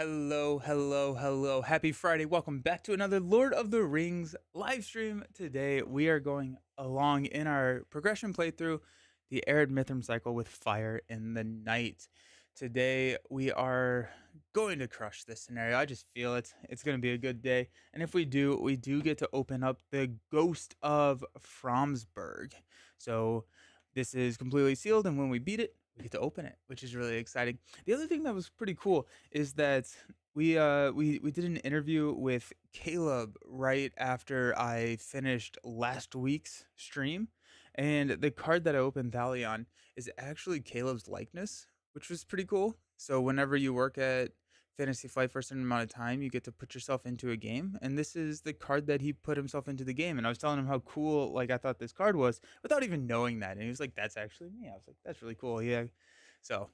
Hello, hello, hello. Happy Friday. Welcome back to another Lord of the Rings live stream. Today we are going along in our progression playthrough, the Arid Mithram cycle with Fire in the Night. Today we are going to crush this scenario. I just feel it. It's going to be a good day. And if we do get to open up the Ghost of Fromsburg. So this is completely sealed, and when we beat it, we get to open it, which is really exciting. The other thing that was pretty cool is that we did an interview with Caleb right after I finished last week's stream, and the card that I opened Thalion is actually Caleb's likeness, which was pretty cool. So whenever you work at Fantasy Flight for a certain amount of time, you get to put yourself into a game, and this is the card that he put himself into the game. And I was telling him how cool like I thought this card was without even knowing that, and he was like, "That's actually me." I was like, "That's really cool." Yeah. So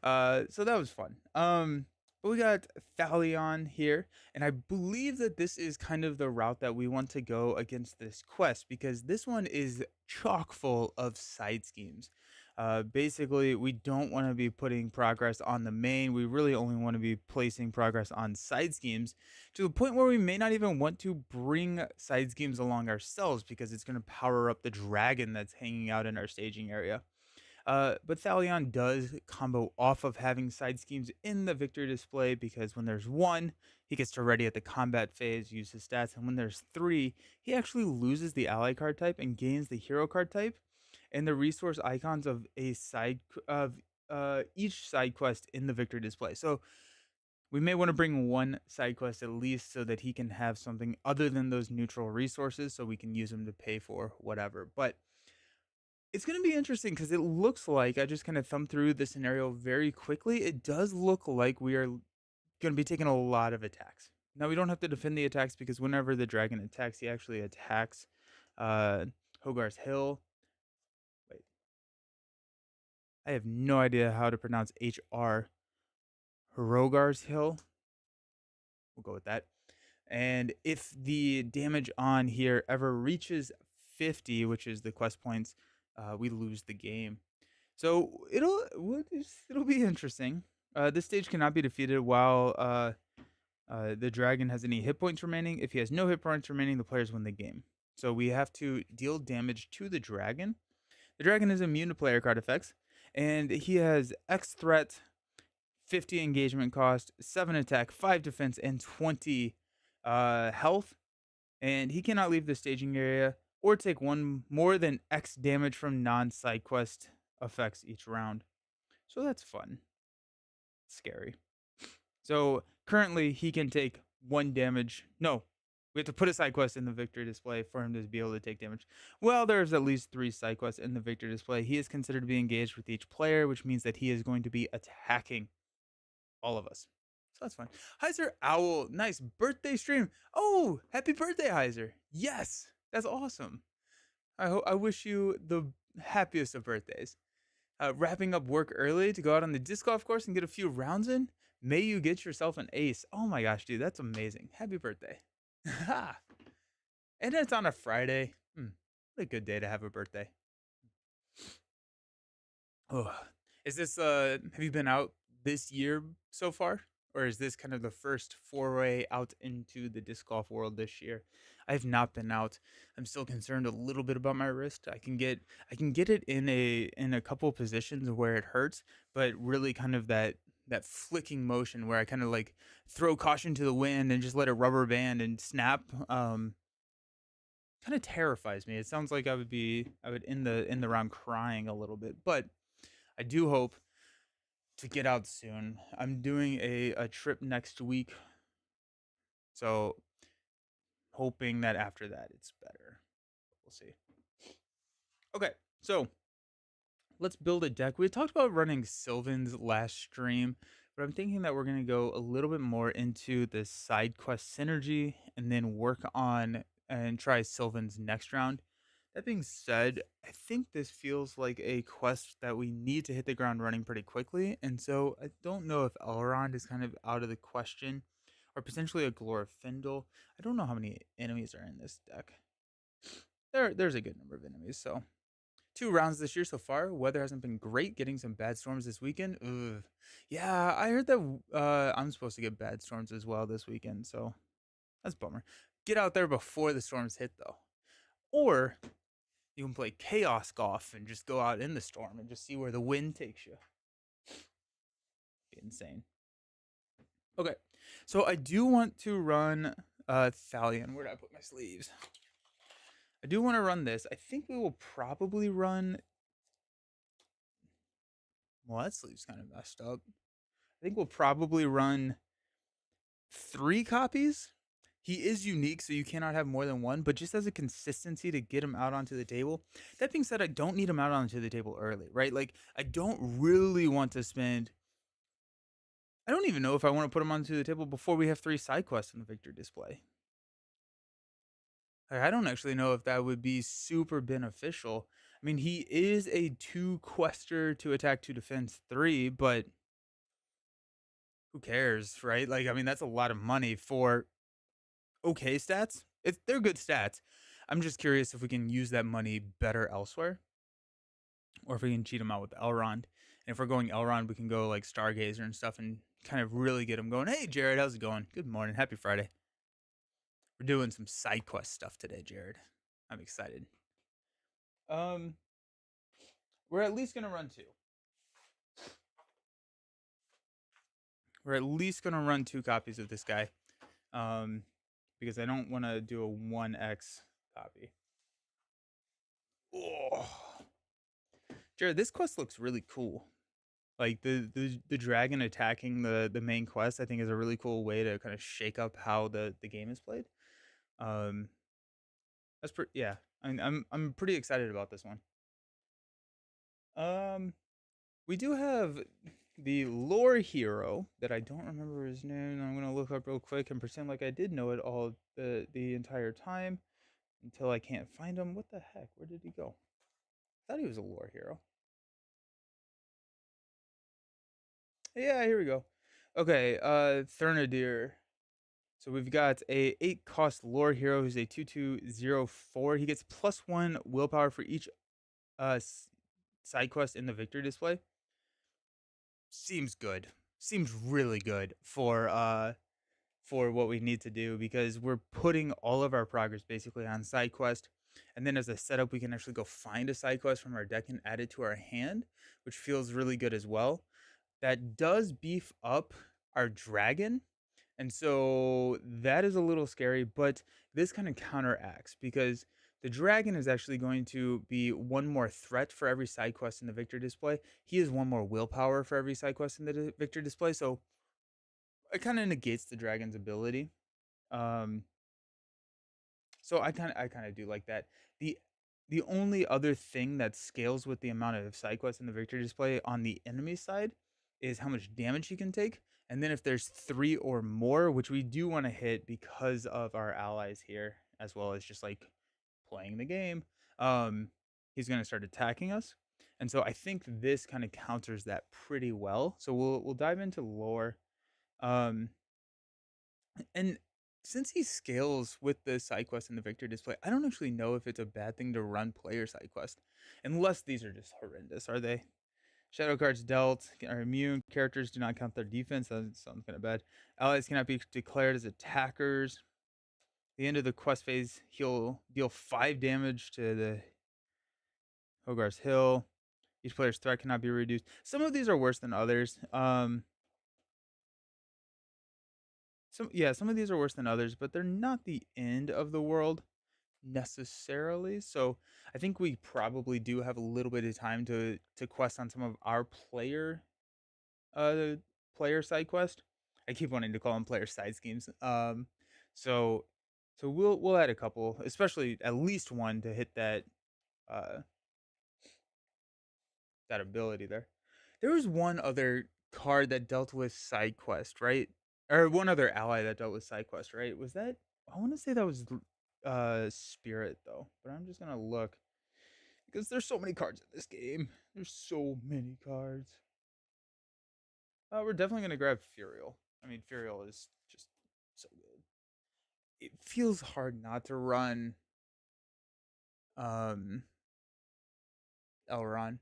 so that was fun. But we got Thalion here, and I believe that this is kind of the route that we want to go against this quest because this one is chock full of side schemes. Basically, we don't want to be putting progress on the main. We really only want to be placing progress on side schemes to the point where we may not even want to bring side schemes along ourselves because it's going to power up the dragon that's hanging out in our staging area. But Thalion does combo off of having side schemes in the victory display because when there's one, he gets to ready at the combat phase, use his stats, and when there's three, he actually loses the ally card type and gains the hero card type and the resource icons of each side quest in the victory display. So we may want to bring one side quest at least so that he can have something other than those neutral resources so we can use them to pay for whatever. But it's going to be interesting because it looks like I just kind of thumbed through the scenario very quickly. It does look like we are going to be taking a lot of attacks. Now, we don't have to defend the attacks because whenever the dragon attacks, he actually attacks uh, Hogar's Hill. Wait, I have no idea how to pronounce HR. Hrogar's Hill. We'll go with that. And if the damage on here ever reaches 50, which is the quest points, we lose the game. So it'll be interesting. This stage cannot be defeated while the dragon has any hit points remaining. If he has no hit points remaining, the players win the game. So we have to deal damage to the dragon. The dragon is immune to player card effects, and he has X threat, 50 engagement cost, 7 attack, 5 defense, and 20 health. And he cannot leave the staging area or take one more than X damage from non-side quest effects each round. So that's fun. Scary. So currently he can take 1 damage. No, we have to put a side quest in the victory display for him to be able to take damage. Well, there's at least 3 side quests in the victory display. He is considered to be engaged with each player, which means that he is going to be attacking all of us. So that's fine. Heiser Owl, nice birthday stream. Oh, happy birthday, Heiser. Yes, that's awesome. I wish you the happiest of birthdays. Wrapping up work early to go out on the disc golf course and get a few rounds in. May you get yourself an ace. Oh my gosh, dude, that's amazing. Happy birthday. And it's on a Friday. What a good day to have a birthday. Oh, is this have you been out this year so far? Or is this kind of the first foray out into the disc golf world this year? I have not been out. I'm still concerned a little bit about my wrist. I can get it in a couple positions where it hurts, but really kind of that flicking motion where I kind of like throw caution to the wind and just let it rubber band and snap. Kind of terrifies me. It sounds like I would end the round crying a little bit, but I do hope to get out soon. I'm doing a trip next week, so hoping that after that it's better. We'll see. Okay, so let's build a deck. We talked about running Silvan's last stream, but I'm thinking that we're going to go a little bit more into the side quest synergy and then work on and try Silvan's next round. That being said, I think this feels like a quest that we need to hit the ground running pretty quickly, and so I don't know if Elrond is kind of out of the question, or potentially a Glorfindel. I don't know how many enemies are in this deck. There's a good number of enemies, so Two rounds this year so far. Weather hasn't been great. Getting some bad storms this weekend. Ugh. Yeah, I heard that I'm supposed to get bad storms as well this weekend, so that's a bummer. Get out there before the storms hit though. Or you can play chaos golf and just go out in the storm and just see where the wind takes you. Be insane. Okay. So I do want to run Thalion. Where did I put my sleeves? I do want to run this. I think we will probably run. Well, that sleeve's kind of messed up. I think we'll probably run 3 copies. He is unique, so you cannot have more than one, but just as a consistency to get him out onto the table. That being said, I don't need him out onto the table early, right? Like, I don't really want to spend. I don't even know if I want to put him onto the table before we have 3 side quests in the victory display. Like, I don't actually know if that would be super beneficial. I mean, he is a 2 quester to attack 2 defense 3, but who cares, right? Like, I mean, that's a lot of money for okay stats. They're good stats. I'm just curious if we can use that money better elsewhere, or if we can cheat him out with Elrond. And if we're going Elrond, we can go like Stargazer and stuff, and kind of really get him going. Hey, Jared, how's it going? Good morning, happy Friday. We're doing some side quest stuff today, Jared. I'm excited. Um, we're at least gonna run 2. We're at least gonna run 2 copies of this guy, because I don't want to do a 1x copy. Oh, Jared, this quest looks really cool. Like the dragon attacking the main quest, I think is a really cool way to kind of shake up how the game is played. Um, that's pretty. Yeah, I'm pretty excited about this one. Um, we do have the lore hero that I don't remember his name. I'm gonna look up real quick and pretend like I did know it all the entire time until I can't find him. What the heck? Where did he go? I thought he was a lore hero. Yeah, here we go. Okay, Thurnadir. So we've got a 8 cost lore hero who's a 2204. He gets +1 willpower for each uh side quest in the victory display. Seems good. Seems really good for what we need to do, because we're putting all of our progress basically on side quest. And then as a setup, we can actually go find a side quest from our deck and add it to our hand, which feels really good as well. That does beef up our dragon. And so that is a little scary, but this kind of counteracts, because the dragon is actually going to be one more threat for every side quest in the victory display. He is one more willpower for every side quest in the victory display. So it kind of negates the dragon's ability. Um, so I kind of do like that. The the only other thing that scales with the amount of side quests in the victory display on the enemy side is how much damage he can take. And then if there's 3 or more, which we do want to hit because of our allies here, as well as just like playing the game, um, he's gonna start attacking us. And so I think this kind of counters that pretty well. So we'll dive into lore. Um, and since he scales with the side quest in the victory display, I don't actually know if it's a bad thing to run player side quest, unless these are just horrendous. Are they? Shadow cards dealt are immune. Characters do not count their defense. That sounds kind of bad. Allies cannot be declared as attackers. At the end of the quest phase, he'll deal 5 damage to the Hogarth's Hill. Each player's threat cannot be reduced. Some of these are worse than others. Some of these are worse than others, but they're not the end of the world necessarily. So I think we probably do have a little bit of time to quest on some of our uh player side quest. I keep wanting to call them player side schemes. So we'll add a couple, especially at least one to hit uh that ability there. There was one other card that dealt with side quest, right? Or one other ally that dealt with side quest, right? Was that, I want to say that was Spirit though, but I'm just gonna look because there's so many cards in this game. There's so many cards. We're definitely gonna grab Furial. I mean, Furial is just so good. It feels hard not to run um Elrond.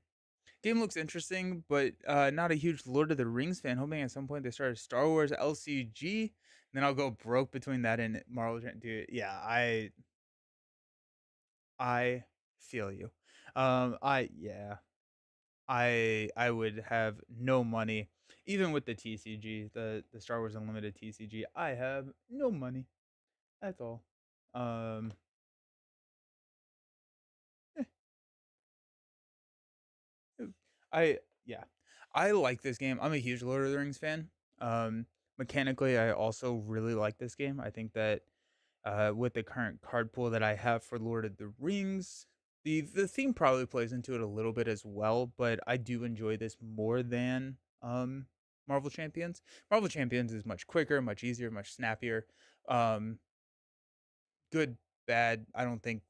Game looks interesting, but not a huge Lord of the Rings fan. Hoping at some point they start a Star Wars LCG. Then I'll go broke between that and Marvel. Dude, yeah, I feel you. I yeah, I would have no money, even with the TCG, the Star Wars Unlimited TCG. I have no money. That's all. Um, eh, I yeah, I like this game. I'm a huge Lord of the Rings fan. Um, Mechanically, I also really like this game. I think that with the current card pool that I have for Lord of the Rings, the theme probably plays into it a little bit as well. But I do enjoy this more than Marvel Champions. Marvel Champions is much quicker, much easier, much snappier. Um, Good, bad. I don't think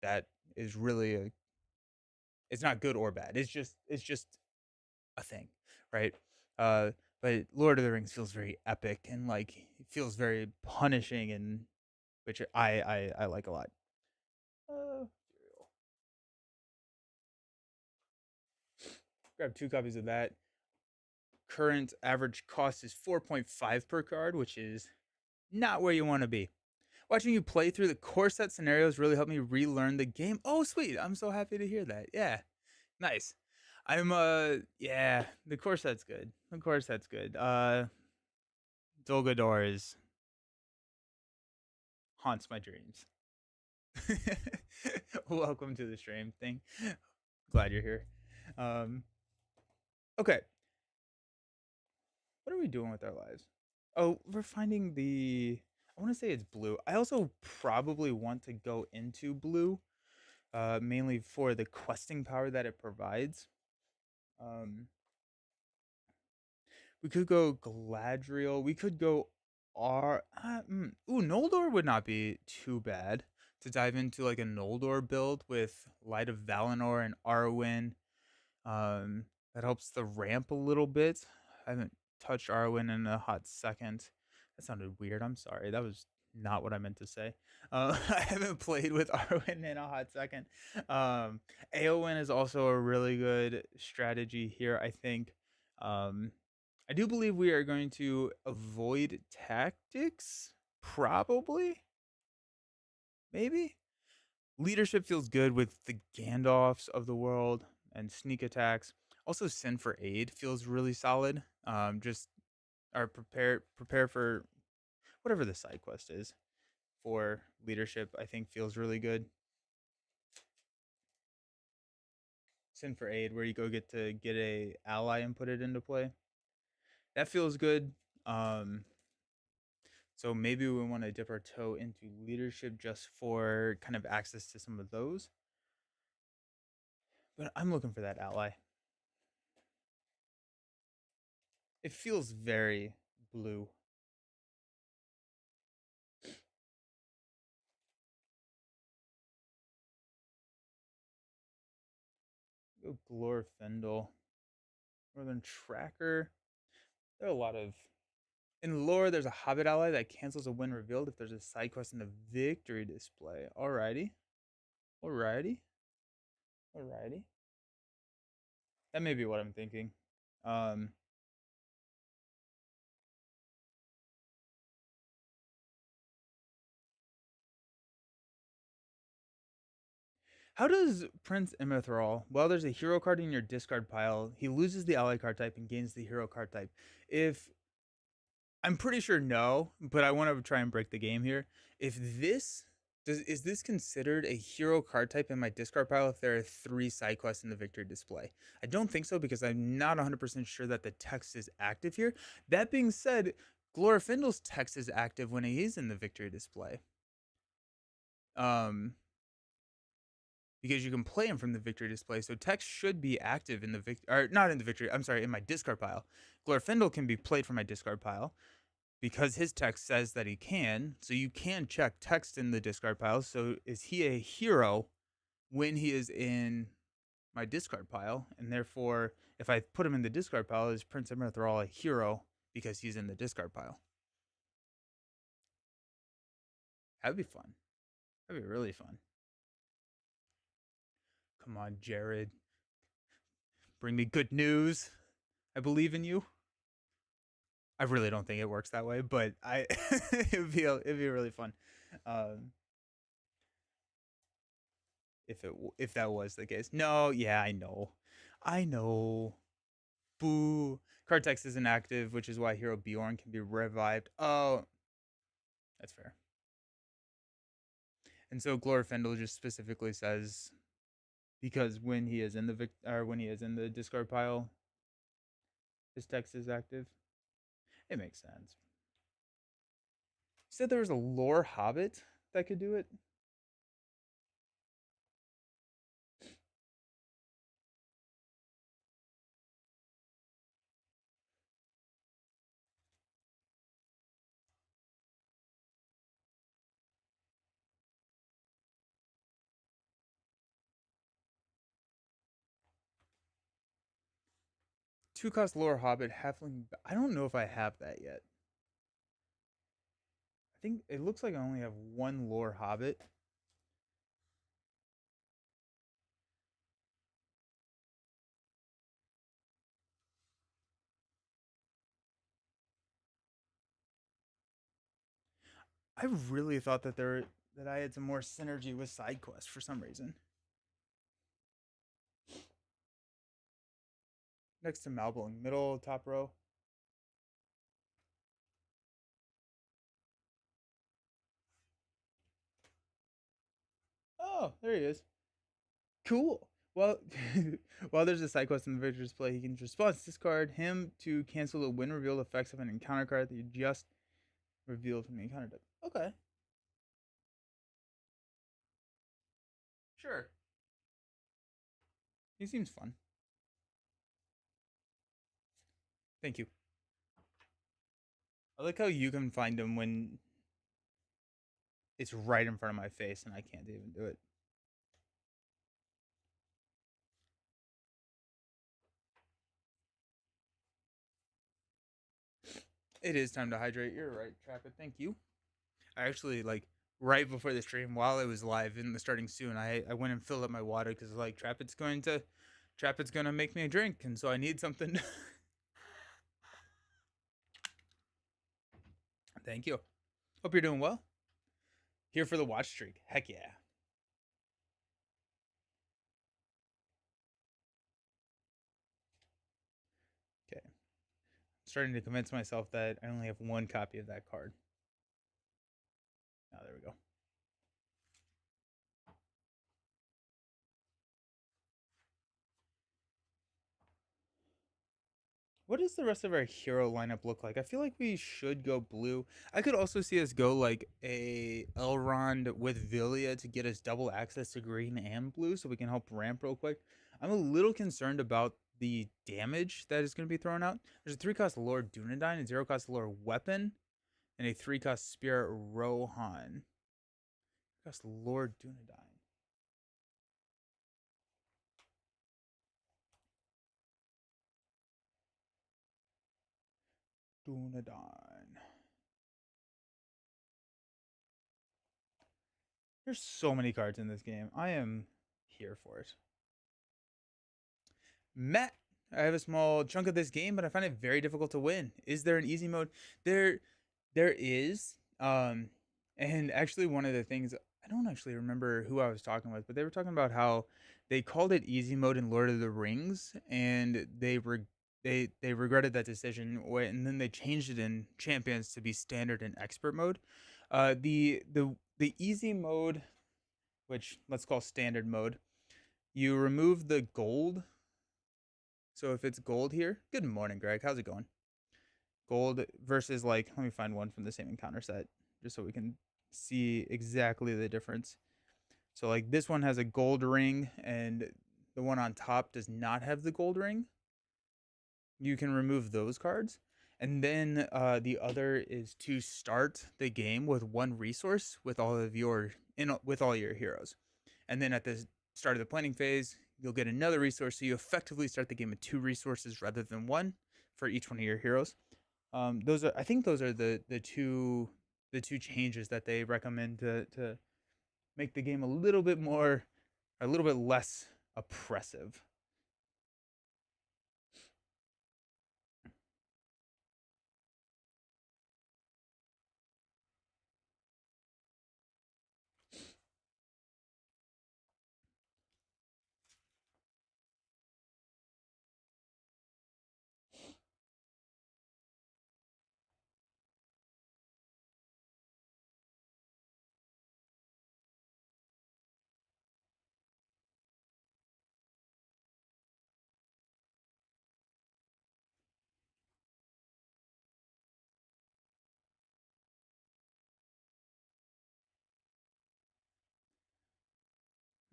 that is really a. It's not good or bad. It's just a thing, right? Uh, but Lord of the Rings feels very epic and like it feels very punishing, and which I like a lot. Uh, Grab 2 copies of that. Current average cost is 4.5 per card, which is not where you want to be. Watching you play through the core set scenarios really helped me relearn the game. Oh, sweet! I'm so happy to hear that. Yeah, nice. I'm yeah, the core set's good. The core set's good. Dolgador is haunts my dreams. Welcome to the stream thing. Glad you're here. Um, okay, what are we doing with our lives? Oh, we're finding the. I want to say it's blue. I also probably want to go into blue, mainly for the questing power that it provides. Um, we could go Gladriel. We could go R. Ooh, Noldor would not be too bad to dive into like a Noldor build with Light of Valinor and Arwen. Um, that helps the ramp a little bit. I haven't touched Arwen in a hot second. That sounded weird. I'm sorry. That was not what I meant to say. I haven't played with Arwen in a hot second. Um, Aowen is also a really good strategy here, I think. Um, I do believe we are going to avoid tactics. Probably. Maybe. Leadership feels good with the Gandalfs of the world and sneak attacks. Also, Sin for Aid feels really solid. Just or prepare for whatever the side quest is for leadership. I think feels really good. Sin for Aid, where you go get to get a ally and put it into play. That feels good. Um, so maybe we want to dip our toe into leadership just for kind of access to some of those. But I'm looking for that ally. It feels very blue. Go Glorfindel. Northern Tracker. There are a lot of. In lore, there's a Hobbit ally that cancels a win revealed if there's a side quest in the victory display. Alrighty. Alrighty. Alrighty. That may be what I'm thinking. Um, how does Prince Imithral, while there's a hero card in your discard pile, he loses the ally card type and gains the hero card type? If I'm pretty sure no, but I want to try and break the game here. If this is this considered a hero card type in my discard pile if there are 3 side quests in the victory display? I don't think so because I'm not 100% sure that the text is active here. That being said, Glorfindel's text is active when he is in the victory display. Um, because you can play him from the victory display, so text should be active in the or not in the victory. I'm sorry, in my discard pile. Glorfindel can be played from my discard pile because his text says that he can. So you can check text in the discard pile. So is he a hero when he is in my discard pile? And therefore, if I put him in the discard pile, is Prince Emerthral a hero because he's in the discard pile? That'd be fun. That'd be really fun. Come on, Jared. bring me good news. I believe in you. I really don't think it works that way, but I it'd be really fun um, if that was the case. No, yeah, I know. Boo. Cartex isn't active, which is why Hero Bjorn can be revived. Oh, that's fair. And so Glorfindel just specifically says because when he is in the or when he is in the discard pile, his text is active. It makes sense. You said there was a lore hobbit that could do it. Two cost lore hobbit halfling. I don't know if I have that yet. I think it looks like I only have one lore hobbit. I really thought that I had some more synergy with side quests for some reason. Next to Malbling, middle top row. Oh, there he is. Cool. Well, while there's a side quest in the victor's play, he can response discard him to cancel the win reveal effects of an encounter card that you just revealed from the encounter deck. Okay, sure. He seems fun. Thank you. I like how you can find him when it's right in front of my face and I can't even do it. It is time to hydrate. You're right, Trapper. Thank you. I actually like right before the stream, while it was live and starting soon, I went and filled up my water because like Trappett's gonna make me a drink, and so I need something. Thank you. Hope you're doing well. Here for the watch streak. Heck yeah. Okay. I'm starting to convince myself that I only have one copy of that card. Oh, there we go. What does the rest of our hero lineup look like? I feel like we should go blue. I could also see us go like a Elrond with Villia to get us double access to green and blue so we can help ramp real quick. I'm a little concerned about the damage that is going to be thrown out. There's a 3-cost Lord Dunedain, a 0-cost Lord Weapon, and a 3-cost Spirit Rohan. 3-cost Lord Dunedain. Dunedain. There's so many cards in this game. I am here for it. Matt, I have a small chunk of this game, but I find it very difficult to win. Is there an easy mode? There is. And actually, one of the things I don't actually remember who I was talking with, but they were talking about how they called it easy mode in Lord of the Rings, and they regretted that decision, and then they changed it in Champions to be standard and expert mode. The easy mode, which let's call standard mode, you remove the gold. So if it's gold here, good morning, Greg. How's it going? Gold versus like, let me find one from the same encounter set just so we can see exactly the difference. So like this one has a gold ring and the one on top does not have the gold ring. You can remove those cards. And then the other is to start the game with one resource with all of your with all your heroes. And then at the start of the planning phase, you'll get another resource. So you effectively start the game with 2 resources rather than 1 for each one of your heroes. Those are, I think, those are the two changes that they recommend to make the game a little bit more, a little bit less oppressive.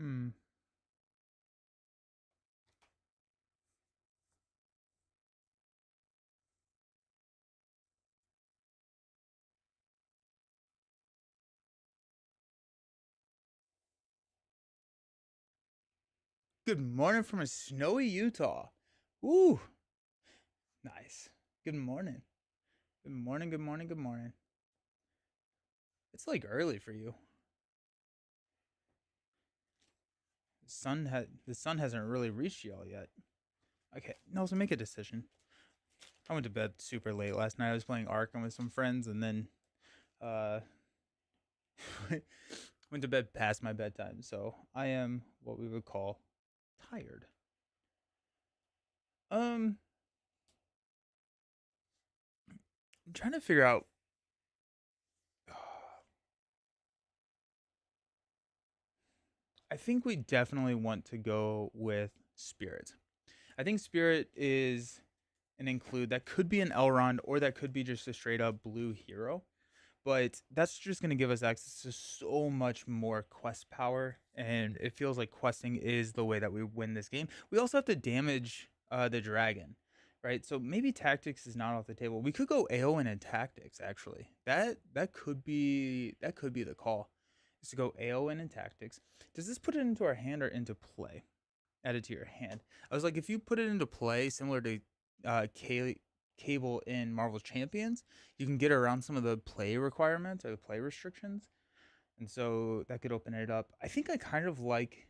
Hmm. Good morning from a snowy Utah. Ooh, nice. Good morning. Good morning. Good morning. Good morning. It's like early for you. The sun hasn't really reached y'all yet. Okay, Nelson, make a decision. I went to bed super late last night. I was playing Arkham with some friends, and then uh, went to bed past my bedtime. So I am what we would call tired. Um, I'm trying to figure out. I think we definitely want to go with Spirit. I think Spirit is an include that could be an Elrond or that could be just a straight up blue hero. But that's just going to give us access to so much more quest power, and it feels like questing is the way that we win this game. We also have to damage the dragon, right? So maybe tactics is not off the table. We could go Aowen and tactics actually. That could be the call. Is to go Aowen and tactics. Does this put it into our hand or into play? Add it to your hand. I was like, if you put it into play, similar to Cable in Marvel Champions, you can get around some of the play requirements or the play restrictions, and so that could open it up. I think I kind of like.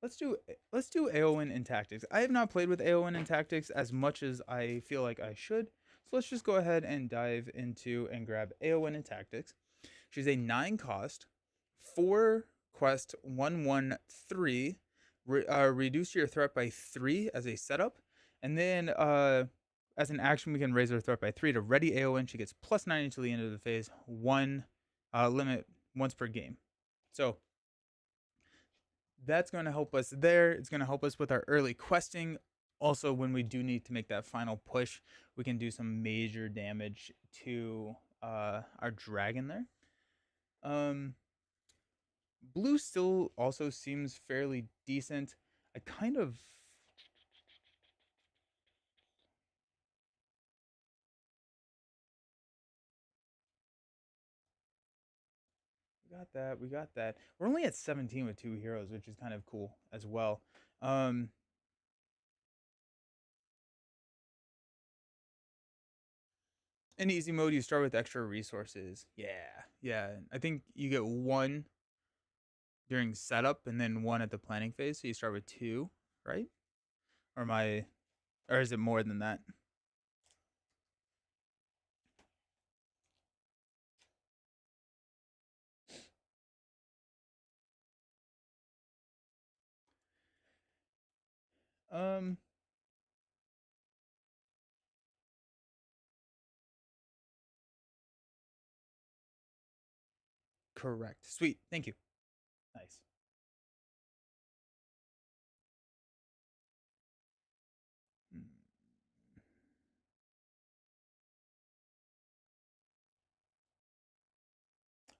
Let's do Aowen in tactics. I have not played with Aowen in tactics as much as I feel like I should, so let's just go ahead and dive into and grab Aowen in tactics. She's a 9 cost, 4 quest, 113. Reduce your threat by 3 as a setup. And then as an action, we can raise her threat by 3 to ready AoN. She gets plus 9 until the end of the phase, 1 limit once per game. So that's going to help us there. It's going to help us with our early questing. Also, when we do need to make that final push, we can do some major damage to our dragon there. Um, Blue still also seems fairly decent. I kind of we got that. We got that. We're only at 17 with 2 heroes, which is kind of cool as well. Um, in easy mode, you start with extra resources. Yeah, yeah. I think you get 1 during setup and then 1 at the planning phase. So you start with 2, right? Or am I? Or is it more than that? Um, correct. Sweet. Thank you. Nice. Hmm.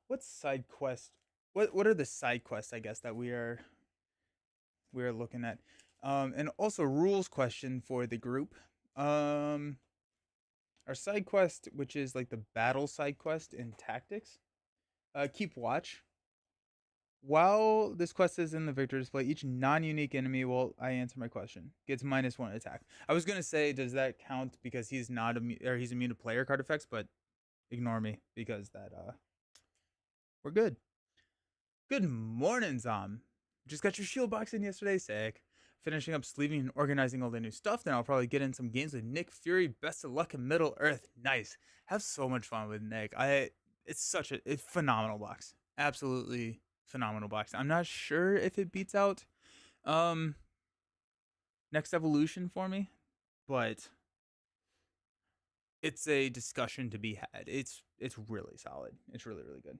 What side quest? What are the side quests? I guess that we are looking at. And also rules question for the group. Um, our side quest, which is like the battle side quest in tactics, keep watch. While this quest is in the victor display, each non-unique enemy will I answer my question gets -1 attack. I was gonna say, does that count because he's not or he's immune to player card effects, but ignore me because that we're good. Good morning, Zom. Just got your shield box in yesterday, sick. Finishing up sleeving and organizing all the new stuff, then I'll probably get in some games with Nick Fury. Best of luck in Middle Earth. Nice. Have so much fun with Nick. It's such a phenomenal box. Absolutely phenomenal box. I'm not sure if it beats out um Next Evolution for me, but it's a discussion to be had. It's really solid. It's really really good.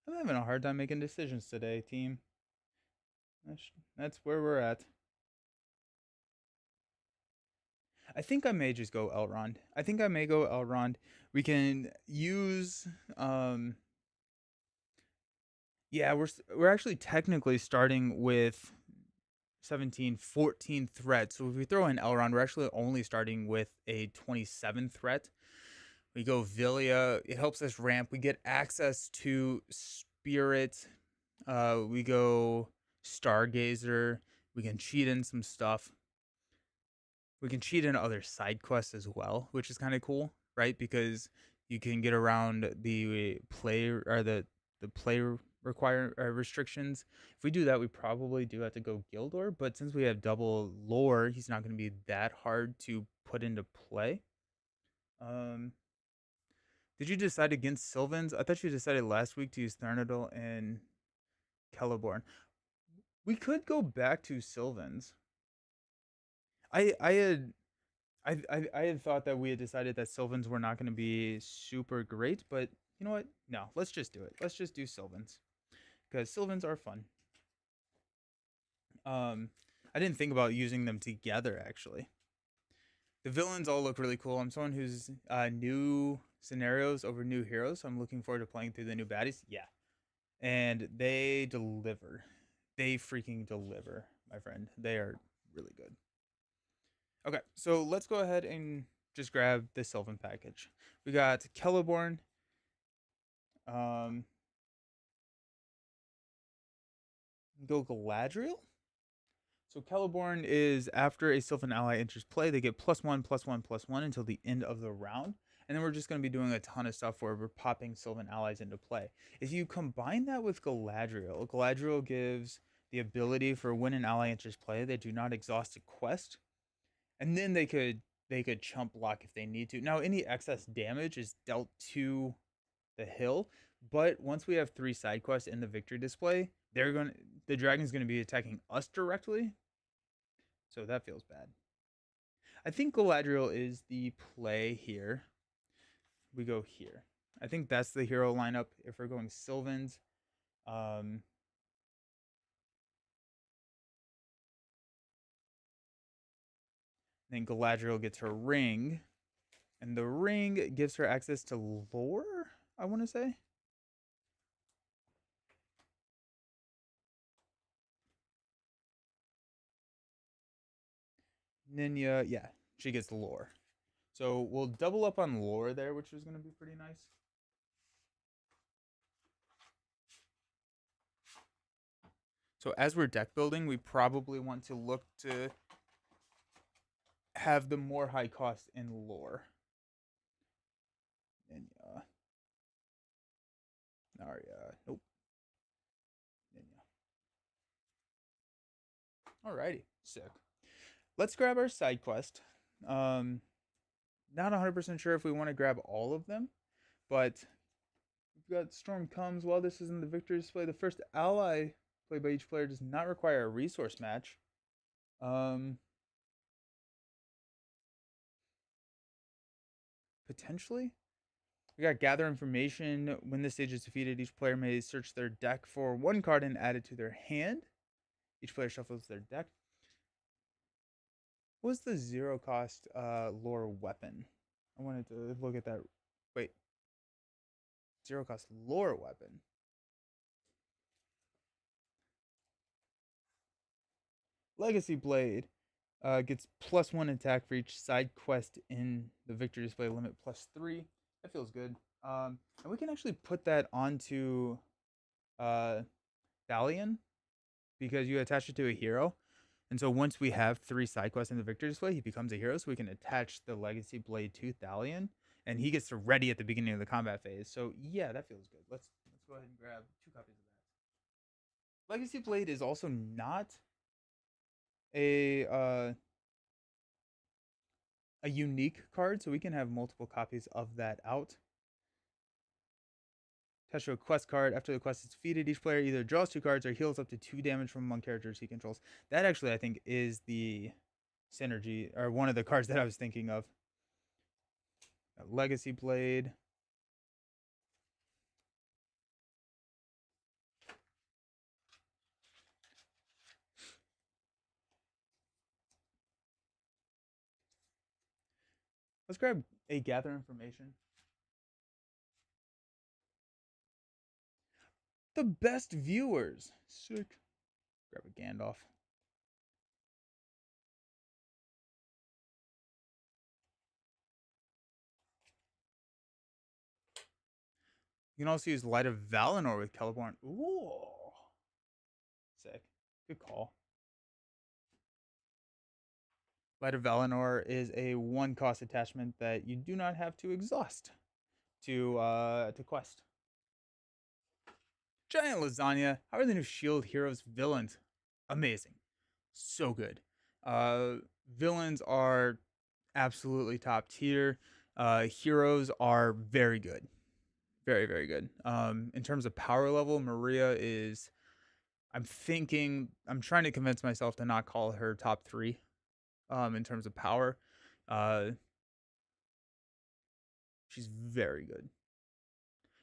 I'm having a hard time making decisions today, team. That's that's where we're at. I think I may just go Elrond. I think I may go Elrond. We can use yeah, we're actually technically starting with 17, 14 threats. So if we throw in Elrond, we're actually only starting with a 27 threat. We go Villia. It helps us ramp. We get access to Spirit. We go Stargazer. We can cheat in some stuff. We can cheat in other side quests as well, which is kind of cool, right? Because you can get around the play or the play require restrictions. If we do that, we probably do have to go Gildor, but since we have double lore, he's not going to be that hard to put into play. Um, did you decide against Sylvans? I thought you decided last week to use Thernadil and Celeborn. We could go back to Sylvans. I had I had thought that we had decided that Sylvans were not going to be super great, but you know what? No, let's just do it. Let's just do Sylvans because Sylvans are fun. Um, I didn't think about using them together actually. The villains all look really cool. I'm someone who's new scenarios over new heroes, so I'm looking forward to playing through the new baddies. Yeah, and they deliver. They freaking deliver, my friend. They are really good. Okay, so let's go ahead and just grab the Sylvan package. We got Celeborn. Um, go Galadriel. So Celeborn is after a Sylvan ally enters play, they get +1/+1/+1 until the end of the round. And then we're just going to be doing a ton of stuff where we're popping Sylvan allies into play. If you combine that with Galadriel, Galadriel gives the ability for when an ally enters play, they do not exhaust a quest, and then they could chump block if they need to. Now any excess damage is dealt to the hill, but once we have 3 side quests in the victory display, the dragon's going to be attacking us directly, so that feels bad. I think Galadriel is the play here. We go here. I think that's the hero lineup if we're going Sylvans. Um, then Galadriel gets her ring, and the ring gives her access to lore, I want to say. Ninya, yeah, she gets lore. So we'll double up on lore there, which is going to be pretty nice. So as we're deck building, we probably want to look to have the more high cost in lore. Ninya. Narya. Nope. Ninya. Alrighty. Sick. Let's grab our side quest. Not 100% sure if we want to grab all of them, but we've got Storm Comes. While this is in the victory display, the first ally played by each player does not require a resource match. Potentially. We got Gather Information. When this stage is defeated, each player may search their deck for one card and add it to their hand. Each player shuffles their deck. What was the 0 cost lore weapon? I wanted to look at that. Wait. 0 cost lore weapon. Legacy Blade gets +1 attack for each side quest in the victory display, limit +3. That feels good. And we can actually put that onto Thalion because you attach it to a hero. And so once we have 3 side quests in the victory display, he becomes a hero. So we can attach the Legacy Blade to Thalion, and he gets to ready at the beginning of the combat phase. So yeah, that feels good. Let's go ahead and grab 2 copies of that. Legacy Blade is also not a a unique card, so we can have multiple copies of that out. Attached to a quest card. After the quest is defeated, each player either draws 2 cards or heals up to 2 damage from among characters he controls. That actually, I think, is the synergy, or one of the cards that I was thinking of. Legacy Blade. Let's grab a gather information. The best viewers. Sick. Grab a Gandalf. You can also use Light of Valinor with Celeborn. Ooh. Sick. Good call. Light of Valinor is a one cost attachment that you do not have to exhaust to quest. Giant Lasagna. How are the new Shield Heroes villains? Amazing. So good. Uh Villains are absolutely top tier. Heroes are very good. Very, very good. In terms of power level, Maria is I'm trying to convince myself to not call her top three in terms of power. Uh she's very good.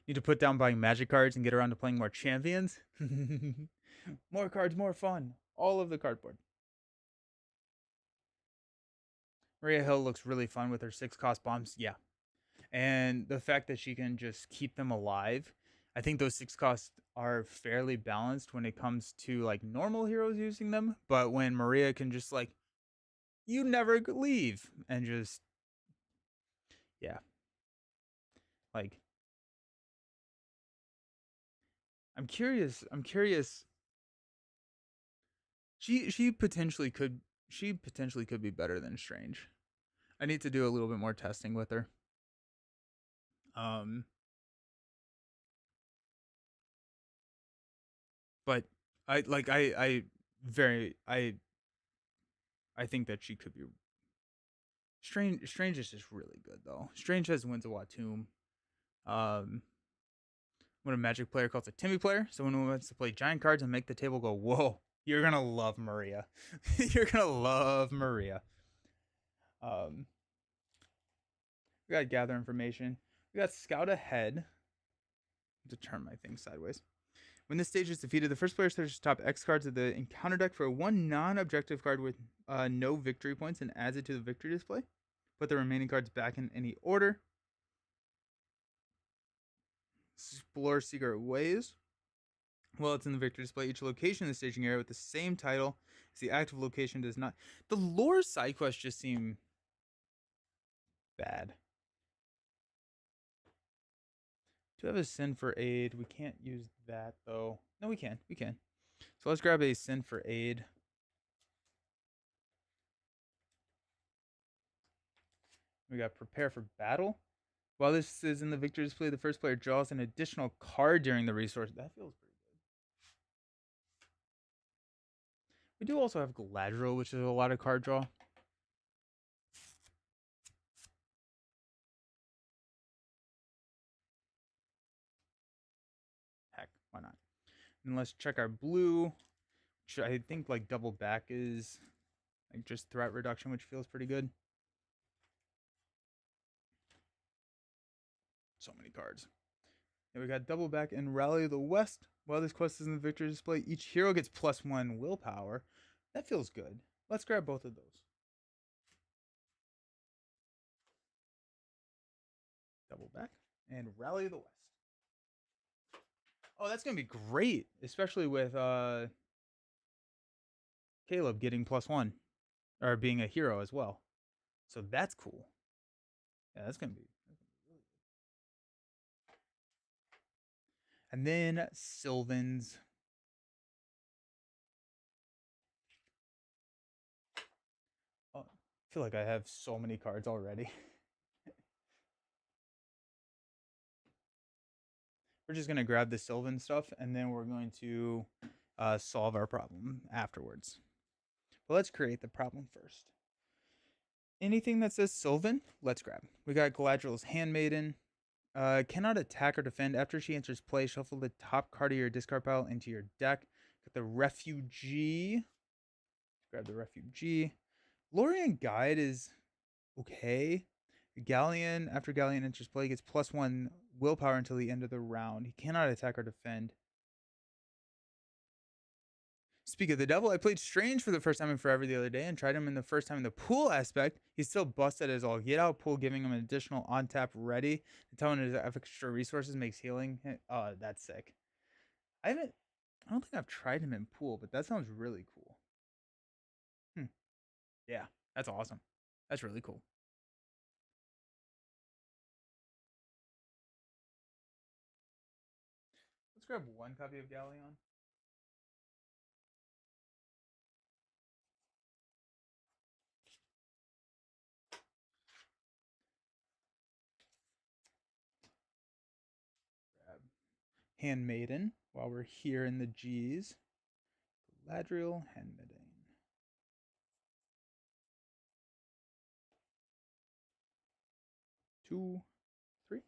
Need to put down buying magic cards and get around to playing more champions. More cards, more fun. All of the cardboard. Maria Hill looks really fun with her 6 cost bombs. Yeah. And the fact that she can just keep them alive. I think those 6 costs are fairly balanced when it comes to like normal heroes using them. But when Maria can just like, you never leave and just, yeah. Like, I'm curious. I'm curious. She potentially could be better than Strange. I need to do a little bit more testing with her. Um, but I think that she could be Strange. Strange is just really good though. Strange has Winds of Watum. Um, when a Magic player calls a Timmy player, someone who wants to play giant cards and make the table go whoa. You're gonna love Maria. You're gonna love Maria. Um, we got gather information. We got scout ahead. To turn my thing sideways. When this stage is defeated, the first player searches top X cards of the encounter deck for one non-objective card with no victory points and adds it to the victory display. Put the remaining cards back in any order. Explore secret ways. While it's in the victory display, each location in the staging area with the same title as the active location does not. The lore side quests just seem bad. Do have a sin for aid? We can't use that though. No, we can. We can. So let's grab a sin for aid. We got prepare for battle. While this is in the victory display, the first player draws an additional card during the resource. That feels pretty good. We do also have Galadriel, which is a lot of card draw. Heck, why not? And let's check our blue, which I think like double back is like just threat reduction, which feels pretty good. So many cards. And we got double back and Rally of the West. While this quest is in the victory display, each hero gets +1 willpower. That feels good. Let's grab both of those. Double back and Rally of the West. Oh, that's gonna be great, especially with Caleb getting +1 or being a hero as well. So that's cool. Yeah, that's gonna be really good. And then Silvan's. Oh, I feel like I have so many cards already. We're just gonna grab the Silvan stuff and then we're going to solve our problem afterwards. But let's create the problem first. Anything that says Sylvan, let's grab. We got Galadriel's Handmaiden. Cannot attack or defend after she enters play. Shuffle the top card of your discard pile into your deck. Got the Refugee. Grab the Refugee. Lorien Guide is okay. Galleon, after Galleon enters play, gets +1 willpower until the end of the round. He cannot attack or defend. Speak of the devil, I played Strange for the first time in forever the other day and tried him in the first time in the pool aspect. He's still busted as all get out. Pool giving him an additional on tap ready. And telling his extra resources makes healing. Oh, that's sick. I haven't. I don't think I've tried him in pool, but that sounds really cool. Hmm. Yeah, that's awesome. That's really cool. Let's grab one copy of Galleon. Grab Handmaiden while we're here in the G's. Galadriel, Handmaiden. 2, 3.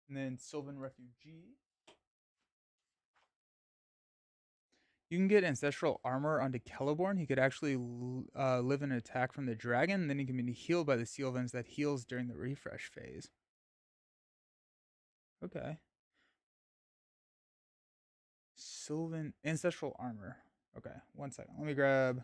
And then Sylvan Refugee. You can get ancestral armor onto Celeborn. He could actually live an attack from the dragon, and then he can be healed by the Silvans that heals during the refresh phase. Okay. Sylvan ancestral armor. Okay, 1 second. Let me grab.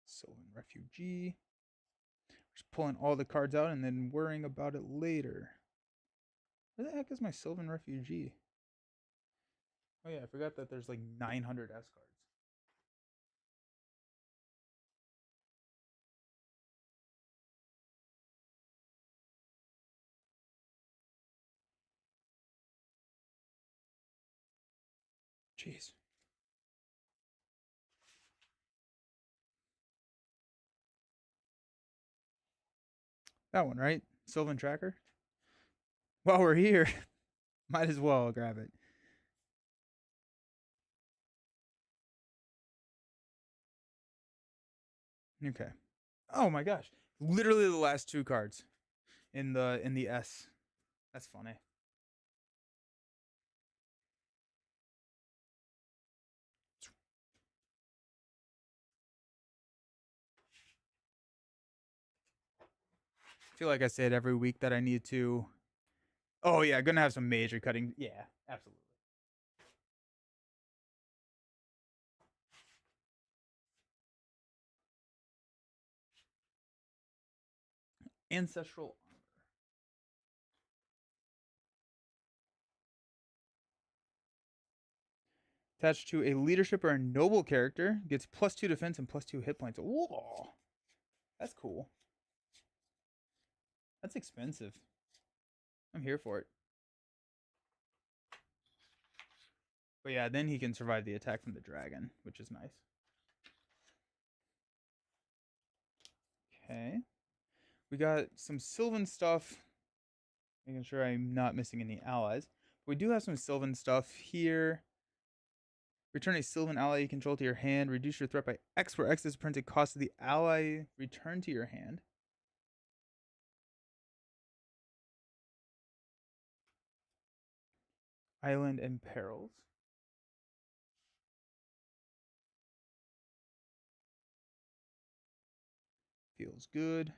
Sylvan Refugee. Just pulling all the cards out and then worrying about it later. Where the heck is my Sylvan Refugee? Oh yeah, I forgot that there's like 900 S cards. Jeez. That one, right? Sylvan Tracker? While we're here, might as well grab it. Okay. Oh my gosh. Literally the last 2 cards in the S. That's funny. I feel like I say it every week that I need to. Oh yeah, gonna have some major cutting. Yeah, absolutely. Ancestral armor. Attached to a leadership or a noble character, gets +2 defense and +2 hit points. Whoa, that's cool. That's expensive. I'm here for it. But yeah, then he can survive the attack from the dragon, which is nice. Okay. We got some Sylvan stuff. Making sure I'm not missing any allies. We do have some Sylvan stuff here. Return a Sylvan ally you control to your hand. Reduce your threat by X, where X is the printed cost of the ally returned to your hand. Island and Perils. Feels good.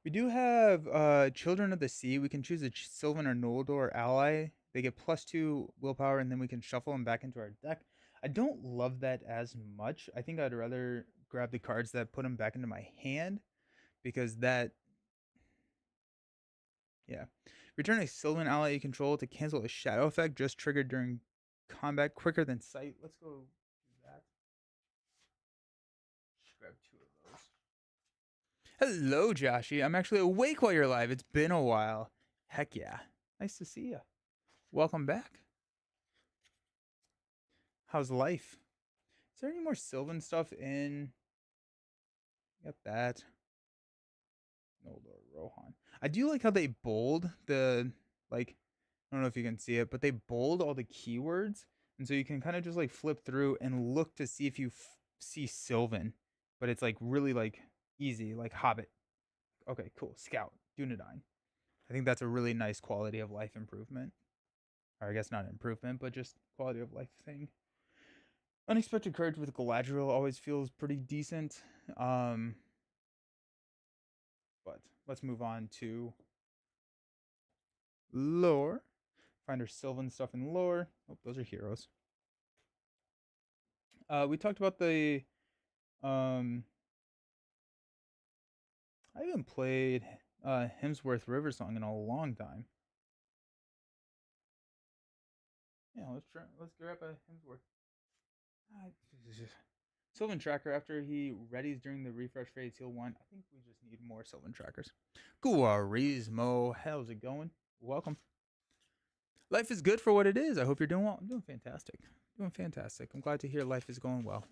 We do have Children of the Sea. We can choose a Sylvan or Noldor ally. They get +2 willpower, and then we can shuffle them back into our deck. I don't love that as much. I think I'd rather grab the cards that put them back into my hand, because that, yeah. Return a Sylvan ally you control to cancel a shadow effect just triggered during combat quicker than sight. Let's go do that. Just grab 2 of those. Hello, Joshy. I'm actually awake while you're live. It's been a while. Heck yeah. Nice to see you. Welcome back. How's life? Is there any more Sylvan stuff in? Got that. Noldor, Rohan. I do like how they bold the, like, I don't know if you can see it, but they bold all the keywords, and so you can kind of just like flip through and look to see if you see Sylvan, but it's like really like easy, like Hobbit. Okay, cool. Scout, Dunedain. I think that's a really nice quality of life improvement, or I guess not improvement, but just quality of life thing. Unexpected Courage with Galadriel always feels pretty decent. Um, but let's move on to lore. Find our Sylvan stuff in lore. Oh, those are heroes. We talked about the um I haven't played Hemsworth River Song in a long time. Yeah, let's grab a Hemsworth. Ah, Sylvan Tracker, after he readies during the refresh phase, he'll want. I think we just need more Sylvan Trackers. Guarismo, how's it going? Welcome. Life is good for what it is. I hope you're doing well. I'm doing fantastic. Doing fantastic. I'm glad to hear life is going well.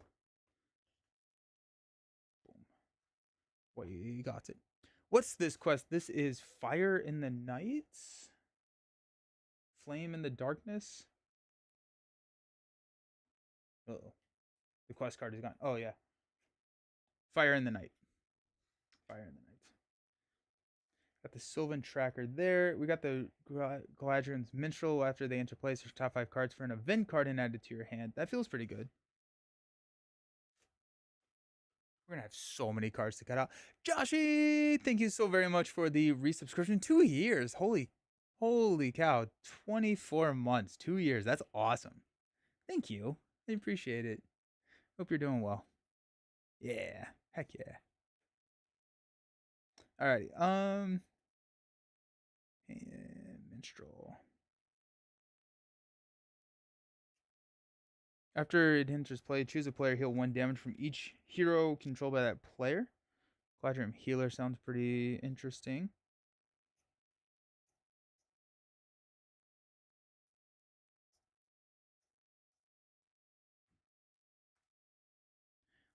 Boom. What you got it. What's this quest? This is Fire in the Nights? Flame in the Darkness? Uh-oh. The quest card is gone. Oh, yeah. Fire in the Night. Fire in the Night. Got the Sylvan Tracker there. We got the Galadriel's Minstrel. After they enter place, there's top 5 cards for an event card and added to your hand. That feels pretty good. We're going to have so many cards to cut out. Joshy, thank you so very much for the resubscription. 2 years. Holy cow. 24 months. 2 years. That's awesome. Thank you. I appreciate it. Hope you're doing well. Yeah. Heck yeah. Alrighty. Minstrel. After it enters play, choose a player, heal 1 damage from each hero controlled by that player. Quadrum Healer sounds pretty interesting.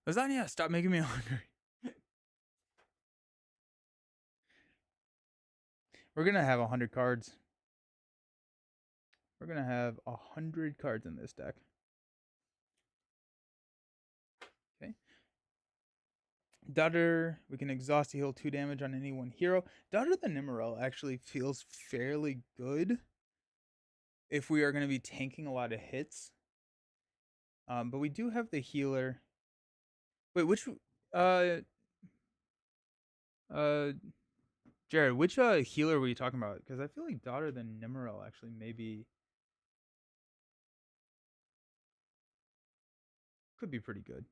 Lasagna, stop making me hungry. We're going to have 100 cards. We're going to have 100 cards in this deck. Okay. Daughter, we can exhaust to heal 2 damage on any one hero. Daughter the Nimmerel actually feels fairly good if we are going to be tanking a lot of hits. But we do have the healer. Wait, which Jared, which healer were you talking about? Because I feel like Daughter the Nimmerel actually maybe could be pretty good.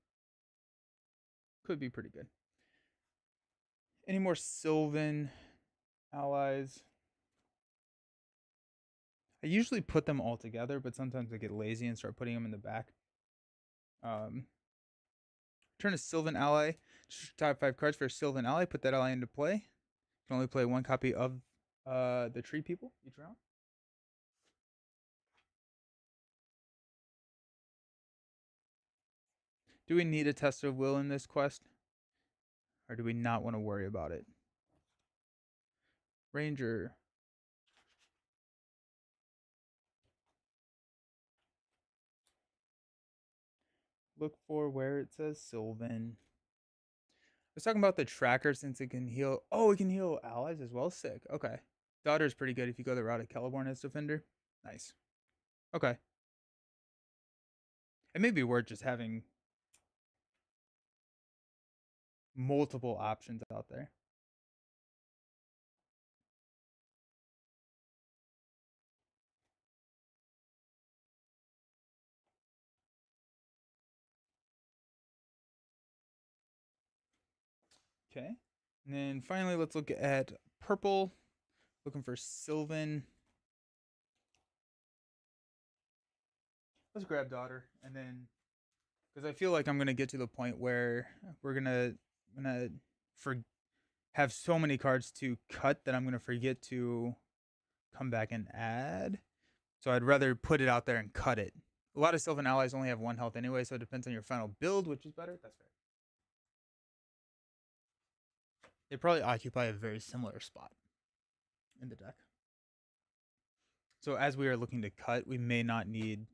Could be pretty good. Any more Sylvan allies? I usually put them all together, but sometimes I get lazy and start putting them in the back. Turn a Sylvan ally. Top 5 cards for a Sylvan ally. Put that ally into play. You can only play 1 copy of the tree people each round. Do we need a test of will in this quest? Or do we not want to worry about it? Ranger. Look for where it says Sylvan. I was talking about the tracker since it can heal. Oh, it can heal allies as well. Sick. Okay. Daughter's pretty good if you go the route of Celeborn as defender. Nice. Okay. It may be worth just having multiple options out there. Okay. And then finally, let's look at purple. Looking for Sylvan. Let's grab Daughter. And then, because I feel like I'm going to get to the point where we're going to have so many cards to cut that I'm going to forget to come back and add. So I'd rather put it out there and cut it. A lot of Sylvan allies only have 1 health anyway, so it depends on your final build, which is better. That's fair. They probably occupy a very similar spot in the deck. So as we are looking to cut, we may not need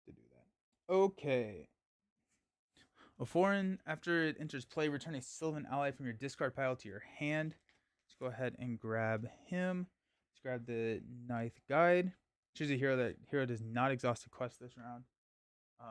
to do that. Okay. A foreign, after it enters play, return a Sylvan ally from your discard pile to your hand. Let's go ahead and grab him. Let's grab the Ninth Guide. Choose a hero that hero does not exhaust a quest this round. Um,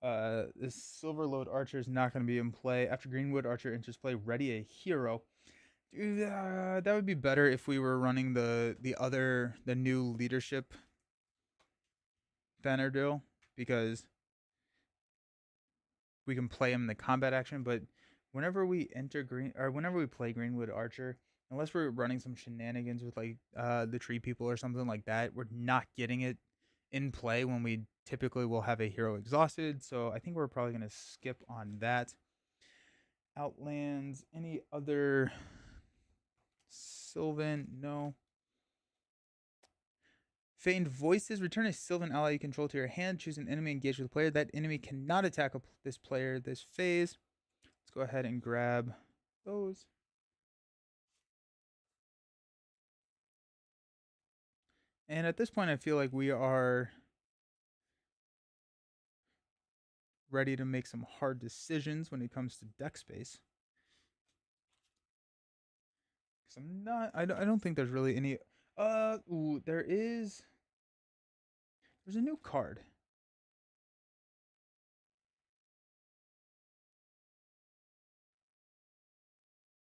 hmm. This Silverload Archer is not going to be in play. After Greenwood Archer enters play, ready a hero. Dude, that would be better if we were running the new leadership banner deal, because we can play him in the combat action. But whenever we whenever we play Greenwood Archer, unless we're running some shenanigans with like the tree people or something like that, we're not getting it in play when we typically will have a hero exhausted. So I think we're probably going to skip on that. Outlands, any other Sylvan? No. Feigned Voices, return a Sylvan ally you control to your hand. Choose an enemy engaged with a player. That enemy cannot attack this player this phase. Let's go ahead and grab those. And at this point, I feel like we are ready to make some hard decisions when it comes to deck space. Because I don't think there's really any. There's a new card.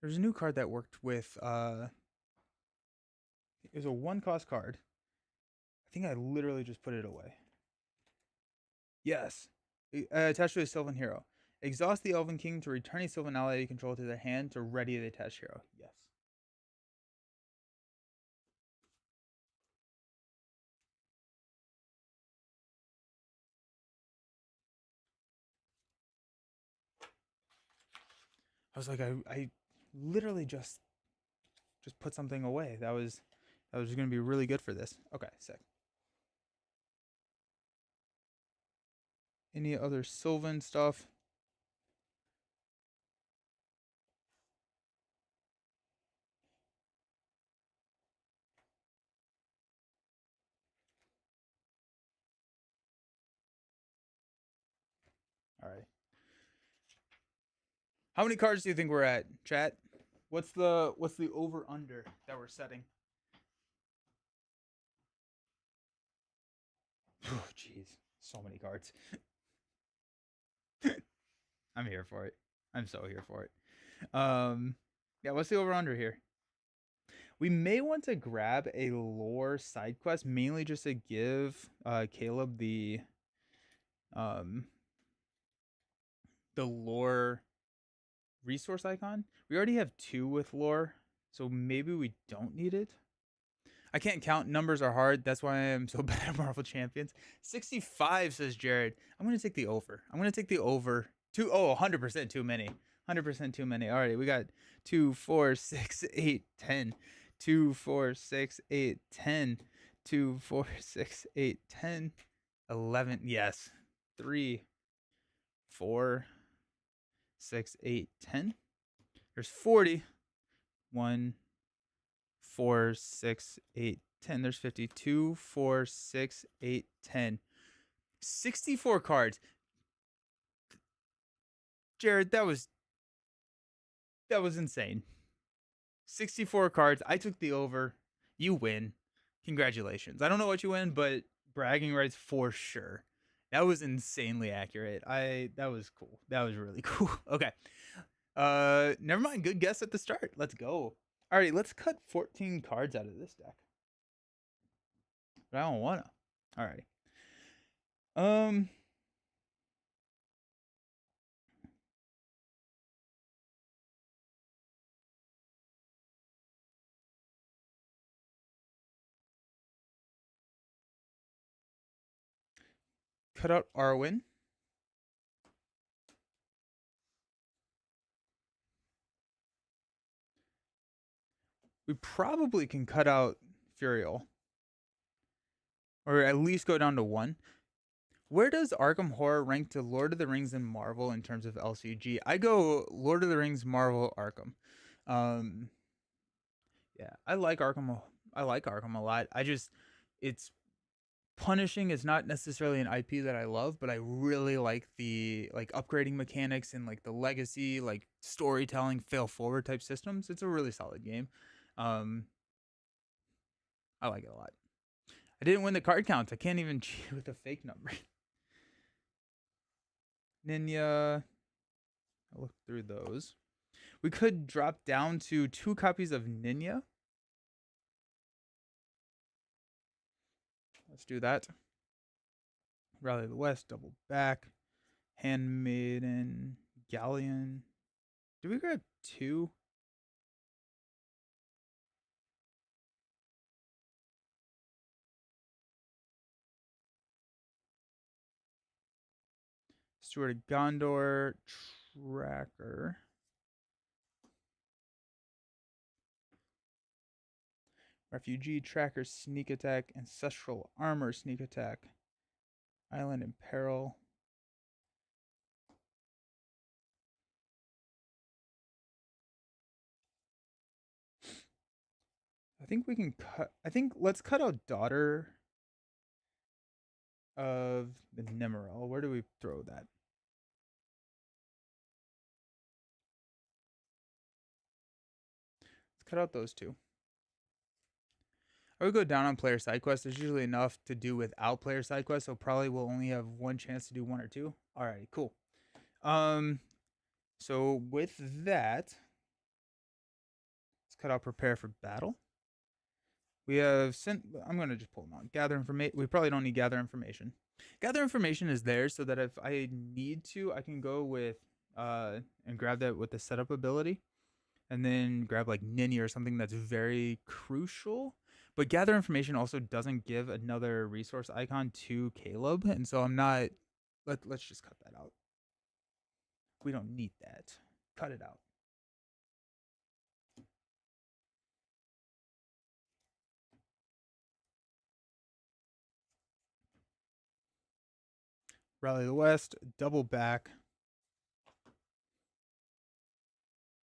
There's a new card that worked with. It was a 1-cost card. I think I literally just put it away. Yes. Attached to a Sylvan hero. Exhaust the Elven King to return a Sylvan ally you control to their hand to ready the attached hero. Yes. I was like, I literally just put something away. That was going to be really good for this. Okay, sick. Any other Sylvan stuff? All right. How many cards do you think we're at, chat? What's the over under that we're setting? Oh, jeez, so many cards. I'm here for it. I'm so here for it. Yeah, what's the over under here? We may want to grab a lore side quest, mainly just to give Caleb um the lore resource icon. We already have 2 with lore, so maybe we don't need it. I can't count. Numbers are hard. That's why I am so bad at Marvel Champions. 65, says Jared. I'm going to take the over. I'm going to take the over. 100% too many. 100% too many. All right, we got 2, 4, 6, 8, 10. 2, 4, 6, 8, 10. 2, 4, 6, 8, 10. 11. Yes. 3, 4, 6, 8, 10. There's 40. 1, 4, 6, 8, 10. There's 52, 4, 6, 8, 10. 64 cards. Jared, that was insane. 64 cards. I took the over. You win. Congratulations. I don't know what you win, but bragging rights for sure. That was insanely accurate. That was cool. That was really cool. Okay. Never mind. Good guess at the start. Let's go. All right, let's cut 14 cards out of this deck. But I don't wanna. All right. Cut out Arwen. We probably can cut out Furiel. Or at least go down to 1. Where does Arkham Horror rank to Lord of the Rings and Marvel in terms of LCG? I go Lord of the Rings, Marvel, Arkham. Yeah, I like Arkham. I like Arkham a lot. It's punishing is not necessarily an IP that I love, but I really like the like upgrading mechanics and like the legacy, like storytelling, fail forward type systems. It's a really solid game. Um, I like it a lot. I didn't win the card count. I can't even cheat with a fake number. Ninja. I looked through those. We could drop down to 2 copies of Ninja. Let's do that. Rally of the West, double back. Handmaiden, Galleon. Do we grab 2? Steward of Gondor, Tracker. Refugee, Tracker, Sneak Attack, Ancestral Armor, Sneak Attack. Island in Peril. I think we can cut. I think let's cut out Daughter of the Nimerel. Where do we throw that? Let's cut out those 2. I would go down on player side quests. There's usually enough to do without player side quests, so probably we'll only have 1 chance to do 1 or 2. Alrighty, cool. So with that, let's cut out prepare for battle. We have sent. I'm gonna just pull them out. Gather information. We probably don't need gather information. Gather information is there so that if I need to, I can go with and grab that with the setup ability, and then grab like Ninja or something that's very crucial. But gather information also doesn't give another resource icon to Caleb, and so I'm not. Let's just cut that out. We don't need that. Cut it out. Rally the West, double back.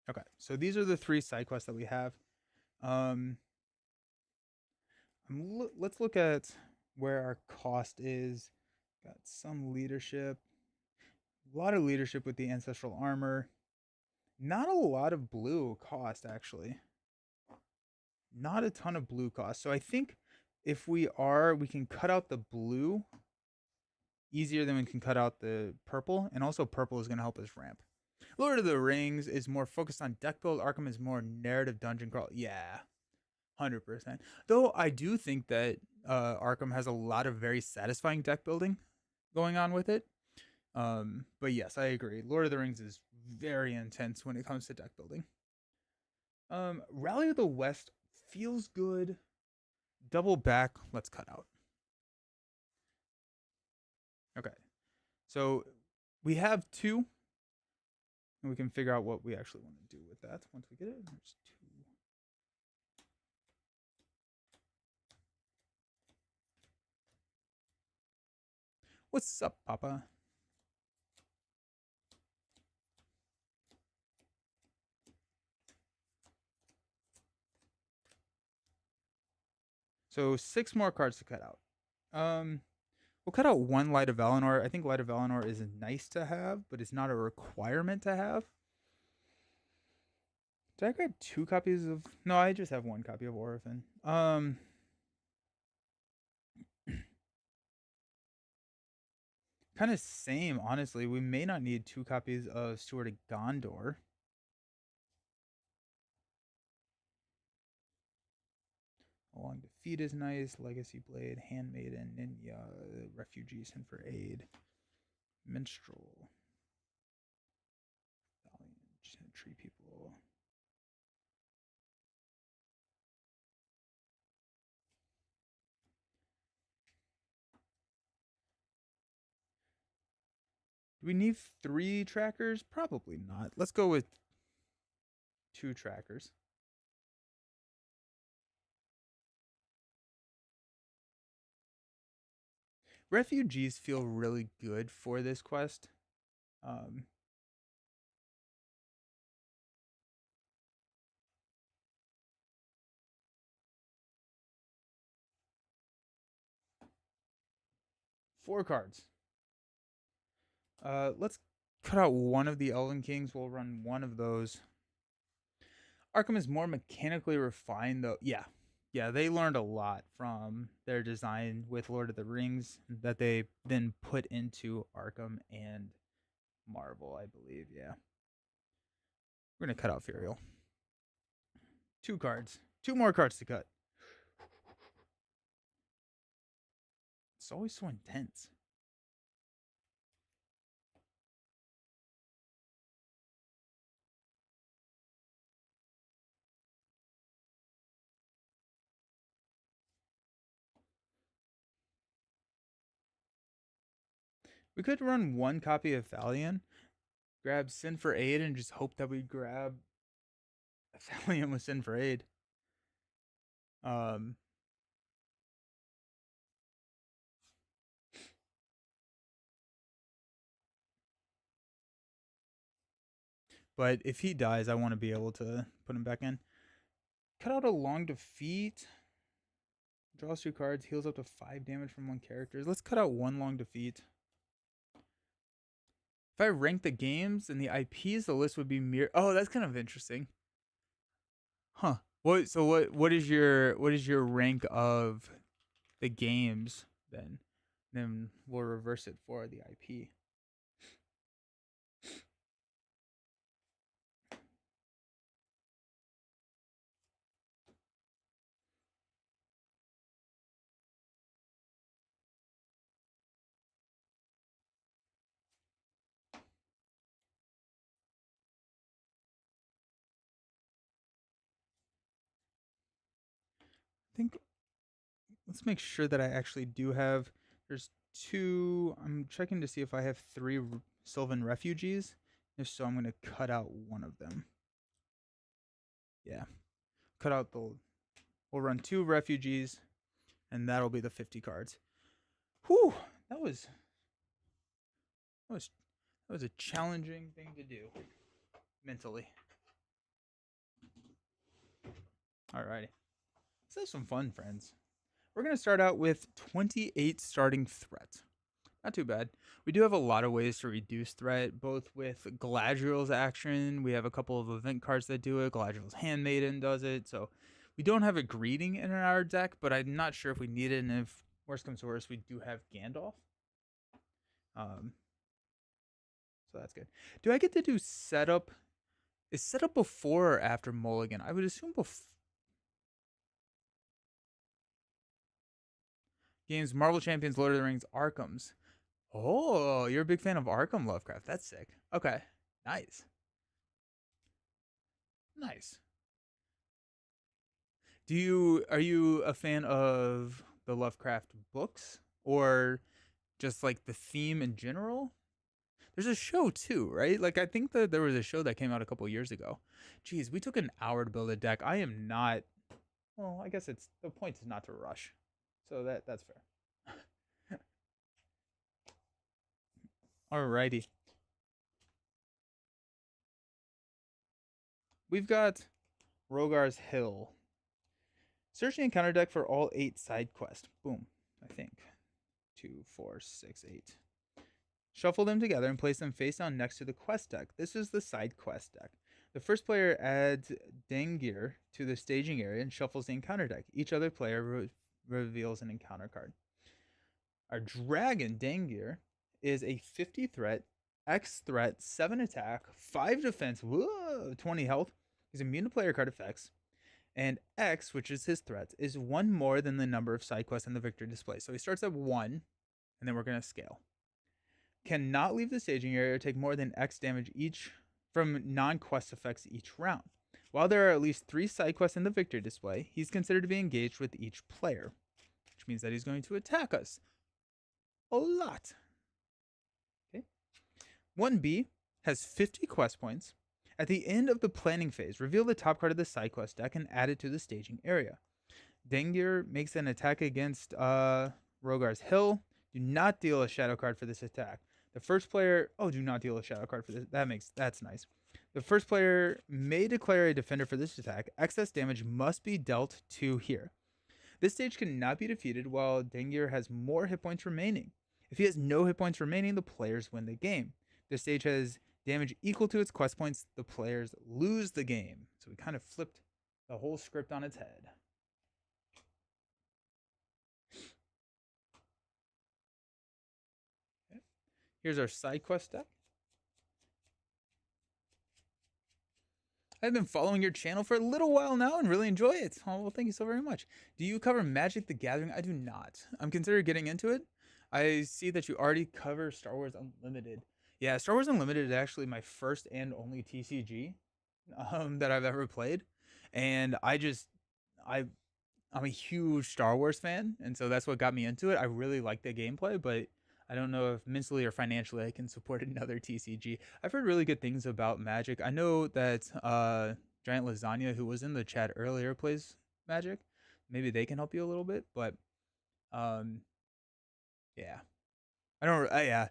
Okay, so these are the 3 side quests that we have. Let's look at where our cost is. Got some leadership, a lot of leadership with the ancestral armor. Not a lot of blue cost actually. Not a ton of blue cost. So I think if we can cut out the blue easier than we can cut out the purple, and also purple is going to help us ramp. Lord of the Rings is more focused on deck build. Arkham is more narrative dungeon crawl. Yeah, 100%. Though I do think that Arkham has a lot of very satisfying deck building going on with it. But yes, I agree. Lord of the Rings is very intense when it comes to deck building. Rally of the West feels good. Double back, let's cut out. Okay. So we have 2. And we can figure out what we actually want to do with that once we get it. There's 2. What's up, Papa? So 6 more cards to cut out. We'll cut out 1 Light of Valinor. I think Light of Valinor is nice to have, but it's not a requirement to have. Did I grab 2 copies of? No, I just have 1 copy of Orphan. Kind of same, honestly. We may not need 2 copies of Steward of Gondor. Along Defeat is nice. Legacy Blade, Handmaiden, Ninja, Refugee Sent for Aid, Minstrel, Valiant, Tree People. Do we need 3 trackers? Probably not. Let's go with 2 trackers. Refugees feel really good for this quest. 4 cards. Let's cut out one of the Elven Kings. We'll run one of those. Arkham is more mechanically refined, though. Yeah, they learned a lot from their design with Lord of the Rings that they then put into Arkham and Marvel, I believe. Yeah, we're gonna cut out Furiel. 2 cards. 2 more cards to cut. It's always so intense. We could run 1 copy of Thalion, grab Sin for Aid, and just hope that we grab Thalion with Sin for Aid. Um, but if he dies, I want to be able to put him back in. Cut out a long defeat. Draws 2 cards, heals up to 5 damage from 1 character. Let's cut out 1 long defeat. If I rank the games and the IPs, the list would be mirror. Oh, that's kind of interesting. Huh. What is your rank of the games then? Then we'll reverse it for the IP. I think let's make sure that I actually do have. There's 2. I'm checking to see if I have 3 Silvan refugees. If so, I'm going to cut out one of them. Yeah, cut out the. We'll run 2 refugees, and that'll be the 50 cards. Whew, that was a challenging thing to do mentally. Alrighty, let's have some fun, friends. We're going to start out with 28 starting threat. Not too bad. We do have a lot of ways to reduce threat, both with Galadriel's action. We have a couple of event cards that do it. Galadriel's Handmaiden does it. So we don't have a greeting in our deck, but I'm not sure if we need it. And if worst comes to worst, we do have Gandalf. So that's good. Do I get to do setup? Is setup before or after Mulligan? I would assume before. Games Marvel Champions, Lord of the Rings, Arkham's. Oh, you're a big fan of Arkham Lovecraft. That's sick. Okay. Nice. Nice. Are you a fan of the Lovecraft books or just like the theme in general? There's a show too, right? Like I think that there was a show that came out a couple years ago. Geez, we took an hour to build a deck. I am not. Well, I guess it's the point is not to rush, so that's fair. Alrighty, we've got Rogar's Hill. Search the encounter deck for all 8 side quests. Boom. I think 2, 4, 6, 8. Shuffle them together and place them face down next to the quest deck. This is the side quest deck. The first player adds Dengir to the staging area and shuffles the encounter deck. Each other player reveals an encounter card. Our dragon, Dengir, is a 50 threat, X threat, 7 attack, 5 defense, 20 health. He's immune to player card effects. And X, which is his threat, is 1 more than the number of side quests in the victory display. So he starts at 1, and then we're going to scale. Cannot leave the staging area or take more than X damage each from non-quest effects each round. While there are at least 3 side quests in the victory display, he's considered to be engaged with each player, which means that he's going to attack us a lot. Okay. 1B has 50 quest points. At the end of the planning phase, reveal the top card of the side quest deck and add it to the staging area. Dengir makes an attack against Rogar's Hill. Do not deal a shadow card for this attack. The first player, do not deal a shadow card for this. That's nice. The first player may declare a defender for this attack. Excess damage must be dealt to here. This stage cannot be defeated while Dengir has more hit points remaining. If he has no hit points remaining, the players win the game. If the stage has damage equal to its quest points, the players lose the game. So we kind of flipped the whole script on its head. Okay. Here's our side quest deck. I've been following your channel for a little while now and really enjoy it. Oh, well, thank you so very much. Do you cover Magic the Gathering? I do not. I'm considering getting into it. I see that you already cover Star Wars Unlimited. Yeah, Star Wars Unlimited is actually my first and only TCG that I've ever played. And I I'm a huge Star Wars fan, and so that's what got me into it. I really like the gameplay, but I don't know if mentally or financially I can support another TCG. I've heard really good things about Magic. I know that Giant Lasagna, who was in the chat earlier, plays Magic. Maybe they can help you a little bit, but um, yeah, I don't. Yeah,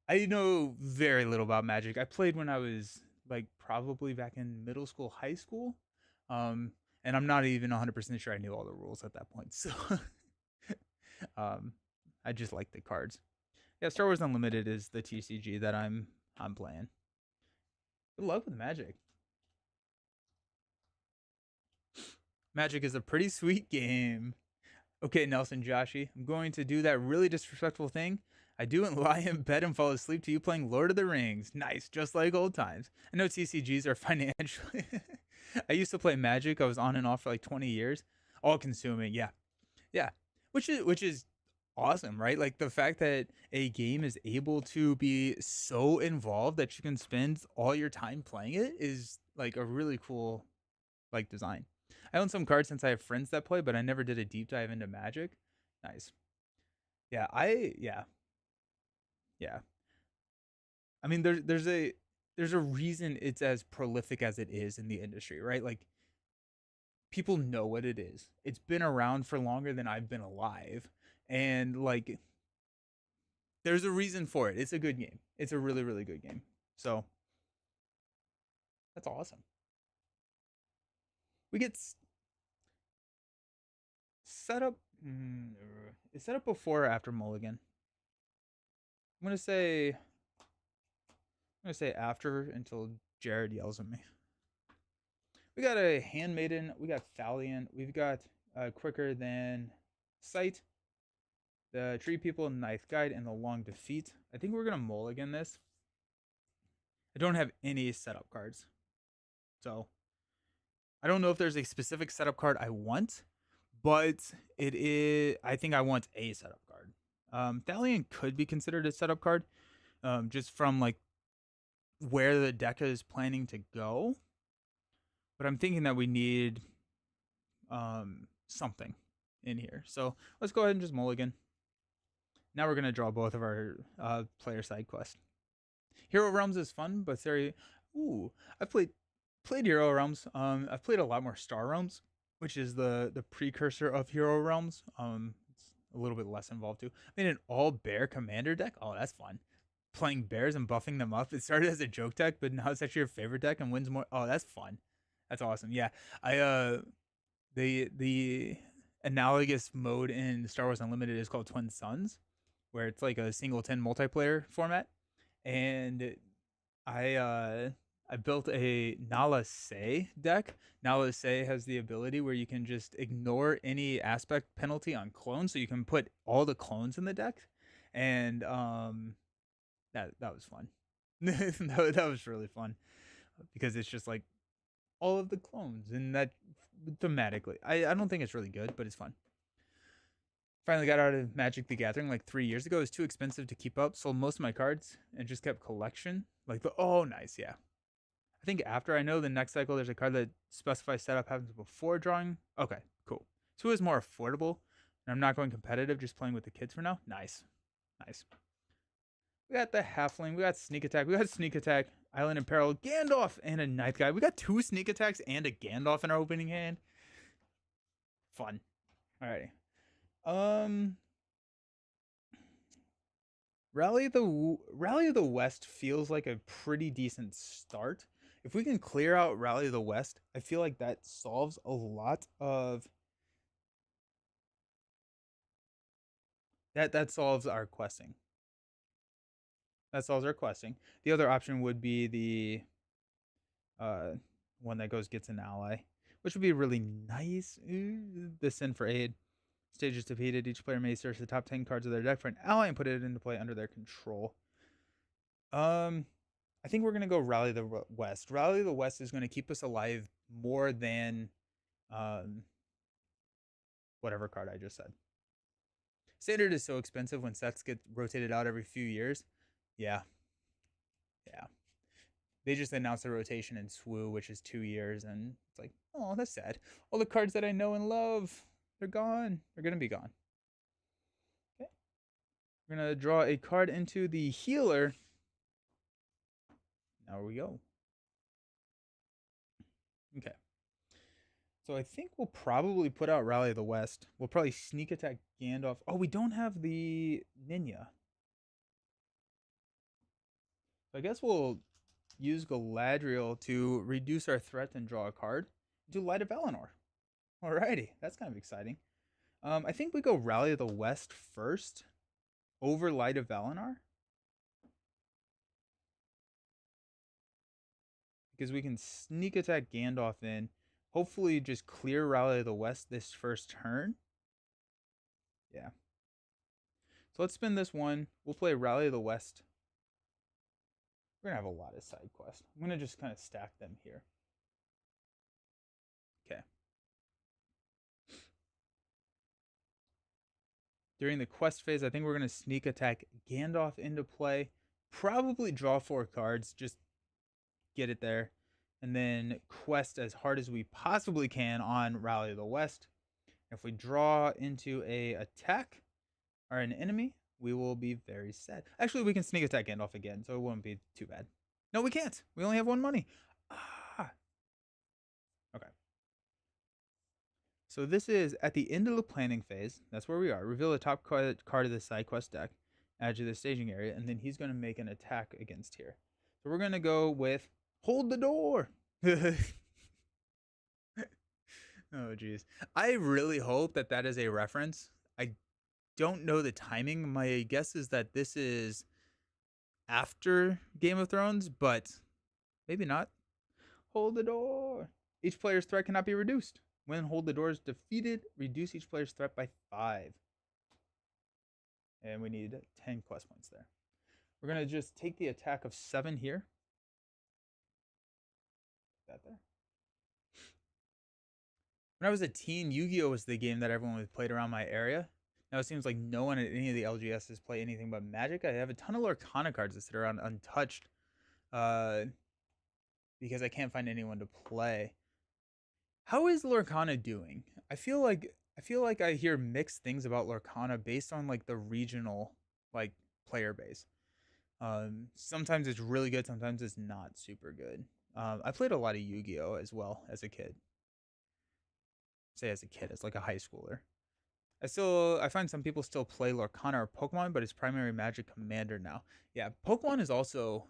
I know very little about Magic. I played when I was like probably back in middle school, high school, um, and I'm not even 100% sure I knew all the rules at that point. So um, I just like the cards. Yeah, Star Wars Unlimited is the TCG that I'm playing. Good luck with Magic. Magic is a pretty sweet game. Okay, Nelson Joshi, I'm going to do that really disrespectful thing. I do and lie in bed and fall asleep to you playing Lord of the Rings. Nice, just like old times. I know TCGs are financially. I used to play Magic. I was on and off for like 20 years. All consuming. Yeah. Yeah. Which is awesome, right? Like the fact that a game is able to be so involved that you can spend all your time playing it is like a really cool like design. I own some cards since I have friends that play, but I never did a deep dive into Magic. Nice. Yeah, yeah. I mean there's a reason it's as prolific as it is in the industry, right? Like people know what it is. It's been around for longer than I've been alive. And like there's a reason for it. It's a good game. It's a really, really good game. So that's awesome. We get set up. Is set up before or after Mulligan? I'm gonna say after until Jared yells at me. We got a Handmaiden. We got Thalion. We've got quicker than sight. The Tree People, Ninth Guide, and the Long Defeat. I think we're gonna Mulligan this. I don't have any setup cards, so I don't know if there's a specific setup card I want, but it is. I think I want a setup card. Thalion could be considered a setup card, just from like where the deck is planning to go. But I'm thinking that we need something in here. So let's go ahead and just mulligan. Now we're gonna draw both of our player side quests. Hero Realms is fun, but very. Ooh, I've played Hero Realms. I've played a lot more Star Realms, which is the precursor of Hero Realms. It's a little bit less involved too. I mean, an all bear commander deck. Oh, that's fun. Playing bears and buffing them up. It started as a joke deck, but now it's actually your favorite deck and wins more. Oh, that's fun. That's awesome. Yeah, I the analogous mode in Star Wars Unlimited is called Twin Suns, where it's like a singleton multiplayer format, and I built a Nala Se deck. Nala Se has the ability where you can just ignore any aspect penalty on clones, so you can put all the clones in the deck, and that was fun. That was really fun because it's just like all of the clones, and that thematically, I don't think it's really good, but it's fun. Finally got out of Magic the Gathering like 3 years ago. It was too expensive to keep up. Sold most of my cards and just kept collection. Like the oh nice, yeah. I think after I know the next cycle there's a card that specifies setup happens before drawing. Okay, cool. Two is more affordable. And I'm not going competitive, just playing with the kids for now. Nice. Nice. We got the Halfling, we got Sneak Attack, we got Sneak Attack, Island in Peril, Gandalf, and a Ninth Guy. We got two Sneak Attacks and a Gandalf in our opening hand. Fun. Alrighty. Um Rally of the West feels like a pretty decent start. If we can clear out Rally of the West, I feel like that solves a lot of that solves our questing. That's all they're requesting. The other option would be the uh, one that goes gets an ally, which would be really nice. The Sin for Aid. Stage is defeated. Each player may search the top 10 cards of their deck for an ally and put it into play under their control. I think we're gonna go Rally the West. Rally the West is gonna keep us alive more than um, whatever card I just said. Standard is so expensive when sets get rotated out every few years. Yeah, yeah. They just announced a rotation in SWU, which is 2 years, and it's like, oh, that's sad. All the cards that I know and love, they're gone. They're gonna be gone. Okay. We're gonna draw a card into the healer. Now we go. Okay. So I think we'll probably put out Rally of the West. We'll probably sneak attack Gandalf. Oh, we don't have the Ninja. So I guess we'll use Galadriel to reduce our threat and draw a card. Do Light of Valinor. Alrighty, that's kind of exciting. I think we go Rally of the West first over Light of Valinor. Because we can sneak attack Gandalf in. Hopefully just clear Rally of the West this first turn. Yeah. So let's spin this one. We'll play Rally of the West. We're going to have a lot of side quests. I'm going to just kind of stack them here. Okay. During the quest phase, I think we're going to sneak attack Gandalf into play. Probably draw 4 cards. Just get it there. And then quest as hard as we possibly can on Rally of the West. If we draw into a attack or an enemy, we will be very sad. Actually, we can sneak attack Gandalf again, so it won't be too bad. No, we can't. We only have 1 money. Ah. Okay. So this is at the end of the planning phase. That's where we are. Reveal the top card of the side quest deck, add to the staging area, and then he's going to make an attack against here. So we're going to go with Hold the Door. Oh, geez. I really hope that that is a reference. I don't know the timing. My guess is that this is after Game of Thrones, but maybe not. Hold the door. Each player's threat cannot be reduced. When Hold the Door is defeated, reduce each player's threat by 5. And we need 10 quest points there. We're going to just take the attack of 7 here. That there. When I was a teen, Yu-Gi-Oh! Was the game that everyone played around my area. Now it seems like no one at any of the LGSs play anything but Magic. I have a ton of Lorcana cards that sit around untouched because I can't find anyone to play. How is Lorcana doing? I feel like I hear mixed things about Lorcana based on like the regional like player base. Sometimes it's really good, sometimes it's not super good. I played a lot of Yu-Gi-Oh! As well as a kid. Say as a kid, as like a high schooler. I find some people still play Lorcana or Pokemon, but it's primary Magic Commander now. Yeah, Pokemon is also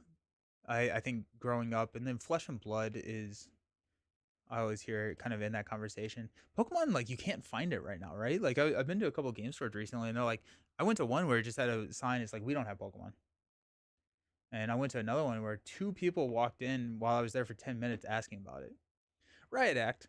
I think growing up, and then Flesh and Blood is I always hear kind of in that conversation. Pokemon, like you can't find it right now, right? Like I've been to a couple game stores recently, and they're like, I went to one where it just had a sign. It's like we don't have Pokemon, and I went to another one where 2 people walked in while I was there for 10 minutes asking about it. Riot Act.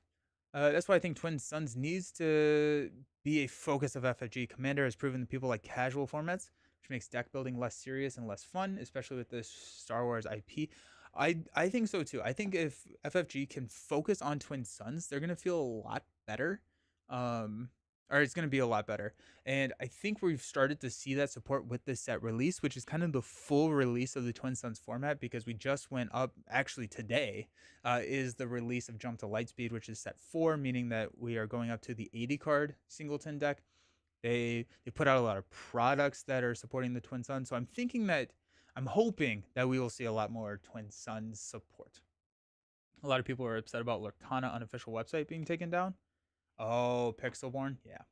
That's why I think Twin Suns needs to be a focus of FFG. Commander has proven that people like casual formats, which makes deck building less serious and less fun, especially with this Star Wars IP. I think so too. I think if FFG can focus on Twin Suns, they're gonna feel a lot better. Um, or it's gonna be a lot better. And I think we've started to see that support with this set release, which is kind of the full release of the Twin Suns format because we just went up actually today is the release of Jump to Lightspeed, which is set 4, meaning that we are going up to the 80 card singleton deck. They put out a lot of products that are supporting the Twin Suns, so I'm hoping that we will see a lot more Twin Suns support. A lot of people are upset about Lorcana unofficial website being taken down. Oh, Pixelborn, yeah.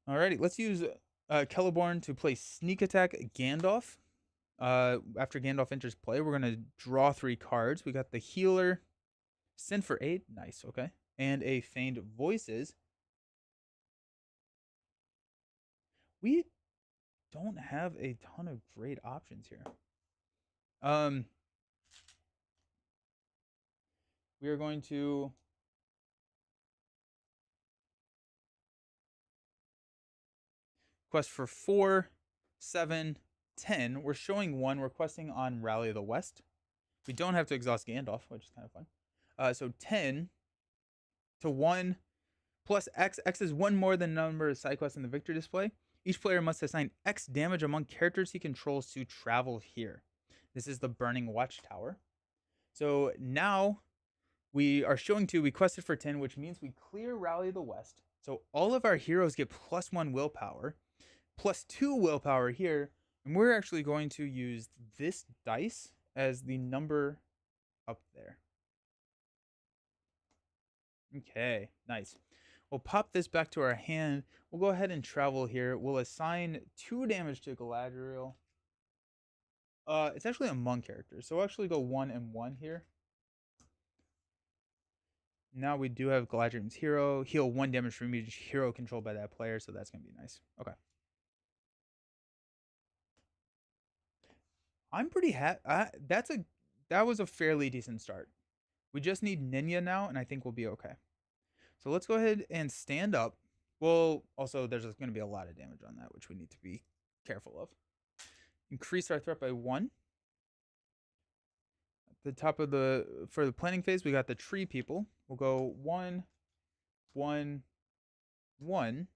Alrighty, let's use Celeborn to play Sneak Attack Gandalf. After Gandalf enters play, we're going to draw 3 cards. We got the Healer, Sin for 8, nice, okay, and a Feigned Voices. don't have a ton of great options here. Um, we are going to quest for 4, 7, 10. We're showing 1. We're questing on Rally of the West. We don't have to exhaust Gandalf, which is kind of fun. So 10 to 1 plus X. X is 1 more than the number of side quests in the victory display. Each player must assign X damage among characters he controls to travel here. This is the Burning Watchtower. So now we are showing 2. We quested for 10, which means we clear Rally of the West. So all of our heroes get +1 willpower, +2 willpower here. And we're actually going to use this dice as the number up there. Okay, nice. We'll pop this back to our hand. We'll go ahead and travel here. We'll assign 2 damage to Galadriel. It's actually among characters, so we'll actually go 1 and 1 here. Now we do have Galadriel's hero. Heal 1 damage from each hero controlled by that player, so that's going to be nice. Okay. I'm pretty happy. That was a fairly decent start. We just need Ninya now, and I think we'll be okay. So let's go ahead and stand up. Well, also, there's going to be a lot of damage on that, which we need to be careful of. Increase our threat by 1. At the top of for the planning phase, we got the tree people. We'll go 1, 1, 1.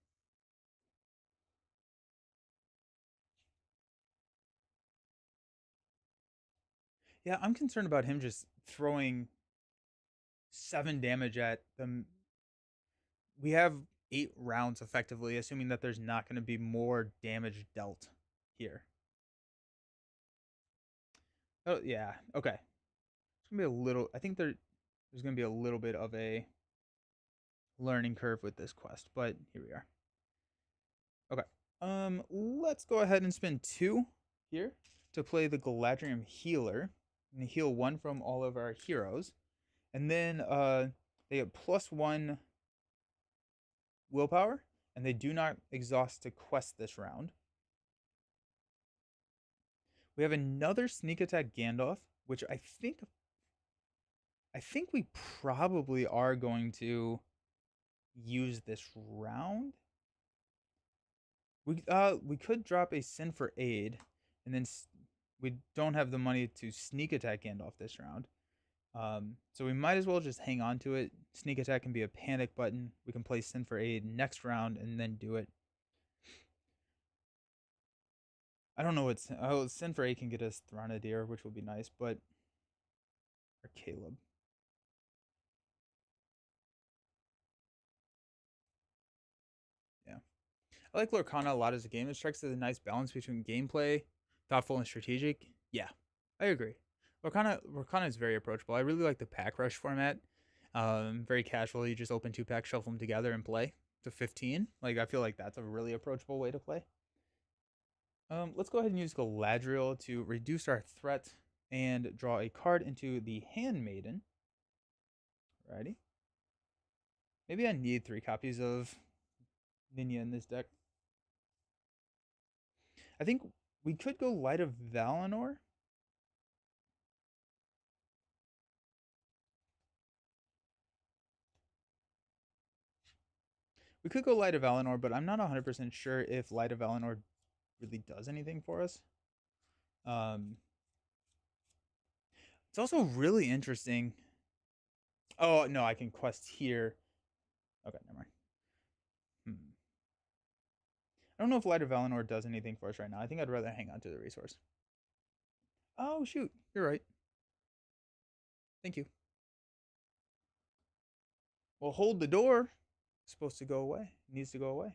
Yeah, I'm concerned about him just throwing 7 damage at them. We have 8 rounds effectively, assuming that there's not going to be more damage dealt here. Oh, yeah. Okay. It's going to be a little... I think there's going to be a little bit of a learning curve with this quest, but here we are. Okay. Let's go ahead and spend 2 here to play the Galadriel healer and heal 1 from all of our heroes. And then they get +1 willpower, and they do not exhaust to quest this round. We have another sneak attack Gandalf, which I think we probably are going to use this round. We could drop a Sin for Aid, and then we don't have the money to sneak attack Gandalf this round. So we might as well just hang on to it. Sneak attack can be a panic button. We can play Sin for Aid next round and then do it. I don't know what's... Oh, Sin for Aid can get us Thronadir, which will be nice, but... Or Caleb. Yeah. I like Lorcana a lot as a game. It strikes a nice balance between gameplay, thoughtful, and strategic. Yeah, I agree. Lorcana is very approachable. I really like the pack rush format. Very casual. You just open 2 packs, shuffle them together, and play to 15. Like, I feel like that's a really approachable way to play. Let's go ahead and use Galadriel to reduce our threat and draw a card into the Handmaiden. Alrighty. Maybe I need 3 copies of Ninya in this deck. I think we could go Light of Valinor. We could go Light of Valinor, but I'm not 100% sure if Light of Valinor really does anything for us. It's also really interesting. Oh, no, I can quest here. Okay, never mind. I don't know if Light of Valinor does anything for us right now. I think I'd rather hang on to the resource. Oh, shoot. You're right. Thank you. Well, hold the door. It's supposed to go away. It needs to go away.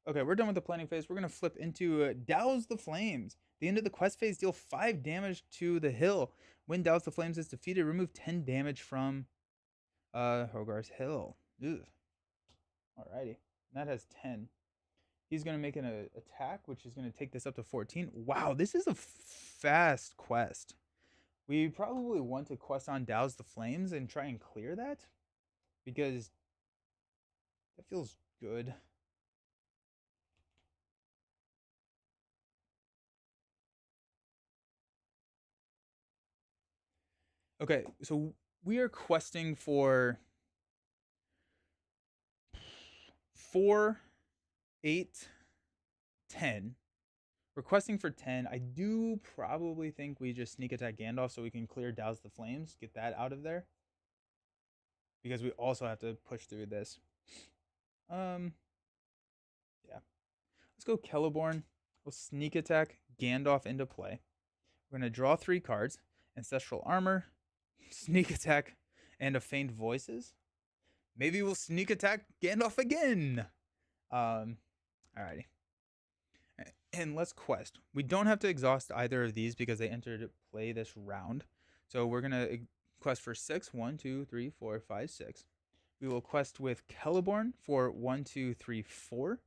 Okay, we're done with the planning phase. We're going to flip into Douse the Flames. The end of the quest phase, deal 5 damage to the hill. When Douse the Flames is defeated, remove 10 damage from Hogar's Hill. Ugh. Alrighty. That has 10. He's going to make an attack, which is going to take this up to 14. Wow, this is a fast quest. We probably want to quest on Douse the Flames and try and clear that, because that feels good. Okay, so we are questing for 4, 8, 10. Requesting for 10. I do probably think we just sneak attack Gandalf so we can clear Douse the Flames, get that out of there. Because we also have to push through this. Yeah. Let's go Celeborn. We'll sneak attack Gandalf into play. We're going to draw 3 cards. Ancestral Armor, sneak attack, and a Faint Voices. Maybe we'll sneak attack Gandalf again. Alrighty. And let's quest. We don't have to exhaust either of these because they entered play this round. So we're going to quest for 6. 1, 2, 3, 4, 5, 6. We will quest with Celeborn for 1, 2, 3, 4.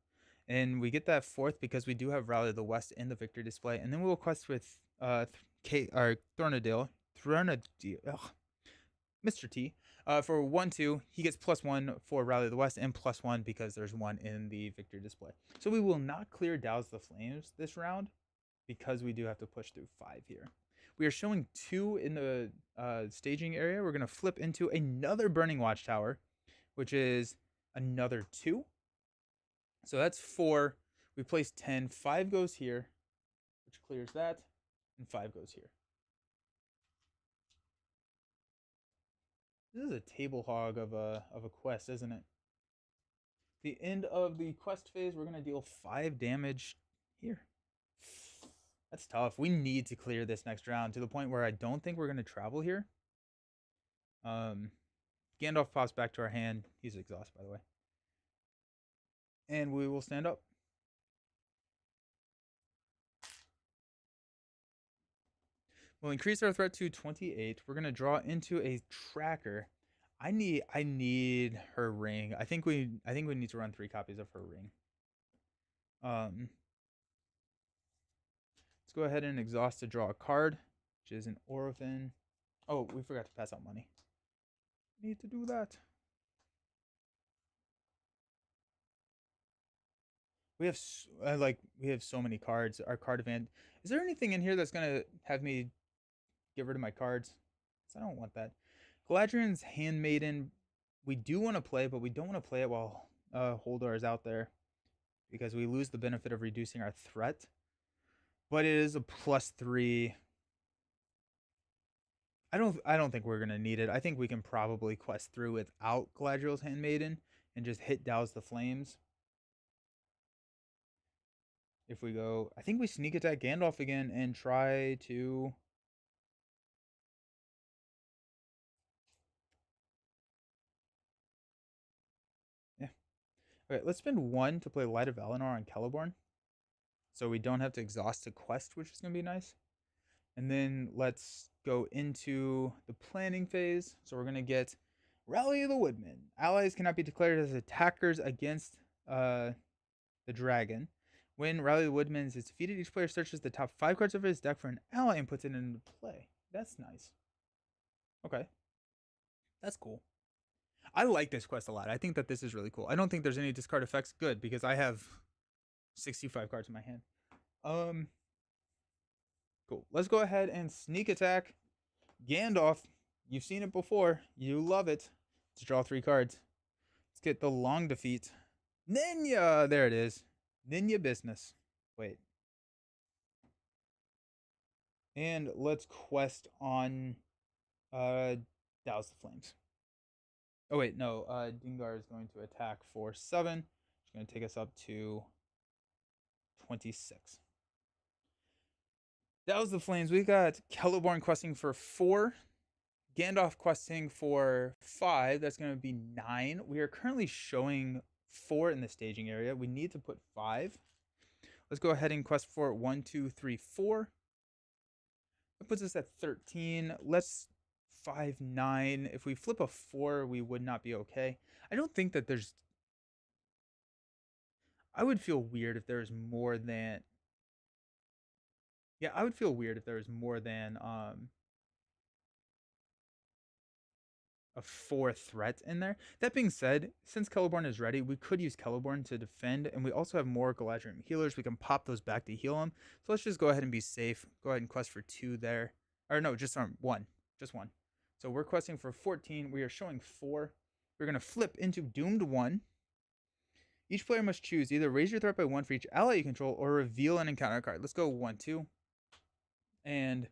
And we get that 4th because we do have Rally of the West in the victory display. And then we will quest with Thornadil. Mr. T. For 1, 2, he gets +1 for Rally of the West and +1 because there's 1 in the victory display. So we will not clear Douse the Flames this round because we do have to push through 5 here. We are showing 2 in the staging area. We're going to flip into another Burning Watchtower, which is another 2. So that's 4. We place 10. 5 goes here, which clears that, and 5 goes here. This is a table hog of a quest, isn't it? The end of the quest phase, we're going to deal 5 damage here. That's tough. We need to clear this next round to the point where I don't think we're going to travel here. Gandalf pops back to our hand. He's exhausted, by the way. And we will stand up. We'll increase our threat to 28. We're going to draw into a tracker. I need her ring. I think we need to run 3 copies of her ring. Let's go ahead and exhaust to draw a card, which is an Orophin. Oh, we forgot to pass out money. Need to do that. We have we have so many cards. Our card event. Is there anything in here that's gonna have me get rid of my cards? Because I don't want that. Galadriel's Handmaiden. We do want to play, but we don't want to play it while Holdar is out there because we lose the benefit of reducing our threat. But it is a +3. I don't think we're gonna need it. I think we can probably quest through without Galadriel's Handmaiden and just hit Douse the Flames. If we go, I think we sneak attack Gandalf again and try to. Yeah. Okay, let's spend 1 to play Light of Valinor on Celeborn. So we don't have to exhaust a quest, which is going to be nice. And then let's go into the planning phase. So we're going to get Rally of the Woodmen. Allies cannot be declared as attackers against the dragon. When Rally of the Woodmen is defeated, each player searches the top 5 cards of his deck for an ally and puts it into play. That's nice. Okay. That's cool. I like this quest a lot. I think that this is really cool. I don't think there's any discard effects. Good, because I have 65 cards in my hand. Cool. Let's go ahead and sneak attack Gandalf. You've seen it before. You love it. Let's draw 3 cards. Let's get the long defeat. Ninja! There it is. Ninja business. Wait. And let's quest on Douse the Flames. Oh, wait, no. Dingar is going to attack for 7. It's going to take us up to 26. Douse the Flames. We got Celeborn questing for 4. Gandalf questing for 5. That's going to be 9. We are currently showing 4 in the staging area. We need to put 5. Let's go ahead and quest for 1, 2, 3, 4. That puts us at 13. Let's 5, 9. If we flip a 4, we would not be okay. I don't think that there's. I would feel weird if there's more than. Yeah, I would feel weird if there was more than a 4 threat in there. That being said, since Celeborn is ready, we could use Celeborn to defend, and we also have more Galadriel healers. We can pop those back to heal him. So let's just go ahead and be safe. Go ahead and quest for 2 there. Or no, just 1. Just 1. So we're questing for 14. We are showing 4. We're going to flip into Doomed 1. Each player must choose either raise your threat by 1 for each ally you control or reveal an encounter card. Let's go 1, 2. And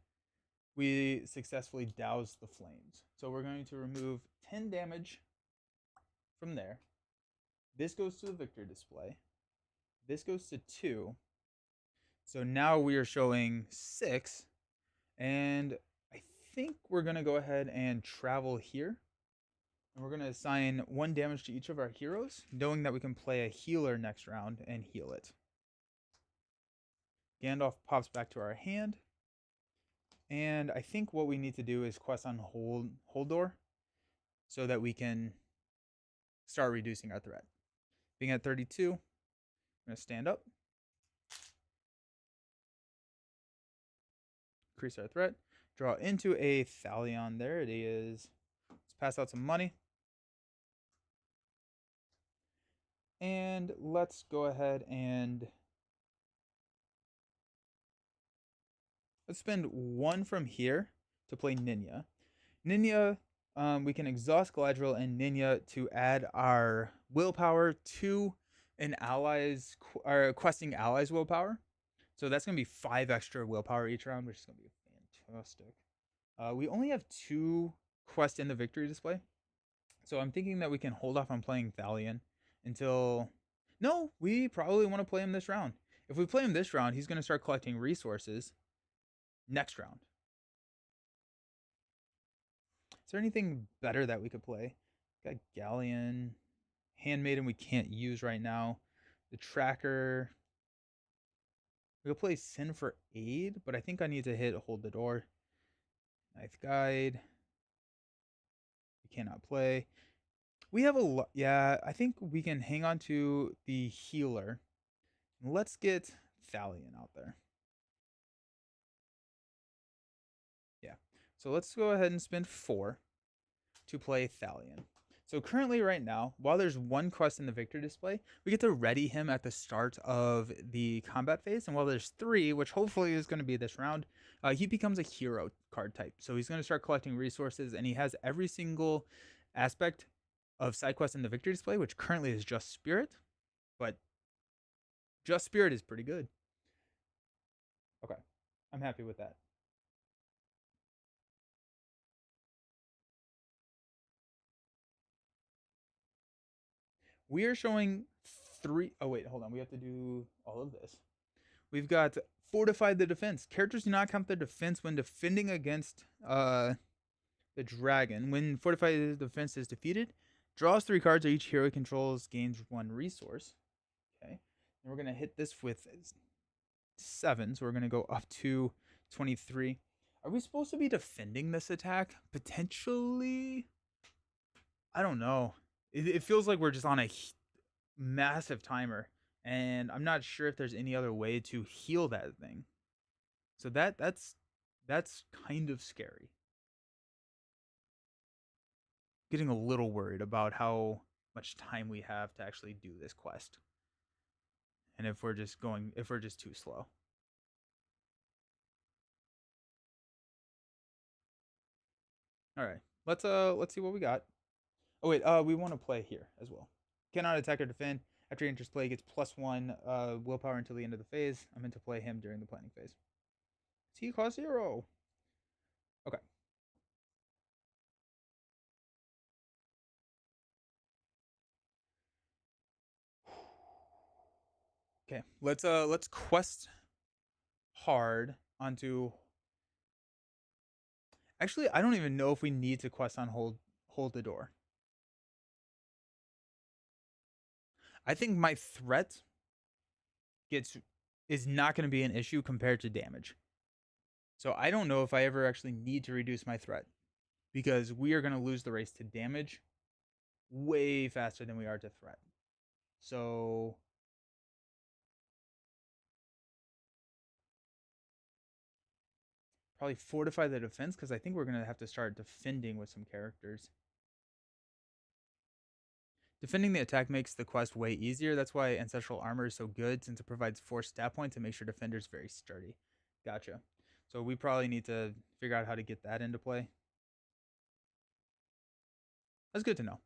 we successfully doused the flames. So we're going to remove 10 damage from there. This goes to the victory display. This goes to 2. So now we are showing 6. And I think we're going to go ahead and travel here. And we're going to assign 1 damage to each of our heroes, knowing that we can play a healer next round and heal it. Gandalf pops back to our hand. And I think what we need to do is quest on Holdor so that we can start reducing our threat. Being at 32, I'm going to stand up. Increase our threat. Draw into a Thalion. There it is. Let's pass out some money. And let's go ahead and let's spend 1 from here to play Ninya. Ninya, we can exhaust Galadriel and Ninya to add our willpower to an ally's, our questing ally's willpower. So that's going to be 5 extra willpower each round, which is going to be fantastic. We only have 2 quests in the victory display. So I'm thinking that we can hold off on playing Thalion until... No, we probably want to play him this round. If we play him this round, he's going to start collecting resources next round. Is there anything better that we could play? Got Galleon, Handmaiden we can't use right now. The Tracker. We could play Sin for Aid, but I think I need to hit Hold the Door. Ninth Guide. We cannot play. We have a lot. Yeah, I think we can hang on to the healer. Let's get Thalion out there. Yeah. So let's go ahead and spend 4 to play Thalion. So currently right now, while there's 1 quest in the victory display, we get to ready him at the start of the combat phase. And while there's 3, which hopefully is going to be this round, he becomes a hero card type. So he's going to start collecting resources, and he has every single aspect of side quest in the victory display, which currently is just Spirit. But just Spirit is pretty good. Okay, I'm happy with that. We are showing 3. Oh, wait, hold on. We have to do all of this. We've got Fortify the Defense. Characters do not count their defense when defending against the dragon. When Fortify the Defense is defeated, draws 3 cards, or each hero controls gains 1 resource. Okay. And we're going to hit this with 7, so we're going to go up to 23. Are we supposed to be defending this attack? Potentially? I don't know. It feels like we're just on a massive timer, and I'm not sure if there's any other way to heal that thing. So that's kind of scary. Getting a little worried about how much time we have to actually do this quest, and if we're just too slow. All right, let's see what we got. Oh wait, we want to play here as well. Cannot attack or defend. After he enters play, gets +1 willpower until the end of the phase. I'm meant to play him during the planning phase. He costs 0. Okay. Okay. Let's quest hard onto. Actually, I don't even know if we need to quest on hold the door. I think my threat is not going to be an issue compared to damage. So I don't know if I ever actually need to reduce my threat, because we are going to lose the race to damage way faster than we are to threat. So probably Fortify the Defense, because I think we're going to have to start defending with some characters. Defending the attack makes the quest way easier. That's why Ancestral Armor is so good, since it provides 4 stat points to make sure defenders very sturdy. Gotcha. So we probably need to figure out how to get that into play. That's good to know.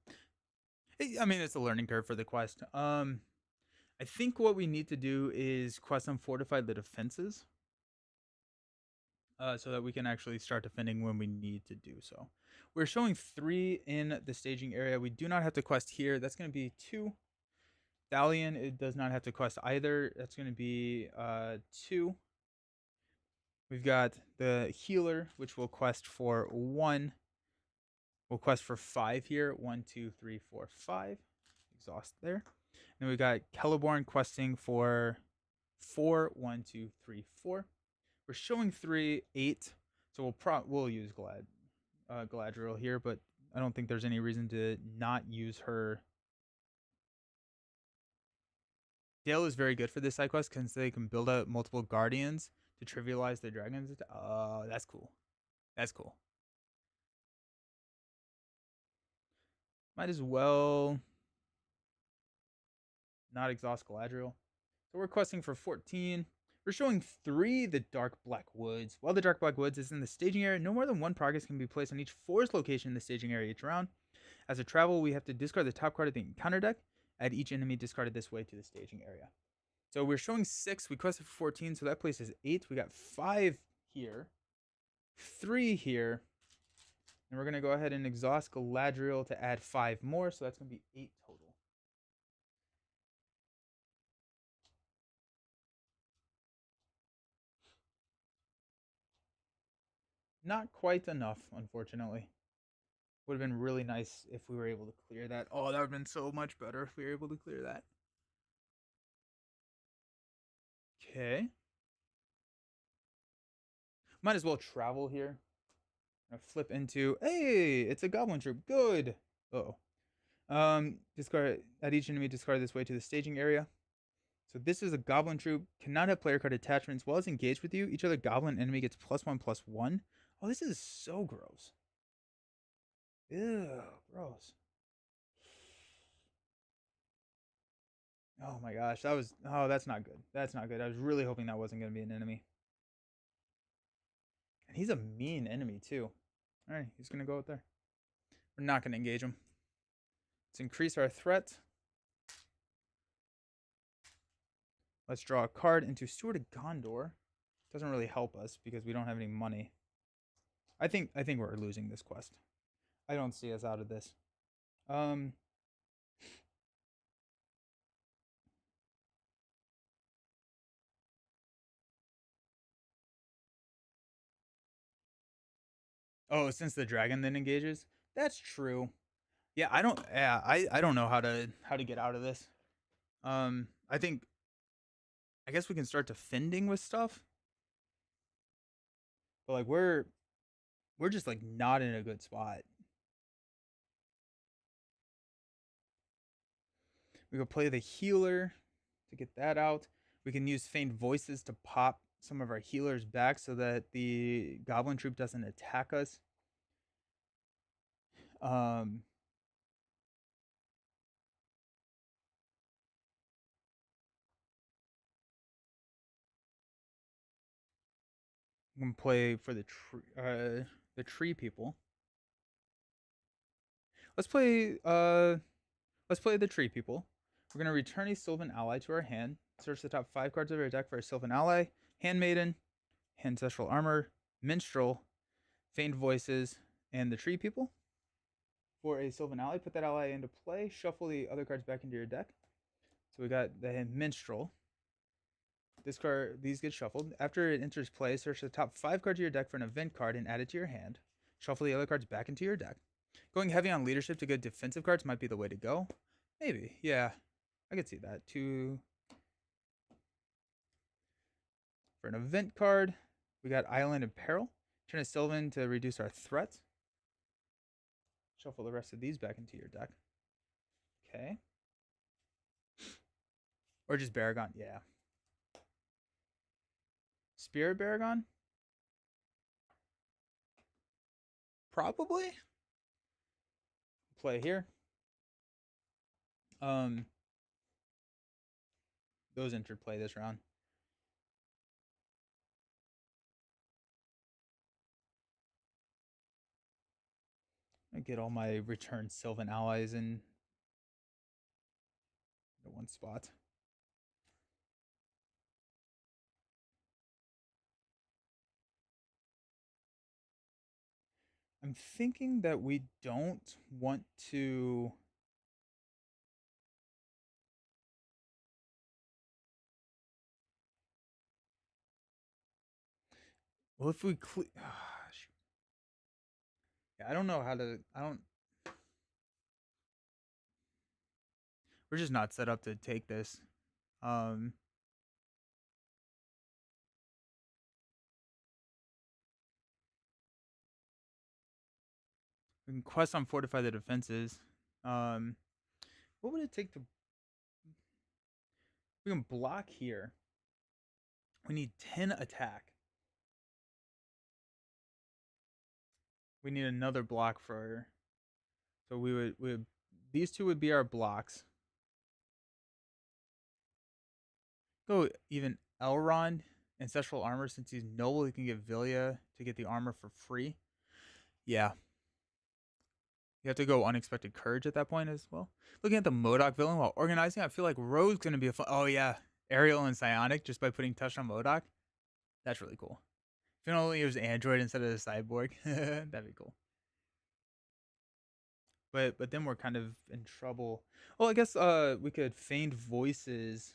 I mean, it's a learning curve for the quest. I think what we need to do is quest and fortify the defenses, so that we can actually start defending when we need to do so. We're showing 3 in the staging area. We do not have to quest here. That's going to be 2. Thalion, it does not have to quest either. That's going to be 2. We've got the healer, which will quest for 1. We'll quest for 5 here. 1, 2, 3, 4, 5. Exhaust there. And we got Celeborn questing for 4. 1, 2, 3, 4. We're showing 3, 8. So we'll use Galadriel here, but I don't think there's any reason to not use her. Dale is very good for this side quest because they can build up multiple guardians to trivialize the dragons. Oh, that's cool. That's cool. Might as well not exhaust Galadriel. So we're questing for 14. We're showing 3, the Dark Black Woods. While the Dark Black Woods is in the staging area, no more than 1 progress can be placed on each forest location in the staging area each round. As a travel, we have to discard the top card of the encounter deck. Add each enemy discarded this way to the staging area. So we're showing 6. We quested for 14, so that places 8. We got 5 here, 3 here, and we're going to go ahead and exhaust Galadriel to add 5 more, so that's going to be 8 total. Not quite enough, unfortunately. Would have been really nice if we were able to clear that. Oh, that would have been so much better if we were able to clear that. Okay. Might as well travel here. Flip into, hey, it's a goblin troop. Good. Uh oh. Discard at each enemy. Discard this way to the staging area. So this is a goblin troop. Cannot have player card attachments. While it's engaged with you, each other goblin enemy gets +1/+1. Oh, this is so gross. Ew, gross. Oh my gosh, that was. Oh, that's not good. That's not good. I was really hoping that wasn't going to be an enemy. And he's a mean enemy too. All right, he's going to go out there. We're not going to engage him. Let's increase our threat. Let's draw a card into Steward of Gondor. Doesn't really help us because we don't have any money. I think we're losing this quest. I don't see us out of this. Oh, since the dragon then engages? That's true. Yeah, I don't know how to get out of this. I think I guess we can start defending with stuff. But like we're just like not in a good spot. We could play the healer to get that out. We can use faint voices to pop some of our healers back so that the goblin troop doesn't attack us. Um, we can play for the tree people. Let's play the tree people. We're gonna return a Silvan ally to our hand. Search the top 5 cards of our deck for a Silvan ally, Handmaiden, Ancestral Armor, Minstrel, Faint Voices, and the tree people. For a Silvan ally, put that ally into play. Shuffle the other cards back into your deck. So we got the Minstrel. These get shuffled. After it enters play, search the top 5 cards of your deck for an event card and add it to your hand. Shuffle the other cards back into your deck. Going heavy on leadership to get defensive cards might be the way to go. Maybe, yeah. I could see that. For an event card, we got Island of Peril. Turn a Silvan to reduce our threat. Shuffle the rest of these back into your deck. Okay. Or just Baragon, yeah. Spirit Baragon? Probably. Play here. Those interplay this round. I get all my return Silvan allies in the one spot. I'm thinking that we don't want to. Well, if we yeah, I don't know how to. I don't. We're just not set up to take this. Um, we can quest on fortify the defenses. Um, what would it take to? We can block here. We need 10 attack. We need another block for. So we would these two would be our blocks. Go even Elrond, ancestral armor, since he's noble, he can get Vilya to get the armor for free. Yeah. You have to go unexpected courage at that point as well. Looking at the Modok villain while organizing, I feel like Rogue's gonna be a fun. Oh yeah, Ariel and Psionic just by putting touch on Modok. That's really cool. If you only use Android instead of the cyborg, that'd be cool. But then we're kind of in trouble. Well, I guess we could feign voices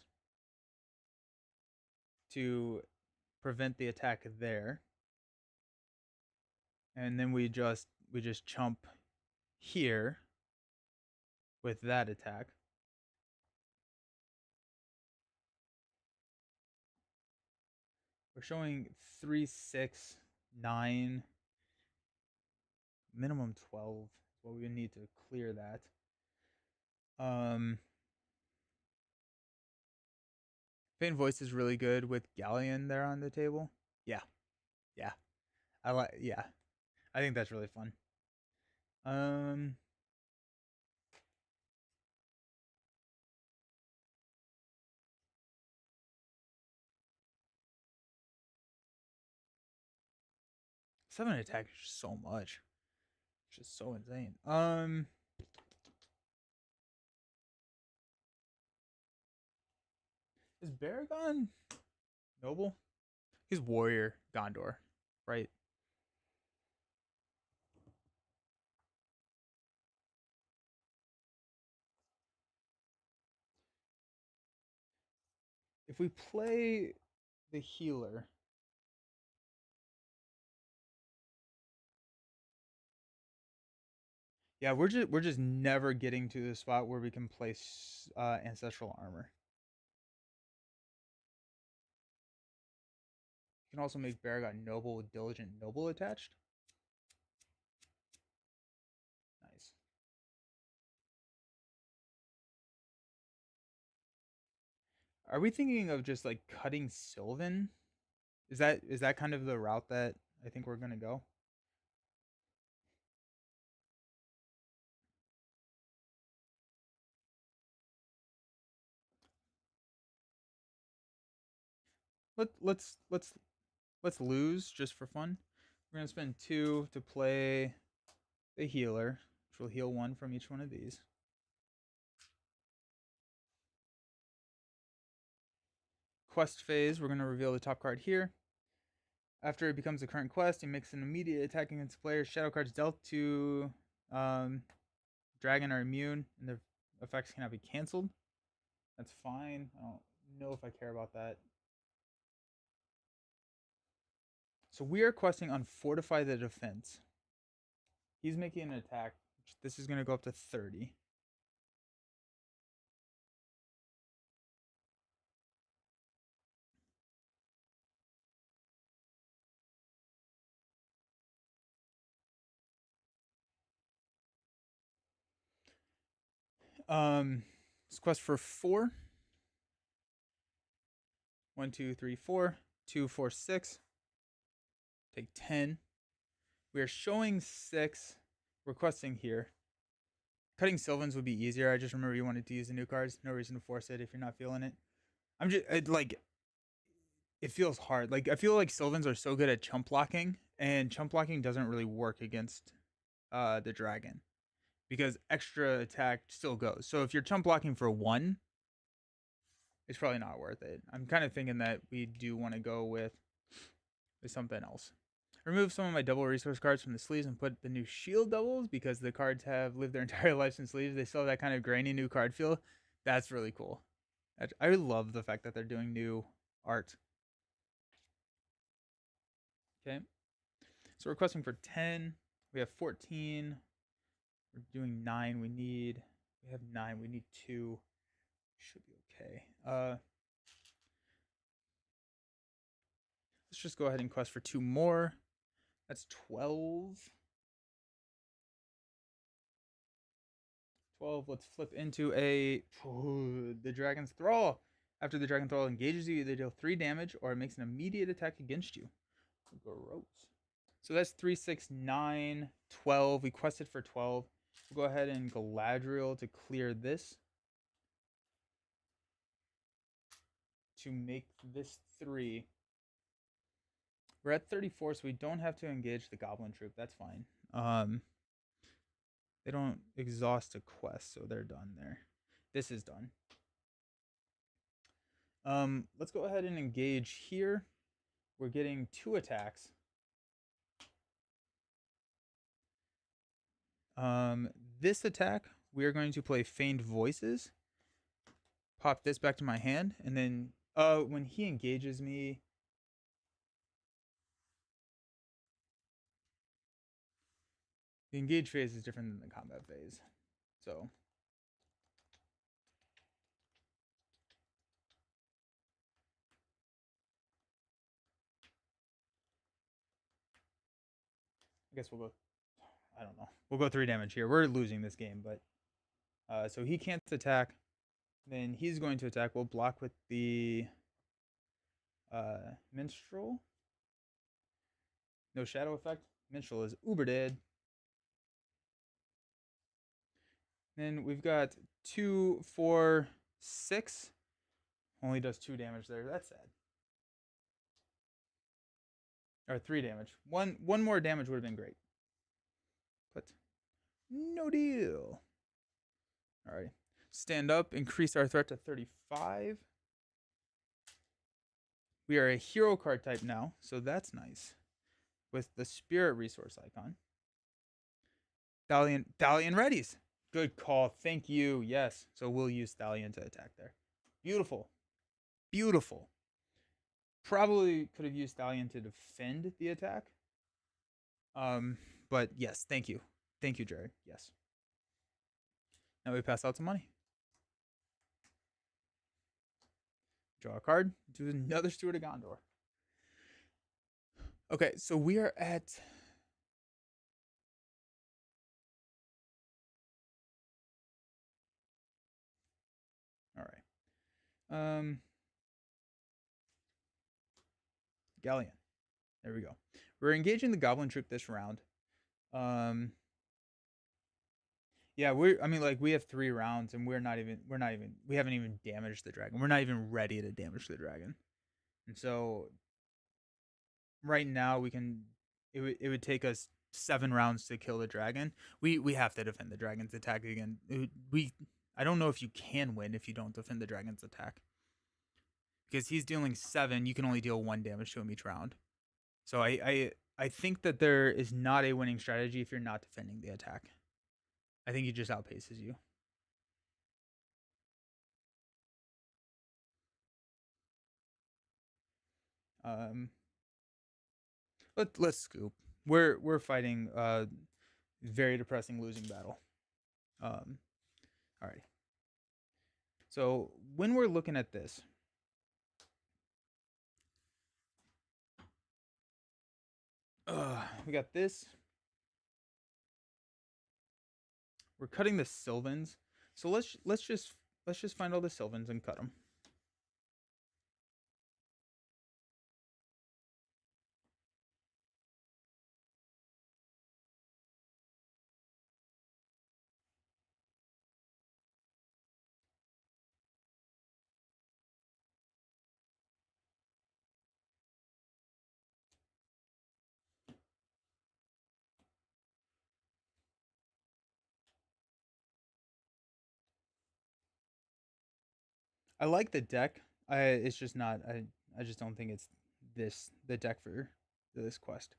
to prevent the attack there, and then we just chump here with that attack. We're showing 3, 6, 9, minimum 12. What we need to clear that. Faint Voice is really good with Galleon there on the table. Yeah, yeah, I like. Yeah, I think that's really fun. Um, 7 attack is just so much. It's just so insane. Is Baragon noble? He's warrior Gondor, right? If we play the healer, yeah, we're just never getting to the spot where we can place ancestral armor. You can also make Baragon noble with diligent noble attached. Nice. Are we thinking of just like cutting Sylvan? Is that kind of the route that I think we're gonna go? Let's lose just for fun. We're gonna spend 2 to play the healer, which will heal 1 from each one of these. Quest phase, we're gonna reveal the top card here. After it becomes a current quest, it makes an immediate attack against players. Shadow cards dealt to dragon are immune, and their effects cannot be canceled. That's fine. I don't know if I care about that. So we are questing on Fortify the Defense. He's making an attack. This is going to go up to 30. This quest for 4. 1, 2, 3, 4. 2, 4, 6. Take 10. We are showing 6. Requesting here. Cutting Sylvans would be easier. I just remember you wanted to use the new cards. No reason to force it if you're not feeling it. I'm just like it feels hard. Like I feel like Sylvans are so good at chump blocking, and chump blocking doesn't really work against the dragon because extra attack still goes. So if you're chump blocking for 1, it's probably not worth it. I'm kind of thinking that we do want to go with something else. Remove some of my double resource cards from the sleeves and put the new shield doubles because the cards have lived their entire lives in sleeves. They still have that kind of grainy new card feel. That's really cool. I love the fact that they're doing new art. Okay. So we're requesting for 10. We have 14. We're doing 9. We have 9. We need 2. Should be okay. Let's just go ahead and quest for 2 more. That's 12. 12. Let's flip into the Dragon's Thrall. After the Dragon Thrall engages you, either deal 3 damage or it makes an immediate attack against you. Gross. So that's 3, 6, 9, 12. We quested for 12. We'll go ahead and Galadriel to clear this. To make this 3. We're at 34, so we don't have to engage the Goblin Troop. That's fine. They don't exhaust a quest, so they're done there. This is done. Let's go ahead and engage here. We're getting 2 attacks. This attack, we are going to play Feigned Voices. Pop this back to my hand, and then when he engages me, the engage phase is different than the combat phase. So I guess we'll go, I don't know. We'll go 3 damage here. We're losing this game, but so he can't attack. Then he's going to attack. We'll block with the Minstrel. No shadow effect. Minstrel is uber dead. Then we've got 2, 4, 6. Only does 2 damage there. That's sad. Or 3 damage. One more damage would have been great. But no deal. Alright. Stand up. Increase our threat to 35. We are a hero card type now, so that's nice. With the spirit resource icon. Thalion readies. Good call. Thank you. Yes. So we'll use Thalion to attack there. Beautiful. Beautiful. Probably could have used Thalion to defend the attack. But yes, thank you. Thank you, Jared. Yes. Now we pass out some money. Draw a card. Do another Steward of Gondor. Okay, so we are at... Alright. Galleon. There we go. We're engaging the Goblin Troop this round. Yeah, we have 3 rounds and we haven't even damaged the dragon. We're not even ready to damage the dragon. And so right now it would take us 7 rounds to kill the dragon. We have to defend the dragon's attack again. I don't know if you can win if you don't defend the dragon's attack. Because he's dealing 7, you can only deal 1 damage to him each round. So I think that there is not a winning strategy if you're not defending the attack. I think he just outpaces you. Let's scoop. We're fighting a very depressing losing battle. All right. So when we're looking at this, we got this. We're cutting the Silvans. So let's just find all the Silvans and cut them. I like the deck. It's just not. I just don't think it's the deck for this quest.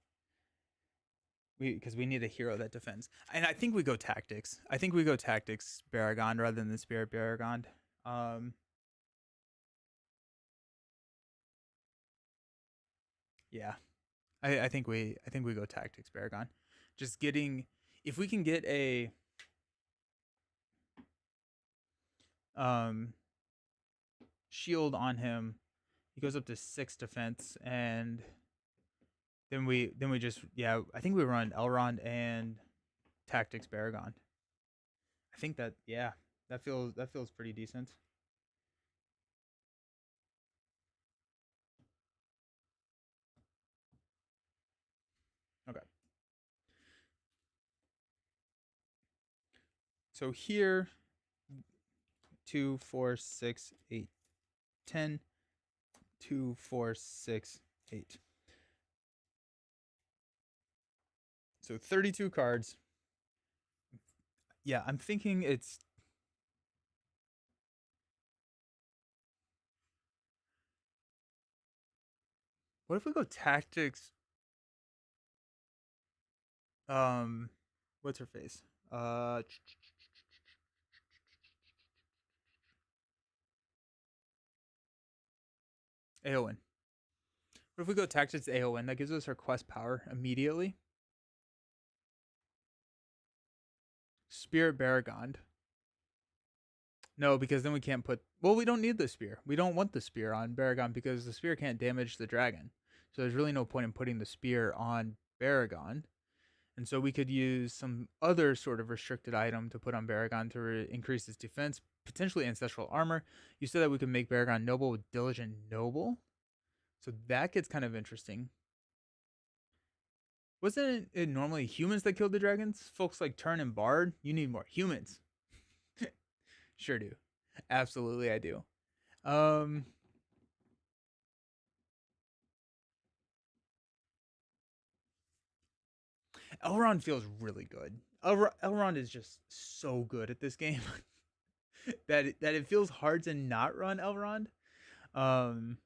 Because we need a hero that defends, and I think we go tactics. I think we go tactics Baragon rather than the Spirit Baragon. Um, yeah, I think we go tactics Baragon. Just getting if we can get a um shield on him, he goes up to 6 defense, and then we just yeah. I think we run Elrond and tactics Baragon. I think that yeah, that feels pretty decent. Okay. So here 2, 4, 6, 8, 10, 2, 4, 6, 8. So 32 cards. Yeah, I'm thinking it's what if we go tactics um what's her face? Uh Aowen. What if we go tactics Aowen? That gives us her quest power immediately. Spirit Baragond. No, because then we can't put. Well, we don't need the spear. We don't want the spear on Baragon because the spear can't damage the dragon. So there's really no point in putting the spear on Baragon. And so we could use some other sort of restricted item to put on Baragon to increase his defense, potentially ancestral armor. You said that we could make Baragon noble with diligent noble. So that gets kind of interesting. Wasn't it normally humans that killed the dragons? Folks like Turn and Bard? You need more humans. Sure do. Absolutely, I do. Um, Elrond feels really good. Elrond is just so good at this game that it feels hard to not run Elrond. Um,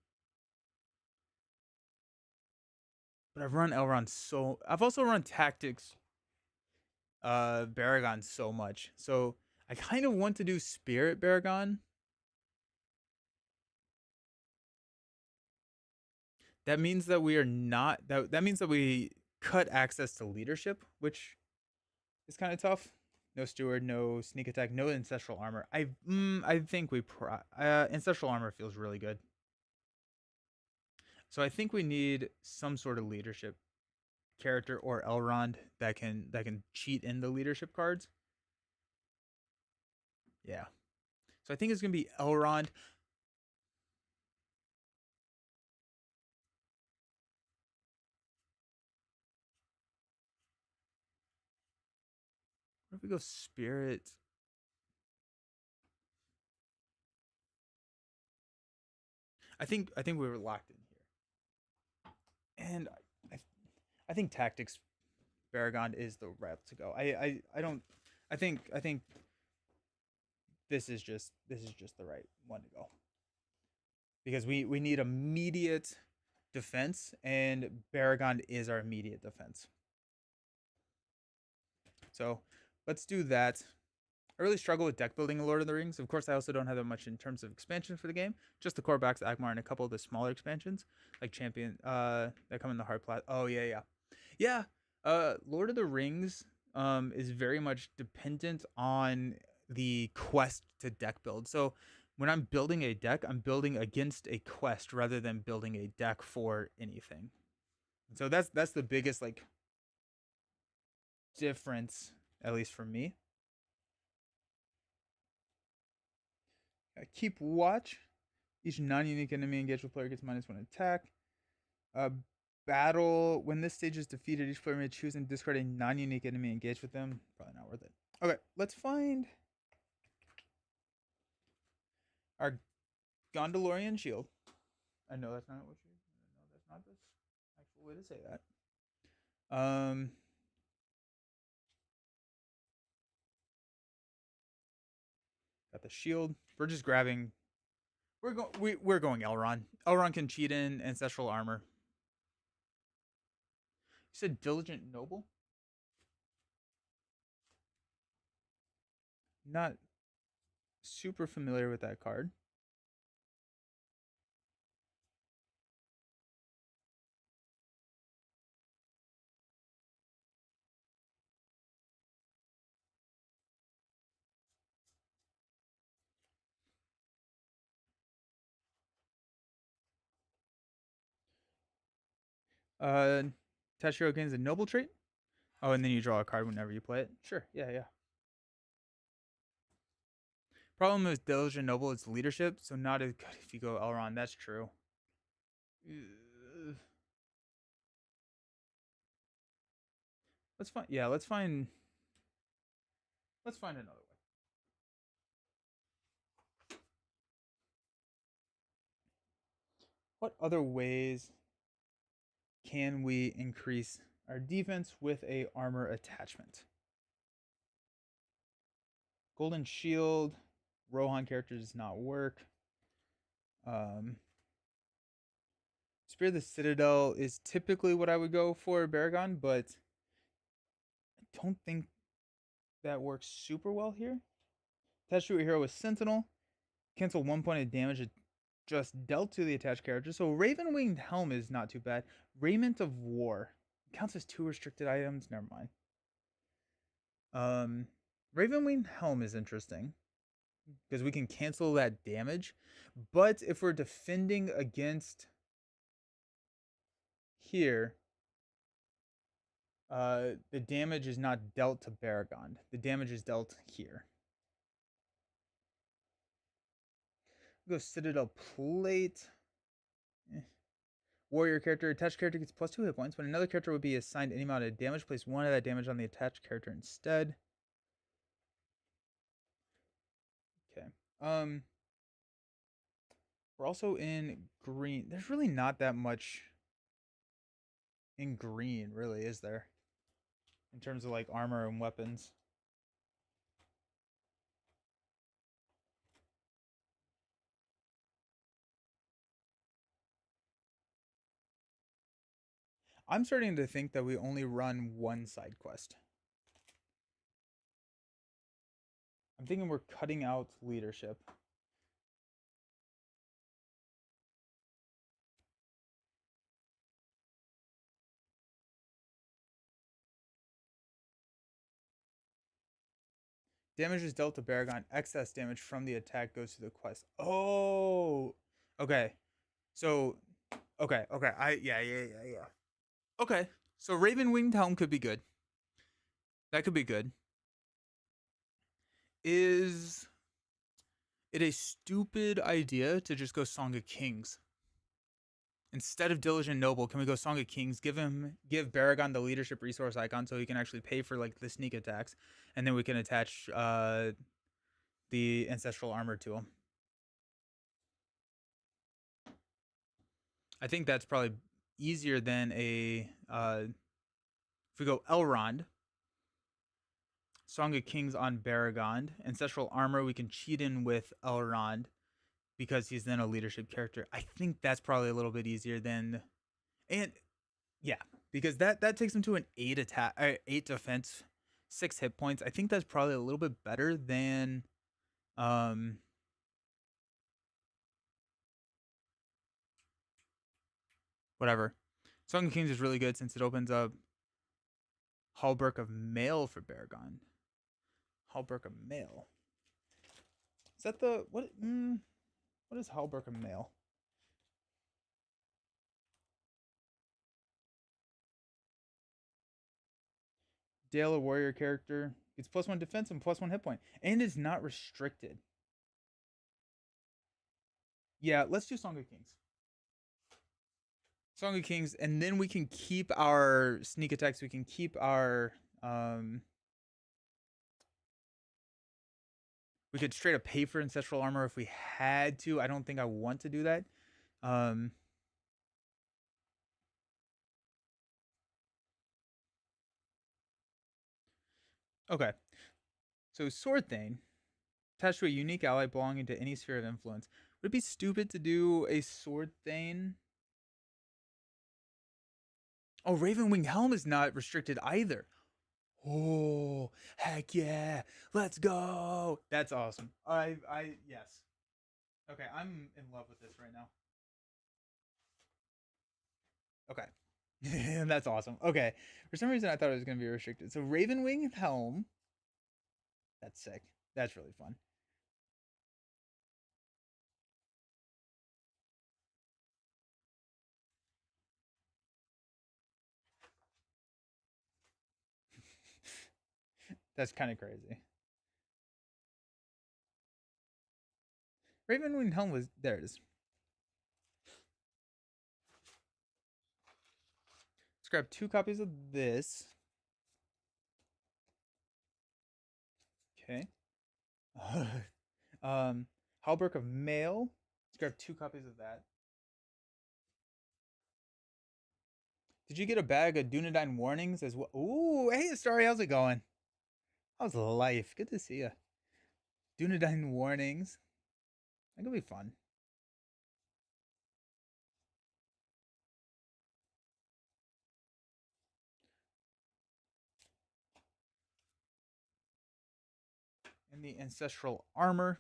but I've run Elrond so. I've also run Tactics, Baragon so much. So I kind of want to do Spirit Baragon. That means that we are not. That means that we cut access to leadership, which is kind of tough. No steward, no sneak attack, no ancestral armor. I think ancestral armor feels really good. So I think we need some sort of leadership character or Elrond that can cheat in the leadership cards. Yeah. So I think it's gonna be Elrond. What if we go Spirit? I think we were locked in here, and I I think Tactics Baragon is the route to go. I don't. I think this is just the right one to go because we need immediate defense, and Baragon is our immediate defense. So let's do that. I really struggle with deck building in Lord of the Rings. Of course, I also don't have that much in terms of expansions for the game. Just the core backs, Agmar, and a couple of the smaller expansions, like Champion, that come in the hard plat. Oh yeah, yeah, yeah. Lord of the Rings, is very much dependent on the quest to deck build. So when I'm building a deck, I'm building against a quest rather than building a deck for anything. So that's the biggest like difference, at least for me. Keep watch. Each non-unique enemy engaged with player gets -1 attack. Uh, battle. When this stage is defeated, each player may choose and discard a non-unique enemy engaged with them. Probably not worth it. Okay, let's find our Gondorian shield. I know that's not what you. No, that's not the actual way to say that. Um, got the shield. We're just grabbing We're going Elrond. Elrond can cheat in ancestral armor. You said diligent noble? Not super familiar with that card. Uh, Tashiro gains a noble trait. Oh, and then you draw a card whenever you play it. Sure, yeah, yeah. Problem with diligent noble is leadership, so not as good if you go Elrond. That's true. Let's find. Yeah, let's find another way. What other ways can we increase our defense with a armor attachment? Golden Shield, Rohan character does not work. Spear the Citadel is typically what I would go for Baragon, but I don't think that works super well here. Attach to a hero with Sentinel. Cancel 1 point of damage just dealt to the attached character. So Raven Winged Helm is not too bad. Raiment of War counts as 2 restricted items. Never mind. Raven Winged Helm is interesting because we can cancel that damage. But if we're defending against here, the damage is not dealt to Baragon. The damage is dealt here. We'll go Citadel Plate. Warrior character. Attached character gets +2 hit points. When another character would be assigned any amount of damage, place 1 of that damage on the attached character instead. Okay. We're also in green. There's really not that much in green, really, is there? In terms of like armor and weapons. I'm starting to think that we only run one side quest. I'm thinking we're cutting out leadership. Damage is dealt to Baragon. Excess damage from the attack goes to the quest. Oh, okay. So, okay. Yeah. Okay, so Raven Winged Helm could be good. That could be good. Is it a stupid idea to just go Song of Kings instead of Diligent Noble? Can we go Song of Kings? Give Baragon the leadership resource icon so he can actually pay for like the sneak attacks, and then we can attach the ancestral armor to him. I think that's probably easier than a if we go Elrond. Song of Kings on Baragon. Ancestral armor we can cheat in with Elrond because he's then a leadership character. I think that's probably a little bit easier than, and yeah, because that takes him to an 8 attack, 8 defense, 6 hit points. I think that's probably a little bit better than whatever. Song of Kings is really good since it opens up Hallberg of Mail for Baragon. Hallberg of Mail. Is that the what? What is Hallberg of Mail? Dale, a warrior character, gets +1 defense and +1 hit point, and is not restricted. Yeah, let's do Song of Kings. Song of Kings, and then we can keep our sneak attacks. We can keep our we could straight up pay for ancestral armor if we had to. I don't think I want to do that. Okay. So Sword Thane, attached to a unique ally belonging to any sphere of influence. Would it be stupid to do a Sword Thane? Oh, Ravenwing Helm is not restricted either. Oh, heck yeah. Let's go. That's awesome. Yes. Okay, I'm in love with this right now. Okay. That's awesome. Okay. For some reason, I thought it was going to be restricted. So, Ravenwing Helm. That's sick. That's really fun. That's kind of crazy. Ravenwing Helm was. There it is. Let's grab 2 copies of this. Okay. Halberg of Mail. Let's grab 2 copies of that. Did you get a bag of Dunedain warnings as well? Ooh, hey, Starry, how's it going? How's life? Good to see you. Dunedain warnings. That could be fun. And the ancestral armor,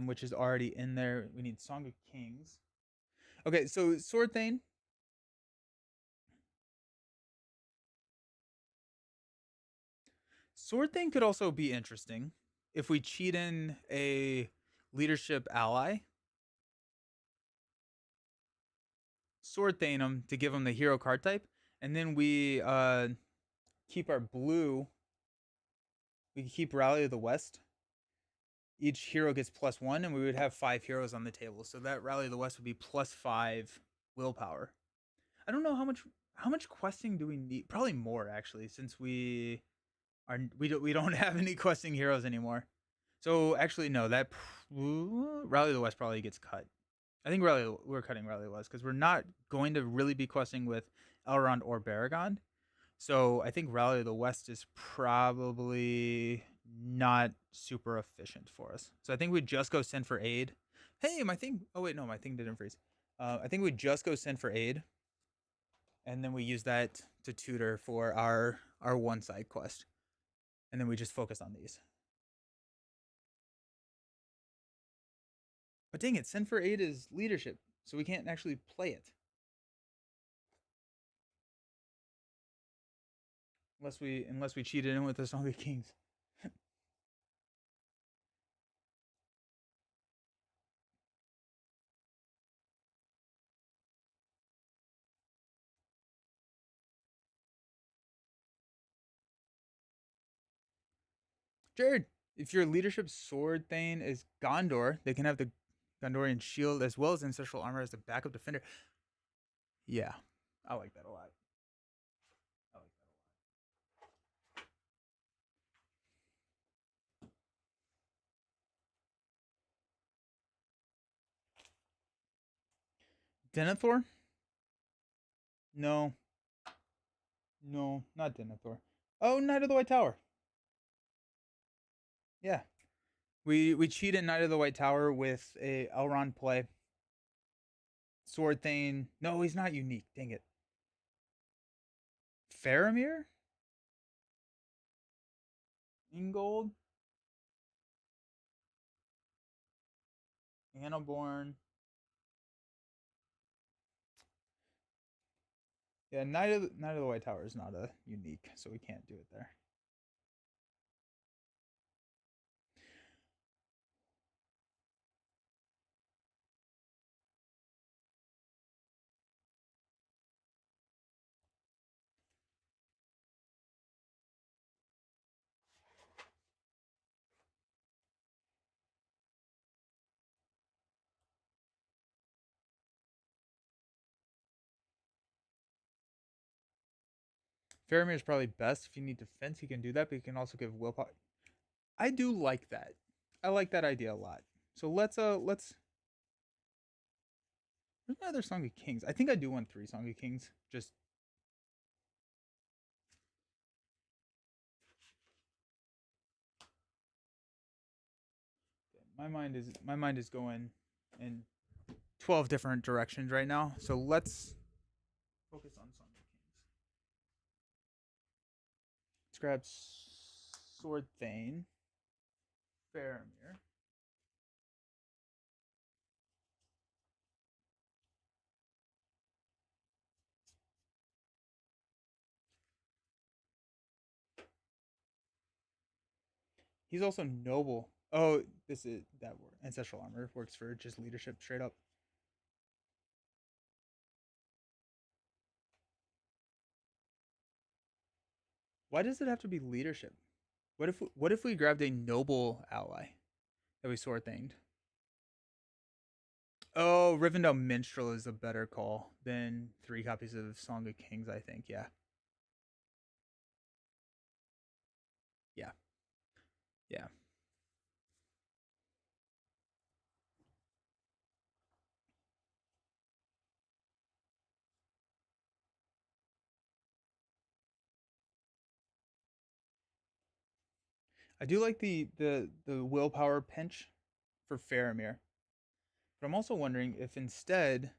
which is already in there. We need Song of Kings. Okay, so Sword Thane. Sword Thane could also be interesting if we cheat in a leadership ally. Sword Thane him to give him the hero card type, and then we keep our blue. We keep Rally of the West. Each hero gets +1, and we would have 5 heroes on the table. So that Rally of the West would be +5 willpower. I don't know how much questing do we need? Probably more actually, since we don't have any questing heroes anymore. So actually, no, that Rally of the West probably gets cut. I think we're cutting Rally of the West because we're not going to really be questing with Elrond or Baragon. So I think Rally of the West is probably not super efficient for us. So I think we just go send for aid. Hey, my thing. Oh wait, no, my thing didn't freeze. I think we just go send for aid, and then we use that to tutor for our one side quest, and then we just focus on these. But dang it, send for aid is leadership, so we can't actually play it unless we cheated in with the Song of Kings. Jared, if your leadership sword thane is Gondor, they can have the Gondorian shield as well as ancestral armor as the backup defender. Yeah, I like that a lot. I like that a lot. Denethor? No, no, not Denethor. Oh, Knight of the White Tower. Yeah, we cheat in Knight of the White Tower with a Elrond play. Sword Thane. No, he's not unique. Dang it. Faramir? Ingold? Annaborn. Yeah, Knight of the White Tower is not a unique, so we can't do it there. Faramir is probably best if you need defense. He can do that, but he can also give willpower. I do like that. I like that idea a lot. So let's. Where's my other Song of Kings? I think I do want 3 Song of Kings. Just my mind is going in 12 different directions right now. So let's focus on Song of Kings. Let's grab Sword Thane, Faramir. He's also noble. Oh, this is that word. Ancestral armor works for just leadership straight up. Why does it have to be leadership? What if we grabbed a noble ally that we sword thinged? Oh, Rivendell Minstrel is a better call than 3 copies of Song of Kings, I think. Yeah. Yeah. Yeah. I do like the willpower pinch for Faramir. But I'm also wondering if instead,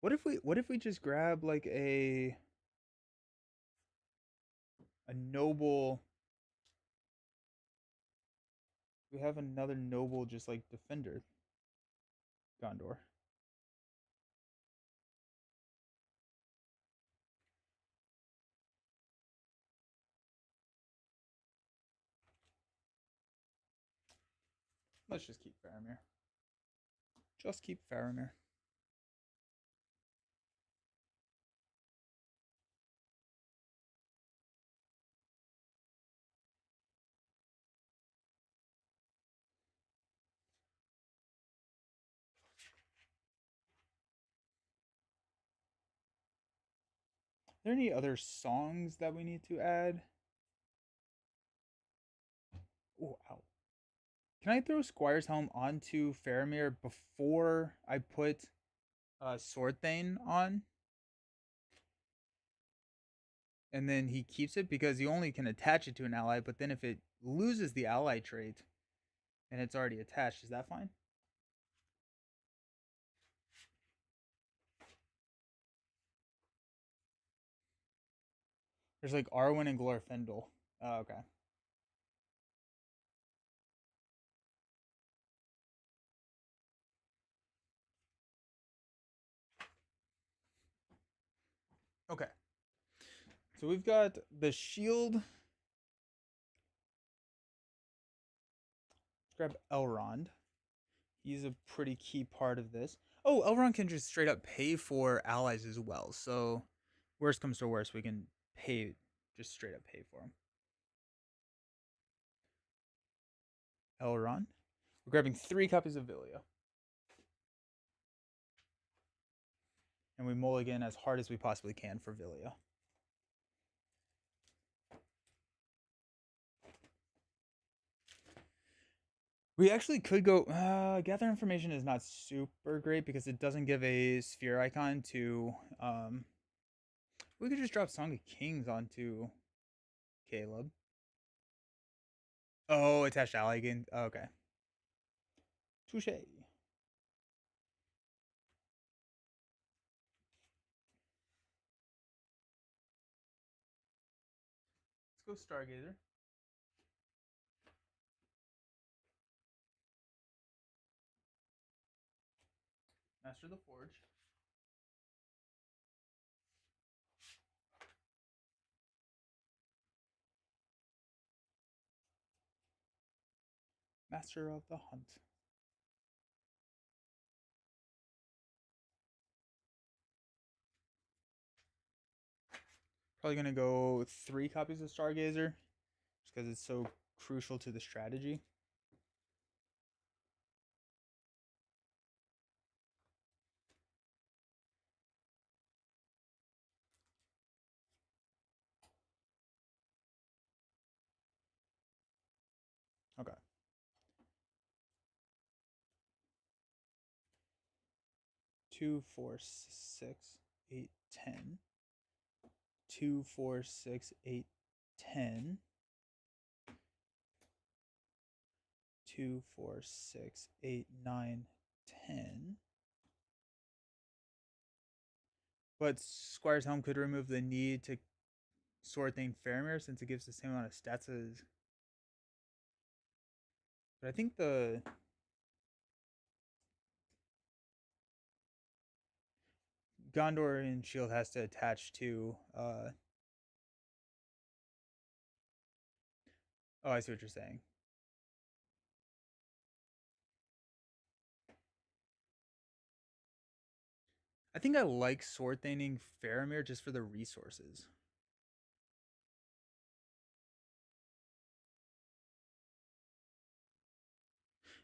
what if we just grab like a noble. We have another noble just like defender Gondor. Let's just keep Faramir. Just keep Faramir. Are there any other songs that we need to add? Oh, ow. Can I throw Squire's Helm onto Faramir before I put Sword Thane on? And then he keeps it because he only can attach it to an ally, but then if it loses the ally trait and it's already attached, is that fine? There's like Arwen and Glorfindel. Oh, okay. Okay. So we've got the shield. Let's grab Elrond. He's a pretty key part of this. Oh, Elrond can just straight up pay for allies as well. So worst comes to worst, we can pay, just straight up pay for him. Elrond. We're grabbing 3 copies of Villia. And we mulligan as hard as we possibly can for Villia. We actually could go. Gather information is not super great because it doesn't give a sphere icon to. We could just drop Song of Kings onto Caleb. Oh, attached ally again. Oh, okay. Touche. Let's go Stargazer. Master the Forge. Master of the Hunt. Probably gonna go 3 copies of Stargazer, just because it's so crucial to the strategy. Okay. 2, 4, 6, 8, 10. 2, 4, 6, 8, 10. 2, 4, 6, 8, 9, 10. But Squire's Helm could remove the need to Sword Thane Faramir since it gives the same amount of stats as. But I think the Gondorian shield has to attach to. Oh, I see what you're saying. I think I like Sword Thaning Faramir just for the resources.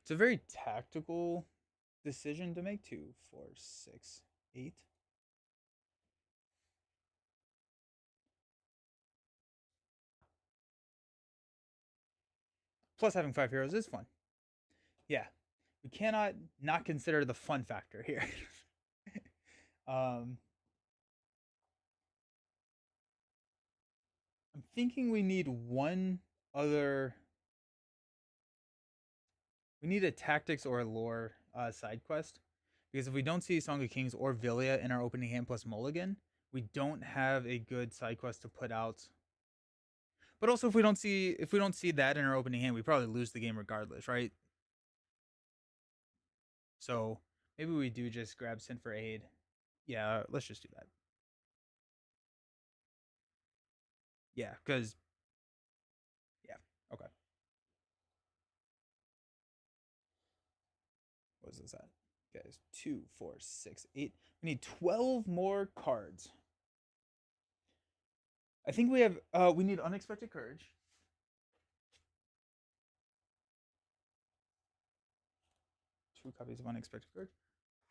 It's a very tactical decision to make. 2, 4, 6, 8. Plus, having 5 heroes is fun. Yeah, we cannot not consider the fun factor here. um, I'm thinking we need one other. We need a tactics or a lore side quest because if we don't see Song of Kings or Villia in our opening hand plus Mulligan, we don't have a good side quest to put out. But also, if we don't see that in our opening hand, we probably lose the game regardless, right? So maybe we do just grab Sin for Aid. Yeah, let's just do that. Yeah, because yeah, okay. What is this at? Guys, 2, 4, 6, 8. We need 12 more cards. I think we have. We need Unexpected Courage. Two copies of Unexpected Courage.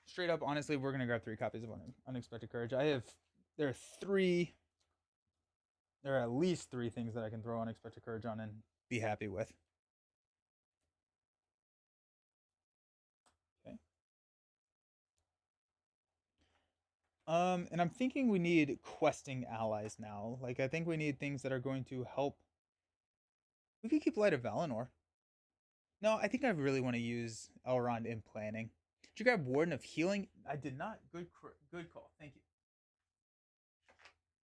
Straight up, honestly, we're gonna grab 3 copies of Unexpected Courage. I have. There are 3. There are at least 3 things that I can throw Unexpected Courage on and be happy with. Okay. And I'm thinking we need questing allies now. Like, I think we need things that are going to help. We could keep Light of Valinor. No, I think I really want to use Elrond in planning. Did you grab Warden of Healing? I did not. Good call. Thank you.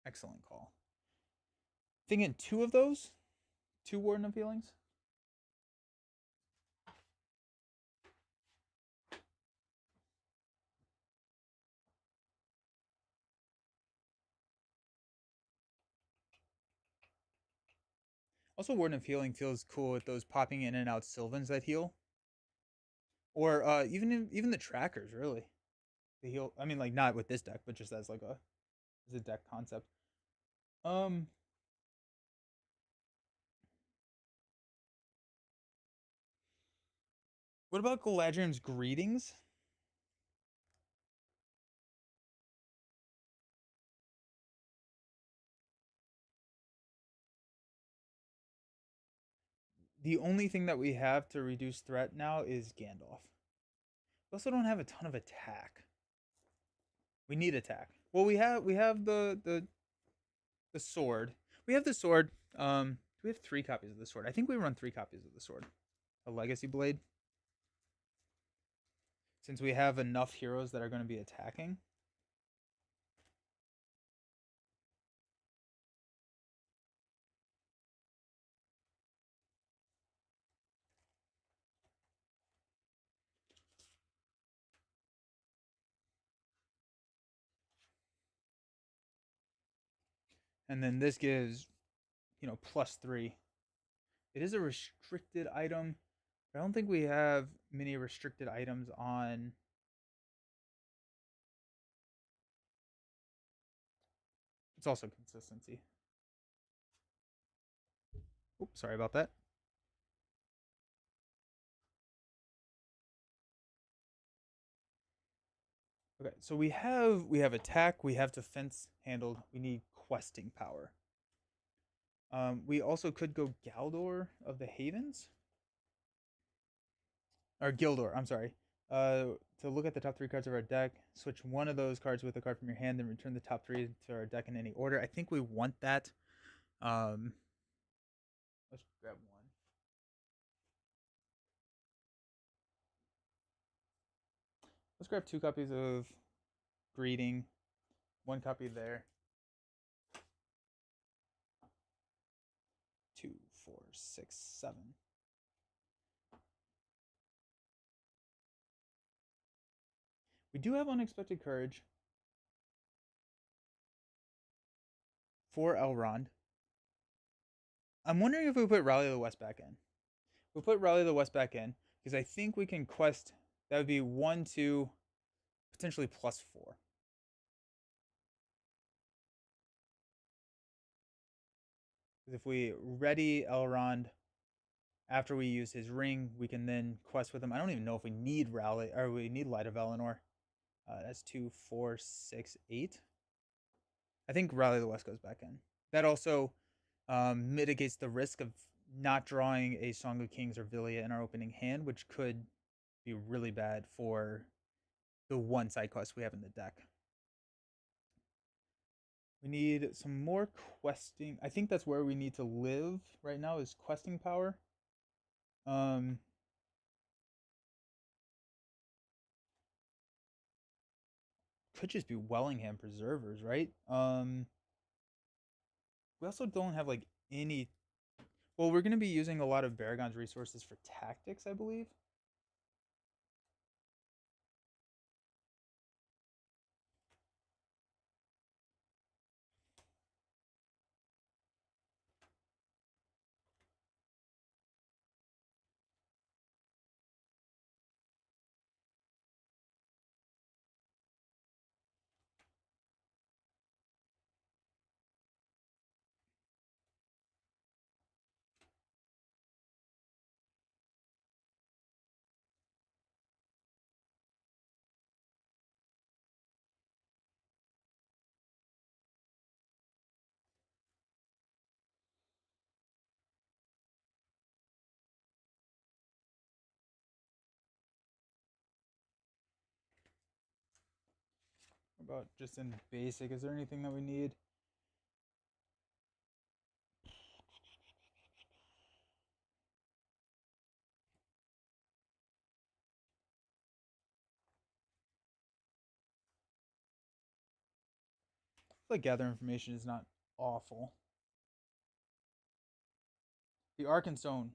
Excellent call. Thinking 2 of those? 2 Warden of Healings? Also, Warden of Healing feels cool with those popping in and out Silvans that heal. Or even the trackers, really. They heal. I mean, like, not with this deck, but just as like a deck concept. Um, what about Galadriel's Greetings? The only thing that we have to reduce threat now is Gandalf. We also don't have a ton of attack. We need attack. Well, we have the sword. We have the sword. We have 3 copies of the sword. I think we run 3 copies of the sword. A legacy blade. Since we have enough heroes that are going to be attacking. And then this gives, +3. It is a restricted item. I don't think we have many restricted items on. It's also consistency. Oops, sorry about that. Okay, so we have attack, we have defense handled, we need questing power. We also could go Galdor of the Havens. Or Gildor, I'm sorry. To look at the top 3 cards of our deck, switch one of those cards with a card from your hand, then return the top 3 to our deck in any order. I think we want that. Let's grab one. Let's grab 2 copies of Greeting, 1 copy there. 2, 4, 6, 7. We do have Unexpected Courage for Elrond. I'm wondering if we put Rally of the West back in. We'll put Rally of the West back in because I think we can quest. That would be 1, 2, potentially +4. Because if we ready Elrond after we use his ring, we can then quest with him. I don't even know if we need Rally or we need Light of Eleanor. That's 2, 4, 6, 8. I think Rally of the West goes back in. That also mitigates the risk of not drawing a Song of Kings or Villia in our opening hand, which could be really bad for the one side quest we have in the deck. We need some more questing. I think that's where we need to live right now is questing power. Could just be Wellingham Preservers, right? We also don't have like any. Well, we're going to be using a lot of Baragon's resources for tactics, I believe. What about just in basic? Is there anything that we need? I feel like gather information is not awful. The Arkenstone.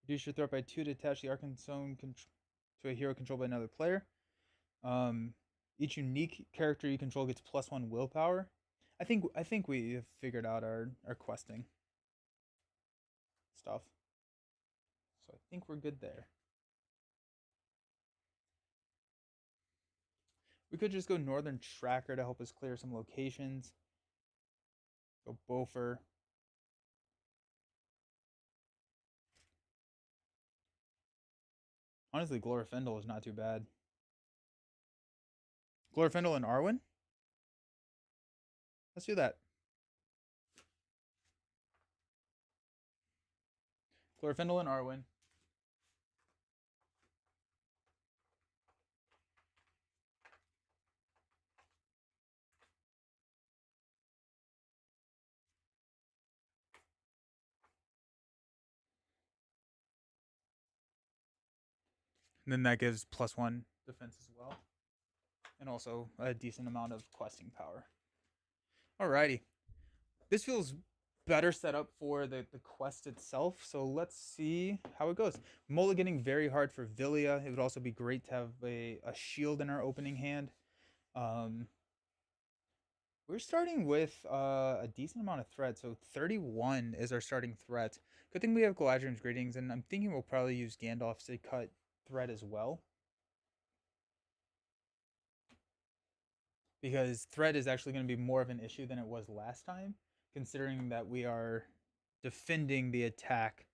Reduce your threat by 2 to attach the Arkenstone to a hero controlled by another player. Each unique character you control gets +1 willpower. I think we have figured out our questing stuff. So I think we're good there. We could just go Northern Tracker to help us clear some locations. Go Bofer. Honestly, Glorfindel is not too bad. Glorfindel and Arwen? Let's do that. Glorfindel and Arwen. And then that gives +1 defense as well. And also a decent amount of questing power. Alrighty. This feels better set up for the quest itself. So let's see how it goes. Mulliganing very hard for Villia. It would also be great to have a shield in our opening hand. We're starting with a decent amount of threat. So 31 is our starting threat. Good thing we have Galadriel's Greetings, and I'm thinking we'll probably use Gandalf to cut threat as well. Because threat is actually going to be more of an issue than it was last time, considering that we are defending the attack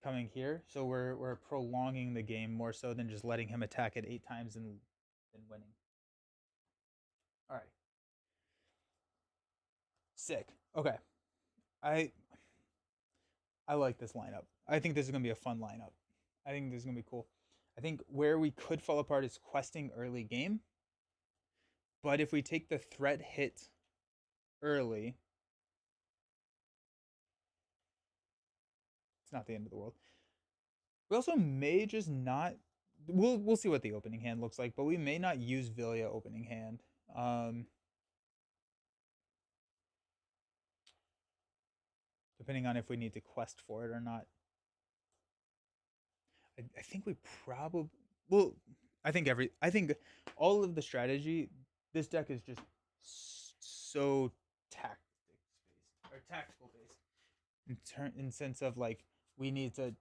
coming here. So we're prolonging the game more so than just letting him attack it 8 times and then winning. All right. Sick. Okay. I like this lineup. I think this is going to be a fun lineup. I think this is going to be cool. I think where we could fall apart is questing early game. But if we take the threat hit early, it's not the end of the world. We also may just not we'll see what the opening hand looks like, but we may not use Villia opening hand. Depending on if we need to quest for it or not. I think we probably well. I think all of the strategy. This deck is just so tactical based in sense of like we need to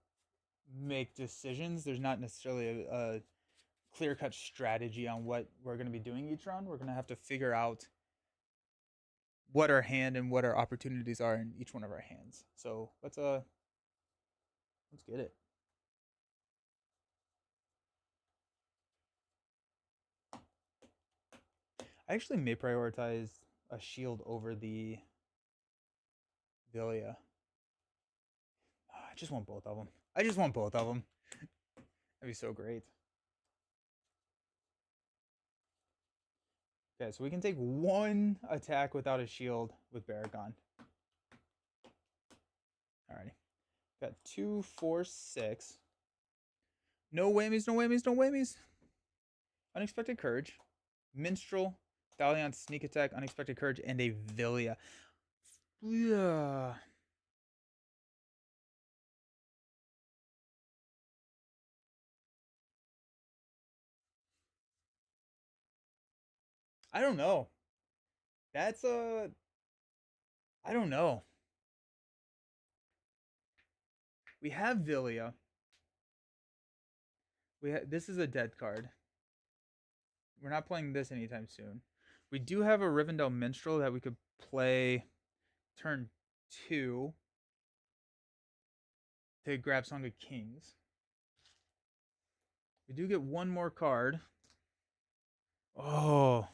make decisions. There's not necessarily a clear cut strategy on what we're going to be doing each round. We're going to have to figure out what our hand and what our opportunities are in each one of our hands. So let's get it. I actually may prioritize a shield over the Villia. I just want both of them. I just want both of them. That'd be so great. Okay, so we can take one attack without a shield with Baragon. Alrighty. Got 2, 4, 6. No whammies, no whammies, no whammies. Unexpected Courage. Minstrel. Thalion Sneak Attack, Unexpected Courage, and a Villia. Yeah. I don't know. That's a. I don't know. We have Villia. This is a dead card. We're not playing this anytime soon. We do have a Rivendell Minstrel that we could play turn 2 to grab Song of Kings. We do get one more card. Oh.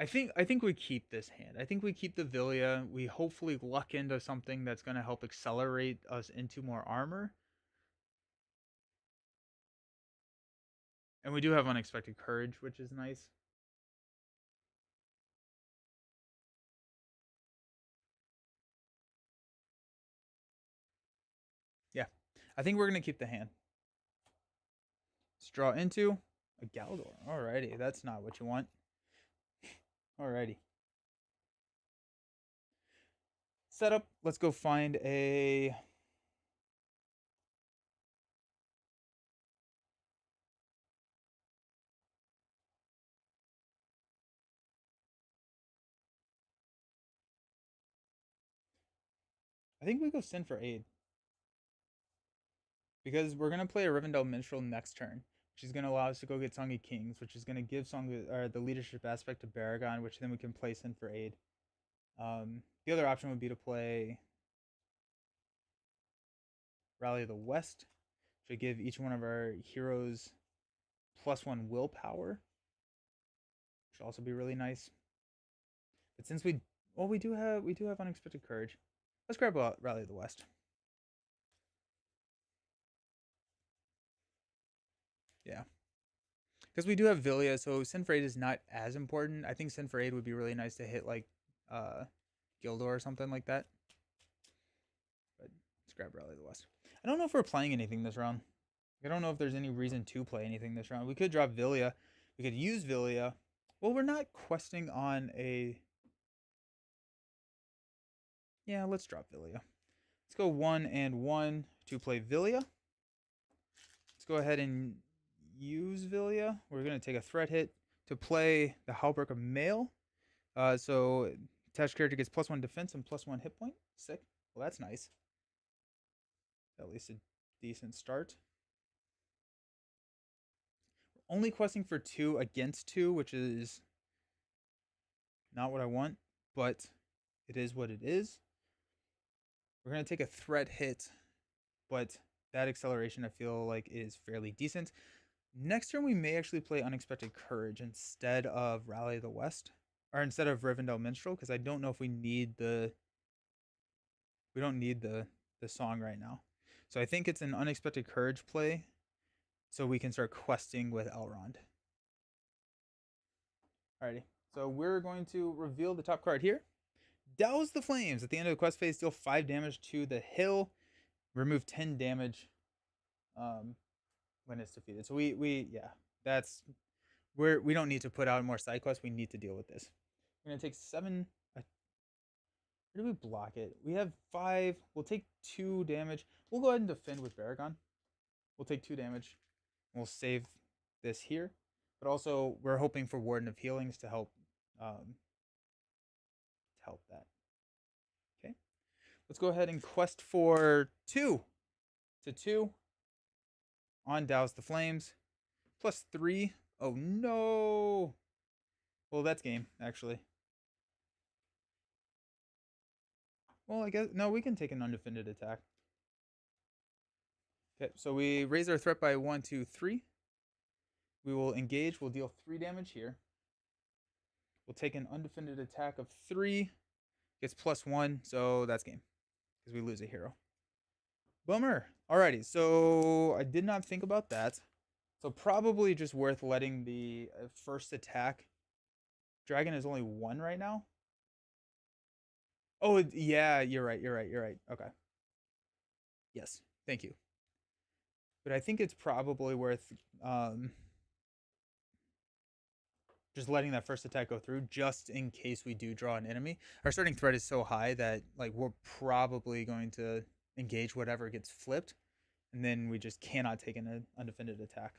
I think we keep this hand. I think we keep the Villia. We hopefully luck into something that's going to help accelerate us into more armor. And we do have Unexpected Courage, which is nice. Yeah. I think we're going to keep the hand. Let's draw into a Galdor. Alrighty. That's not what you want. Alrighty. Setup. Let's go find a... I think we go Sin for Aid. Because we're going to play a Rivendell Minstrel next turn, which is going to allow us to go get Song of Kings, which is going to give the leadership aspect to Baragon, which then we can play Sin for Aid. The other option would be to play Rally of the West, which would give each one of our heroes +1 willpower, which would also be really nice. But since we do have Unexpected Courage, let's grab Rally of the West. Yeah. Because we do have Villia, so Sin for Aid is not as important. I think Sin for Aid would be really nice to hit like Gildor or something like that. But let's grab Rally of the West. I don't know if we're playing anything this round. I don't know if there's any reason to play anything this round. We could drop Villia. We could use Villia. Well, we're not questing on a... Yeah, let's drop Villia. Let's go 1 and 1 to play Villia. Let's go ahead and use Villia. We're going to take a threat hit to play the Halberg of Mail. So attached character gets +1 defense and +1 hit point. Sick. Well, that's nice. At least a decent start. We're only questing for 2 against 2, which is not what I want, but it is what it is. We're going to take a threat hit, but that acceleration I feel like is fairly decent. Next turn we may actually play Unexpected Courage instead of Rally of the West, or instead of Rivendell Minstrel, because I don't know if we need the... We don't need the song right now. So I think it's an Unexpected Courage play, so we can start questing with Elrond. Alrighty, so we're going to reveal the top card here. Douse the Flames. At the end of the quest phase, deal 5 damage to the hill. Remove 10 damage when it's defeated. So yeah, that's we don't need to put out more side quests. We need to deal with this. We're gonna take 7. Where do we block it? We have 5. We'll take 2 damage. We'll go ahead and defend with Baragon. We'll take 2 damage. We'll save this here. But also, we're hoping for Warden of Healings to help that. Okay. Let's go ahead and quest for 2. To 2. On Douse the Flames. Plus 3. Oh no! Well, that's game, actually. Well, I guess, no, we can take an undefended attack. Okay, so we raise our threat by 1, 2, 3. We will engage. We'll deal 3 damage here. We'll take an undefended attack of 3. Gets plus 1, so that's game. Because we lose a hero. Bummer. Alrighty, so I did not think about that. So probably just worth letting the first attack. Dragon is only 1 right now. Oh, yeah, you're right. Okay. Yes, thank you. But I think it's probably worth just letting that first attack go through, just in case we do draw an enemy. Our starting threat is so high that like we're probably going to engage whatever gets flipped, and then we just cannot take an undefended attack.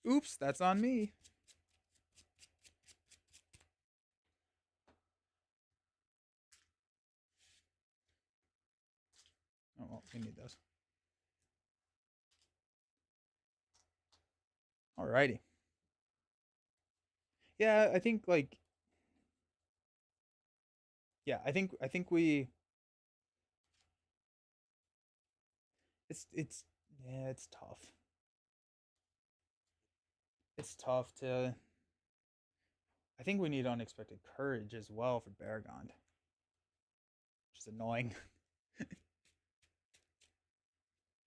Oops, that's on me. Oh, well, we need those. Alrighty. Yeah, I think like I think we it's yeah, it's tough. It's tough to I think we need unexpected courage as well for Baragon. Which is annoying.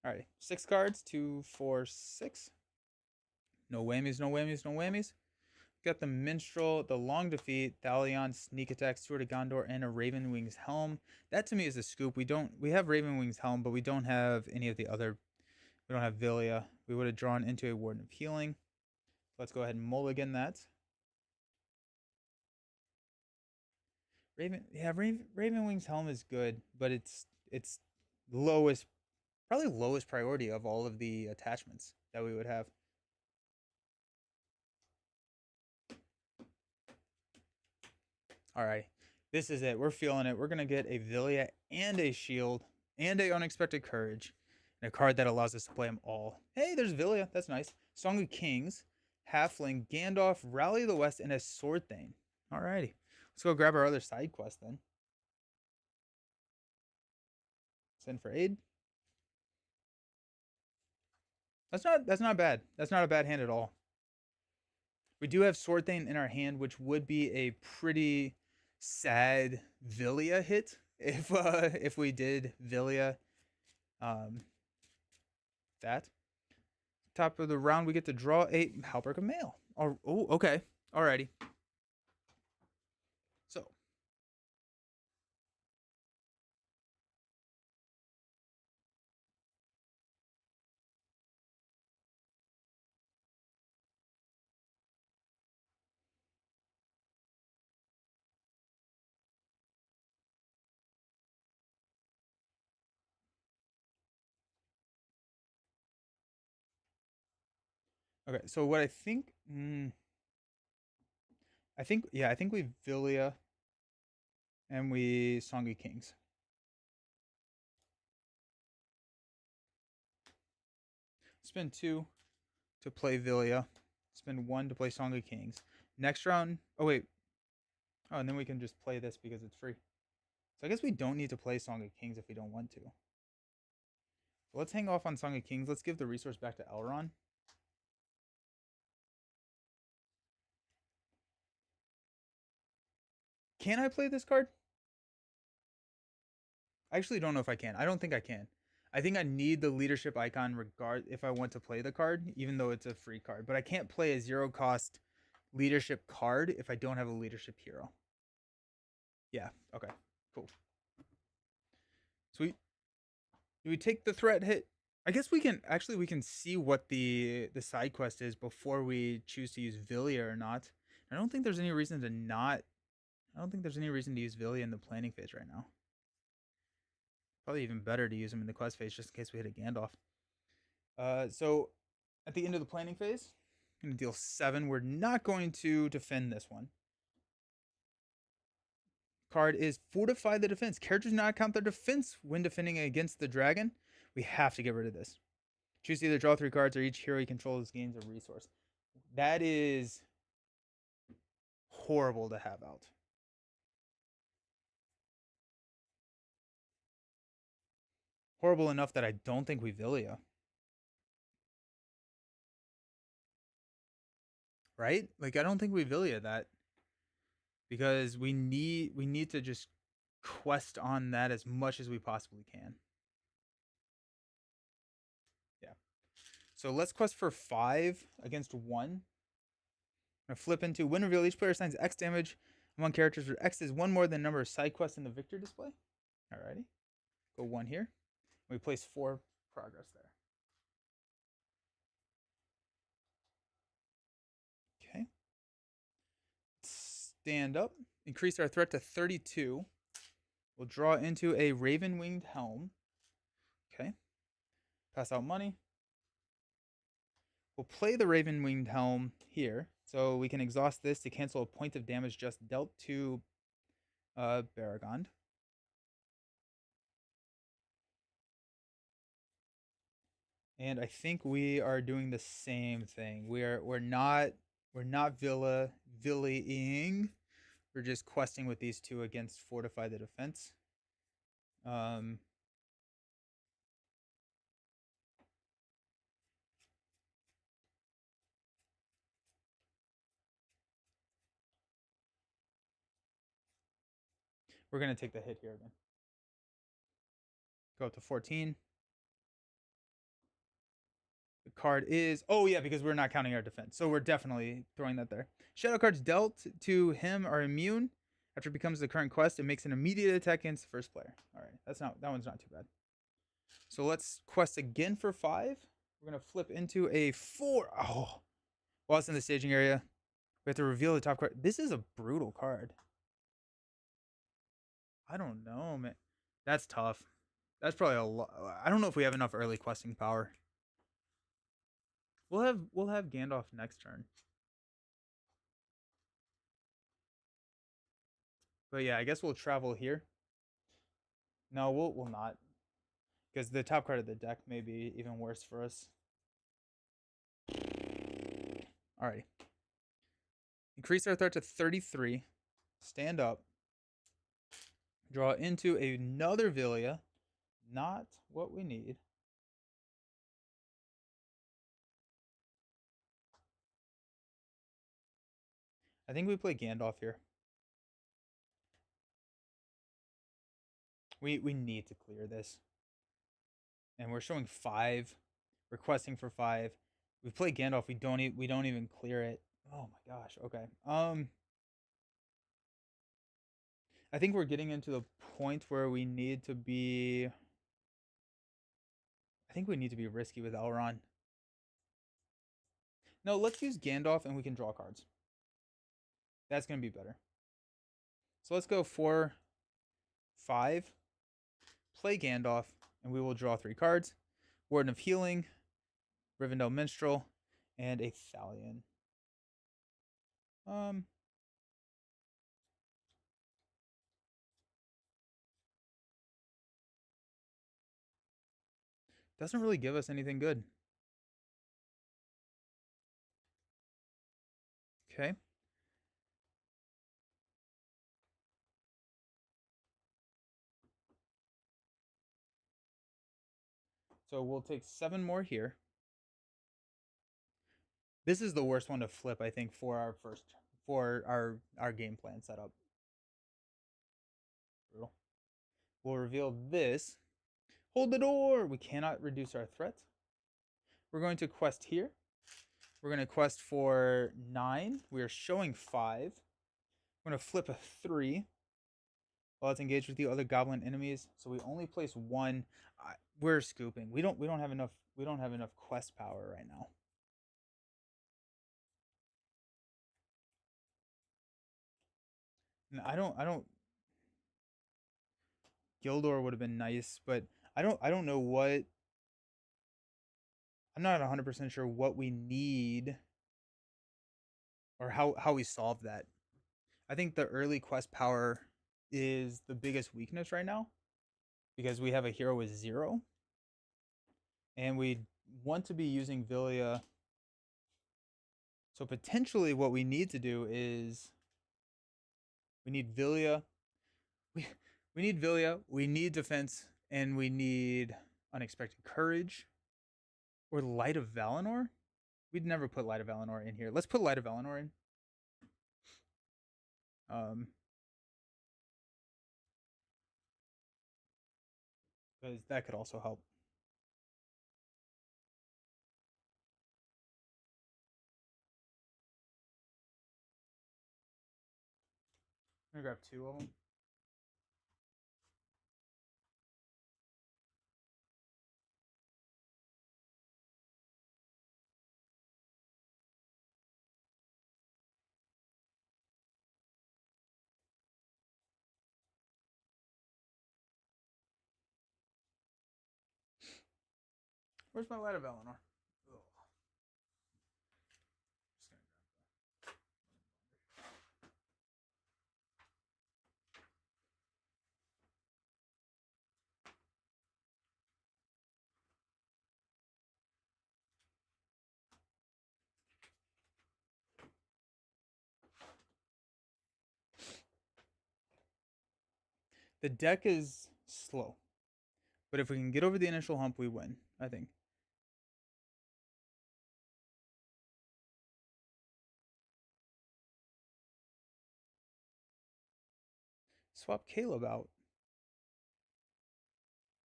Alright, 6 cards, 2, 4, 6. No whammies, no whammies, no whammies. Got the Minstrel, the Long Defeat, Thalion, Sneak Attack, Sword of Gondor, and a Ravenwing's Helm. That to me is a scoop. We have Ravenwing's Helm, but we don't have any of the other. We don't have Villia. We would have drawn into a Warden of Healing. Let's go ahead and mulligan that. Ravenwing's Helm is good, but it's lowest, probably lowest priority of all of the attachments that we would have. All right, this is it. We're feeling it. We're gonna get a Villia and a Shield and a Unexpected Courage, and a card that allows us to play them all. Hey, there's Villia. That's nice. Song of Kings, Halfling, Gandalf, Rally of the West, and a Sword Thane. All righty, let's go grab our other side quest then. Send for aid. That's not bad. That's not a bad hand at all. We do have Sword Thane in our hand, which would be a pretty sad Villia hit if we did Villia that. Top of the round, we get to draw a Halberg of Mail. Oh, okay. Alrighty. So. Okay, so what I think... I think we Villia and we Song of Kings. Spend 2 to play Villia. Spend 1 to play Song of Kings. Next round... Oh, wait. Oh, and then we can just play this because it's free. So I guess we don't need to play Song of Kings if we don't want to. So let's hang off on Song of Kings. Let's give the resource back to Elrond. Can I play this card? I actually don't know if I can. I don't think I can. I think I need the leadership icon if I want to play the card, even though it's a free card. But I can't play a 0 cost leadership card if I don't have a leadership hero. Yeah, okay, cool. Sweet. Do we take the threat hit? I guess we can see what the side quest is before we choose to use Villia or not. I don't think there's any reason to not. I don't think there's any reason to use Villia in the planning phase right now. Probably even better to use him in the quest phase just in case we hit a Gandalf. So at the end of the planning phase, I'm gonna deal 7. We're not going to defend this one. Card is Fortify the Defense. Characters do not count their defense when defending against the dragon. We have to get rid of this. Choose to either draw 3 cards or each hero you control gains a resource. That is horrible to have out. Horrible enough that I don't think we Villia. Right? Like I don't think we Villia that because we need to just quest on that as much as we possibly can. Yeah. So let's quest for 5 against 1. I'm gonna flip into win reveal. Each player assigns X damage among characters where X is 1 more than the number of side quests in the victory display. Alrighty. Go 1 here. We place 4 progress there. Okay. Stand up. Increase our threat to 32. We'll draw into a Raven Winged Helm. Okay. Pass out money. We'll play the Raven Winged Helm here. So we can exhaust this to cancel a point of damage just dealt to Baragond. And I think we are doing the same thing. We're not Villying. We're just questing with these 2 against Fortify the Defense. We're gonna take the hit here again. Go up to 14. The card is because we're not counting our defense, so we're definitely throwing that there. Shadow cards dealt to him are immune. After it becomes the current quest, it makes an immediate attack against the first player. All right, that one's not too bad. So let's quest again for 5. We're gonna flip into a 4. Oh, while it's in the staging area, we have to reveal the top card. This is a brutal card. I don't know, man. That's tough. That's probably a lot. I don't know if we have enough early questing power. We'll have Gandalf next turn. But yeah, I guess we'll travel here. No, we'll not. Because the top card of the deck may be even worse for us. Alrighty. Increase our threat to 33. Stand up. Draw into another Villia. Not what we need. I think we play Gandalf here. We need to clear this. And we're showing 5. Requesting for 5. We play Gandalf, we don't even clear it. Oh my gosh. Okay. I think we're getting into the point where we need to be. I think we need to be risky with Elrond. No, let's use Gandalf and we can draw cards. That's gonna be better. So let's go 4, 5. Play Gandalf, and we will draw 3 cards. Warden of Healing, Rivendell Minstrel, and a Thalion. Doesn't really give us anything good. Okay. So we'll take 7 more here. This is the worst one to flip, I think, for our game plan setup. Brutal. We'll reveal this. Hold the door! We cannot reduce our threat. We're going to quest here. We're going to quest for 9. We are showing 5. We're going to flip a 3. while it's engaged with the other goblin enemies. So we only place one. We're scooping. We don't have enough. We don't have enough quest power right now. And I don't. Gildor would have been nice, but I don't know what. I'm not 100% sure what we need or how we solve that. I think the early quest power is the biggest weakness right now because we have a hero with 0 and we want to be using Villia. So potentially what we need to do is we need Villia. We, we need Villia, we need defense, and we need unexpected courage or Light of Valinor. We'd never put Light of Valinor in here. Let's put Light of Valinor in. Um, because that could also help. I'm gonna grab 2 of them. Where's my Light of Valinor? Ugh. The deck is slow, but if we can get over the initial hump, we win, I think. Swap Caleb out.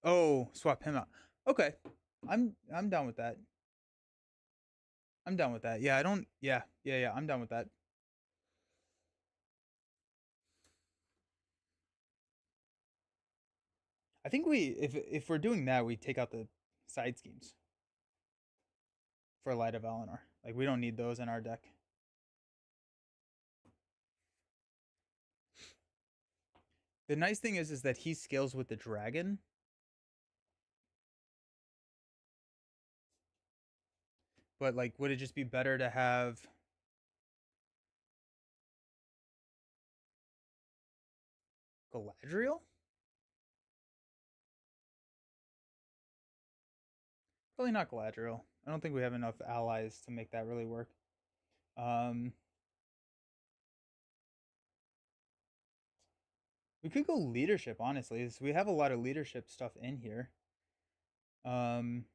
Oh, swap him out. Okay. I'm down with that. I'm down with that. Yeah, I don't yeah, I'm down with that. I think we if we're doing that, we take out the side schemes for Light of Valinor. Like we don't need those in our deck. The nice thing is that he scales with the dragon. But like would it just be better to have Galadriel? Probably not Galadriel. I don't think we have enough allies to make that really work. Um we could go leadership, honestly. So we have a lot of leadership stuff in here. Um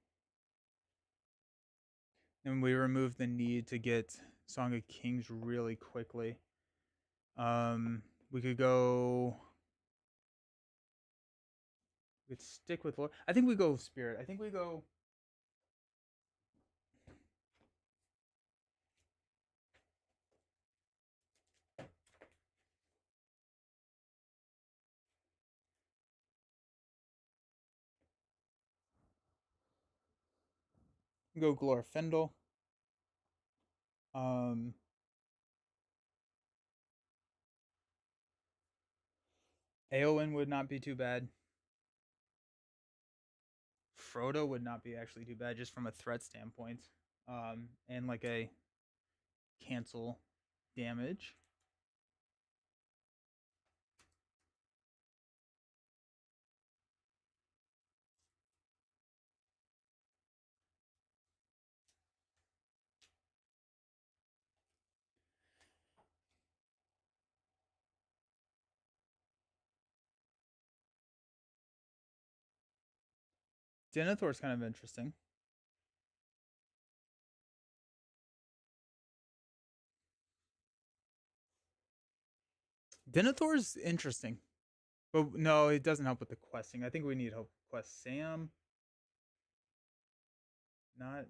and we remove the need to get Song of Kings really quickly. We could go. We could stick with Lord. I think we go Spirit. I think we go. Go Glorfindel. Um, Eowyn would not be too bad. Frodo would not be actually too bad, just from a threat standpoint. And like a cancel damage. Denethor's kind of interesting. Denethor's interesting. But no, it doesn't help with the questing. I think we need help quest Sam. Not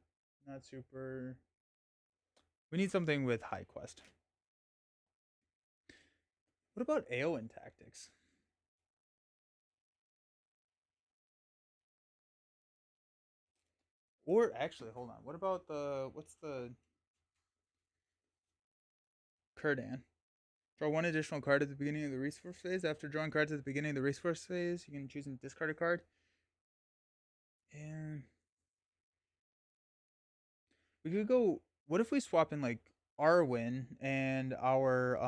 not super. We need something with high quest. What about Eowyn tactics? Or actually, hold on. What about what's the Kurdan? Draw one additional card at the beginning of the resource phase. After drawing cards at the beginning of the resource phase, you can choose and discard a card. And we could go. What if we swap in like Arwen and our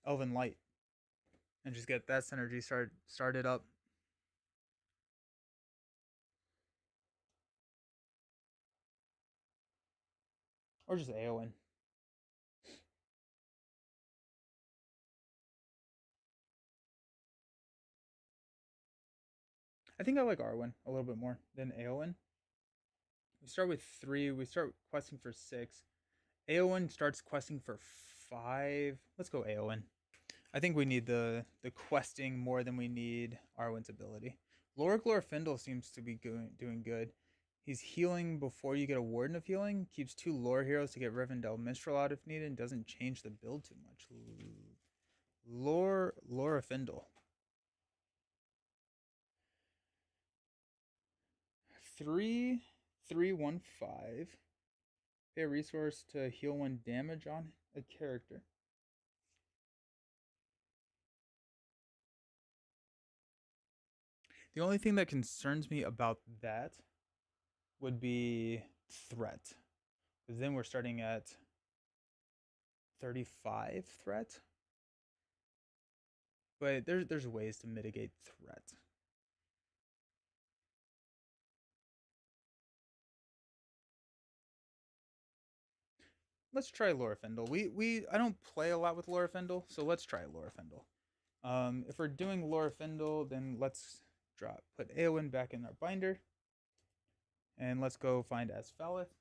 Elven Light and just get that synergy started up? Or just Aowen. I think I like Arwen a little bit more than Aowen. We start with 3. We start questing for 6. Aowen starts questing for 5. Let's go Aowen. I think we need the questing more than we need Arwen's ability. Lord Glorfindel seems to be doing good. He's healing before you get a Warden of Healing. Keeps 2 lore heroes to get Rivendell Minstrel out if needed. And doesn't change the build too much. Lorafindel. 3-3-1-5. Pay a resource to heal 1 damage on a character. The only thing that concerns me about that would be threat. Because then we're starting at 35 threat. But there's ways to mitigate threat. Let's try Lorafindel. I don't play a lot with Lorafindel, so let's try Lorafindel. If we're doing Lorafindel, then let's put Eowyn back in our binder. And let's go find Asfalith.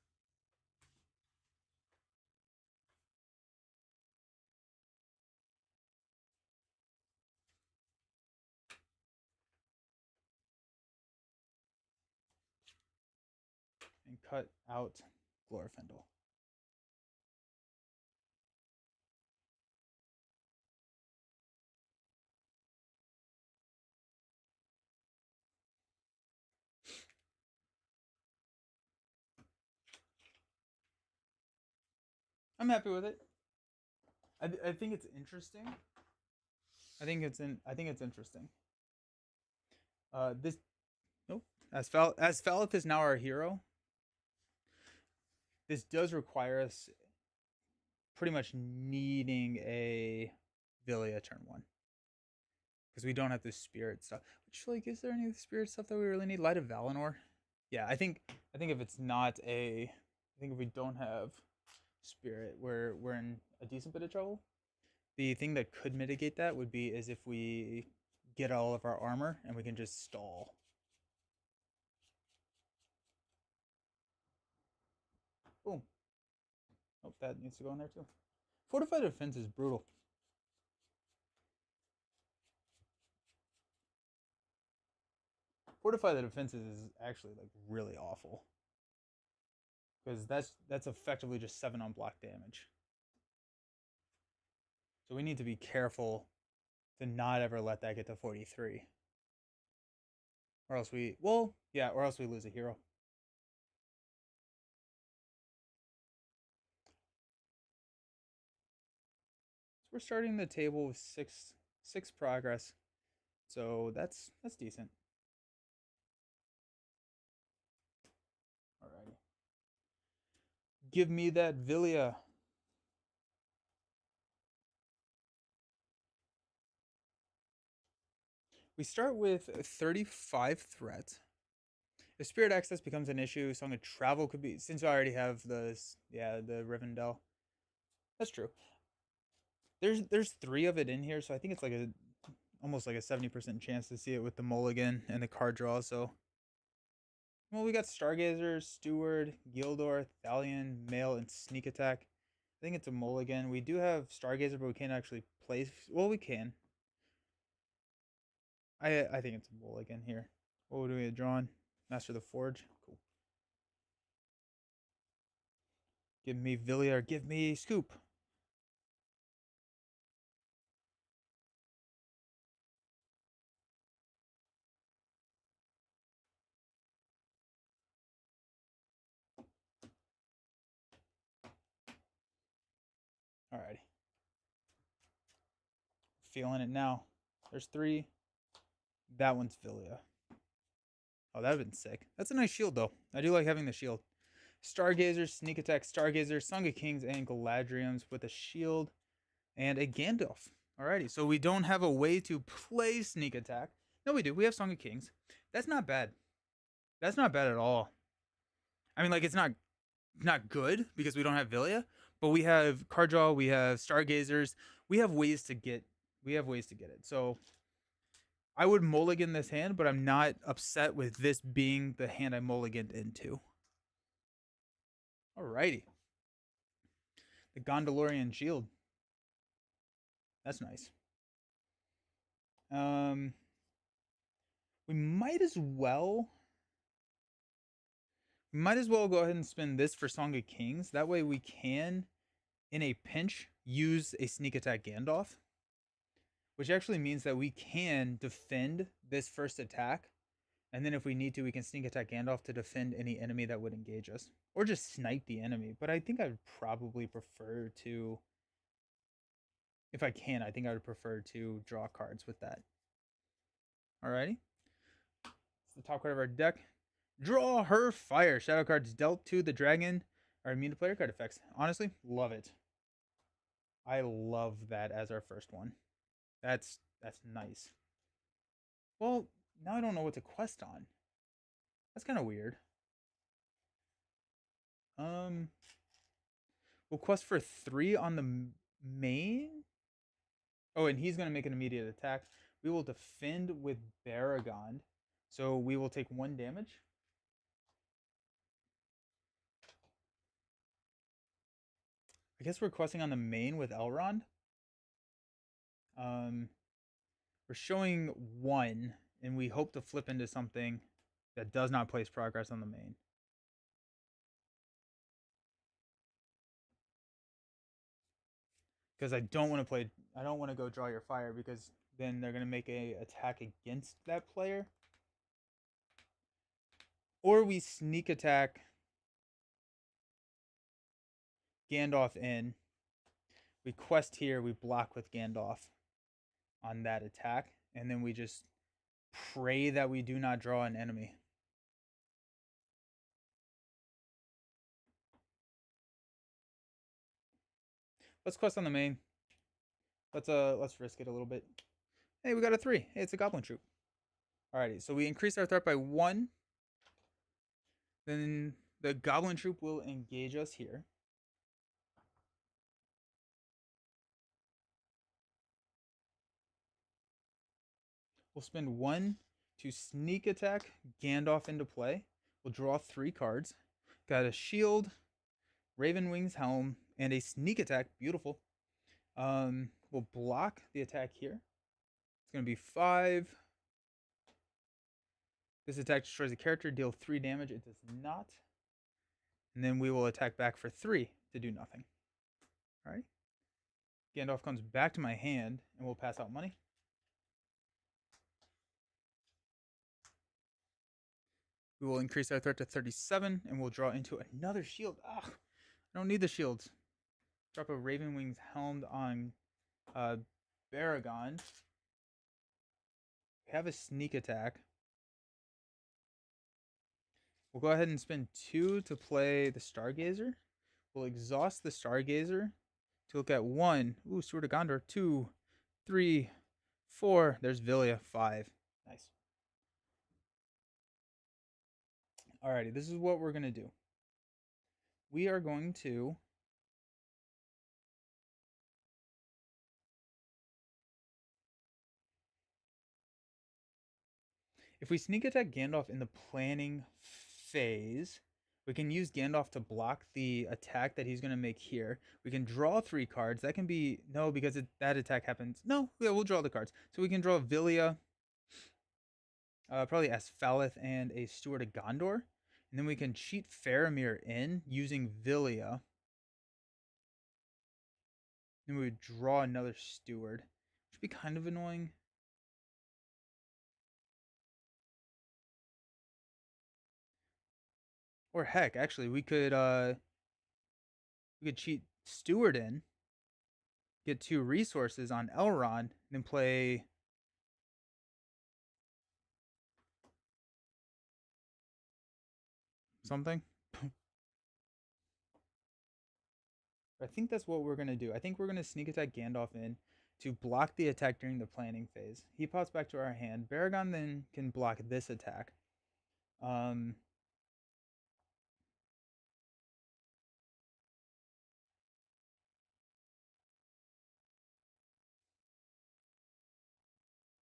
And cut out Glorfindel. I'm happy with it. I think it's interesting. I think it's interesting. This nope. Asfalith is now our hero. This does require us pretty much needing a Villia turn 1 because we don't have the spirit stuff. Which like, is there any of the spirit stuff that we really need? Light of Valinor. Yeah, I think if it's not a, I think if we don't have spirit, we're in a decent bit of trouble. The thing that could mitigate that would be is if we get all of our armor and we can just stall. Boom. Oh, that needs to go in there too. Fortified defense is brutal. Fortify the defenses is actually like really awful because that's effectively just 7 on block damage. So we need to be careful to not ever let that get to 43, or else we or else we lose a hero. So we're starting the table with six progress, so that's decent. Alrighty, give me that Villia. We start with 35 threat. If spirit access becomes an issue, Song of Travel could be, since I already have the Rivendell. That's true. There's 3 of it in here, so I think it's like almost like a 70% chance to see it with the mulligan and the card draw. So, well, we got Stargazer, Steward, Gildor, Thalion, Mail, and Sneak Attack. I think it's a mulligan. We do have Stargazer, but we can't actually play. Well, we can. I think it's a mulligan here. What would we have drawn? Master of the Forge. Cool. Give me Villiers. Give me Scoop. Alrighty. Feeling it now. There's 3. That one's Villia. Oh, that would have been sick. That's a nice shield, though. I do like having the shield. Stargazer, Sneak Attack, Stargazer, Song of Kings, and Galadriums with a shield and a Gandalf. Alrighty, so we don't have a way to play Sneak Attack. No, we do. We have Song of Kings. That's not bad. That's not bad at all. I mean, like, it's not good because we don't have Villia, but we have card draw, we have Stargazers, we have ways to get it. So I would mulligan this hand, but I'm not upset with this being the hand I mulliganed into. Alrighty. The Gondorian Shield. That's nice. We might as well go ahead and spend this for Song of Kings. That way we can, in a pinch, use a Sneak Attack Gandalf, which actually means that we can defend this first attack, and then if we need to, we can Sneak Attack Gandalf to defend any enemy that would engage us, or just snipe the enemy. But I think I would probably prefer to, if I can, I think I would prefer to draw cards with that. Alrighty. It's the top card of our deck. Draw her fire. Shadow cards dealt to the dragon are immune to player card effects. Honestly, love it. I love that as our first one. That's nice. Well, now I don't know what to quest on. That's kind of weird. We'll quest for 3 on the main. Oh, and he's gonna make an immediate attack. We will defend with Baragond, so we will take 1 damage. I guess we're questing on the main with Elrond. We're showing 1, and we hope to flip into something that does not place progress on the main. Because I don't want to go draw your fire, because then they're going to make a attack against that player. Or we sneak attack Gandalf in. We quest here, we block with Gandalf on that attack, and then we just pray that we do not draw an enemy. Let's quest on the main. Let's risk it a little bit. Hey, we got a 3. Hey, it's a Goblin Troop. Alrighty, so we increase our threat by 1. Then the Goblin Troop will engage us here. We'll spend 1 to sneak attack Gandalf into play. We'll draw 3 cards. Got a shield, Raven Wings Helm, and a sneak attack. Beautiful. We'll block the attack here. It's going to be 5. This attack destroys a character, deal 3 damage. It does not. And then we will attack back for 3 to do nothing. Alright. Gandalf comes back to my hand, and we'll pass out money. We will increase our threat to 37, and we'll draw into another shield. Ugh, I don't need the shields. Drop a Raven Wings Helmed on Baragond. We have a sneak attack. We'll go ahead and spend 2 to play the Stargazer. We'll exhaust the Stargazer to look at 1. Ooh, Sword of Gondor. 2, 3, 4. There's Villia. 5. Nice. Alrighty, this is what we're going to do. We are going to if we sneak attack Gandalf in the planning phase, we can use Gandalf to block the attack that he's going to make here. We can draw 3 cards. That can be, no, because that attack happens. No, yeah, we'll draw the cards. So we can draw Villia, probably Asphaleth, and a Steward of Gondor. And then we can cheat Faramir in using Villia. Then we would draw another Steward, which would be kind of annoying. Or heck, actually, we could cheat Steward in. get 2 resources on Elrond, then play something. I think that's what we're gonna do. I think we're gonna sneak attack Gandalf in to block the attack during the planning phase. He pops back to our hand. Baragon then can block this attack. Um,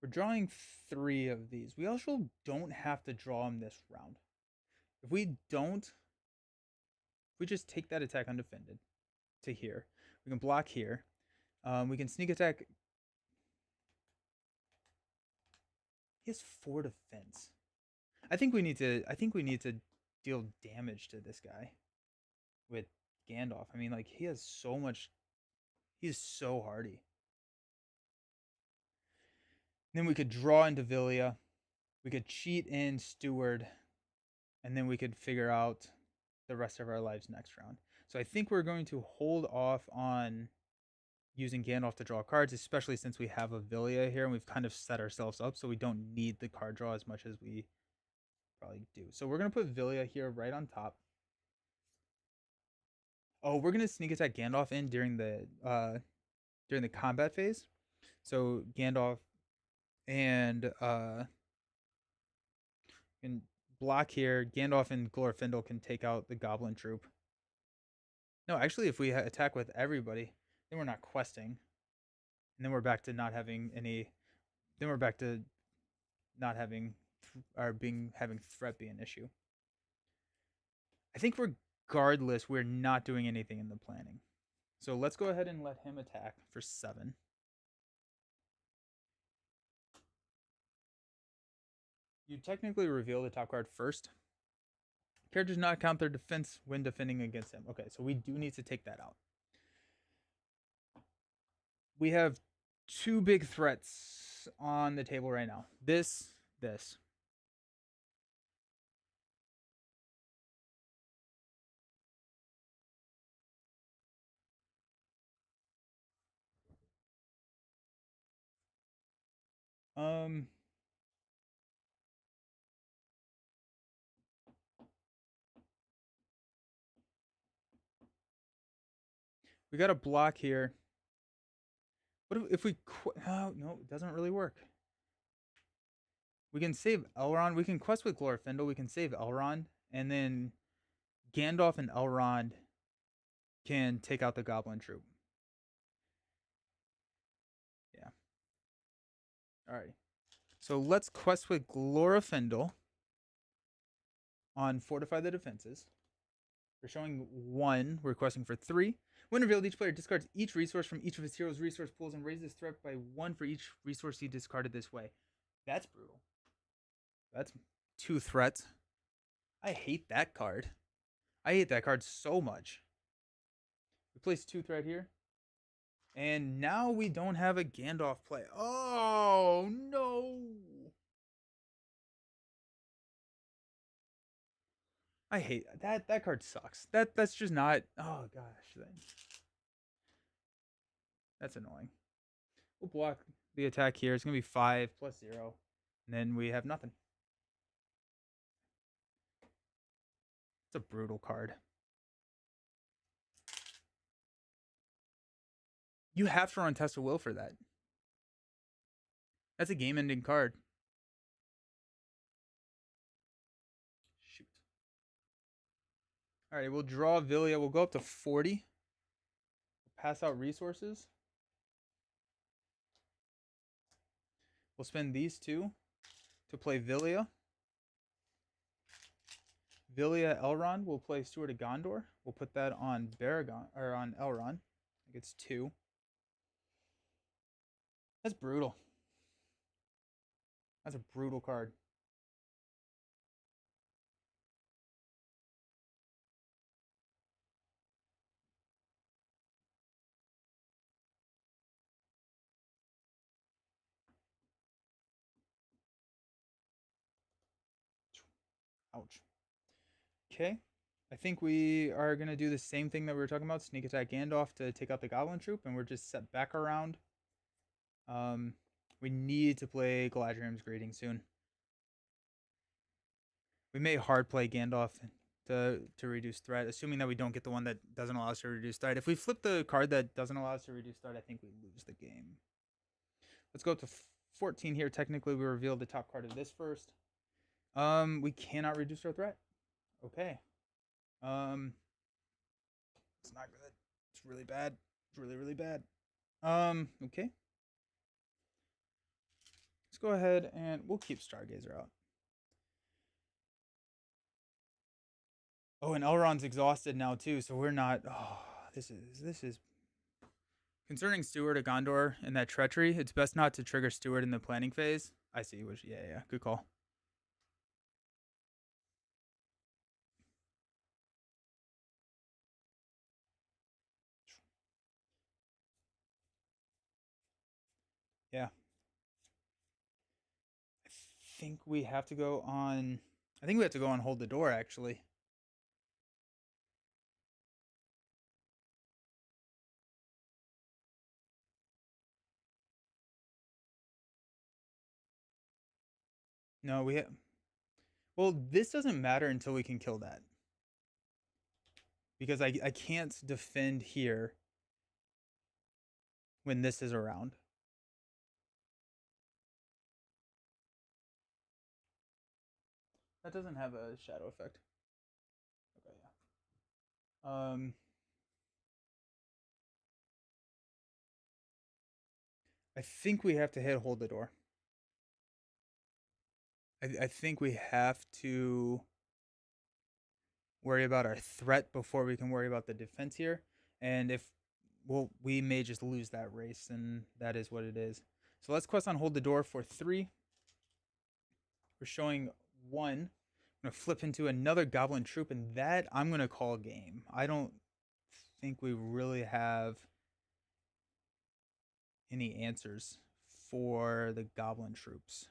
we're drawing 3 of these. We also don't have to draw him this round. If we don't, if we just take that attack undefended to here, we can block here. We can sneak attack. He has 4 defense. I think we need to. I think we need to deal damage to this guy with Gandalf. I mean, like he has so much. He's so hardy. Then we could draw into Villia. We could cheat in Steward, and then we could figure out the rest of our lives next round. So I think we're going to hold off on using Gandalf to draw cards, especially since we have a Villia here and we've kind of set ourselves up so we don't need the card draw as much as we probably do. So we're going to put Villia here right on top. Oh, we're going to sneak attack Gandalf in during the combat phase. So Gandalf and can block here. Gandalf and Glorfindel can take out the Goblin troop. No, actually, if we attack with everybody, then we're not questing, and then we're back to not having any. Then we're back to not having having threat be an issue. I think regardless, we're not doing anything in the planning. So let's go ahead and let him attack for 7. You technically reveal the top card first. Characters not count their defense when defending against him. Okay, so we do need to take that out. We have 2 big threats on the table right now. This. Um, we got a block here. What if we? Oh, no, it doesn't really work. We can save Elrond. We can quest with Glorfindel. We can save Elrond, and then Gandalf and Elrond can take out the Goblin troop. Yeah. All right. So let's quest with Glorfindel on Fortify the Defenses. We're showing 1. We're questing for 3. When revealed, each player discards each resource from each of his hero's resource pools and raises threat by 1 for each resource he discarded this way. That's brutal. That's 2 threats. I hate that card. I hate that card so much. We place 2 threat here. And now we don't have a Gandalf play. Oh, no. I hate that. That card sucks. That's just not. Oh gosh, that's annoying. We'll block the attack here. It's gonna be 5 plus 0, and then we have nothing. It's a brutal card. You have to run Test of Will for that. That's a game-ending card. Shoot. All right, we'll draw Villia. We'll go up to 40. Pass out resources. We'll spend these 2 to play Villia. Villia Elrond will play Steward of Gondor. We'll put that on Baragon or on Elrond. I think it's 2. That's brutal. That's a brutal card. Ouch. Okay. I think we are gonna do the same thing that we were talking about: sneak attack Gandalf to take out the Goblin troop, and we're just set back around. Um, we need to play Galadriel's Greeting soon. We may hard play Gandalf to reduce threat, assuming that we don't get the one that doesn't allow us to reduce threat. If we flip the card that doesn't allow us to reduce threat, I think we lose the game. Let's go up to 14 here. Technically, we revealed the top card of this first. We cannot reduce our threat. Okay. Um, it's not good. It's really bad. It's really, really bad. Okay. Let's go ahead and we'll keep Stargazer out. Oh, and Elrond's exhausted now too, so we're not. Oh, this is concerning Steward of Gondor and that treachery. It's best not to trigger Steward in the planning phase. I see. Which yeah, good call. Yeah, I think we have to go on. I think we have to go on hold the door actually. No, we have. Well, this doesn't matter until we can kill that because I can't defend here when this is around. That doesn't have a shadow effect. Okay, yeah. I think we have to hit hold the door. I think we have to worry about our threat before we can worry about the defense here. And if well, we may just lose that race, and that is what it is. So let's quest on hold the door for 3. We're showing 1. I'm gonna flip into another goblin troop, and that I'm gonna call game. I don't think we really have any answers for the goblin troops.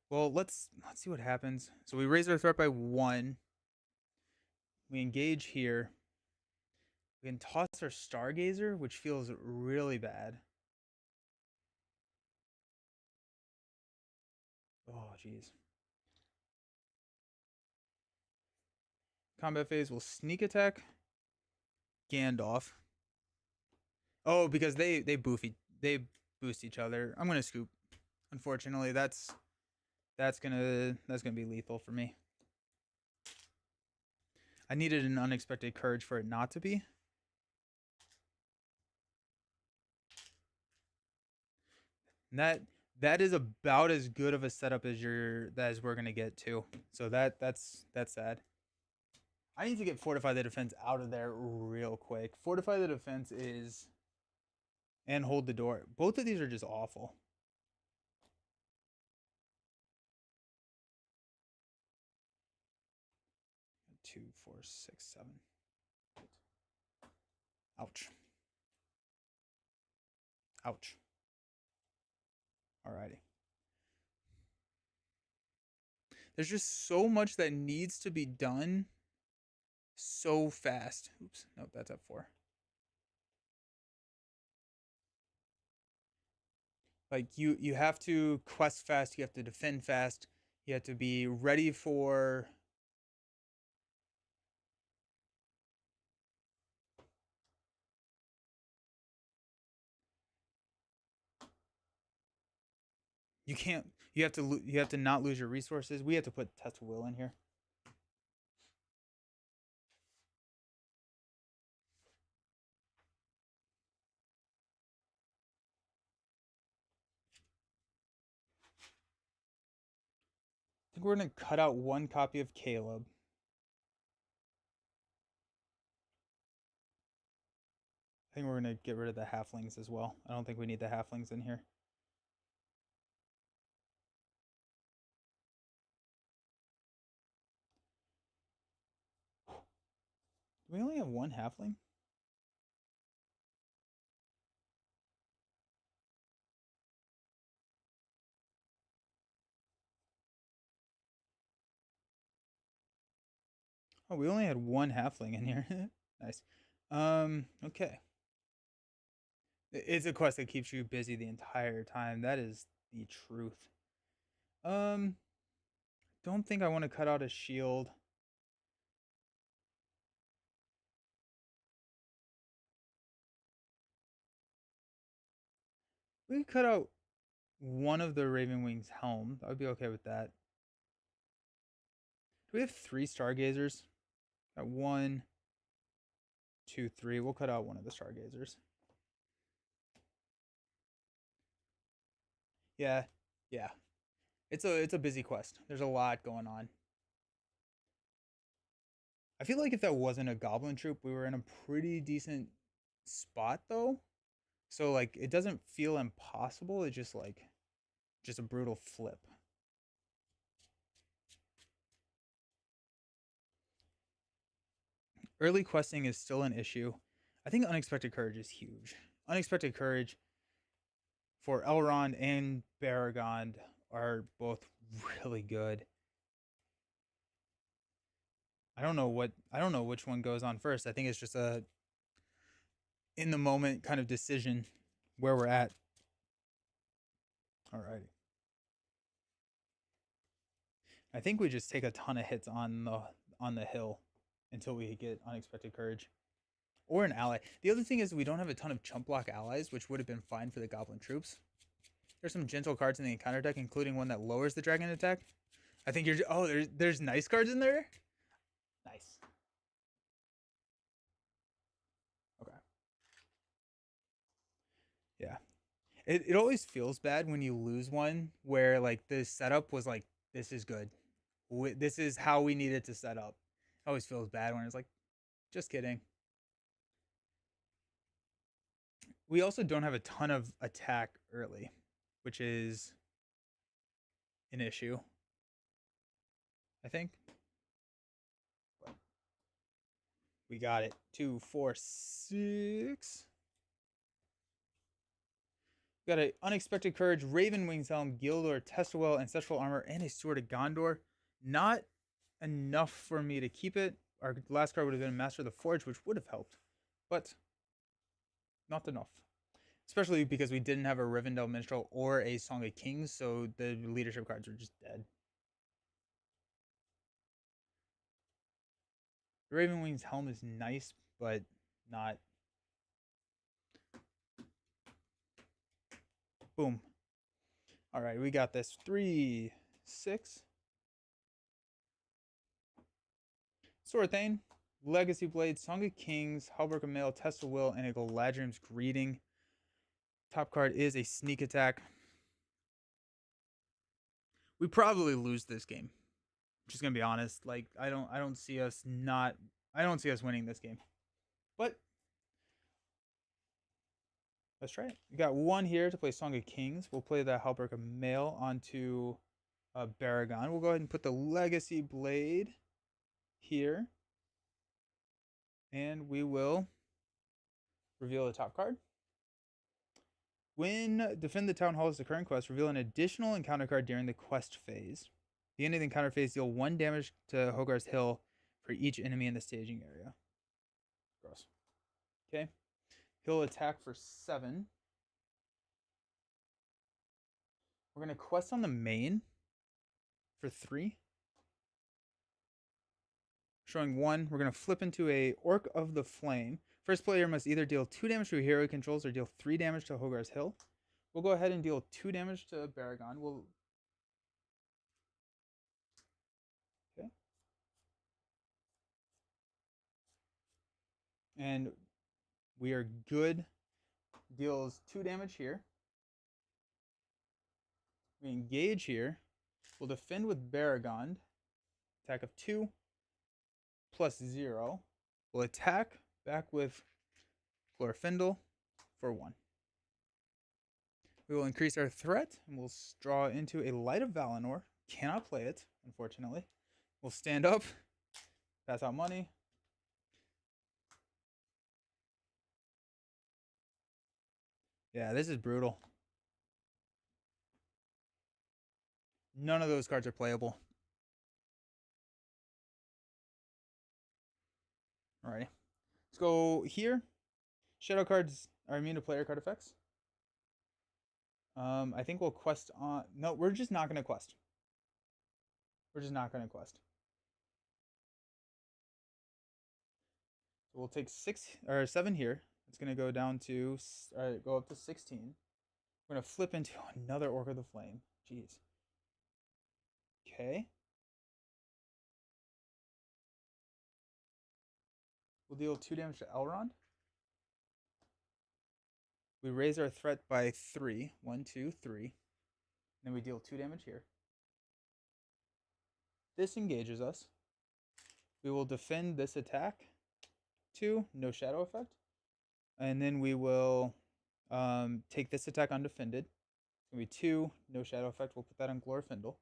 Well, let's see what happens. So we raise our threat by 1. We engage here. We can toss our Stargazer, which feels really bad. Oh, jeez. Combat phase will sneak attack Gandalf. Oh, because they boost each other. I'm gonna scoop. Unfortunately, that's gonna be lethal for me. I needed an unexpected courage for it not to be. And that is about as good of a setup as we're gonna get to. So that's sad. I need to get Fortify the Defense out of there real quick. Fortify the Defense is and hold the door. Both of these are just awful. Two, four, six, seven. Ouch. Ouch. Alrighty. There's just so much that needs to be done so fast. Oops. Nope, that's up 4. Like you have to quest fast, you have to defend fast, you have to be ready for you can't you have to not lose your resources. We have to put test will in here. I think we're gonna cut out 1 copy of Caleb. I think we're gonna get rid of the halflings as well. I don't think we need the halflings in here. Do we only have 1 halfling? Oh, we only had one halfling in here. Nice. Okay. It's a quest that keeps you busy the entire time. That is the truth. Um, don't think I want to cut out a shield. We could cut out one of the Raven Wings helm. I would be okay with that. Do we have 3 stargazers? Got 1, 2, 3. We'll cut out one of the stargazers. Yeah, yeah. It's a busy quest. There's a lot going on. I feel like if that wasn't a goblin troop, we were in a pretty decent spot though. So like it doesn't feel impossible. It's just like just a brutal flip. Early questing is still an issue. I think unexpected courage is huge. Unexpected courage for Elrond and Baragond are both really good. I don't know which one goes on first. I think it's just a in the moment kind of decision where we're at. Alrighty. I think we just take a ton of hits on the hill until we get unexpected courage. Or an ally. The other thing is we don't have a ton of chump block allies, which would have been fine for the goblin troops. There's some gentle cards in the encounter deck, including one that lowers the dragon attack. I think you're oh, there's nice cards in there? Nice. Okay. Yeah. It always feels bad when you lose one where like the setup was like this is good. This is how we needed to set up. It always feels bad when it's like just kidding. We also don't have a ton of attack early, which is an issue, I think. But we got it. 2, 4, 6. We got an Unexpected Courage, Raven Wings Helm, Gildor, Testawell, Ancestral Armor, and a Sword of Gondor. Not enough for me to keep it. Our last card would have been Master of the Forge, which would have helped, but not enough. Especially because we didn't have a Rivendell Minstrel or a Song of Kings, so the leadership cards were just dead. The Raven Wings Helm is nice, but not. Boom. All right, we got this. 3, 6. Sorthane, Legacy Blade, Song of Kings, Halberg of Mail, Test of Will, and a Galadrim's Greeting. Top card is a Sneak Attack. We probably lose this game. I'm just gonna be honest. Like I don't see us winning this game. But let's try it. We got 1 here to play Song of Kings. We'll play the Halberg of Mail onto Baragon. We'll go ahead and put the Legacy Blade here. And we will reveal the top card. When Defend the Town Hall is the current quest, reveal an additional encounter card during the quest phase. The end of the encounter phase, deal 1 damage to Hogarth's Hill for each enemy in the staging area. Gross. Okay. He'll attack for 7. We're going to quest on the main for 3. Showing 1, we're going to flip into a Orc of the Flame. First player must either deal 2 damage to a hero he controls or deal 3 damage to Hogarth's Hill. We'll go ahead and deal 2 damage to Baragon. Okay. And we are good. Deals 2 damage here. We engage here. We'll defend with Baragon. Attack of 2 plus 0. We'll attack back with Glorfindel for 1. We will increase our threat and we'll draw into a Light of Valinor. Cannot play it, unfortunately. We'll stand up, pass out money. Yeah, this is brutal. None of those cards are playable. Alrighty. Let's go here. Shadow cards are immune to player card effects. I think we'll quest on. No, we're just not going to quest. We're just not going to quest. So we'll take 6 or 7 here. It's going to go down to go up to 16. We're going to flip into another Orc of the Flame. Jeez. Okay. We'll deal 2 damage to Elrond. We raise our threat by 3. 1, 2, 3. Then we deal 2 damage here. This engages us. We will defend this attack. 2, no shadow effect. And then we will take this attack undefended. It's going to be 2, no shadow effect. We'll put that on Glorfindel.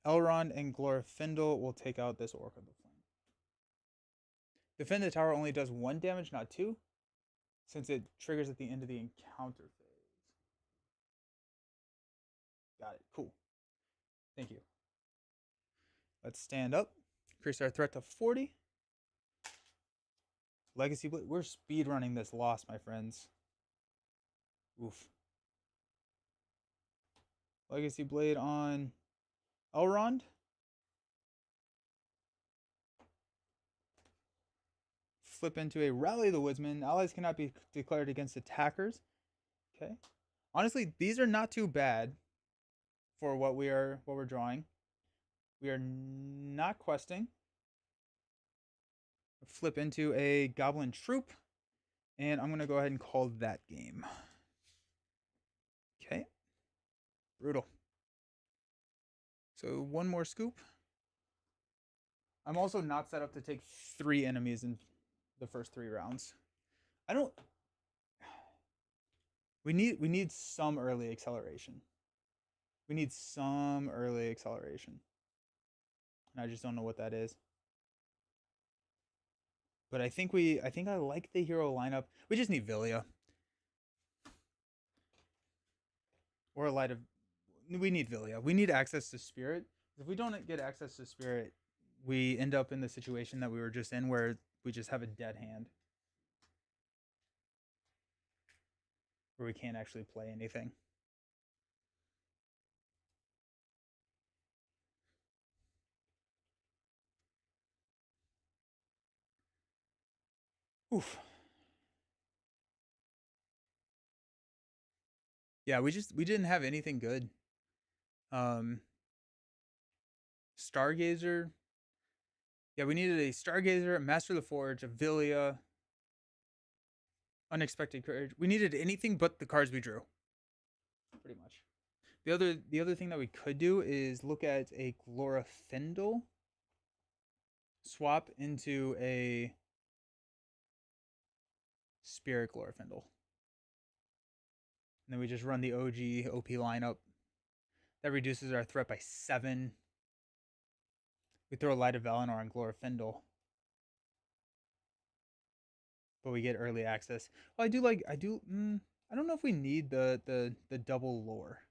Elrond and Glorfindel will take out this Orc of the Flame. Defend the tower only does 1 damage, not 2, since it triggers at the end of the encounter phase. Got it. Cool. Thank you. Let's stand up. Increase our threat to 40. Legacy Blade. We're speed running this loss, my friends. Oof. Legacy Blade on Elrond. Flip into a Rally the Woodsman. Allies cannot be declared against attackers. Okay. Honestly, these are not too bad for what we're drawing. We are not questing. Flip into a Goblin Troop. And I'm going to go ahead and call that game. Okay. Brutal. So 1 more scoop. I'm also not set up to take 3 enemies in the first 3 rounds. I don't. We need some early acceleration. We need some early acceleration. And I just don't know what that is. But I think I like the hero lineup. We just need Villia. Or a light of. We need Villia. We need access to Spirit. If we don't get access to Spirit, we end up in the situation that we were just in where we just have a dead hand. Where we can't actually play anything. Oof. Yeah, we didn't have anything good. Stargazer. Yeah, we needed a Stargazer, a Master of the Forge, a Villia, Unexpected Courage. We needed anything but the cards we drew. Pretty much. The other thing that we could do is look at a Glorfindel, swap into a Spirit Glorfindel. And then we just run the OG OP lineup. That reduces our threat by 7. We throw a Light of Valinor on Glorfindel. But we get early access. Well, I don't know if we need the double lore.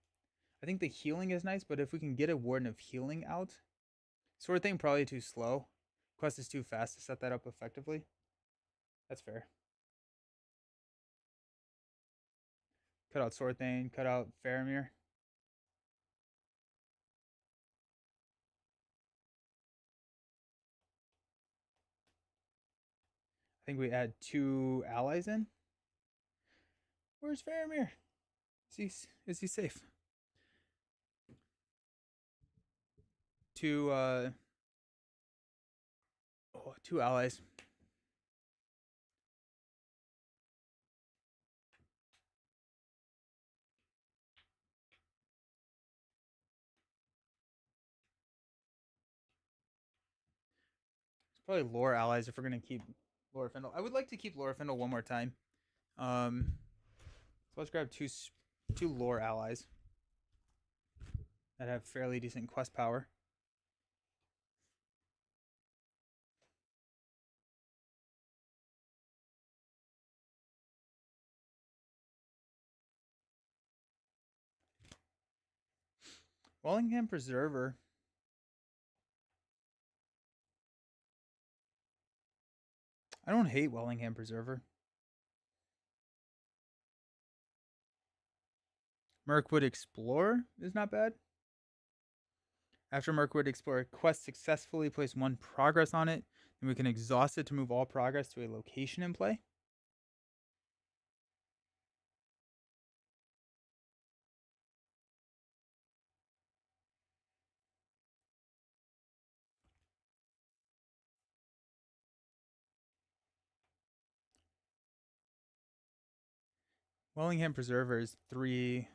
I think the healing is nice, but if we can get a Warden of Healing out. Sword Thing probably too slow. Quest is too fast to set that up effectively. That's fair. Cut out Sword Thing, cut out Faramir. I think we add 2 allies in. Where's Faramir? Is he safe? 2 2 allies. It's probably lore allies if we're gonna keep Glorfindel. I would like to keep Glorfindel one more time. So let's grab two lore allies that have fairly decent quest power. Wellingham Preserver. I don't hate Wellingham Preserver. Mirkwood Explorer is not bad. After Mirkwood Explorer quest successfully, place 1 progress on it, and we can exhaust it to move all progress to a location in play. Wellingham Preserver is 3.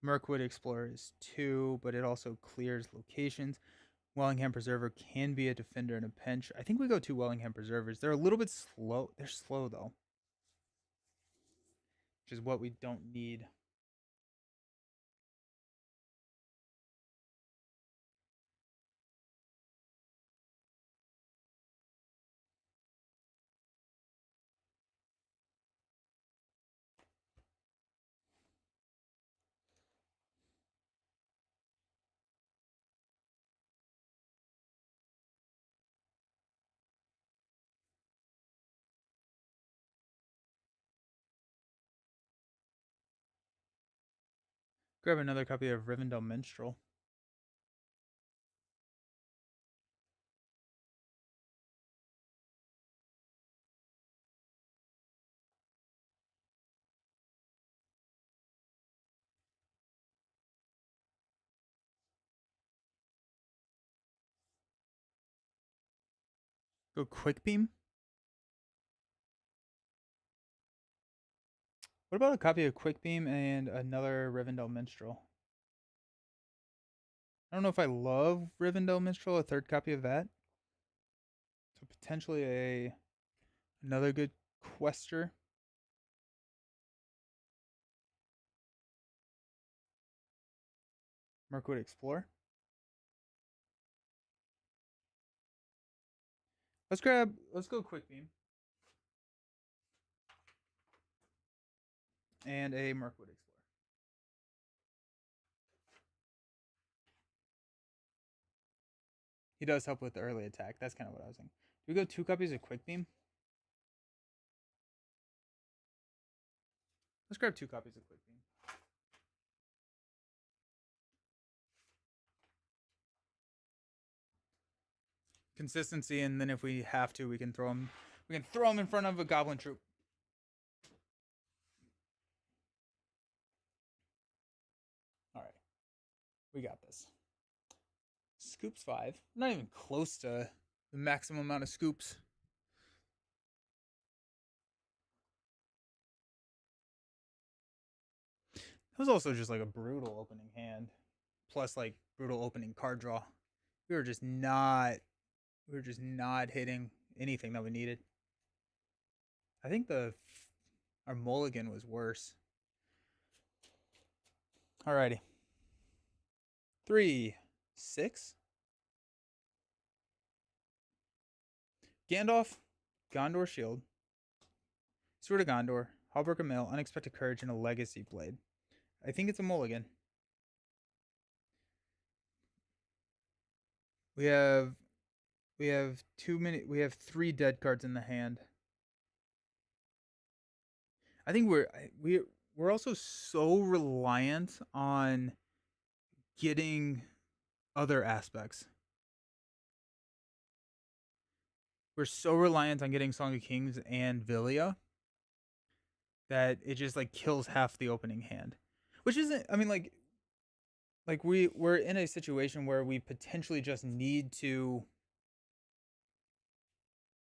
Mirkwood Explorer is 2, but it also clears locations. Wellingham Preserver can be a defender in a pinch. I think we go 2 Wellingham Preservers. They're a little bit slow. They're slow, though, which is what we don't need. Grab another copy of Rivendell Minstrel. Go Quick Beam. What about a copy of Quick Beam and another Rivendell Minstrel? I don't know if I love Rivendell Minstrel. A 3rd copy of that. So potentially another good quester. Mirkwood Explorer. Let's go Quick Beam. And a Mirkwood Explorer. He does help with the early attack. That's kind of what I was thinking. Do we go 2 copies of Quick Beam? Let's grab 2 copies of Quick Beam. Consistency, and then if we have to, we can throw him. We can throw him in front of a Goblin troop. All right, we got this. Scoops 5. Not even close to the maximum amount of scoops. It was also just like a brutal opening hand, plus like brutal opening card draw. We were just not hitting anything that we needed. I think our mulligan was worse. Alrighty. 3, 6. Gandalf, Gondor Shield, Sword of Gondor, Hallbrook of Mail, Unexpected Courage, and a Legacy Blade. I think it's a mulligan. We have 3 dead cards in the hand. I think we're also so reliant on getting other aspects. We're so reliant on getting Song of Kings and Villia that it just like kills half the opening hand. Which isn't, I mean, like we're in a situation where we potentially just need to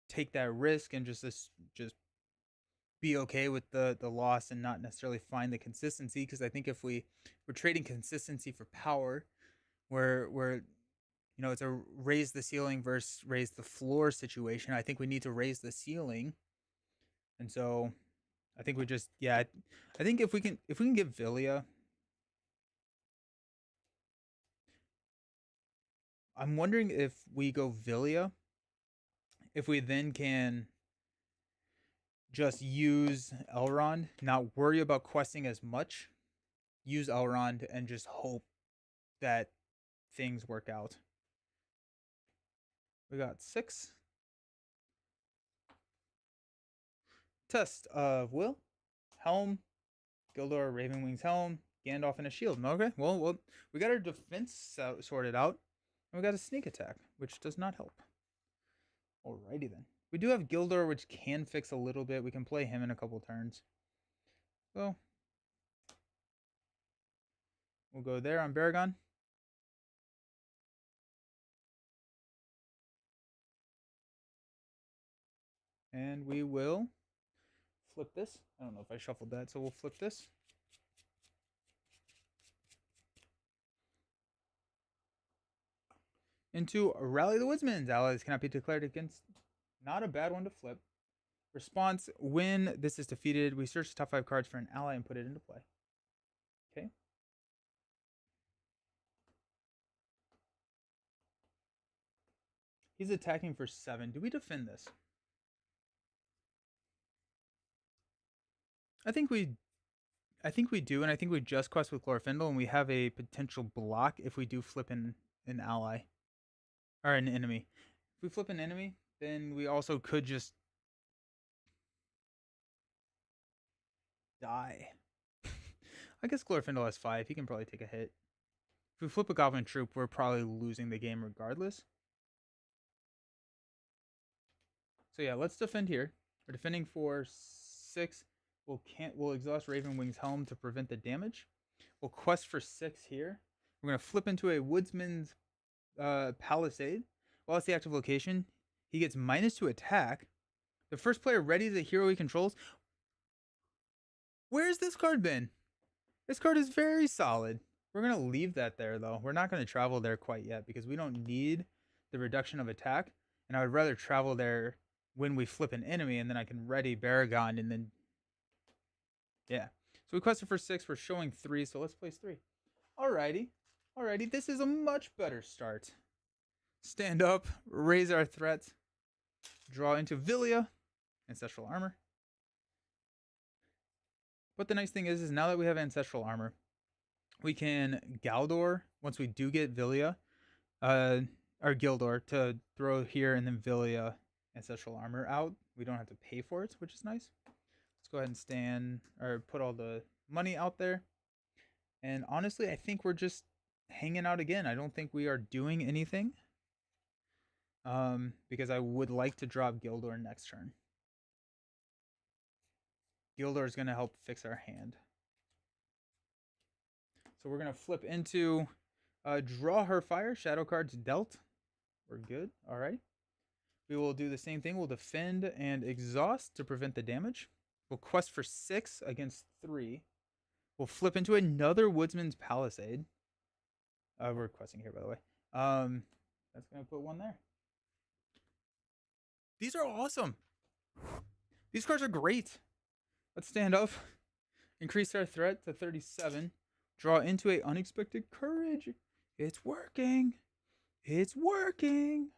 take that risk and just be okay with the loss and not necessarily find the consistency, because I think if we're trading consistency for power, we're it's a raise the ceiling versus raise the floor situation. I think we need to raise the ceiling, and so I think we just I think if we can get Villia, I'm wondering if we go Villia, if we then can just use Elrond, not worry about questing as much, use Elrond, and just hope that things work out. We got 6. Test of will, helm, Gildor, Ravenwing's helm, Gandalf, and a shield. Okay, well, we got our defense sorted out, and we got a sneak attack, which does not help. Alrighty then. We do have Gildor, which can fix a little bit. We can play him in a couple turns. So we'll go there on Baragon. And we will flip this. I don't know if I shuffled that, so we'll flip this. Into Rally the Woodsman's. Allies cannot be declared against. Not a bad one to flip. Response, when this is defeated, we search the top 5 cards for an ally and put it into play. Okay. He's attacking for 7. Do we defend this? I think we do, and I think we just quest with Glorfindel, and we have a potential block if we do flip an ally. Or an enemy. If we flip an enemy, then we also could just die. I guess Glorfindel has 5. He can probably take a hit. If we flip a Goblin Troop, we're probably losing the game regardless. So yeah, let's defend here. We're defending for 6. We'll exhaust Ravenwing's helm to prevent the damage. We'll quest for 6 here. We're gonna flip into a Woodsman's Palisade. While it's the active location, he gets -2 attack. The first player readies a hero he controls. Where's this card been? This card is very solid. We're gonna leave that there though. We're not gonna travel there quite yet because we don't need the reduction of attack. And I would rather travel there when we flip an enemy, and then I can ready Baragon, and then yeah. So we quested for 6. We're showing 3, so let's place 3. Alrighty. Alrighty. This is a much better start. Stand up, raise our threat, draw into Villia, Ancestral Armor. But the nice thing is now that we have Ancestral Armor, we can Galdor once we do get Villia, or Gildor to throw here, and then Villia Ancestral Armor out. We don't have to pay for it, which is nice. Let's go ahead and stand or put all the money out there. And honestly, I think we're just hanging out again. I don't think we are doing anything. Because I would like to drop Gildor next turn. Gildor is going to help fix our hand. So we're going to flip into draw her fire. Shadow cards dealt. We're good. All right. We will do the same thing. We'll defend and exhaust to prevent the damage. We'll quest for 6 against 3. We'll flip into another Woodsman's Palisade. We're questing here, by the way. That's going to put 1 there. These are awesome. These cards are great. Let's stand up. Increase our threat to 37. Draw into a unexpected courage. It's working. It's working.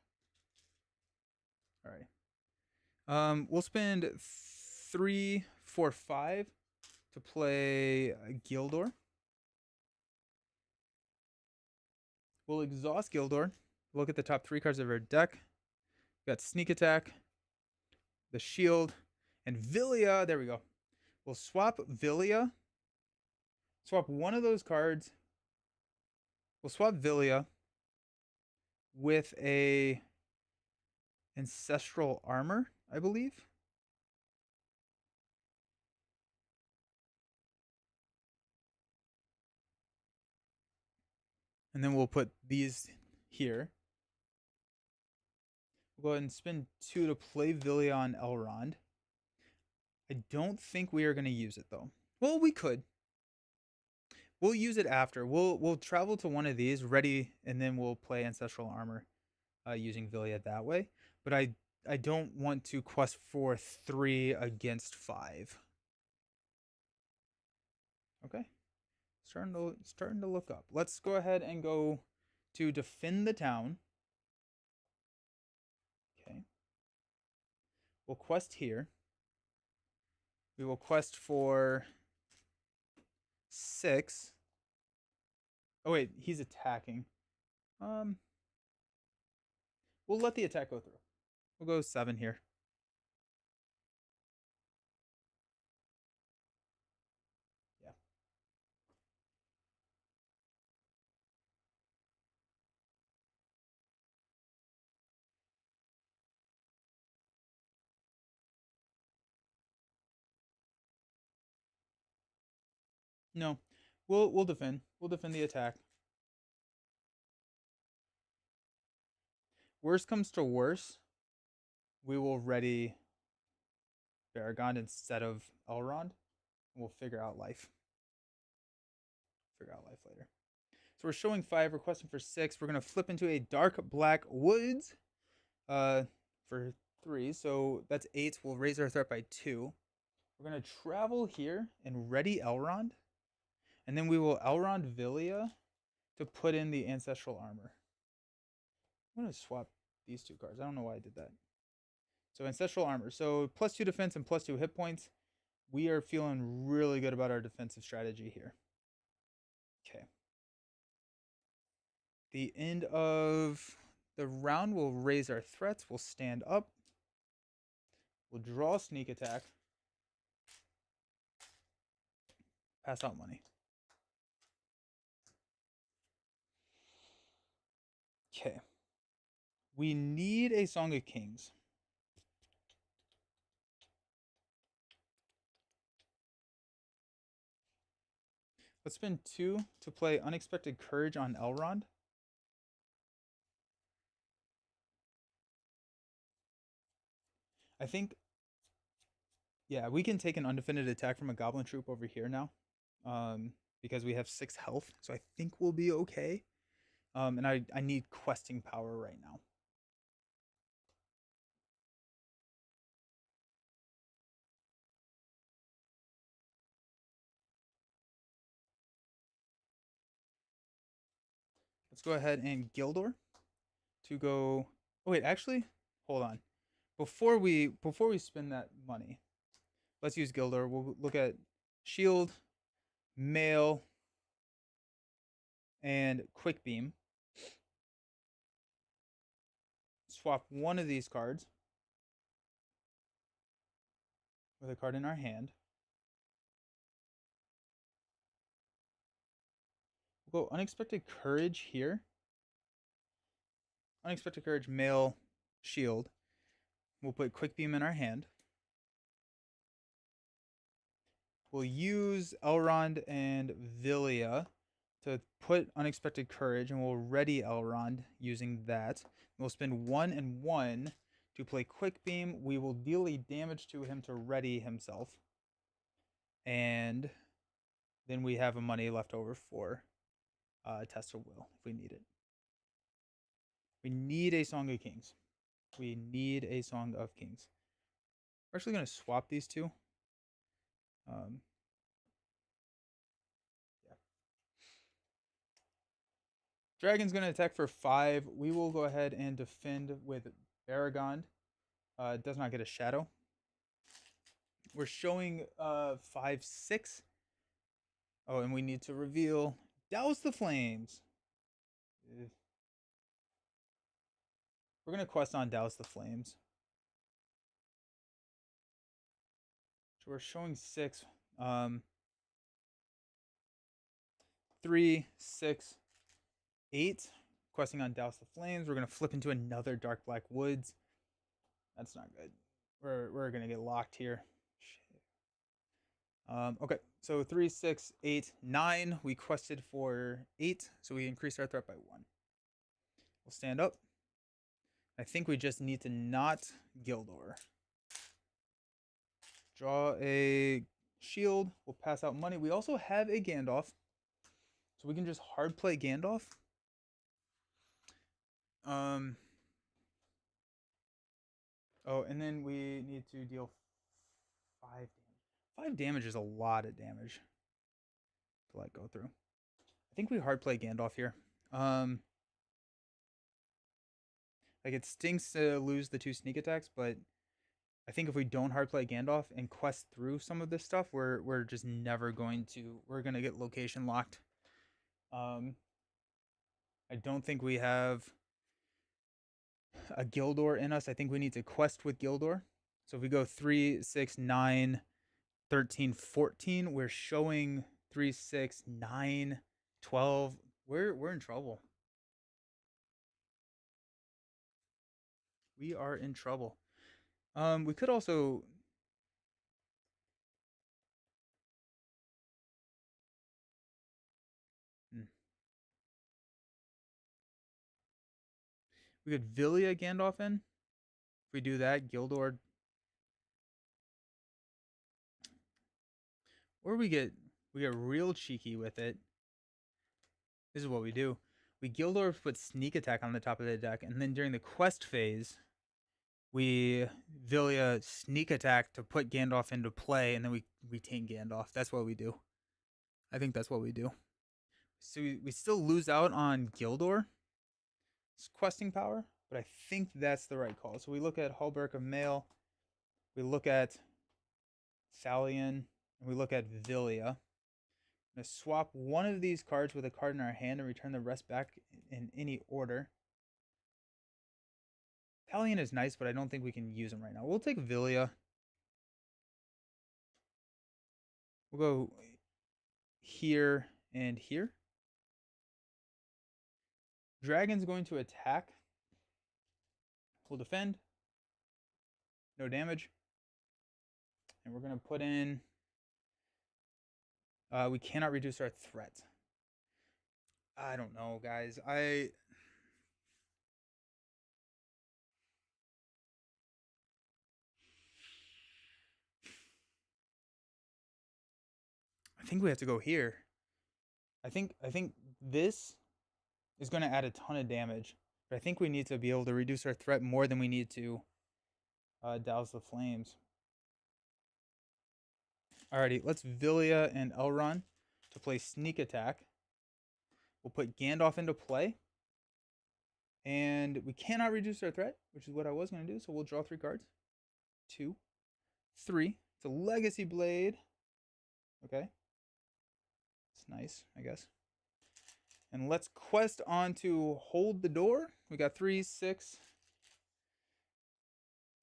All right. We'll spend 3, 4, 5 to play Gildor. We'll exhaust Gildor. Look at the top 3 cards of our deck. We got Sneak Attack, the Shield, and Villia. There we go. We'll swap Villia. Swap one of those cards. We'll swap Villia with a Ancestral Armor, I believe. And then we'll put these here. We'll go ahead and spend 2 to play Villia on Elrond. I don't think we are going to use it though. Well, we could. We'll use it after. We'll travel to one of these, ready, and then we'll play Ancestral Armor using Villia that way. But I don't want to quest for 3 against 5. Okay. Starting to look up. Let's go ahead and go to defend the town. Okay. We'll quest here. We will quest for 6. Oh wait, he's attacking. We'll let the attack go through. We'll go 7 here. No, we'll defend. We'll defend the attack. Worst comes to worst, we will ready Baragon instead of Elrond. We'll figure out life. Figure out life later. So we're showing 5, requesting for 6. We're gonna flip into a dark black woods for 3. So that's 8. We'll raise our threat by 2. We're gonna travel here and ready Elrond, and then we will Elrond Villia to put in the ancestral armor. I'm gonna swap these 2 cards. I don't know why I did that. So ancestral armor. So +2 defense and +2 hit points. We are feeling really good about our defensive strategy here. Okay. The end of the round will raise our threats. We'll stand up. We'll draw sneak attack. Pass out money. Okay. We need a Song of Kings. Let's spend 2 to play Unexpected Courage on Elrond. I think, yeah, we can take an undefended attack from a Goblin Troop over here now, because we have 6 health. So I think we'll be okay. And I need questing power right now. Let's go ahead and Gildor to go. Oh wait, actually, hold on. Before we spend that money, let's use Gildor. We'll look at Shield, Mail, and Quick Beam. Swap one of these cards with a card in our hand. We'll go Unexpected Courage here. Unexpected Courage, Mail, Shield. We'll put Quick Beam in our hand. We'll use Elrond and Villia to put Unexpected Courage, and we'll ready Elrond using that. We'll spend 1 and 1 to play Quick Beam. We will deal a damage to him to ready himself. And then we have a money left over for Test of Will if we need it. We need a Song of Kings. We need a Song of Kings. We're actually going to swap these 2. Yeah. Dragon's going to attack for 5. We will go ahead and defend with Baragon. Does not get a shadow. We're showing 5, 6. Oh, and we need to reveal Douse the Flames. We're going to quest on Douse the Flames. So we're showing 6. 3, 6, 8. Questing on Douse the Flames. We're going to flip into another Dark Black Woods. That's not good. We're going to get locked here. Okay, so 3, 6, 8, 9. We quested for 8, so we increased our threat by 1. We'll stand up. I think we just need to not Gildor. Draw a shield. We'll pass out money. We also have a Gandalf, so we can just hard play Gandalf. Oh, and then we need to deal 5 damage. 5 damage is a lot of damage to let go through. I think we hard play Gandalf here. Like it stinks to lose the 2 sneak attacks, but I think if we don't hard play Gandalf and quest through some of this stuff, we're just never going to. We're gonna get location locked. I don't think we have a Gildor in us. I think we need to quest with Gildor. So if we go 3, 6, 9, 13, 14, we're showing 3, 6, 9, 12. We're in trouble. We are in trouble. We could also We could Villia Gandalf in. If we do that, Gildor. Or we get real cheeky with it. This is what we do. We Gildor put sneak attack on the top of the deck, and then during the quest phase, we Villia sneak attack to put Gandalf into play, and then we retain Gandalf. That's what we do. I think that's what we do. So we still lose out on Gildor's questing power, but I think that's the right call. So we look at Hallberg of Mail, we look at Thalion, and we look at Villia. I'm going to swap one of these cards with a card in our hand and return the rest back in any order. Thalion is nice, but I don't think we can use him right now. We'll take Villia. We'll go here and here. Dragon's going to attack. We'll defend. No damage. And we're going to put in... we cannot reduce our threat. I don't know, guys. I think we have to go here. I think this is going to add a ton of damage. But I think we need to be able to reduce our threat more than we need to douse the flames. Alrighty, let's Villia and Elrond to play sneak attack. We'll put Gandalf into play. And we cannot reduce our threat, which is what I was going to do. So we'll draw 3 cards. 2, 3. It's a Legacy Blade. Okay. It's nice, I guess. And let's quest on to Hold the Door. We got 3, 6,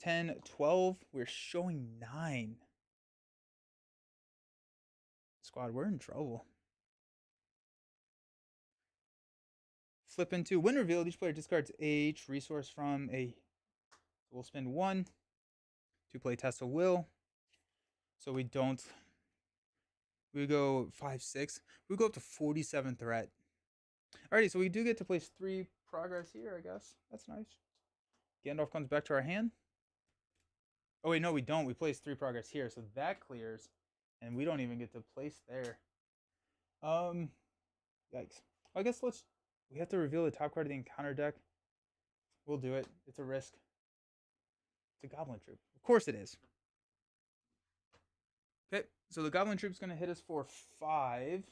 10, 12. We're showing 9. Squad, we're in trouble. Flip into Win Revealed. Each player discards each resource from a... We'll spend 1 to play Test of Will. So we don't... We go 5, 6. We go up to 47 threat. Alrighty, so we do get to place 3 progress here, I guess. That's nice. Gandalf comes back to our hand. Oh, wait, no, we don't. We place 3 progress here, so that clears. And we don't even get to place there. Yikes. I guess we have to reveal the top card of the encounter deck. We'll do it. It's a risk. It's a Goblin Troop. Of course it is. Okay, so the Goblin Troop's going to hit us for 5.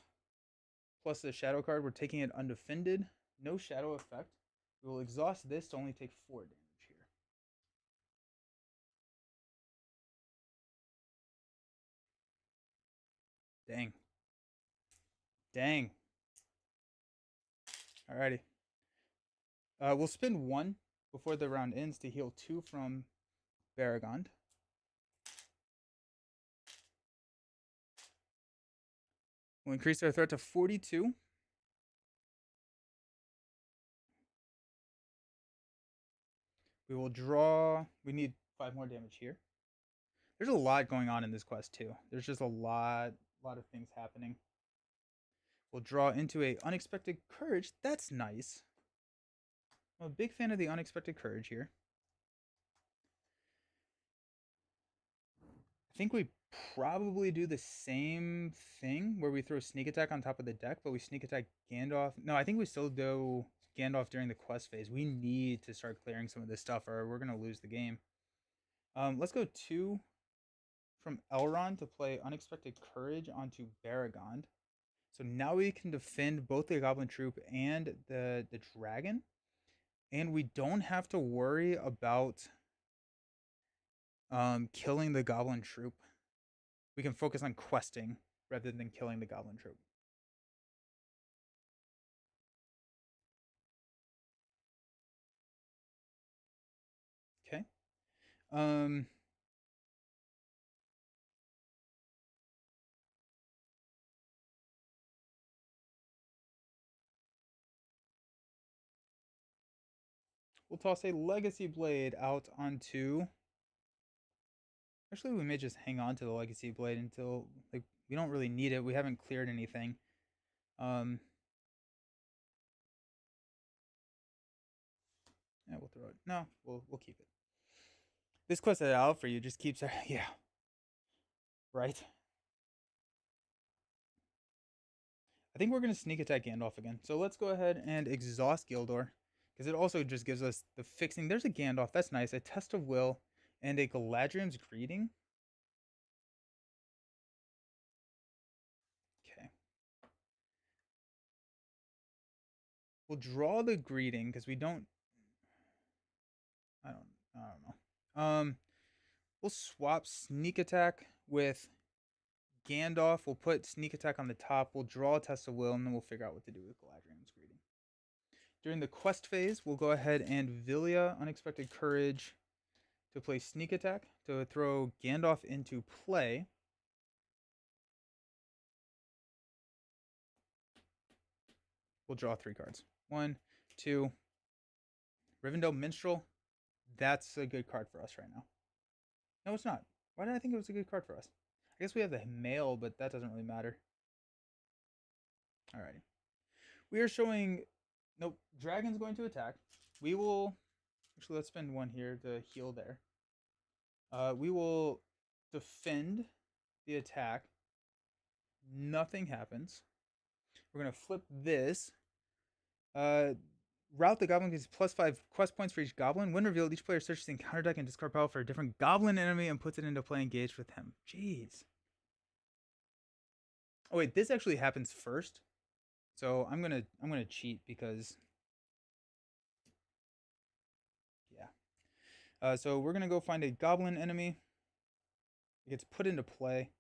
Plus the Shadow card. We're taking it undefended. No Shadow effect. We will exhaust this to only take 4 damage here. Dang. Dang. Alrighty. We'll spend 1 before the round ends to heal 2 from Baragond. We'll increase our threat to 42. We will draw... We need 5 more damage here. There's a lot going on in this quest, too. There's just a lot of things happening. We'll draw into a Unexpected Courage. That's nice. I'm a big fan of the Unexpected Courage here. I think we probably do the same thing where we throw sneak attack on top of the deck, but we sneak attack Gandalf. No, I think we still do Gandalf during the quest phase. We need to start clearing some of this stuff or we're going to lose the game. Let's go 2 from Elrond to play Unexpected Courage onto Baragond. So now we can defend both the Goblin Troop and the Dragon. And we don't have to worry about killing the Goblin Troop. We can focus on questing rather than killing the Goblin Troop. Okay. We'll toss a Legacy Blade out onto... Actually, we may just hang on to the Legacy Blade until... like we don't really need it. We haven't cleared anything. Yeah, we'll throw it. No, we'll keep it. This quest that I offer you just keeps yeah, right. I think we're gonna sneak attack Gandalf again. So let's go ahead and exhaust Gildor, because it also just gives us the fixing. There's a Gandalf. That's nice. A test of will and a Galadriel's greeting. Okay. We'll draw the greeting because we don't. I don't. I don't know. We'll swap sneak attack with Gandalf. We'll put sneak attack on the top. We'll draw a test of will, and then we'll figure out what to do with Galadriel's greeting. During the quest phase, we'll go ahead and Vilya Unexpected Courage to play sneak attack to throw Gandalf into play. We'll draw 3 cards. 1, 2. Rivendell Minstrel. That's a good card for us right now. No, it's not. Why did I think it was a good card for us? I guess we have the mail, but that doesn't really matter. Alrighty. We are showing. Nope. Dragon's going to attack. We will. Actually, let's spend 1 here to heal there. We will defend the attack. Nothing happens. We're going to flip this. Route the goblin gets +5 quest points for each goblin. When revealed, each player searches the encounter deck and discard pile for a different goblin enemy and puts it into play engaged with him. Jeez. Oh wait, this actually happens first. So I'm gonna cheat because yeah. So we're gonna go find a goblin enemy. It gets put into play.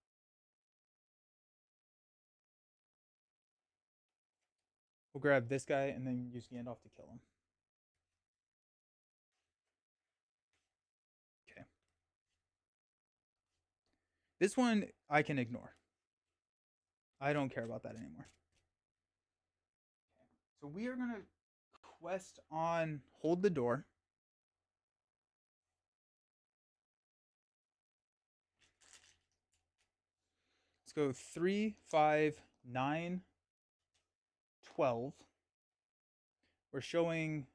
We'll grab this guy and then use Gandalf to kill him. Okay. This one I can ignore. I don't care about that anymore. So we are gonna quest on Hold the Door. Let's go 3, 5, 9, 12. We're showing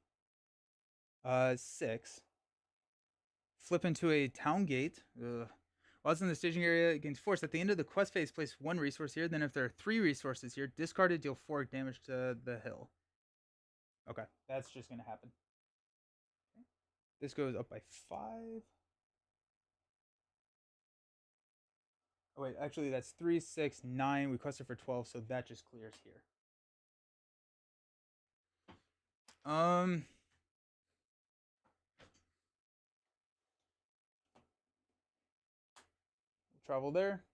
6. Flip into a town gate. While it's in the staging area, it gains force. At the end of the quest phase, place 1 resource here. Then if there are 3 resources here, discard it, deal 4 damage to the hill. Okay, that's just going to happen. Okay. This goes up by 5. Oh wait, actually that's 3, 6, 9. We quested for 12, so that just clears here. Travel there.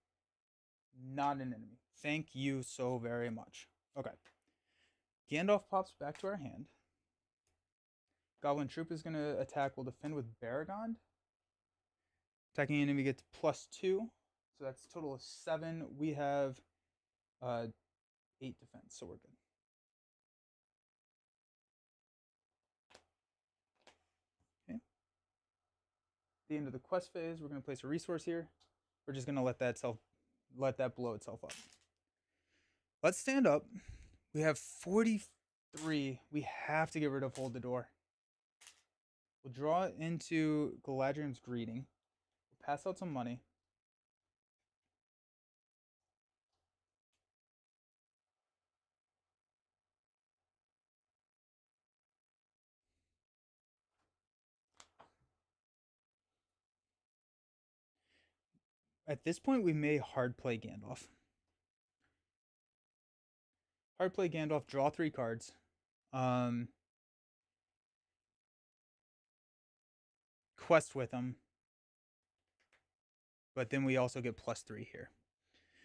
Not an enemy. Thank you so very much. Okay. Gandalf pops back to our hand. Goblin Troop is going to attack. We'll defend with Baragond. Attacking enemy gets +2. So that's a total of 7. We have 8 defense, so we're good. Okay. At the end of the quest phase, we're going to place a resource here. We're just going to let that blow itself up. Let's stand up. We have 43. We have to get rid of Hold the Door. We'll draw it into Galadriel's Greeting. We'll pass out some money. At this point, we may hard play Gandalf. Hard play Gandalf, draw 3 cards. Quest with him. But then we also get +3 here.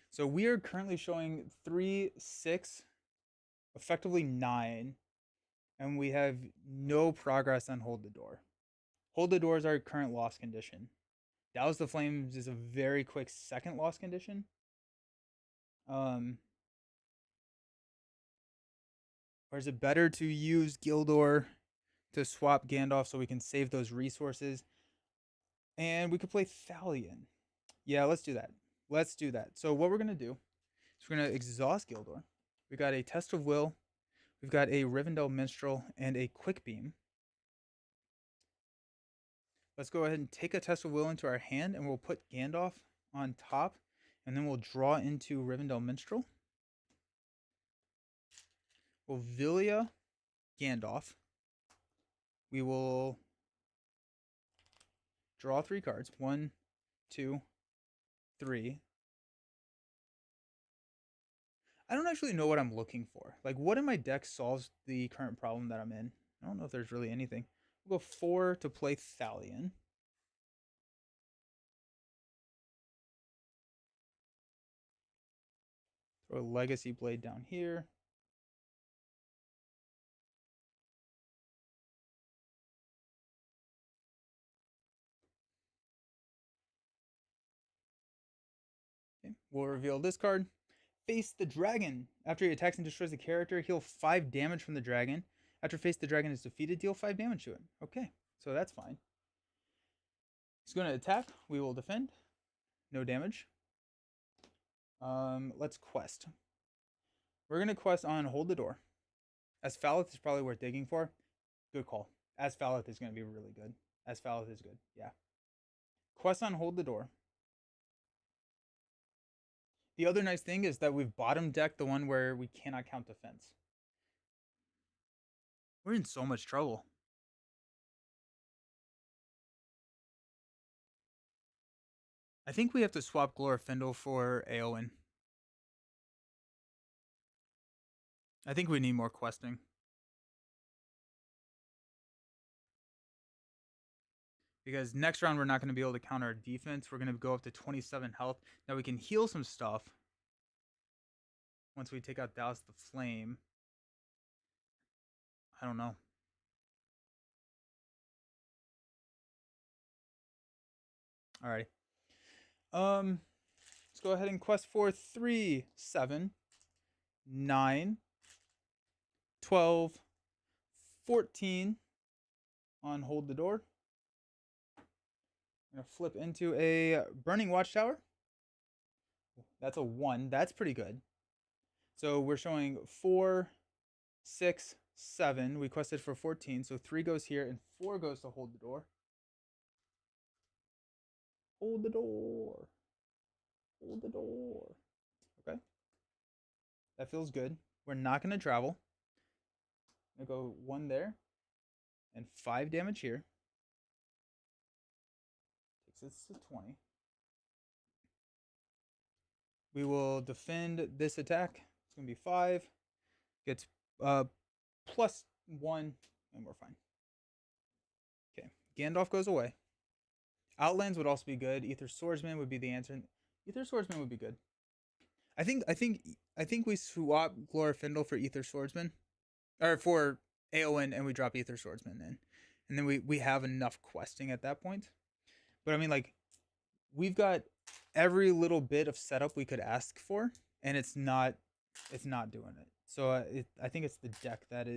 So we are currently showing 3, 6, effectively 9. And we have no progress on Hold the Door. Hold the Door is our current loss condition. Douse the Flames is a very quick second loss condition. Or is it better to use Gildor to swap Gandalf so we can save those resources? And we could play Thalion. Yeah, let's do that. Let's do that. So what we're going to do is we're going to exhaust Gildor. We got a Test of Will. We've got a Rivendell Minstrel and a Quick Beam. Let's go ahead and take a test of will into our hand, and we'll put Gandalf on top, and then we'll draw into Rivendell Minstrel. We'll Villia Gandalf. We will draw 3 cards. 1, 2, 3. I don't actually know what I'm looking for. Like, what in my deck solves the current problem that I'm in? I don't know if there's really anything. We'll go 4 to play Thalion. Throw a Legacy Blade down here. Okay. We'll reveal this card. Face the Dragon. After he attacks and destroys the character, heal 5 damage from the dragon. After Face the Dragon is defeated, deal 5 damage to it. Okay, so that's fine. He's going to attack. We will defend. No damage. Let's quest. We're going to quest on Hold the Door. Asphaleth is probably worth digging for. Good call. Asphaleth is going to be really good. Asphaleth is good. Yeah. Quest on Hold the Door. The other nice thing is that we've bottom decked the one where we cannot count defense. We're in so much trouble. I think we have to swap Glorfindel for Eowyn. I think we need more questing. Because next round we're not going to be able to counter our defense. We're going to go up to 27 health. Now we can heal some stuff once we take out Douse the Flame. I don't know. Alrighty. Let's go ahead and quest for 3, 7, 9, 12, 14 on Hold the Door. I'm going to flip into a Burning Watchtower. That's a 1. That's pretty good. So we're showing 4, 6, 7. We quested for 14. So 3 goes here and 4 goes to Hold the Door. Hold the door. Hold the door. Okay. That feels good. We're not going to travel. I'm going to go 1 there and 5 damage here. Takes us to 20. We will defend this attack. It's going to be 5. Gets plus 1, and we're fine. Okay. Gandalf goes away. Outlands would also be good. Ether Swordsman would be the answer. Ether Swordsman would be good. I think we swap Glorfindel for Ether Swordsman, or for Eowyn, and we drop Ether Swordsman in, and then we have enough questing at that point. But I mean, like, we've got every little bit of setup we could ask for, and it's not doing it. So I think it's the deck that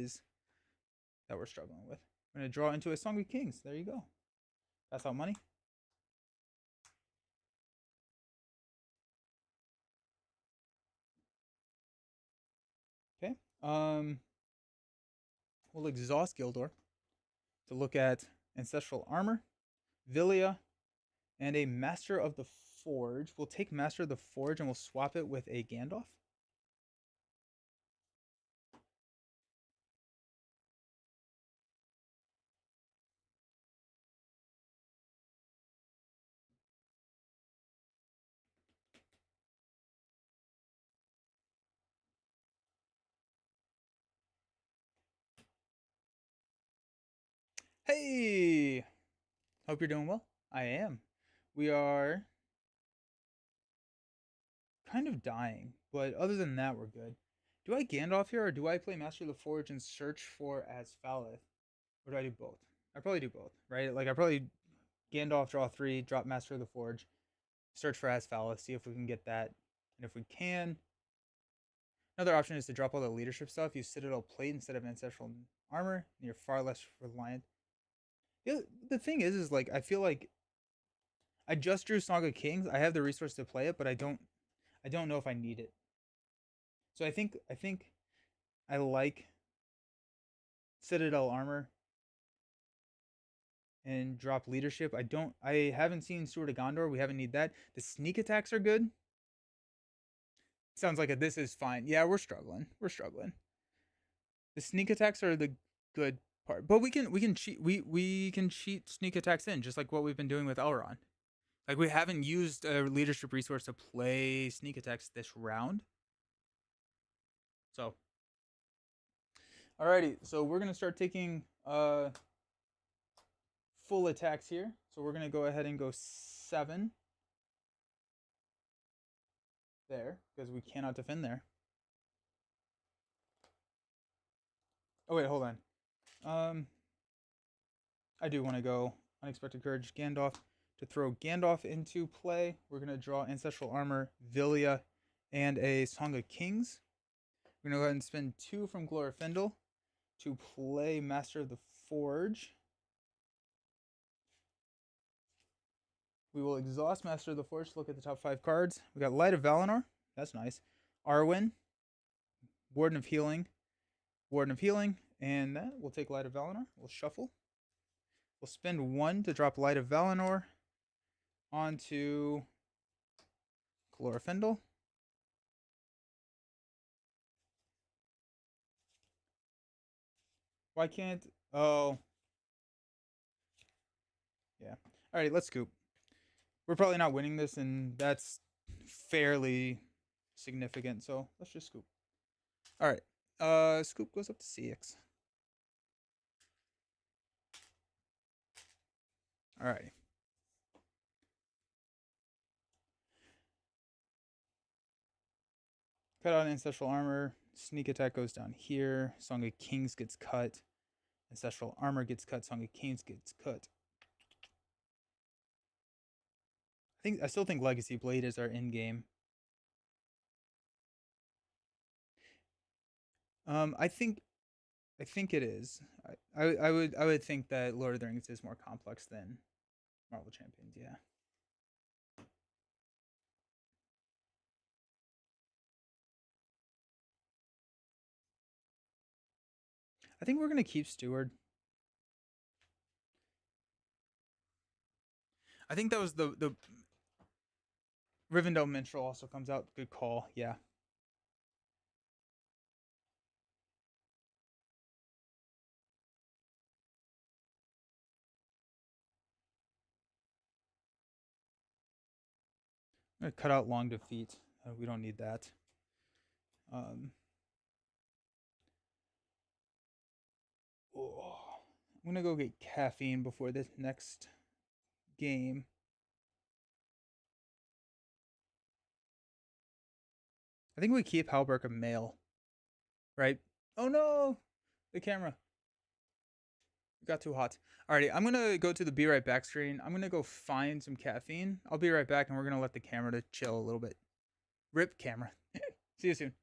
we're struggling with. I'm gonna draw into a Song of Kings. There you go. Pass out money. Okay. We'll exhaust Gildor to look at Ancestral Armor, Villia, and a Master of the Forge. We'll take Master of the Forge and we'll swap it with a Gandalf. Hey! Hope you're doing well. I am. We are kind of dying, but other than that, we're good. Do I Gandalf here, or do I play Master of the Forge and search for Asphaleth? Or do I do both? I probably do both, right? Like, I probably Gandalf, draw 3, drop Master of the Forge, search for Asphaleth, see if we can get that. And if we can, another option is to drop all the leadership stuff. Use Citadel Plate instead of Ancestral Armor, and you're far less reliant. The thing is like, I feel like I just drew Song of Kings. I have the resource to play it, but I don't know if I need it. So I think I like Citadel Armor and drop leadership. I haven't seen Sword of Gondor. We haven't need that. The sneak attacks are good. Sounds like this is fine. Yeah, we're struggling. We're struggling. The sneak attacks are the good part, but we can cheat we can cheat sneak attacks in just like what we've been doing with Elrond. Like we haven't used a leadership resource to play sneak attacks this round. So, alrighty. So we're gonna start taking full attacks here. So we're gonna go ahead and go 7 there because we cannot defend there. Oh wait, hold on. I do want to go Unexpected Courage Gandalf to throw Gandalf into play. We're gonna draw Ancestral Armor, Villia, and a Song of Kings. We're gonna go ahead and spend 2 from Glorfindel to play Master of the Forge. We will exhaust Master of the Forge. Look at the top 5 cards. We got Light of Valinor. That's nice. Arwen, Warden of Healing, and that we'll take Light of Valinor. We'll shuffle. We'll spend 1 to drop Light of Valinor onto Glorfindel. Why can't... Oh. Yeah. Alright, let's scoop. We're probably not winning this, and that's fairly significant, so let's just scoop. Alright. Scoop goes up to CX. Alright. Cut out Ancestral Armor. Sneak Attack goes down here. Song of Kings gets cut. Ancestral Armor gets cut. Song of Kings gets cut. I still think Legacy Blade is our end game. I think it is. I would think that Lord of the Rings is more complex than Marvel Champions. Yeah. I think we're gonna keep Steward. I think that was the Rivendell Minstrel also comes out. Good call. Yeah. I'm gonna cut out Long Defeat. We don't need that. I'm gonna go get caffeine before this next game. I think we keep Halberg a male. Right? Oh no! The camera. It got too hot. Alrighty, I'm gonna go to the be right back screen. I'm gonna go find some caffeine. I'll be right back and we're gonna let the camera to chill a little bit. Rip camera. See you soon.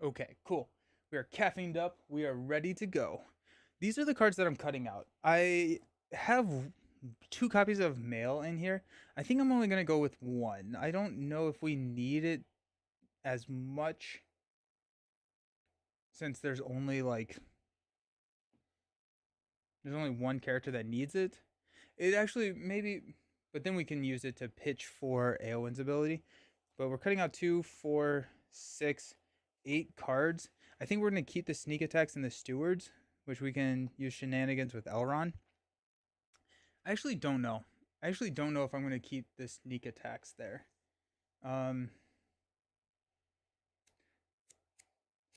Okay, cool. We are caffeined up. We are ready to go. These are the cards that I'm cutting out. I have two copies of mail in here. I think I'm only going to go with one. I don't know if we need it as much since there's only one character that needs it. It actually maybe, but then we can use it to pitch for Aowen's ability. But we're cutting out 2, 4, 6, 8 cards. I think we're going to keep the sneak attacks and the stewards, which we can use shenanigans with Elron. I actually don't know. I actually don't know if I'm going to keep the sneak attacks there. Um,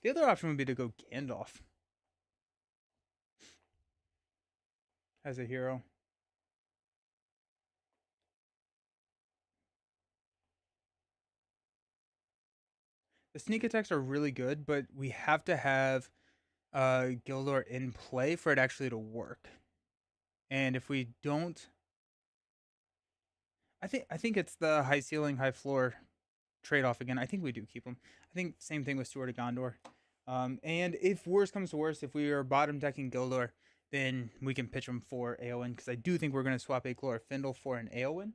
the other option would be to go Gandalf as a hero. The sneak attacks are really good, but we have to have Gildor in play for it actually to work. And if we don't, I think it's the high ceiling, high floor trade off again. I think we do keep them. I think same thing with Steward of Gondor. And if worse comes to worse, if we are bottom decking Gildor, then we can pitch them for Aowen because I do think we're going to swap a Glorfindel for an Aowen.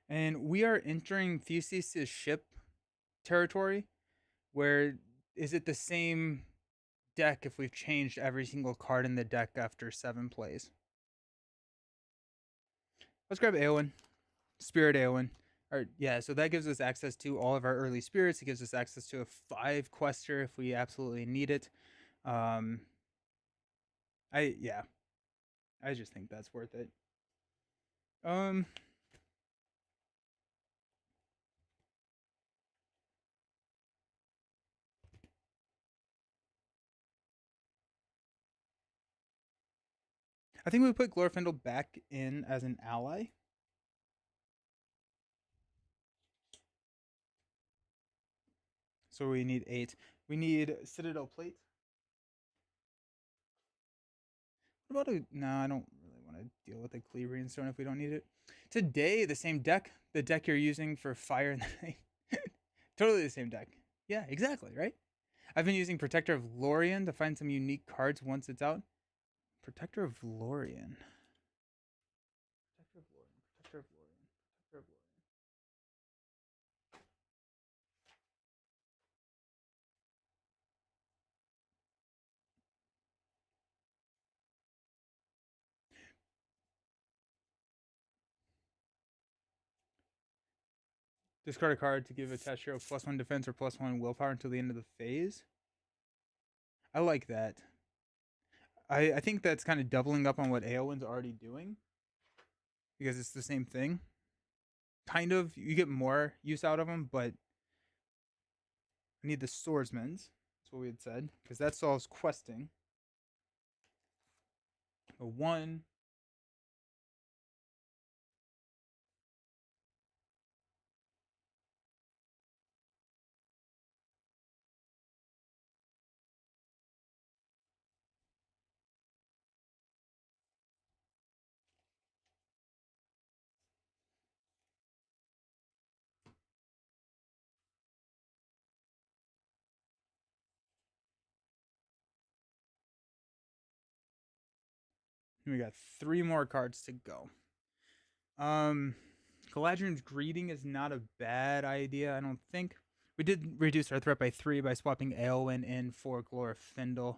And we are entering Theseus' ship territory, where is it the same deck if we've changed every single card in the deck after 7 plays? Let's grab Aowen, Spirit Aowen. Or, yeah, so that gives us access to all of our early spirits. It gives us access to a 5 quester if we absolutely need it. Um, yeah, I just think that's worth it. Um, I think we put Glorfindel back in as an ally. So we need 8. We need Citadel Plate. What about a? No, I don't really want to deal with a Cleabrian Stone if we don't need it. Today, the same deck, the deck you're using for Fire and the Night. Totally the same deck. Yeah, exactly, right? I've been using Protector of Lorien to find some unique cards once it's out. Protector of Lorien. Protector of Lorien. Protector of Lorien. Protector of Lorien. Discard a card to give a attached hero +1 defense or +1 willpower until the end of the phase. I like that. I think that's kind of doubling up on what Aowen's already doing because it's the same thing. Kind of, you get more use out of them, but I need the swordsman's. That's what we had said because that solves questing. A 1. We got 3 more cards to go. Galadriel's Greeting is not a bad idea, I don't think. We did reduce our threat by 3 by swapping Eowyn in for Glorfindel.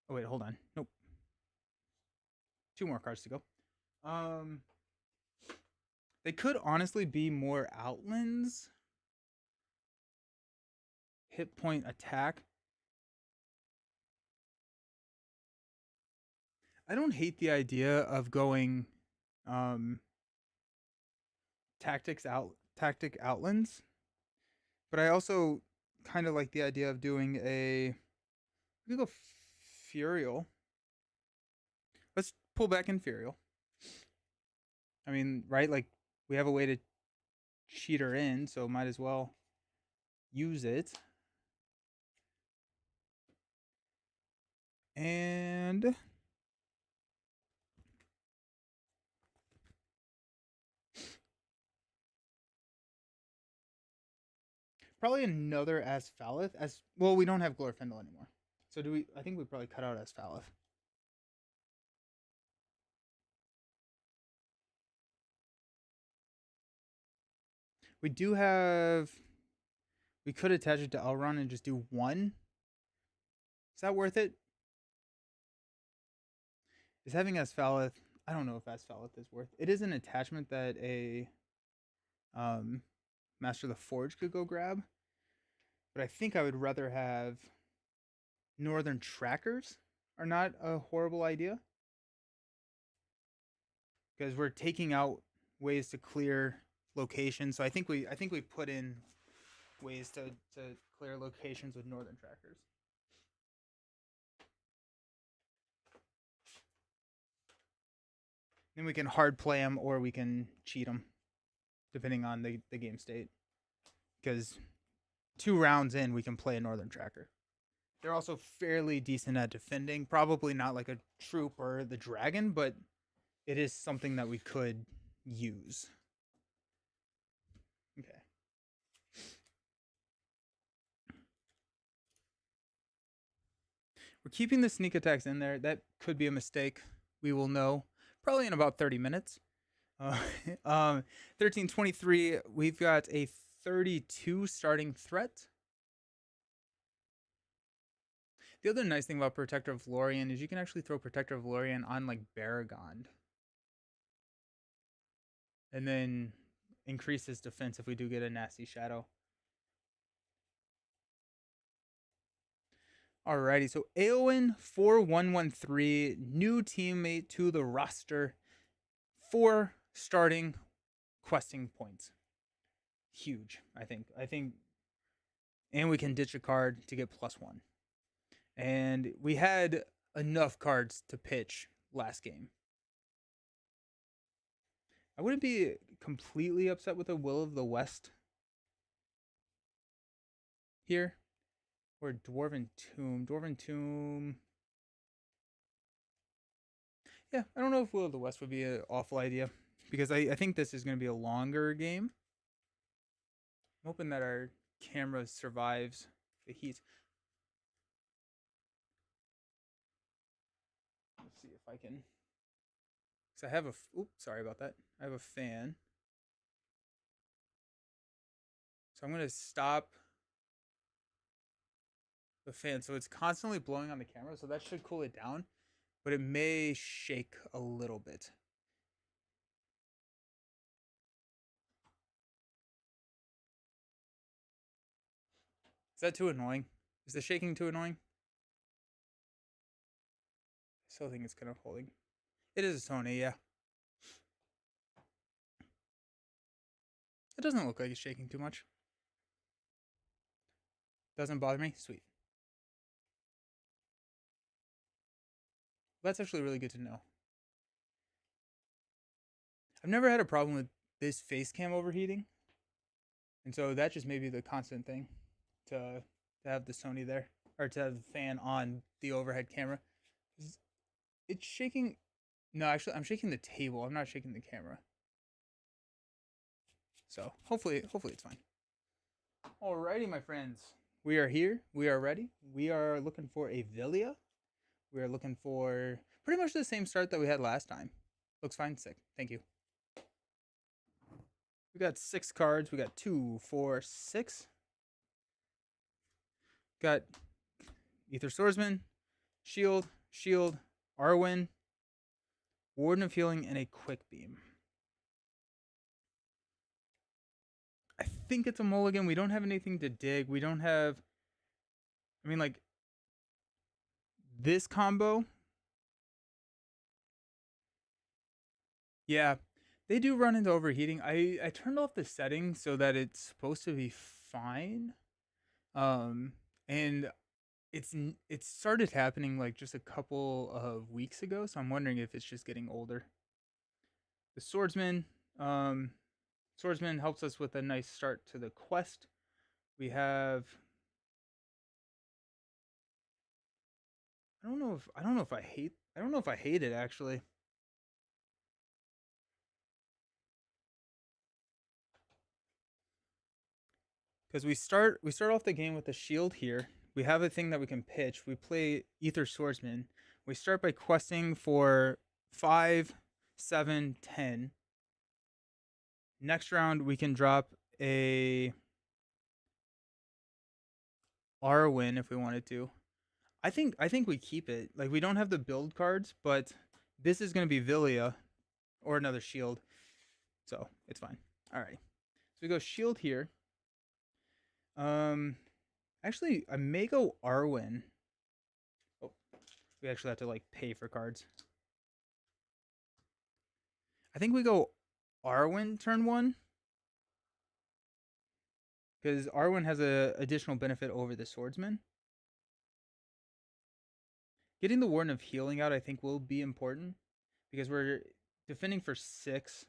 Oh wait, hold on. Nope. 2 more cards to go. They could honestly be more Outlands. Hit point attack. I don't hate the idea of going um tactic Outlands, but I also kind of like the idea of doing a we could go Furial. Let's pull back in Furial. I mean, right? Like we have a way to cheat her in, so might as well use it. And probably another Asphalith. As well, we don't have Glorfindel anymore. So do we? I think we probably cut out Asphalith. We do have. We could attach it to Elrond and just do one. Is that worth it? Is having Asphalith? I don't know if Asphalith is worth. It is an attachment that a um, Master of the Forge could go grab, but I think I would rather have Northern Trackers. Are not a horrible idea because we're taking out ways to clear locations. So I think we put in ways to clear locations with Northern Trackers. Then we can hard play them or we can cheat them, depending on the game state. Because 2 rounds in, we can play a Northern Tracker. They're also fairly decent at defending. Probably not like a troop or the dragon, but it is something that we could use. Okay. We're keeping the sneak attacks in there. That could be a mistake. We will know probably in about 30 minutes. 1323, we've got a 32 starting threat. The other nice thing about Protector of Lorien is you can actually throw Protector of Lorien on like Baragond. And then increase his defense if we do get a nasty shadow. Alrighty, so Eowyn 4113, new teammate to the roster. 4 starting questing points. Huge, I think. And we can ditch a card to get +1. And we had enough cards to pitch last game. I wouldn't be completely upset with a Will of the West here. Or Dwarven Tomb. Dwarven Tomb. Yeah, I don't know if Will of the West would be an awful idea. Because I think this is going to be a longer game. I'm hoping that our camera survives the heat. Let's see if I can. So I have a. Oops, sorry about that. I have a fan. So I'm going to stop the fan. So it's constantly blowing on the camera. So that should cool it down. But it may shake a little bit. Is that too annoying? Is the shaking too annoying? I still think it's kind of holding. It is a Sony, yeah. It doesn't look like it's shaking too much. Doesn't bother me? Sweet. That's actually really good to know. I've never had a problem with this face cam overheating. And so that just may be the constant thing to have the Sony there. Or to have the fan on the overhead camera. It's shaking. No, actually, I'm shaking the table. I'm not shaking the camera. So hopefully it's fine. Alrighty, my friends. We are here. We are ready. We are looking for a Villia. We are looking for pretty much the same start that we had last time. Looks fine. Sick. Thank you. We got 6 cards. We got 2, 4, 6. Got Ether Swordsman, Shield, Arwen, Warden of Healing, and a Quick Beam. I think it's a mulligan. We don't have anything to dig. We don't have. I mean, like, this combo. Yeah, they do run into overheating. I turned off the settings so that it's supposed to be fine. And it started happening like just a couple of weeks ago, so I'm wondering if it's just getting older. The Swordsman helps us with a nice start to the quest. We have, I I don't know if I hate it actually. Because we start off the game with a shield here. We have a thing that we can pitch. We play Ether Swordsman. We start by questing for 5, 7, 10. Next round we can drop a Arwen if we wanted to. I think we keep it. Like we don't have the build cards, but this is gonna be Villia or another shield. So it's fine. Alright. So we go shield here. Um actually I may go Arwen. Oh, we actually have to like pay for cards. I think we go Arwen turn one. Because Arwen has a additional benefit over the swordsman. Getting the Warden of Healing out I think will be important. Because we're defending for 6.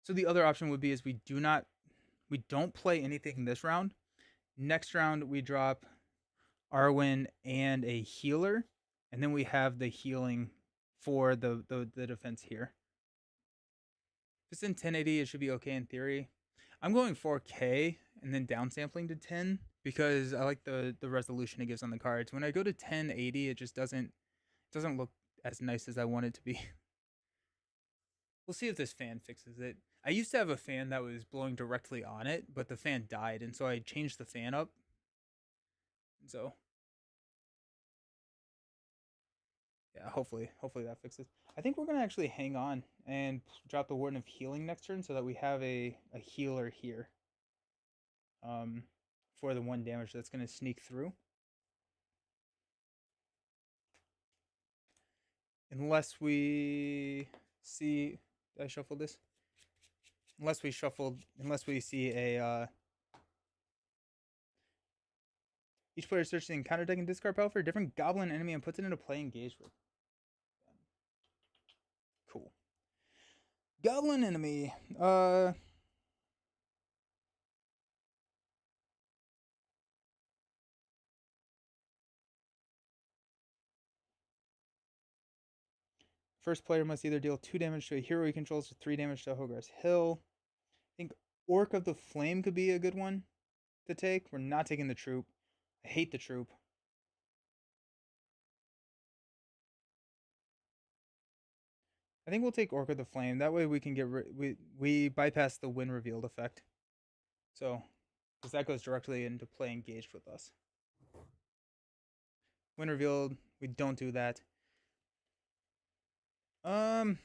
So the other option would be is we don't play anything this round. Next round we drop Arwen and a healer, and then we have the healing for the defense here. If it's in 1080, it should be okay in theory. I'm going 4K and then downsampling to 10 because I like the resolution it gives on the cards. When I go to 1080, it just doesn't look as nice as I want it to be. We'll see if this fan fixes it. I used to have a fan that was blowing directly on it, but the fan died, and so I changed the fan up. So yeah, hopefully that fixes. I think we're gonna actually hang on and drop the Warden of Healing next turn so that we have a healer here. For the 1 damage that's gonna sneak through. Unless we see, did I shuffle this? Unless we see a each player searches the encounter deck and discard pile for a different goblin enemy and puts it into play engaged with. Cool. Goblin enemy. First player must either deal 2 damage to a hero he controls or 3 damage to Hogarth's Hill. I think Orc of the Flame could be a good one to take. We're not taking the troop. I hate the troop. I think we'll take Orc of the Flame. That way we can we bypass the win revealed effect. So, because that goes directly into play engaged with us. Win revealed, we don't do that. No,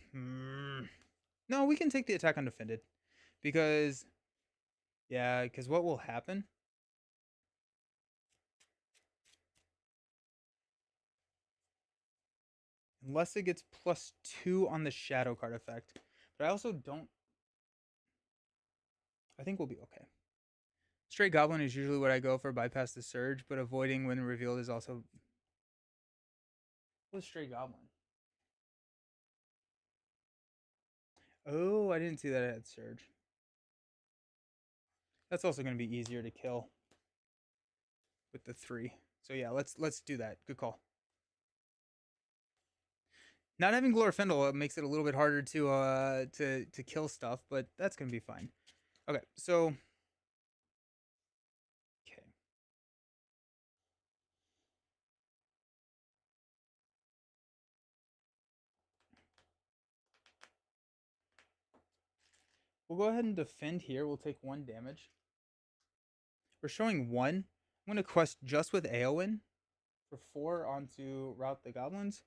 we can take the attack undefended. Because, yeah, because what will happen? Unless it gets +2 on the shadow card effect. But I also don't. I think we'll be okay. Straight Goblin is usually what I go for, bypass the Surge, but avoiding when revealed is also. What's Straight Goblin? Oh, I didn't see that it had Surge. That's also going to be easier to kill with the 3. So yeah, let's do that. Good call. Not having Glorfindel makes it a little bit harder to kill stuff, but that's gonna be fine. Okay, so okay. We'll go ahead and defend here. We'll take 1 damage. We're showing 1. I'm gonna quest just with Eowyn for 4 onto Rout the Goblins.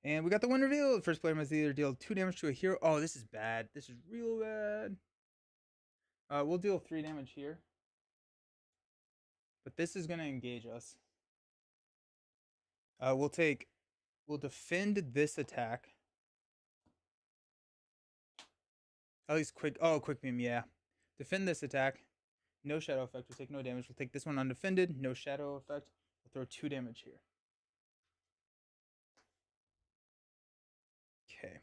And we got the win reveal. First player must either deal 2 damage to a hero. Oh, this is bad. This is real bad. We'll deal 3 damage here. But this is going to engage us. We'll defend this attack. At least quick beam, yeah. Defend this attack. No shadow effect. We'll take no damage. We'll take this one undefended. No shadow effect. We'll throw 2 damage here. Okay.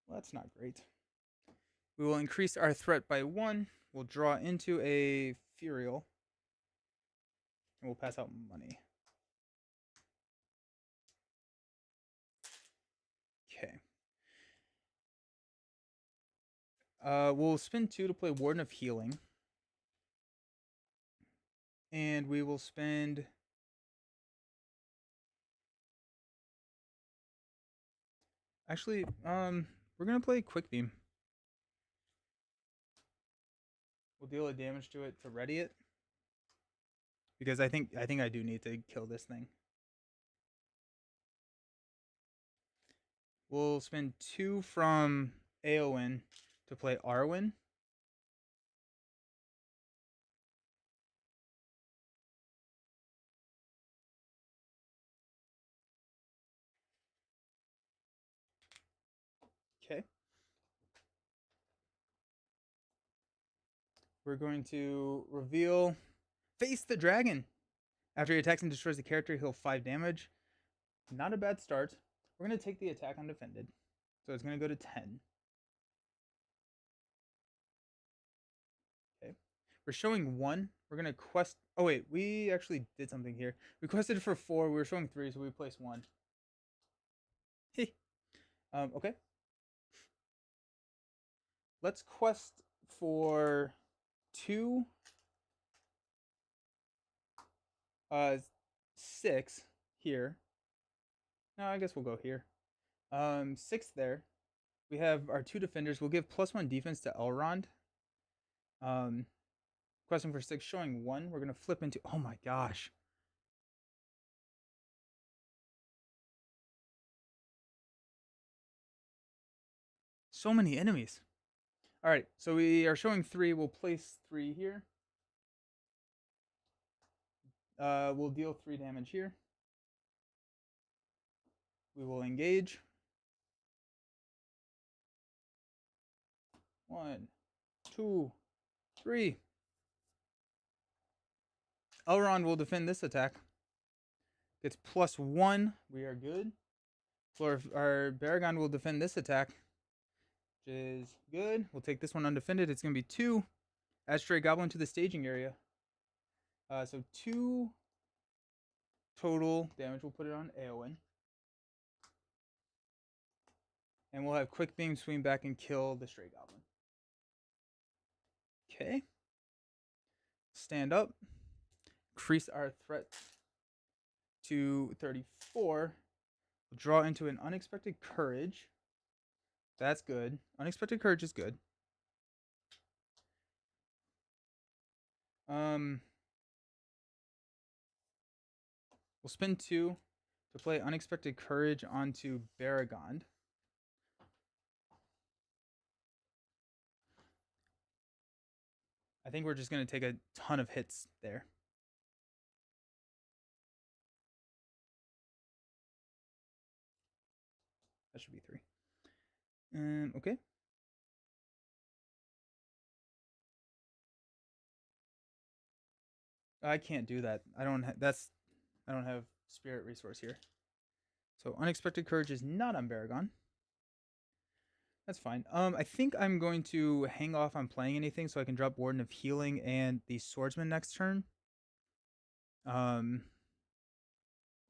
Well, that's not great. We will increase our threat by 1. We'll draw into a Furial. And we'll pass out money. We'll spend 2 to play Warden of Healing. And we will spend... Actually, we're going to play Quick Beam. We'll deal a damage to it to ready it. Because I think I do need to kill this thing. We'll spend 2 from Aowen to play Arwen. Okay. We're going to reveal Face the Dragon. After he attacks and destroys the character, he'll 5 damage. Not a bad start. We're going to take the attack undefended. So it's going to go to 10. Okay. We're showing 1. We're going to quest... Oh, wait. We actually did something here. We quested for 4. We were showing 3, so we placed 1. Hey. Okay. Let's quest for 2... 6 here. No, I guess we'll go here. 6 there. We have our 2 defenders. We'll give +1 defense to Elrond. Question for 6, showing 1. We're gonna flip into... Oh my gosh. So many enemies. Alright, so we are showing 3. We'll place 3 here. We'll deal 3 damage here. We will engage. 1, 2, 3. Elrond will defend this attack. Gets +1. We are good. Our Baragon will defend this attack, which is good. We'll take this one undefended. It's going to be 2. Add Stray Goblin to the staging area. So 2 total damage. We'll put it on Aowen. And we'll have Quick Beam swing back and kill the Stray Goblin. Okay. Stand up. Increase our threat to 34. We'll draw into an Unexpected Courage. That's good. Unexpected Courage is good. We'll spend 2 to play Unexpected Courage onto Baragon. I think we're just going to take a ton of hits there. That should be 3. Okay. I can't do that. I don't have Spirit Resource here. So Unexpected Courage is not on Baragon. That's fine. I think I'm going to hang off on playing anything so I can drop Warden of Healing and the Swordsman next turn.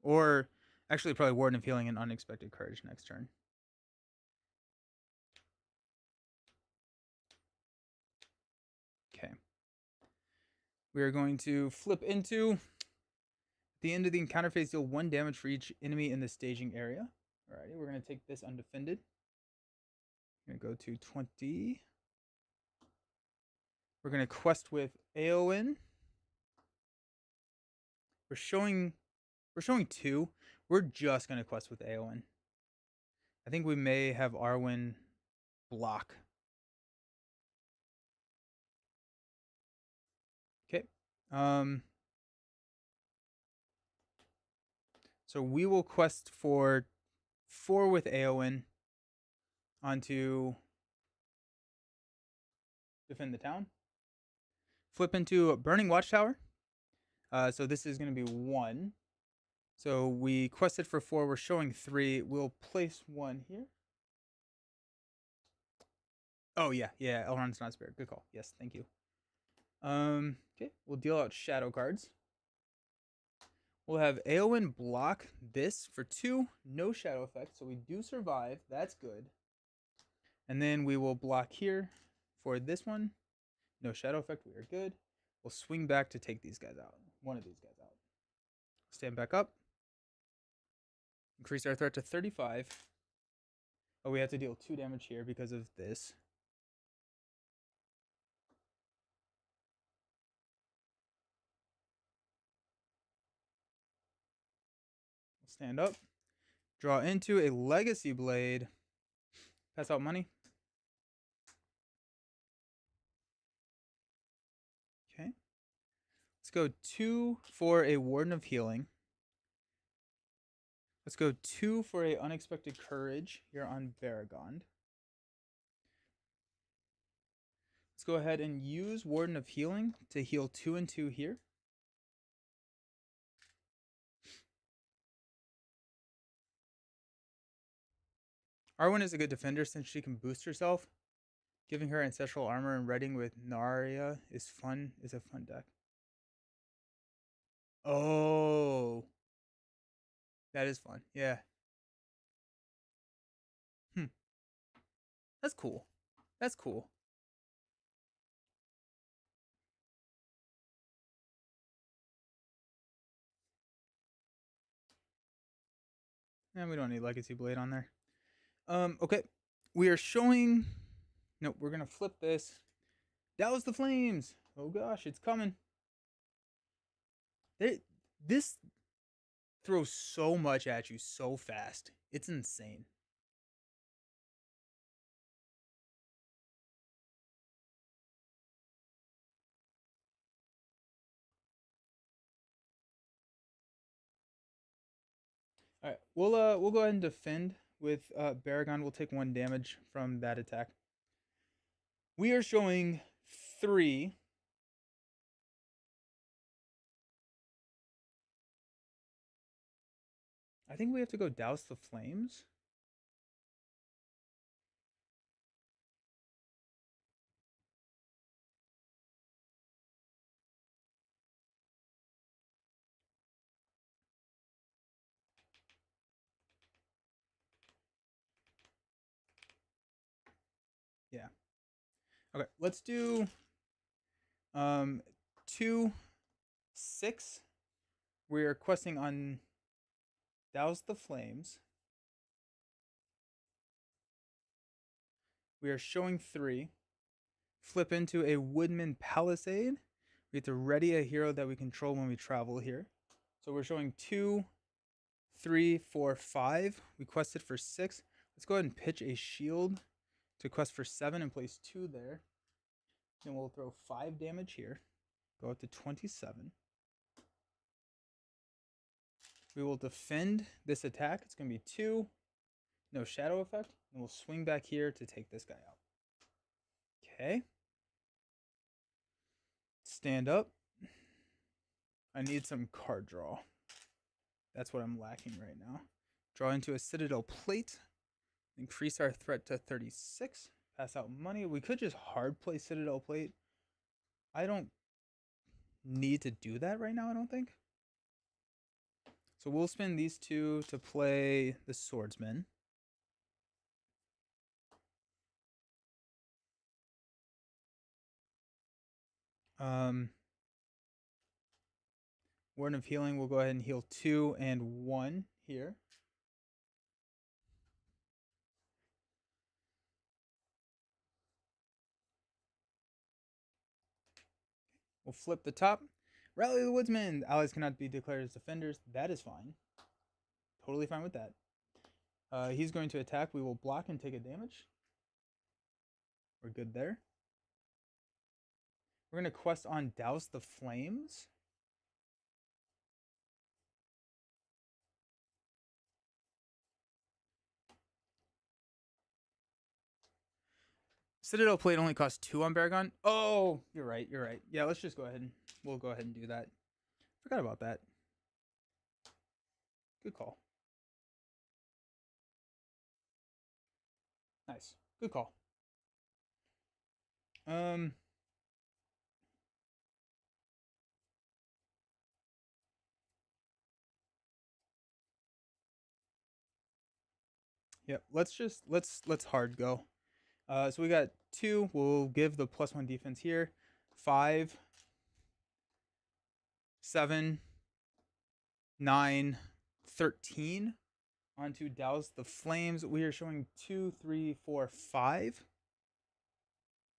Or actually probably Warden of Healing and Unexpected Courage next turn. Okay. We are going to flip into... At the end of the encounter phase, deal 1 damage for each enemy in the staging area. Alrighty, we're going to take this undefended. I'm going to go to 20. We're going to quest with Aowen. We're showing 2. We're just going to quest with Aowen. I think we may have Arwen block. Okay. So we will quest for 4 with Aowen onto defend the town. Flip into a Burning Watchtower. So this is going to be 1. So we quested for 4. We're showing 3. We'll place 1 here. Oh, yeah. Elrond's not Spirit. Good call. Yes, thank you. Okay. We'll deal out shadow cards. We'll have Aowen block this for 2. No shadow effect. So we do survive. That's good. And then we will block here. For this one, no shadow effect. We are good. We'll swing back to take these guys out. One of these guys out. Stand back up. Increase our threat to 35. Oh, we have to deal 2 damage here because of this. Stand up. Draw into a Legacy Blade. Pass out money. Okay. Let's go 2 for a Warden of Healing. Let's go 2 for a Unexpected Courage here on Baragond. Let's go ahead and use Warden of Healing to heal 2 and 2 here. Arwen is a good defender since she can boost herself. Giving her ancestral armor and reading with Narya is a fun deck. Oh, that is fun. Yeah. That's cool. That's cool. And we don't need Legacy Blade on there. Okay. We are showing. Nope, we're gonna flip this. Douse the flames. Oh gosh, it's coming. This throws so much at you so fast. It's insane. All right, we'll go ahead and defend with Baragon. We'll take 1 damage from that attack. We are showing 3. I think we have to go Douse the Flames. Yeah. Okay, let's do 2, 6. We're questing on Douse the Flames. We are showing 3. Flip into a Woodman Palisade. We have to ready a hero that we control when we travel here. So we're showing 2, 3, 4, 5. We quested for 6. Let's go ahead and pitch a shield to quest for 7 and place 2 there. Then we'll throw 5 damage here. Go up to 27. We will defend this attack. It's going to be 2. No shadow effect. And we'll swing back here to take this guy out. Okay. Stand up. I need some card draw. That's what I'm lacking right now. Draw into a Citadel Plate. Increase our threat to 36. Pass out money. We could just hard play Citadel Plate. I don't need to do that right now, I don't think. So we'll spend these 2 to play the Swordsman. Warden of Healing, we'll go ahead and heal 2 and 1 here. We'll flip the top. Rally the Woodsman. Allies cannot be declared as defenders. That is fine. Totally fine with that. He's going to attack. We will block and take a damage. We're good there. We're going to quest on Douse the Flames. Citadel Plate only costs 2 on Baragon. Oh, you're right. You're right. Yeah, let's just go ahead and we'll go ahead and do that. Forgot about that. Good call. Nice. Good call. Yep. Let's hard go. So we got 2. We'll give the +1 defense here. 5, 7, 9, 13. On to douse the flames. We are showing 2, 3, 4, 5.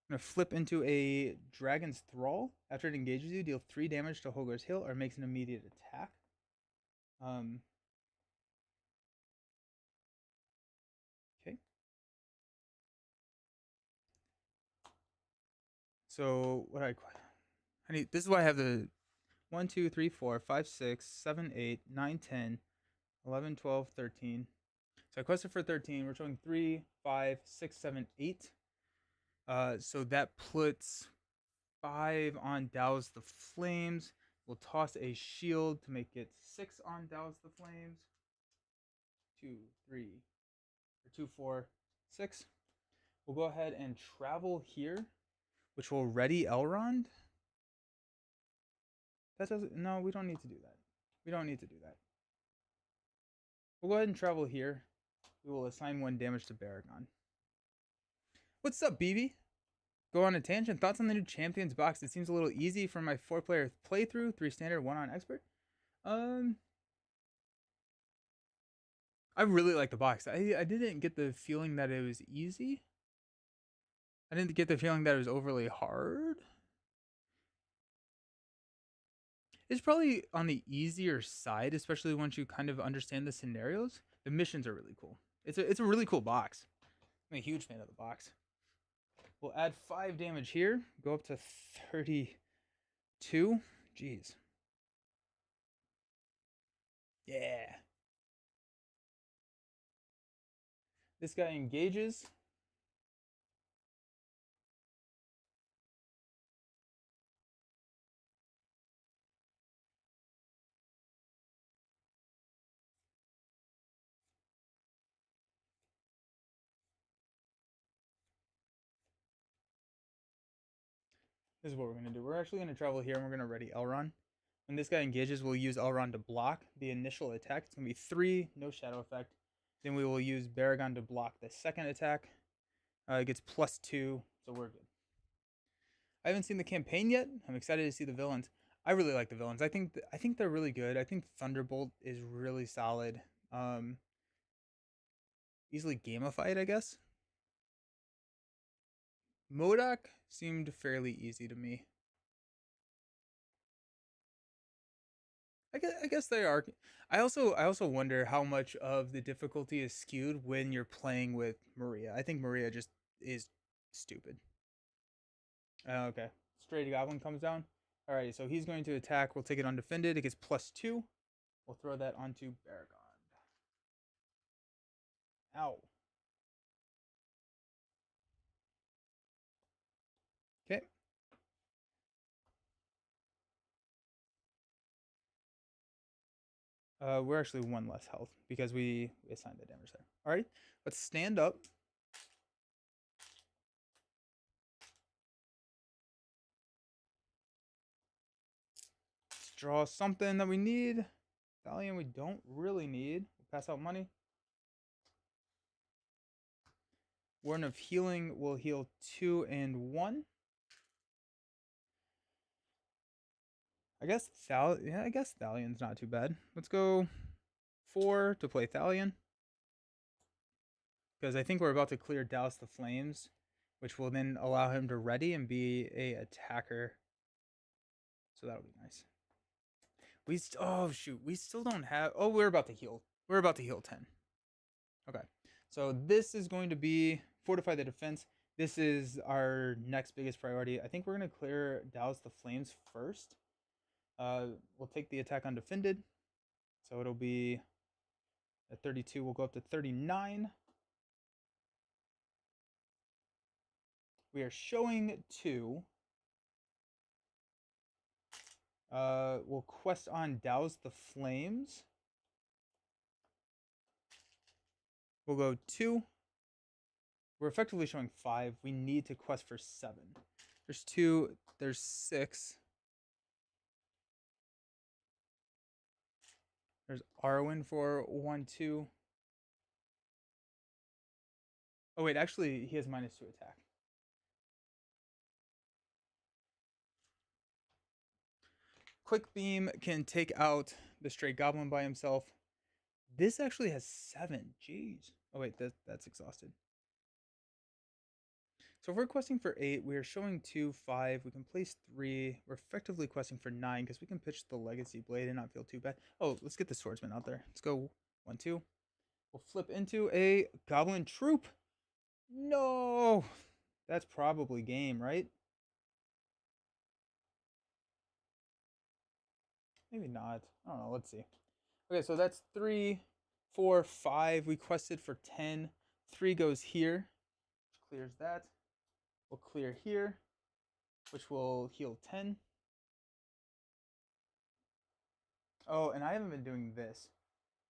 I'm going to flip into a Dragon's Thrall. After it engages you, deal 3 damage to Holger's Hill or makes an immediate attack. Okay. So what I need, this is why I have the 1, 2, 3, 4, 5, 6, 7, 8, 9, 10, 11, 12, 13. So I quested for 13. We're showing 3, 5, 6, 7, 8. So that puts 5 on Douse the Flames. We'll toss a shield to make it 6 on Douse the Flames. 2, 3, or 2, 4, 6. We'll go ahead and travel here, which will ready Elrond. That doesn't. No, we don't need to do that. We don't need to do that. We'll go ahead and travel here. We will assign 1 damage to Baragon. What's up, BB? Go on a tangent. Thoughts on the new Champions box? It seems a little easy for my 4-player playthrough. 3 standard, 1 on expert. I really like the box. I didn't get the feeling that it was easy. I didn't get the feeling that it was overly hard. It's probably on the easier side, especially once you kind of understand the scenarios. The missions are really cool. It's a really cool box. I'm a huge fan of the box. We'll add 5 damage here. Go up to 32. Jeez. Yeah. This guy engages. This is what we're going to do. We're actually going to travel here and we're going to ready Elrond. When this guy engages, we'll use Elrond to block the initial attack. It's going to be 3, no shadow effect. Then we will use Baragon to block the second attack. It gets +2, so we're good. I haven't seen the campaign yet. I'm excited to see the villains. I really like the villains. I think they're really good. I think Thunderbolt is really solid. Easily gamified, I guess. MODOK seemed fairly easy to me. I guess they are. I also wonder how much of the difficulty is skewed when you're playing with Maria. I think Maria just is stupid. Okay, Straight Goblin comes down. Alrighty, so he's going to attack. We'll take it undefended. It gets +2. We'll throw that onto Baragon. Ow. Okay. We're actually 1 less health because we assigned the damage there. Alright, let's stand up. Let's draw something that we need. Valiant we don't really need. We'll pass out money. Warden of Healing will heal 2 and 1. I guess Thalion's not too bad. Let's go 4 to play Thalion. Because I think we're about to clear Douse the Flames, which will then allow him to ready and be a attacker. So that'll be nice. Oh shoot, we still don't have. Oh, we're about to heal. We're about to heal 10. Okay, so this is going to be fortify the defense. This is our next biggest priority. I think we're gonna clear Douse the Flames first. We'll take the attack undefended, so it'll be at 32. We'll go up to 39. We are showing 2. We'll quest on Douse the Flames. We'll go 2. We're effectively showing 5. We need to quest for 7. There's 2. There's 6. There's Arwen for 1, 2. Oh wait, actually he has -2 attack. Quick beam can take out the stray goblin by himself. This actually has 7. Jeez. Oh wait, that's exhausted. So if we're questing for 8, we are showing 2, 5. We can place 3. We're effectively questing for 9 because we can pitch the legacy blade and not feel too bad. Oh, let's get the swordsman out there. Let's go 1, 2. We'll flip into a goblin troop. No, that's probably game, right? Maybe not. I don't know. Let's see. Okay, so that's 3, 4, 5. We quested for 10. 3 goes here, which clears that. We'll clear here, which will heal 10. Oh, and I haven't been doing this.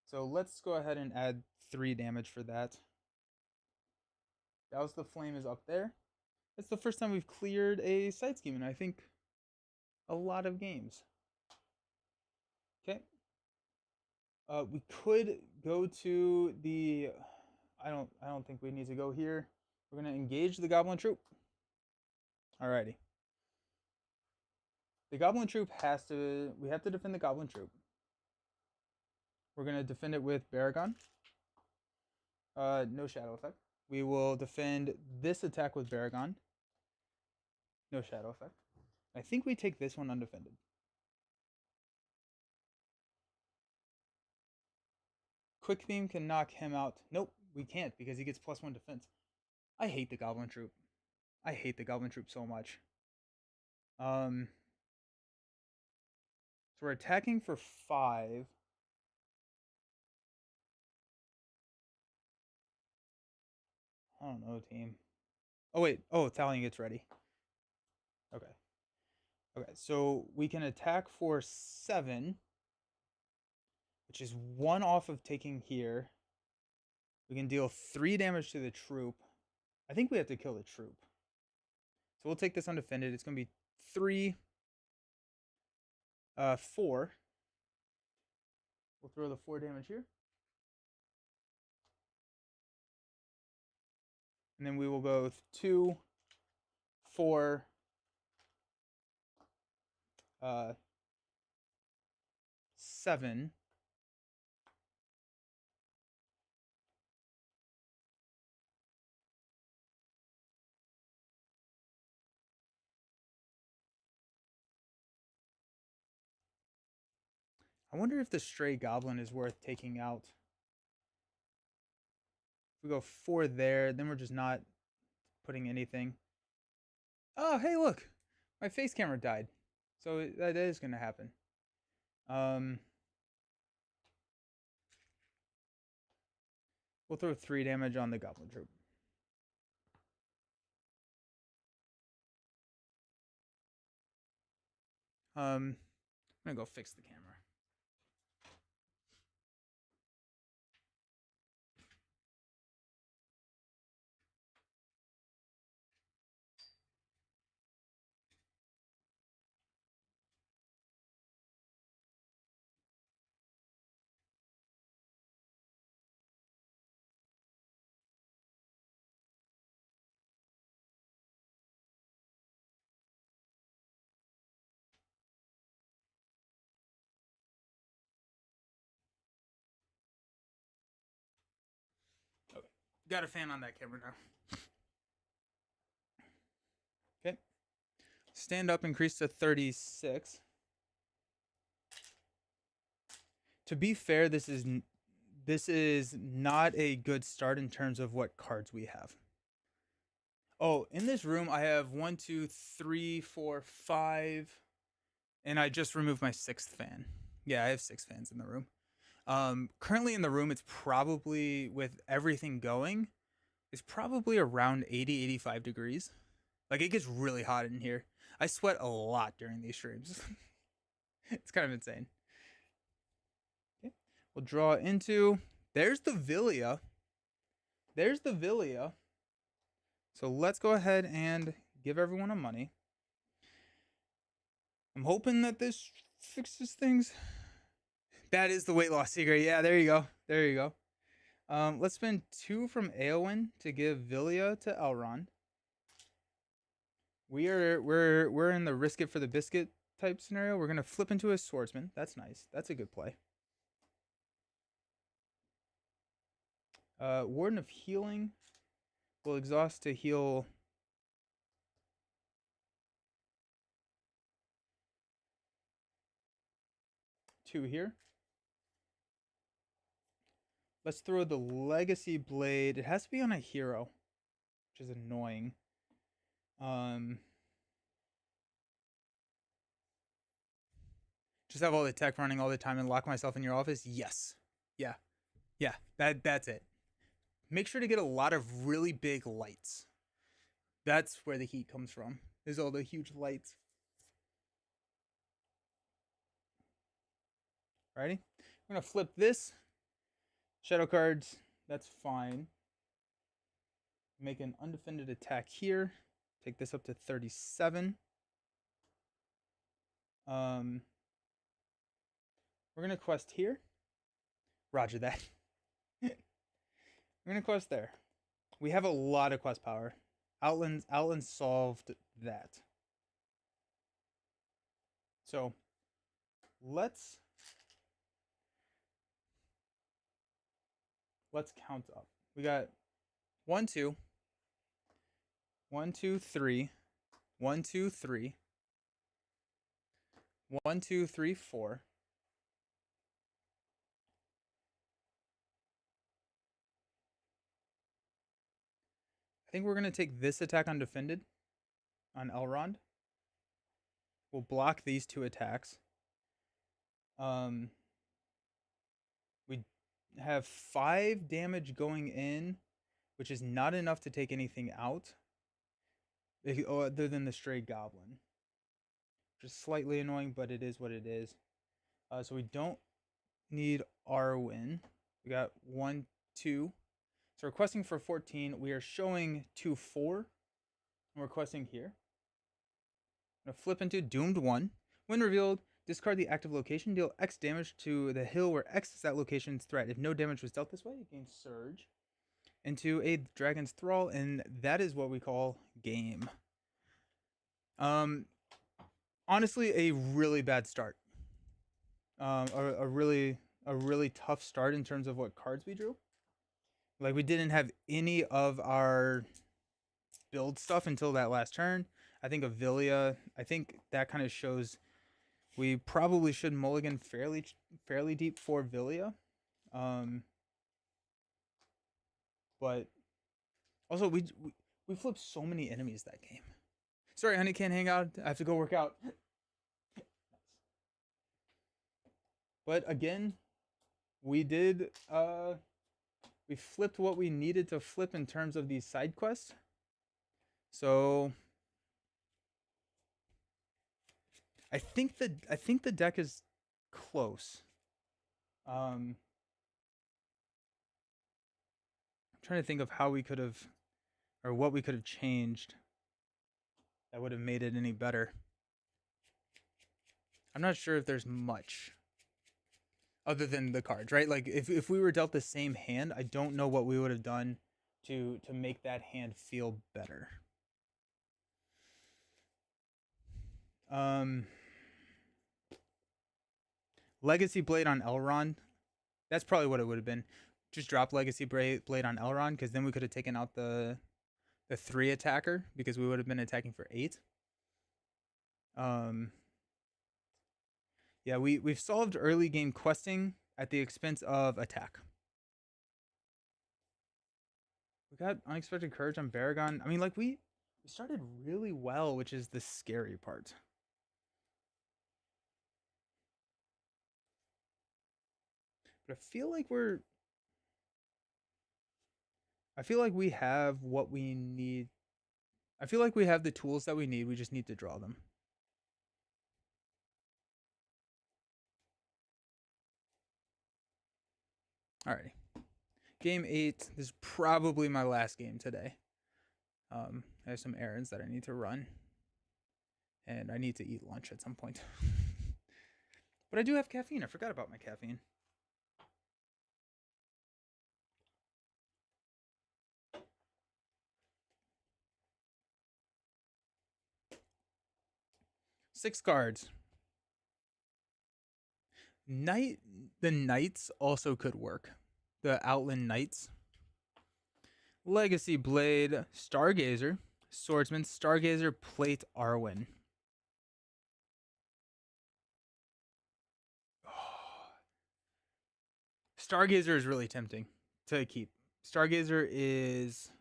So let's go ahead and add 3 damage for that. Douse the Flame is up there. It's the first time we've cleared a side scheme in, I think, a lot of games. Okay. We could go to the... I don't think we need to go here. We're going to engage the Goblin Troop. Alrighty. The Goblin Troop has to... We have to defend the Goblin Troop. We're going to defend it with Baragon. No shadow effect. We will defend this attack with Baragon. No shadow effect. I think we take this one undefended. Quick Beam can knock him out. Nope, we can't because he gets +1 defense. I hate the Goblin Troop. I hate the Goblin Troop so much. So we're attacking for 5. I don't know, team. Oh, wait. Oh, Thalion gets ready. Okay. Okay, so we can attack for 7, which is 1 off of taking here. We can deal 3 damage to the troop. I think we have to kill the troop. So we'll take this undefended. It's going to be 3, 4. We'll throw the 4 damage here. And then we will go 2, 4, 7. I wonder if the stray goblin is worth taking out. If we go 4 there, then we're just not putting anything. Oh, hey, look. My face camera died. So that is going to happen. We'll throw 3 damage on the goblin troop. I'm going to go fix the camera. Okay. Got a fan on that camera now. Okay. Stand up increase to 36. To be fair, this is not a good start in terms of what cards we have. Oh, in this room I have 1, 2, 3, 4, 5, and I just removed my 6th fan. Yeah, I have 6 fans in the room. Currently in the room, it's probably, with everything going, it's probably around 80, 85 degrees. Like, it gets really hot in here. I sweat a lot during these streams. It's kind of insane. Okay. We'll draw into... There's the Villia. There's the Villia. So let's go ahead and give everyone a money. I'm hoping that this fixes things. That is the weight loss secret. Yeah, there you go. There you go. Let's spend 2 from Eowyn to give Villia to Elrond. We're in the risk it for the biscuit type scenario. We're gonna flip into a swordsman. That's nice. That's a good play. Warden of Healing will exhaust to heal 2 here. Let's throw the Legacy Blade. It has to be on a hero, which is annoying. Just have all the tech running all the time and lock myself in your office? Yes. Yeah. Yeah. That's it. Make sure to get a lot of really big lights. That's where the heat comes from. Is all the huge lights. Righty? We're gonna flip this. Shadow cards. That's fine. Make an undefended attack here. Take this up to 37. We're gonna quest here. Roger that. We're gonna quest there. We have a lot of quest power. Outland solved that. So let's count up. We got 1, 2, 1, 2, 3, 1, 2, 3, 1, 2, 3, 4. I think we're gonna take this attack undefended on Elrond. We'll block these 2 attacks. We have 5 damage going in, which is not enough to take anything out, other than the stray goblin. Which is slightly annoying, but it is what it is. So we don't need Arwen. We got 1, 2. So we're questing for 14. We are showing 2, 4. And we're questing here. I'm going to flip into Doomed 1. When revealed, discard the active location. Deal X damage to the hill where X is that location's threat. If no damage was dealt this way, you gain Surge into a Dragon's Thrall, and that is what we call game. Honestly, a really bad start. A really tough start in terms of what cards we drew. Like, we didn't have any of our build stuff until that last turn. I think Avilia, I think that kind of shows we probably should mulligan fairly deep for Villia. But also we flipped so many enemies that game. Sorry, honey, can't hang out. I have to go work out. But again, we did we flipped what we needed to flip in terms of these side quests. So I think the deck is close. I'm trying to think of how we could have, or what we could have changed that would have made it any better. I'm not sure if there's much other than the cards, right? Like if we were dealt the same hand, I don't know what we would have done to make that hand feel better. Legacy Blade on Elrond. That's probably what it would have been. Just drop Legacy Blade on Elrond, because then we could have taken out the 3 attacker, because we would have been attacking for 8. Yeah, we've solved early game questing at the expense of attack. We got Unexpected Courage on Baragon. I mean, like, we started really well, which is the scary part. But I feel like we have what we need. I feel like we have the tools that we need. We just need to draw them. Alrighty. Game 8. This is probably my last game today. I have some errands that I need to run. And I need to eat lunch at some point. But I do have caffeine. I forgot about my caffeine. 6 cards. Knight. The Knights also could work. The Outland Knights. Legacy Blade, Stargazer, Swordsman, Stargazer, Plate, Arwen. Stargazer is really tempting to keep. Stargazer is.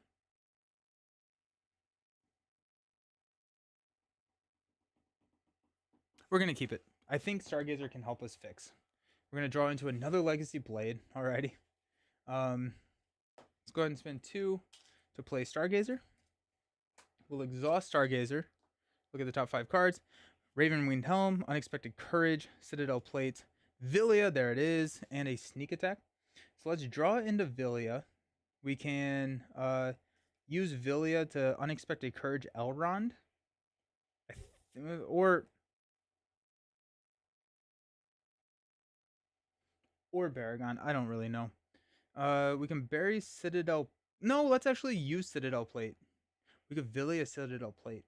We're going to keep it. I think Stargazer can help us fix. We're going to draw into another Legacy Blade. Alrighty. Let's go ahead and spend 2 to play Stargazer. We'll exhaust Stargazer. Look at the top 5 cards. Raven Winged Helm, Unexpected Courage, Citadel Plate, Villia, there it is, and a Sneak Attack. So let's draw into Villia. We can use Villia to Unexpected Courage Elrond. Or Baragon. I don't really know. We can bury Citadel. No, let's actually use Citadel Plate. We could Villia Citadel Plate.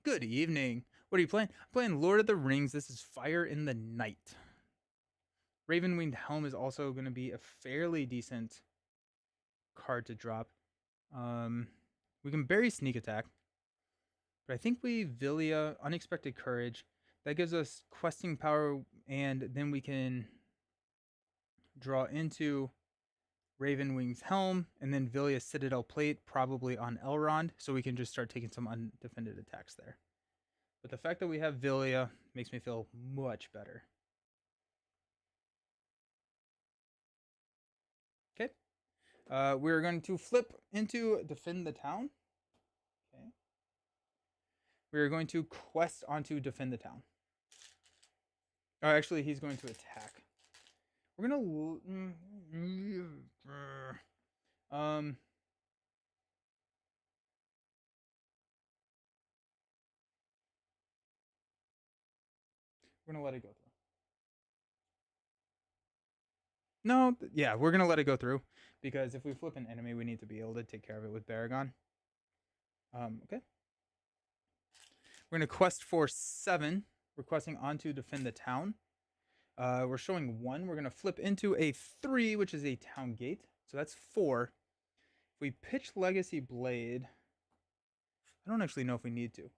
Good evening. What are you playing? I'm playing Lord of the Rings. This is Fire in the Night. Raven Winged Helm is also going to be a fairly decent card to drop. We can bury Sneak Attack. But I think we Villia Unexpected Courage. That gives us questing power, and then we can draw into Raven Wing's Helm, and then Villia Citadel Plate, probably on Elrond, so we can just start taking some undefended attacks there. But the fact that we have Villia makes me feel much better. Okay. We're going to flip into Defend the Town. Okay. We're going to quest onto Defend the Town. Oh, actually, he's going to attack. We're gonna we're gonna let it go through. No, yeah, we're gonna let it go through because if we flip an enemy, we need to be able to take care of it with Baragon. Okay. We're gonna quest for 7, requesting onto Defend the Town. We're showing 1. We're gonna flip into a 3, which is a Town Gate. So that's 4. If we pitch Legacy Blade, I don't actually know if we need to.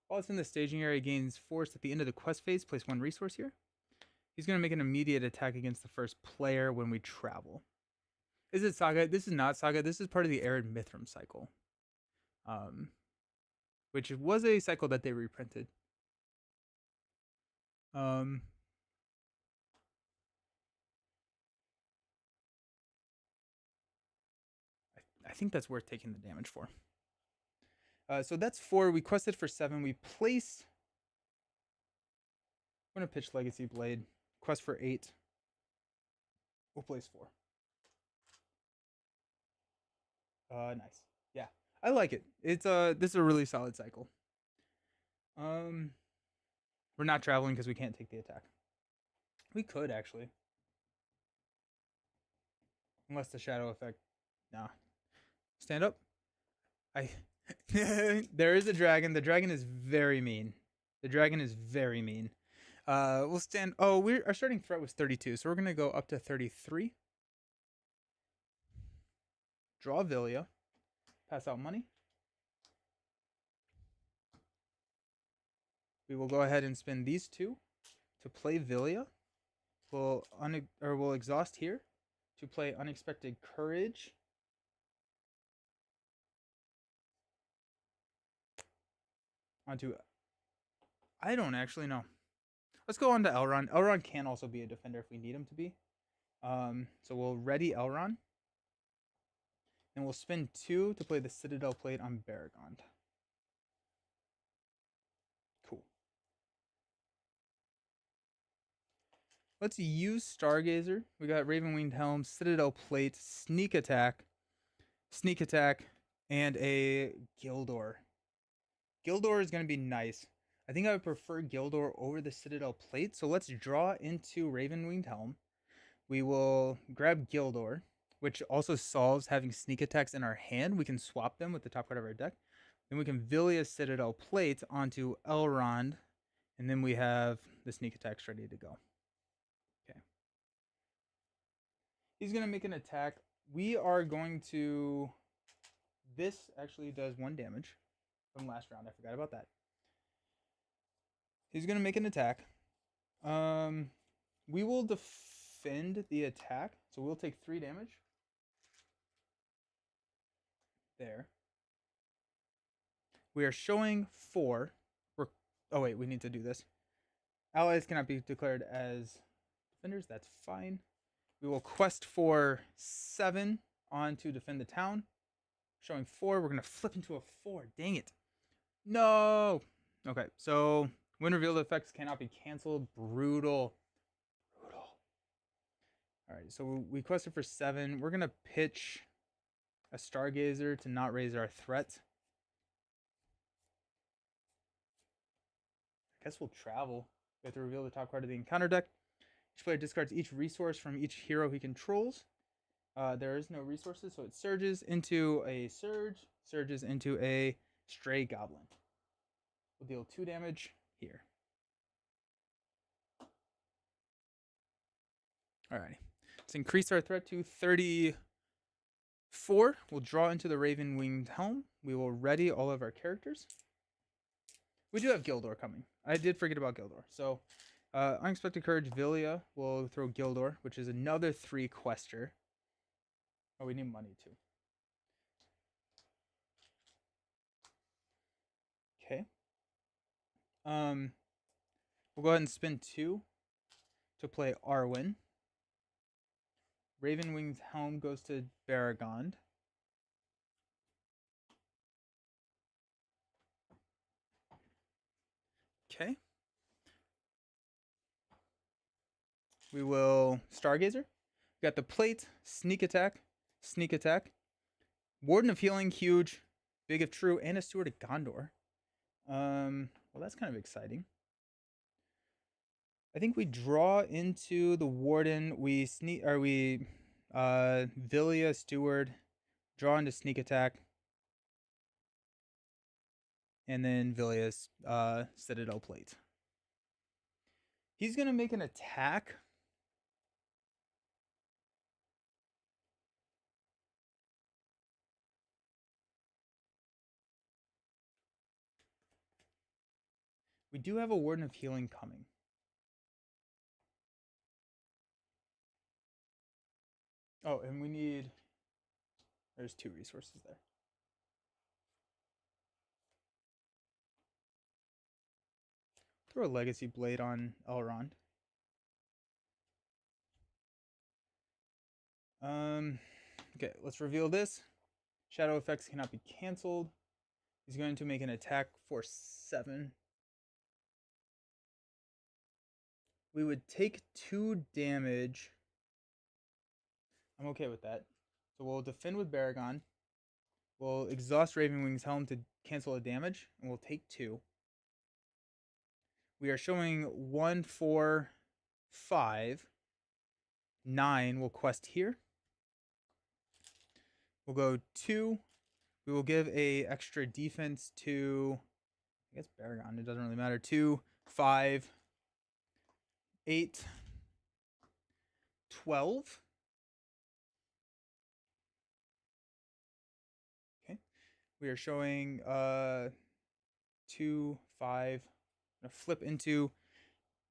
While it's in the staging area, gains force at the end of the quest phase. Place 1 resource here. He's going to make an immediate attack against the first player when we travel. Is it Saga? This is not Saga. This is part of the Arid Mithram cycle. Which was a cycle that they reprinted. I think that's worth taking the damage for. So that's 4. We quested for 7. We place. I'm going to pitch Legacy Blade. Quest for 8. We'll place 4. Nice. Yeah, I like it. It's this is a really solid cycle. We're not traveling because we can't take the attack. We could actually, unless the shadow effect. Nah. Stand up. There is a dragon. The dragon is very mean. We'll stand. Oh, our starting threat was 32, so we're gonna go up to 33. Draw Villia. Pass out money. We will go ahead and spend these 2 to play Villia. We'll exhaust here to play Unexpected Courage. Onto. I don't actually know. Let's go on to Elrond. Elrond can also be a defender if we need him to be. So we'll ready Elrond. And we'll spend 2 to play the Citadel Plate on Baragon. Cool. Let's use Stargazer. We got Raven Winged Helm, Citadel Plate, Sneak Attack, and a Gildor. Gildor is going to be nice. I think I would prefer Gildor over the Citadel Plate. So let's draw into Raven Winged Helm. We will grab Gildor, which also solves having sneak attacks in our hand. We can swap them with the top card of our deck. Then we can Villia Citadel Plate onto Elrond And then we have the sneak attacks ready to go. Okay. He's going to make an attack. We are going to... This actually does 1 damage from last round. I forgot about that. He's going to make an attack. We will defend the attack. So we'll take 3 damage. There. We are showing 4. Oh, wait. We need to do this. Allies cannot be declared as defenders. That's fine. We will quest for 7 on to defend the town. Showing 4. We're going to flip into a 4. Dang it. No. Okay, so when revealed effects cannot be canceled. Brutal. Brutal. All right, so we quested for 7. We're going to pitch a Stargazer to not raise our threat. I guess we'll travel. We have to reveal the top card of the encounter deck. Each player discards each resource from each hero he controls. There is no resources, so it surges into a surge, surges into a stray goblin. We'll deal 2 damage here. Alrighty. Let's increase our threat to 34. We'll draw into the Raven Winged Helm. We will ready all of our characters. We do have Gildor coming. I did forget about Gildor. So, Unexpected Courage Villia will throw Gildor, which is another 3 quester. Oh, we need money too. Okay. We'll go ahead and spend 2 to play Arwen. Ravenwing's Helm goes to Baragond. Okay. We will Stargazer. We got the plate, sneak attack, sneak attack. Warden of Healing, huge. Big if true, and a Steward of Gondor. Well, that's kind of exciting. I think we draw into the Warden. We Villia, Steward, draw into sneak attack. And then Villia's Citadel plate. He's going to make an attack. We do have a Warden of Healing coming. Oh, and we need... There's 2 resources there. Throw a Legacy Blade on Elrond. Okay, let's reveal this. Shadow effects cannot be canceled. He's going to make an attack for 7. We would take 2 damage. I'm okay with that. So we'll defend with Baragon. We'll exhaust Ravenwing's Helm to cancel a damage, and we'll take 2. We are showing 1, 4, 5. 9 will quest here. We'll go 2. We will give a extra defense to, I guess, Baragon. It doesn't really matter. 2, 5, 8, 12. Okay. We are showing 2, 5. I'm going to flip into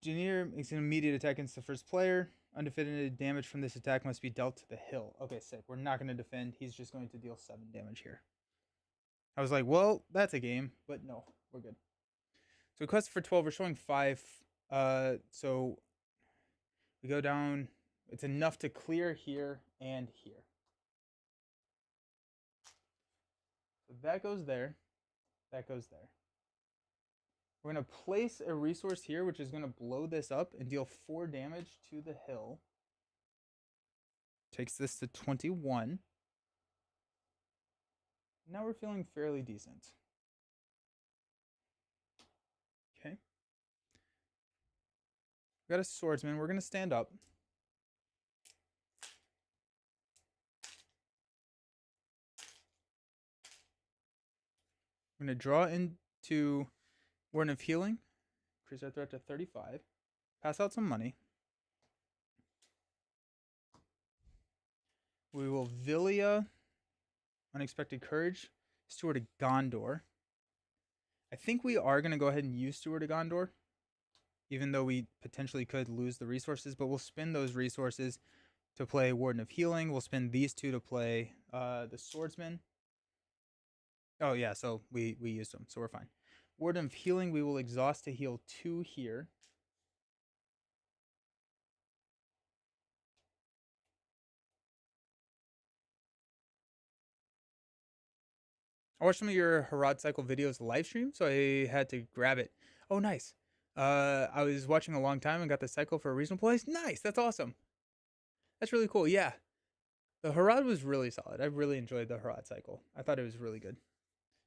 Janir makes an immediate attack against the first player. Undefended damage from this attack must be dealt to the hill. Okay, sick. We're not going to defend. He's just going to deal 7 damage here. I was like, well, that's a game. But no, we're good. So we quest for 12. We're showing 5. So we go down. It's enough to clear here and here. So that goes there. That goes there. We're going to place a resource here, which is going to blow this up and deal 4 damage to the hill. Takes this to 21. Now we're feeling fairly decent. Okay. We got a swordsman. We're going to stand up. I'm going to draw into Warden of Healing. increase our threat to 35. Pass out some money. We will Villia, Unexpected Courage, Steward of Gondor. I think we are going to go ahead and use Steward of Gondor, even though we potentially could lose the resources, but we'll spend those resources to play Warden of Healing. We'll spend these two to play the Swordsman. Oh, yeah, so we used them, so we're fine. Warden of Healing, we will exhaust to heal 2 here. I watched some of your Harad Cycle videos live stream, so I had to grab it. Oh, nice. I was watching a long time and got the cycle for a reasonable price. Nice, that's awesome. That's really cool. Yeah, the Harad was really solid. I really enjoyed the Harad cycle. I thought it was really good.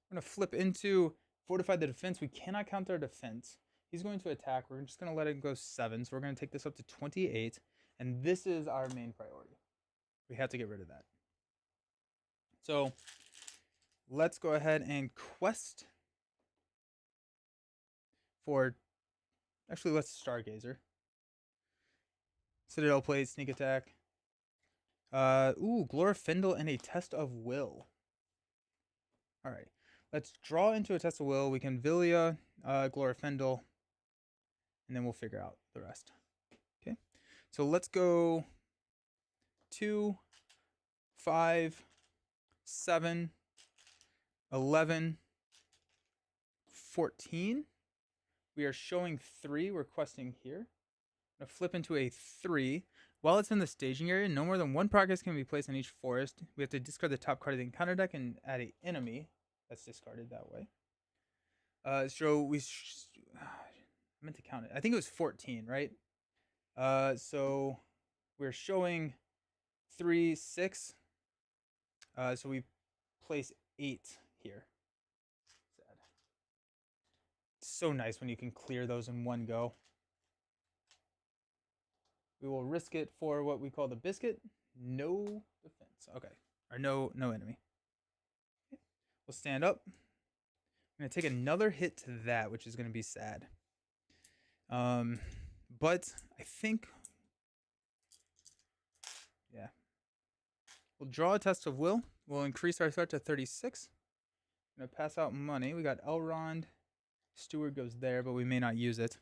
I'm gonna flip into Fortify the Defense. We cannot counter our defense. He's going to attack. We're just gonna let it go 7, so we're gonna take this up to 28, and this is our main priority. We have to get rid of that. So let's go ahead and quest for. Actually, let's Stargazer. Citadel Plate, Sneak Attack. Glorfindel and a Test of Will. Alright. Let's draw into a Test of Will. We can Villia, Glorfindel, and then we'll figure out the rest. Okay. So let's go 2, 5, 7, 11, 14. We are showing 3. We're questing here. I'm going to flip into a 3. While it's in the staging area, no more than 1 progress can be placed on each forest. We have to discard the top card of the encounter deck and add an enemy that's discarded that way. So we I meant to count it. I think it was 14, right? So we're showing 3, 6. So we place 8 here. Sad. It's so nice when you can clear those in one go. We will risk it for what we call the biscuit. No defense. Okay. Or no enemy. Okay. We'll stand up. I'm going to take another hit to that, which is going to be sad. But I think... Yeah. We'll draw a Test of Will. We'll increase our threat to 36. I'm going to pass out money. We got Elrond. Steward goes there, but we may not use it.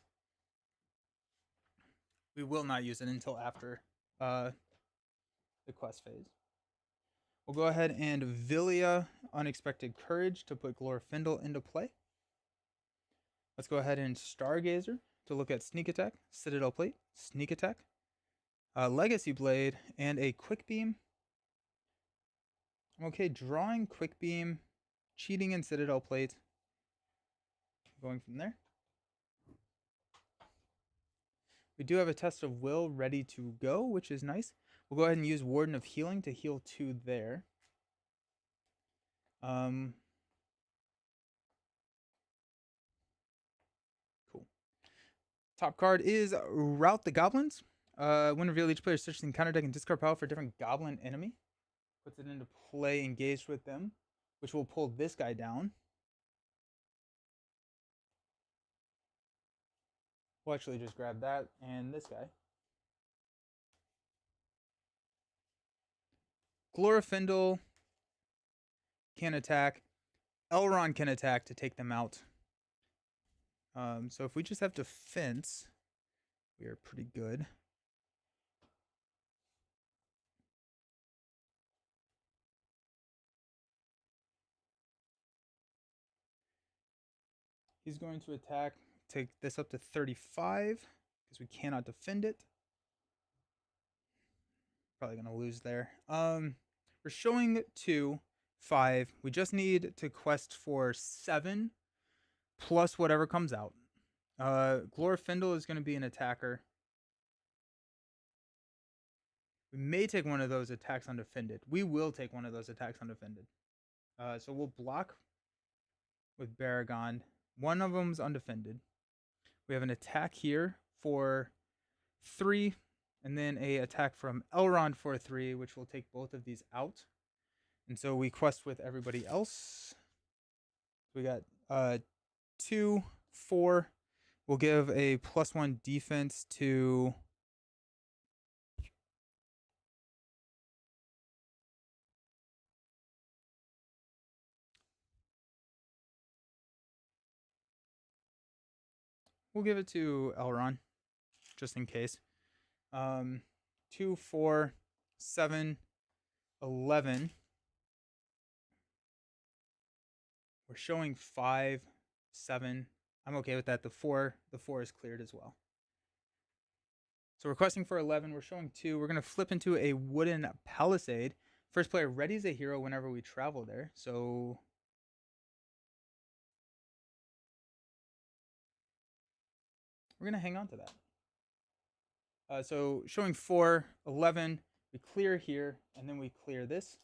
We will not use it until after the quest phase. We'll go ahead and Villia Unexpected Courage to put Glorfindel into play. Let's go ahead and Stargazer to look at Sneak Attack, Citadel Plate, Sneak Attack, Legacy Blade, and a Quick Beam. Okay, drawing Quick Beam, cheating in Citadel Plate. Going from there. We do have a Test of Will ready to go, which is nice. We'll go ahead and use Warden of Healing to heal 2 there. Cool. Top card is Rout the Goblins. When revealed, each player searches the encounter deck and discard power for a different goblin enemy. Puts it into play engaged with them, which will pull this guy down. We'll actually just grab that and this guy. Glorfindel can attack. Elrond can attack to take them out. So if we just have defense, we are pretty good. He's going to attack, take this up to 35 because we cannot defend it. Probably going to lose there. We're showing 2, 5. We just need to quest for 7 plus whatever comes out. Glorfindel is going to be an attacker. We may take one of those attacks undefended. We will take one of those attacks undefended. So we'll block with Baragon. One of them's undefended. We have an attack here for 3, and then a attack from Elrond for 3, which will take both of these out. And so we quest with everybody else. We got 2, 4, We'll give a +1 defense to we'll give it to Elron, just in case. 2, 4, 7, 11. We're showing 5, 7. I'm okay with that. The four is cleared as well. So requesting for 11. We're showing 2. We're gonna flip into a wooden palisade. First player readies a hero whenever we travel there. So we're gonna hang on to that. So showing 4, 11. We clear here, and then we clear this.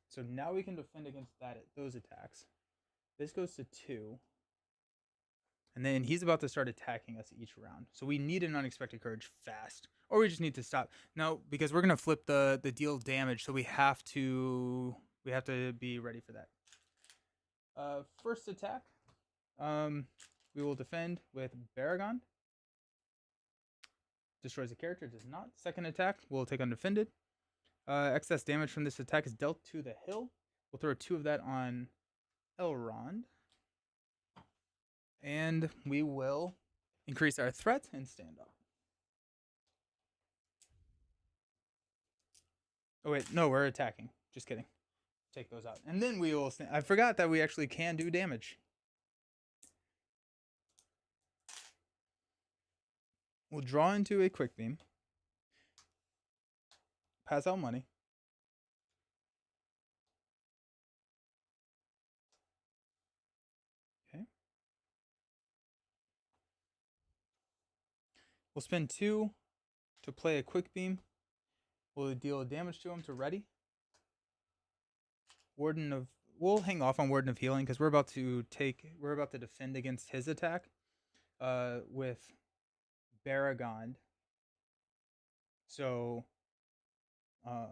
So now we can defend against those attacks. This goes to 2. And then he's about to start attacking us each round. So we need an unexpected courage fast. Or we just need to stop. No, because we're gonna flip the deal damage, so we have to be ready for that. First attack. We will defend with Baragon. Destroys a character, does not. Second attack, we'll take undefended. Excess damage from this attack is dealt to the hill. We'll throw 2 of that on Elrond. And we will increase our threat and stand up. Oh wait, no, we're attacking. Just kidding. Take those out. And then we will I forgot that we actually can do damage. We'll draw into a quick beam. Pass out money. Okay. We'll spend 2 to play a quick beam. We'll deal damage to him to ready. We'll hang off on Warden of Healing because we're about to defend against his attack with Baragon. So yeah.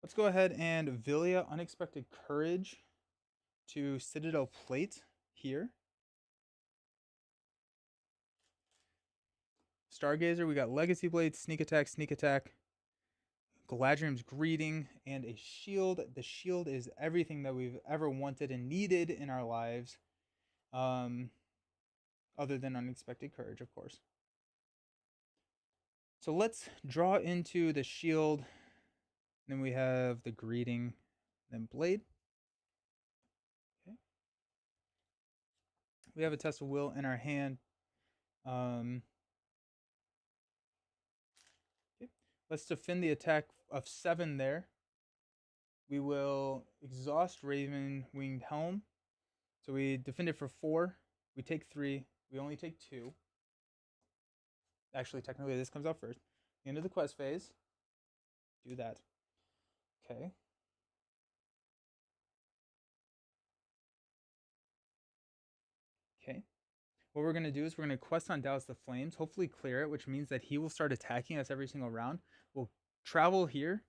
Let's go ahead and Villia Unexpected Courage to Citadel Plate here. Stargazer, we got Legacy Blade, Sneak Attack, Galadriel's Greeting, and a shield. The shield is everything that we've ever wanted and needed in our lives. Other than Unexpected Courage, of course. So let's draw into the shield. Then we have the Greeting, then Blade. Okay. We have a Test of Will in our hand. Okay. Let's defend the attack of 7 there. We will exhaust Raven Winged Helm. So we defend it for 4. We take 3. We only take 2. Actually, technically, this comes out first. The end of the quest phase. Do that. Okay. Okay. What we're going to do is we're going to quest on Douse the Flames, hopefully clear it, which means that he will start attacking us every single round. We'll travel here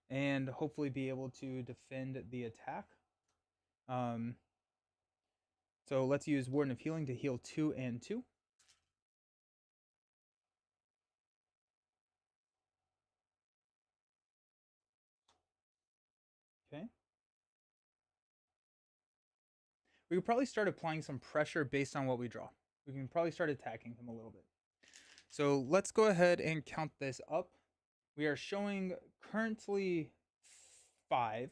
and hopefully be able to defend the attack. So let's use Warden of Healing to heal 2 and 2. Okay. We could probably start applying some pressure based on what we draw. We can probably start attacking him a little bit. So let's go ahead and count this up. We are showing currently 5.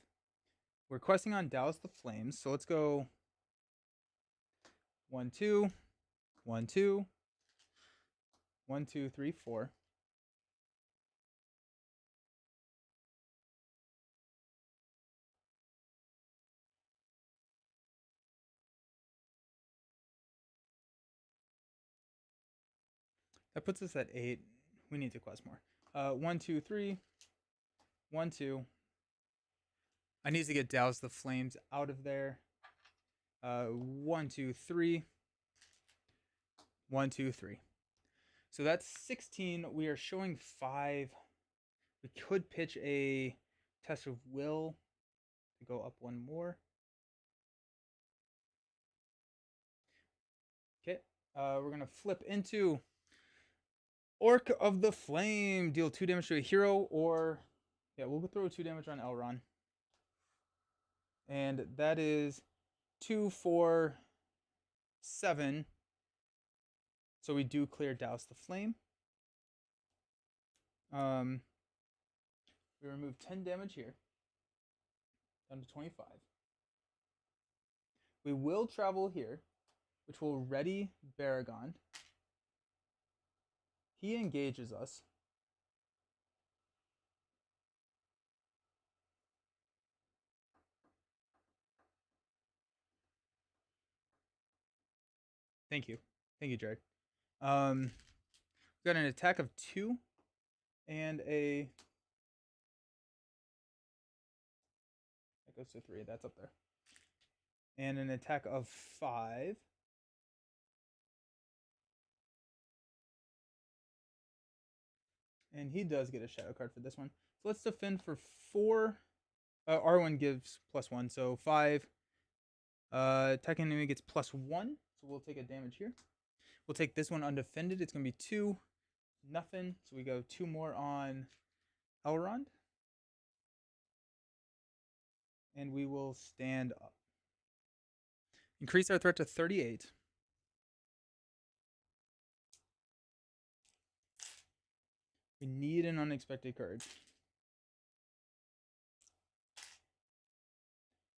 We're questing on Douse the Flames. So let's go 1, 2, 1, 2, 1, 2, 3, 4. That puts us at 8. We need to quest more. 1, 2, 3. 1, 2. I need to get Douse the Flames out of there. 1, 2, 3. 1, 2, 3. So that's 16. We are showing 5. We could pitch a Test of Will to go up one more. Okay, we're gonna flip into Orc of the Flame. Deal 2 damage to a hero, or yeah, we'll throw 2 damage on Elrond. And that is 2, 4, 7. So we do clear Douse the Flame. We remove 10 damage here, down to 25. We will travel here, which will ready Baragon. He engages us. Thank you. Thank you, Jared. We got an attack of 2 and a... That goes to 3. That's up there. And an attack of 5. And he does get a shadow card for this one. So let's defend for 4. R1 gives +1, so 5. Attacking enemy gets +1, so we'll take a damage here. We'll take this one undefended. It's going to be 2, nothing. So we go 2 more on Elrond. And we will stand up. Increase our threat to 38. We need an unexpected courage.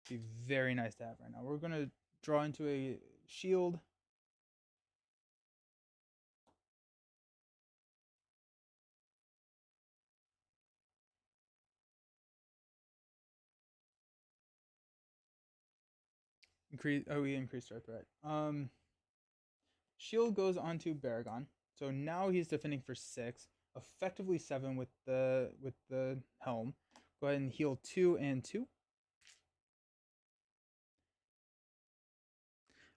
Be very nice to have right now. We're going to draw into a shield. We increased our threat. Shield goes onto Baragon. So now he's defending for 6, effectively 7 with the helm. Go ahead and heal 2 and 2.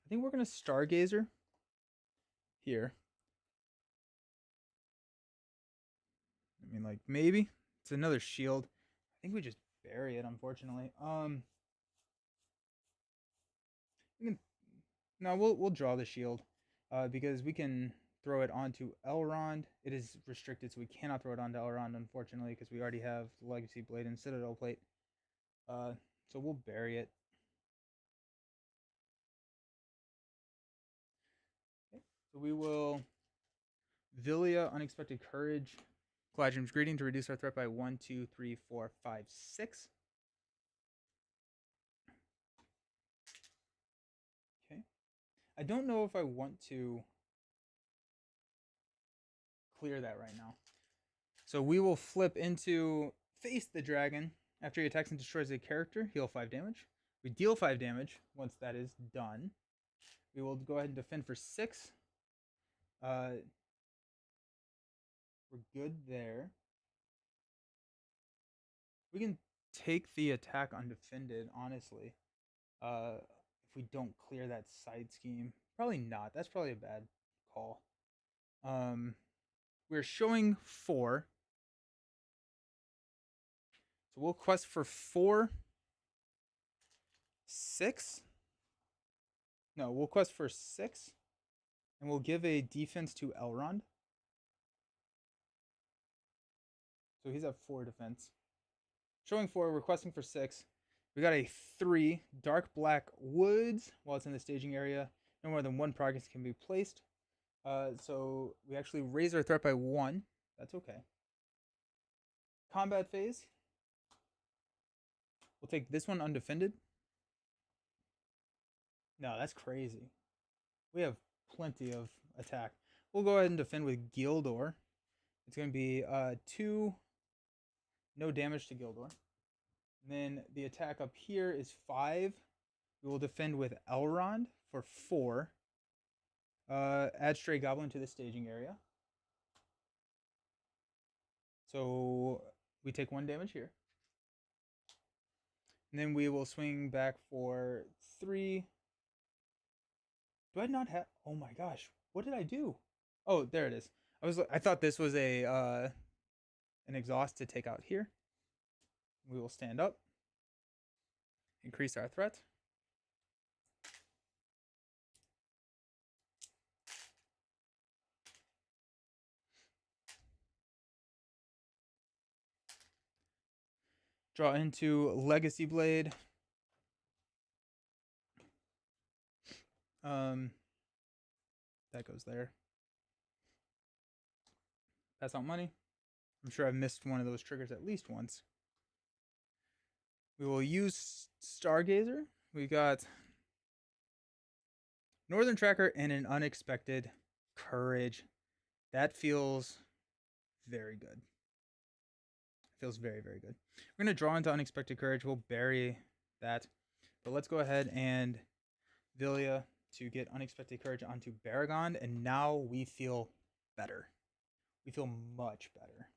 I think we're gonna Stargazer here. I mean, like, maybe it's another shield. I think we just bury it, unfortunately. No, we'll draw the shield, because we can throw it onto Elrond. It is restricted, so we cannot throw it onto Elrond, unfortunately, because we already have Legacy Blade and Citadel Plate. So we'll bury it. Okay. So we will Villia, Unexpected Courage, Caladrim's Greeting to reduce our threat by 1, 2, 3, 4, 5, 6. Okay. I don't know if I want to clear that right now. So we will flip into Face the Dragon. After he attacks and destroys a character, heal 5 damage. We deal 5 damage once that is done. We will go ahead and defend for 6. We're good there. We can take the attack undefended, honestly. If we don't clear that side scheme. Probably not. That's probably a bad call. We're showing 4. So we'll quest for 4, 6. No, we'll quest for 6. And we'll give a defense to Elrond. So he's at 4 defense. Showing 4, requesting for 6. We got a 3, Dark Black Woods. While it's in the staging area, no more than 1 progress can be placed. So we actually raise our threat by 1. That's okay. Combat phase. We'll take this one undefended. No, that's crazy. We have plenty of attack. We'll go ahead and defend with Gildor. It's going to be 2, no damage to Gildor. And then the attack up here is 5. We will defend with Elrond for 4. Add Stray Goblin to the staging area. So we take 1 damage here. And then we will swing back for 3. Do I not have... Oh my gosh. What did I do? Oh, there it is. I thought this was a an exhaust to take out here. We will stand up, increase our threat. Draw into Legacy Blade. That goes there. Pass out money. I'm sure I've missed one of those triggers at least once. We will use Stargazer. We got Northern Tracker and an Unexpected Courage. That feels very good. Feels very, very good. We're going to draw into Unexpected Courage. We'll bury that. But let's go ahead and Villia to get Unexpected Courage onto Baragon. And now we feel better. We feel much better.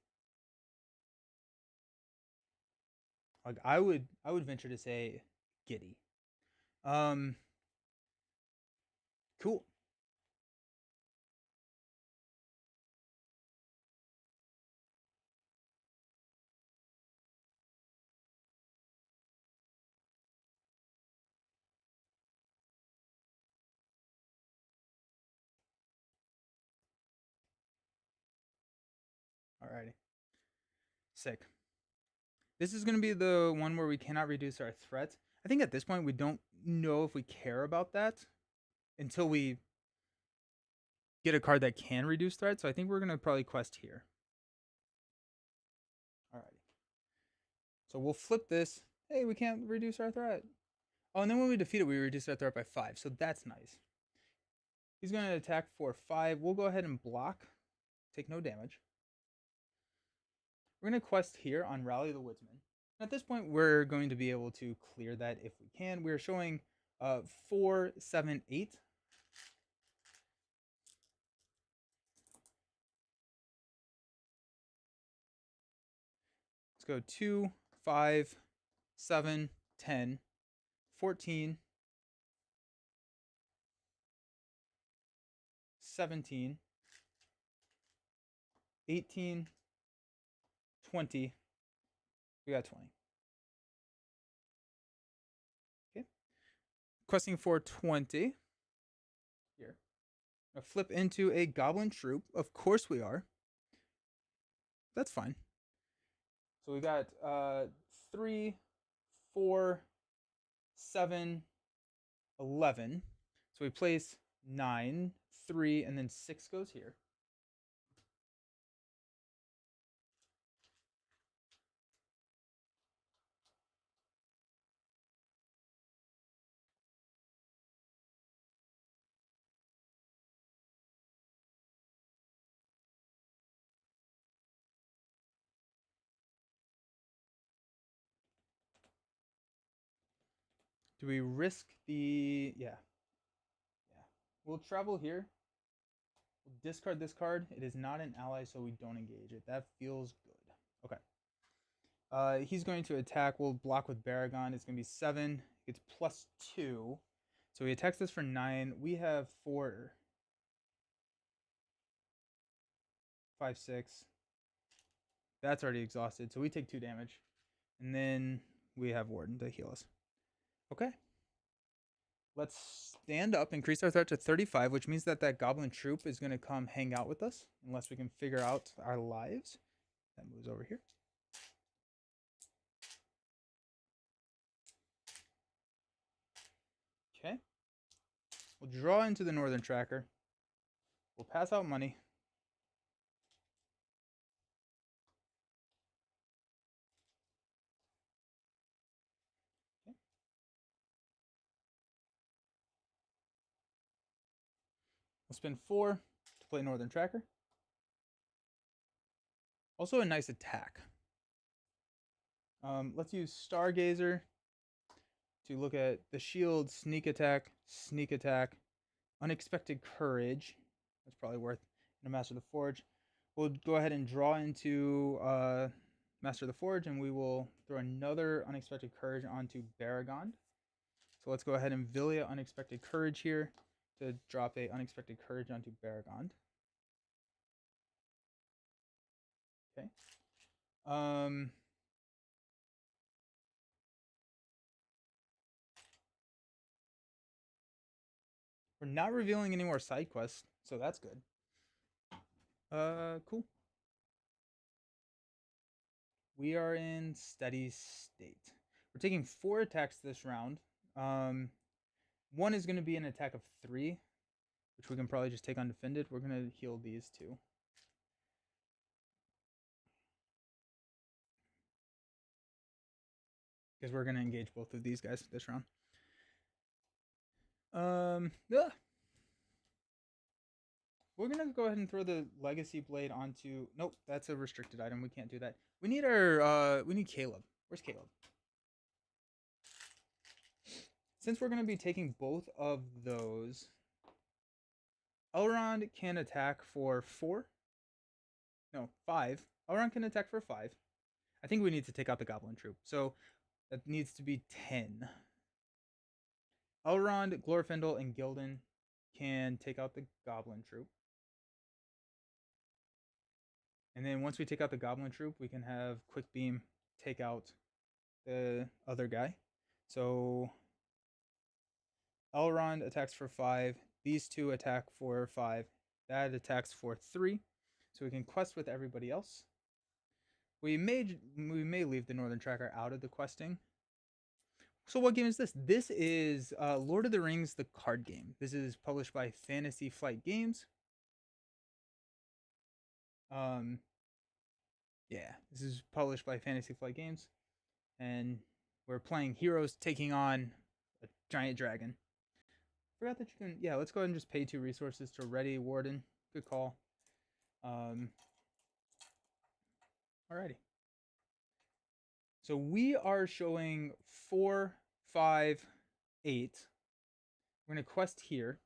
Like I would venture to say giddy. Cool. Alrighty. Sick. This is going to be the one where we cannot reduce our threat. I think at this point we don't know if we care about that until we get a card that can reduce threat. So I think we're going to probably quest here. Alrighty. So we'll flip this. Hey, we can't reduce our threat. Oh, and then when we defeat it, we reduce our threat by 5. So that's nice. He's going to attack for 5. We'll go ahead and block. Take no damage. We're going to quest here on Rally the Woodsman. At this point, we're going to be able to clear that if we can. We're showing 4, 7, 8. Let's go 2, 5, 7, 10, 14, 17, 18, 20. We got 20. Okay. Questing for 20. Here. Now flip into a goblin troop. Of course we are. That's fine. So we got 3, 4, 7, 11. So we place 9, 3, and then 6 goes here. Do we risk the... Yeah. We'll travel here. We'll discard this card. It is not an ally, so we don't engage it. That feels good. Okay. He's going to attack. We'll block with Baragon. It's going to be 7. It's +2. So he attacks us for 9. We have 4, 5, 6. That's already exhausted, so we take 2 damage. And then we have Warden to heal us. Okay. Let's stand up, increase our threat to 35, which means that that goblin troop is going to come hang out with us, unless we can figure out our lives. That moves over here. Okay. We'll draw into the Northern Tracker. We'll pass out money. Okay. We'll spend 4 to play Northern Tracker. Also a nice attack. Let's use Stargazer to look at the shield, sneak attack, unexpected courage. That's probably worth in a Master of the Forge. We'll go ahead and draw into Master of the Forge, and we will throw another unexpected courage onto Baragon. So let's go ahead and Villia unexpected courage here to drop a unexpected courage onto Baragon. Okay. We're not revealing any more side quests, so that's good. Cool. We are in steady state. We're taking 4 attacks this round. One is going to be an attack of 3, which we can probably just take undefended. We're going to heal these 2. Because we're going to engage both of these guys this round. Yeah. We're going to go ahead and throw the Legacy Blade onto... Nope, that's a restricted item. We can't do that. We need our... we need Caleb. Where's Caleb? Since we're going to be taking both of those... Elrond can attack for 4. No, 5. Elrond can attack for 5. I think we need to take out the Goblin Troop. So that needs to be 10. Elrond, Glorfindel, and Gildan can take out the Goblin Troop. And then once we take out the Goblin Troop, we can have Quick Beam take out the other guy. So Elrond attacks for 5. These 2 attack for 5. That attacks for 3. So we can quest with everybody else. We may leave the Northern Tracker out of the questing. So what game is this? This is Lord of the Rings, the card game. This is published by Fantasy Flight Games. Yeah, this is published by Fantasy Flight Games. And we're playing heroes taking on a giant dragon. Forgot that you can... Yeah, let's go ahead and just pay 2 resources to ready Warden. Good call. Alrighty. So we are showing 4, 5, 8. We're going to quest here.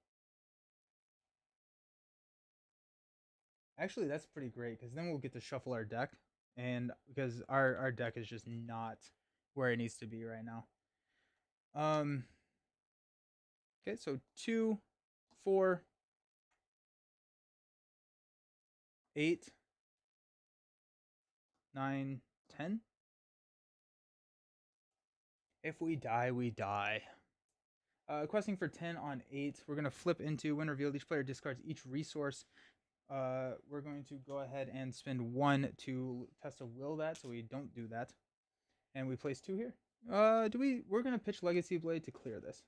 Actually, that's pretty great, because then we'll get to shuffle our deck. And because our deck is just not where it needs to be right now. Okay, so 2, 4, 8, 9, 10. If we die, we die. Questing for 10 on 8. We're going to flip into when revealed. Each player discards each resource. We're going to go ahead and spend 1 to test a will that, so we don't do that. And we place 2 here. We're going to pitch Legacy Blade to clear this.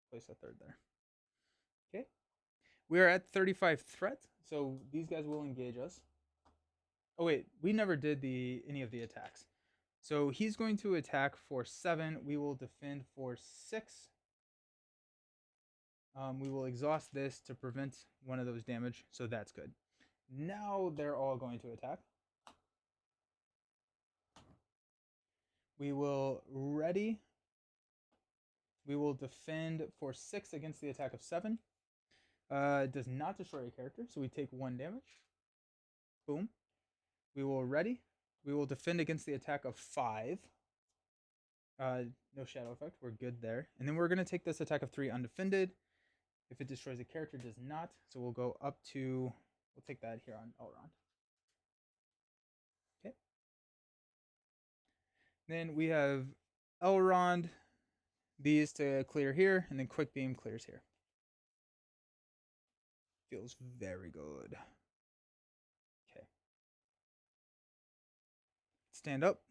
Place a 3rd there. Okay. We are at 35 threat, so these guys will engage us. Oh wait, we never did any of the attacks. So he's going to attack for 7. We will defend for 6. We will exhaust this to prevent one of those damage, so that's good. Now they're all going to attack. We will ready. We will defend for 6 against the attack of 7. It does not destroy a character, so we take 1 damage. Boom. We will ready. We will defend against the attack of 5. No shadow effect. We're good there. And then we're going to take this attack of 3 undefended. If it destroys a character, it does not. So we'll go up to... We'll take that here on Elrond. Okay. Then we have Elrond. These to clear here. And then Quick Beam clears here. Feels very good. Okay. Stand up.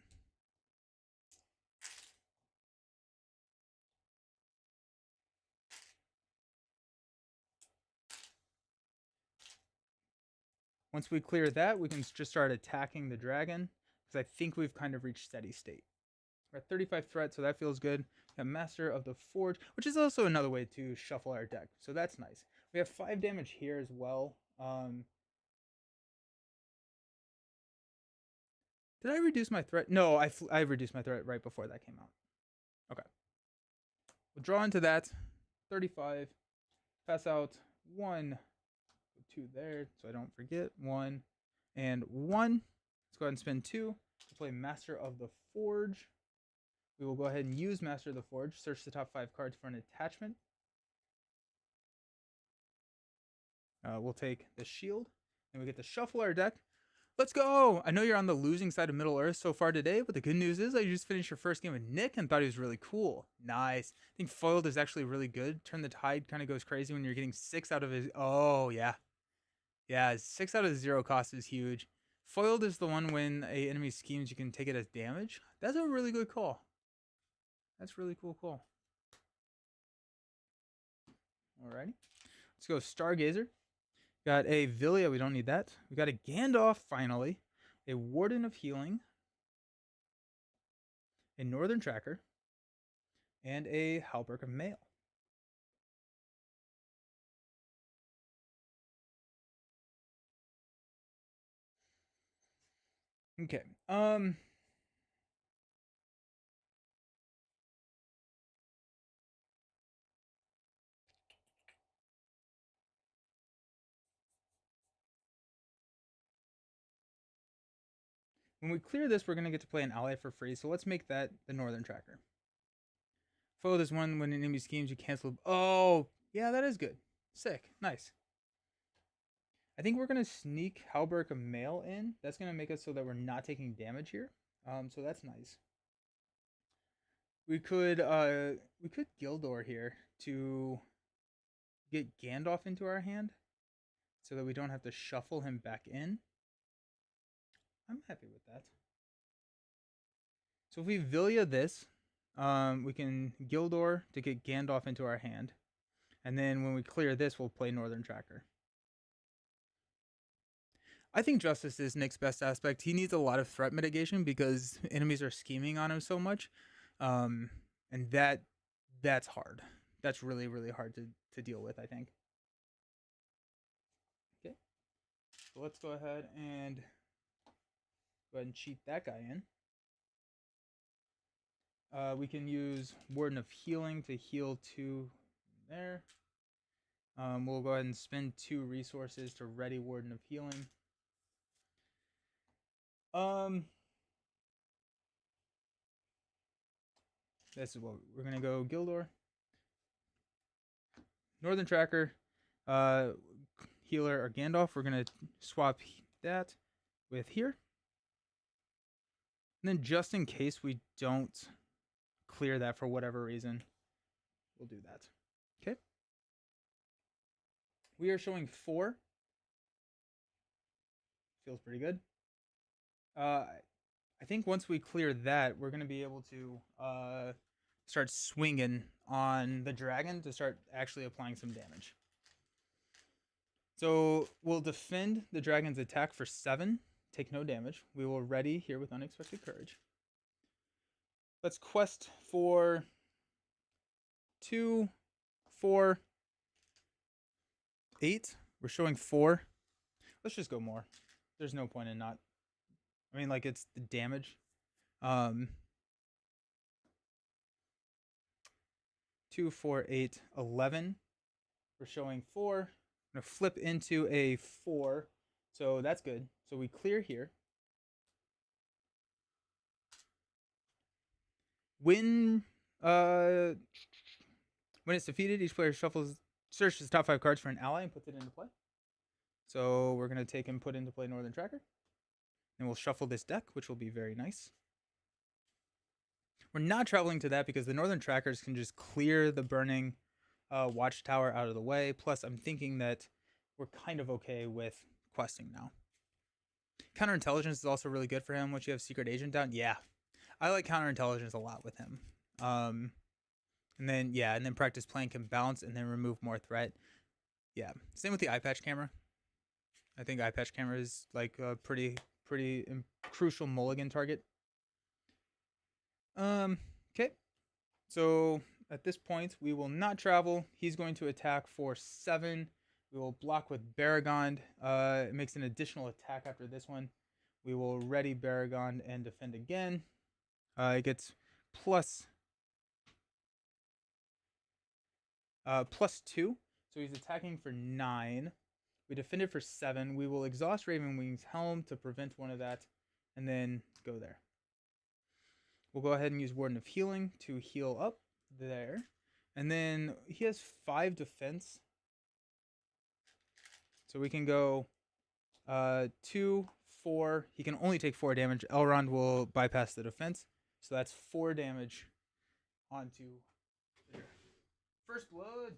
Once we clear that, we can just start attacking the dragon, because I think we've kind of reached steady state. We're at 35 threat, so that feels good. We have Master of the Forge, which is also another way to shuffle our deck, so that's nice. We have 5 damage here as well. Did I reduce my threat? No, I reduced my threat right before that came out. Okay. We'll draw into that. 35. Pass out 1. 2 there, so I don't forget. 1 and 1. Let's go ahead and spend 2 to play Master of the Forge. We will go ahead and use Master of the Forge. Search the top 5 cards for an attachment. We'll take the shield, and we get to shuffle our deck. Let's go! I know you're on the losing side of Middle Earth so far today, but the good news is I just finished your first game with Nick and thought he was really cool. Nice. I think foiled is actually really good. Turn the Tide kind of goes crazy when you're getting 6 out of his. Oh, yeah. Yeah, 6 out of 0 cost is huge. Foiled is the one when a enemy schemes, you can take it as damage. That's a really good call. That's really cool call. Alrighty. Let's go Stargazer. Got a Villia, we don't need that. We got a Gandalf finally. A Warden of Healing. A Northern Tracker. And a Halberg of Mail. Okay. When we clear this, we're going to get to play an ally for free, so let's make that the Northern Tracker. Foiled is one when enemy schemes, you cancel. Oh, yeah, that is good. Sick. Nice. I think we're going to sneak Halberg of Mail in. That's going to make us so that we're not taking damage here. So that's nice. We could Gildor here to get Gandalf into our hand so that we don't have to shuffle him back in. I'm happy with that. So if we Villia this, we can Gildor to get Gandalf into our hand. And then when we clear this, we'll play Northern Tracker. I think Justice is Nick's best aspect. He needs a lot of threat mitigation because enemies are scheming on him so much. And that's hard. That's really, really hard to deal with, I think. Okay. So let's go ahead and cheat that guy in. We can use Warden of Healing to heal 2 there. We'll go ahead and spend 2 resources to ready Warden of Healing. This is what we're gonna go Gildor. Northern Tracker, Healer or Gandalf. We're gonna swap that with here. And then just in case we don't clear that for whatever reason, we'll do that. Okay. We are showing 4. Feels pretty good. I think once we clear that, we're going to be able to start swinging on the dragon to start actually applying some damage. So we'll defend the dragon's attack for 7, take no damage. We will ready here with Unexpected Courage. Let's quest for 2, 4, 8. We're showing 4. Let's just go more. There's no point in not. I mean, like, it's the damage. 2, 4, 8, 11. We're showing 4. I'm going to flip into a 4. So that's good. So we clear here. When it's defeated, each player searches top 5 cards for an ally and puts it into play. So we're going to take and put into play Northern Tracker. And we'll shuffle this deck, which will be very nice. We're not traveling to that because the Northern Trackers can just clear the burning Watchtower out of the way. Plus, I'm thinking that we're kind of okay with questing now. Counterintelligence is also really good for him once you have Secret Agent down. Yeah, I like counterintelligence a lot with him. And then practice plan can bounce and then remove more threat. Yeah, same with the eye patch camera. I think eye patch camera is like a pretty crucial mulligan target. Okay. So at this point, we will not travel. He's going to attack for 7. We will block with Baragond. It makes an additional attack after this one. We will ready Baragond and defend again. It gets plus 2. So he's attacking for 9. We defended for 7. We will exhaust Ravenwing's Helm to prevent one of that, and then go there. We'll go ahead and use Warden of Healing to heal up there. And then he has 5 defense. So we can go 2, 4. He can only take 4 damage. Elrond will bypass the defense. So that's 4 damage onto First Blood.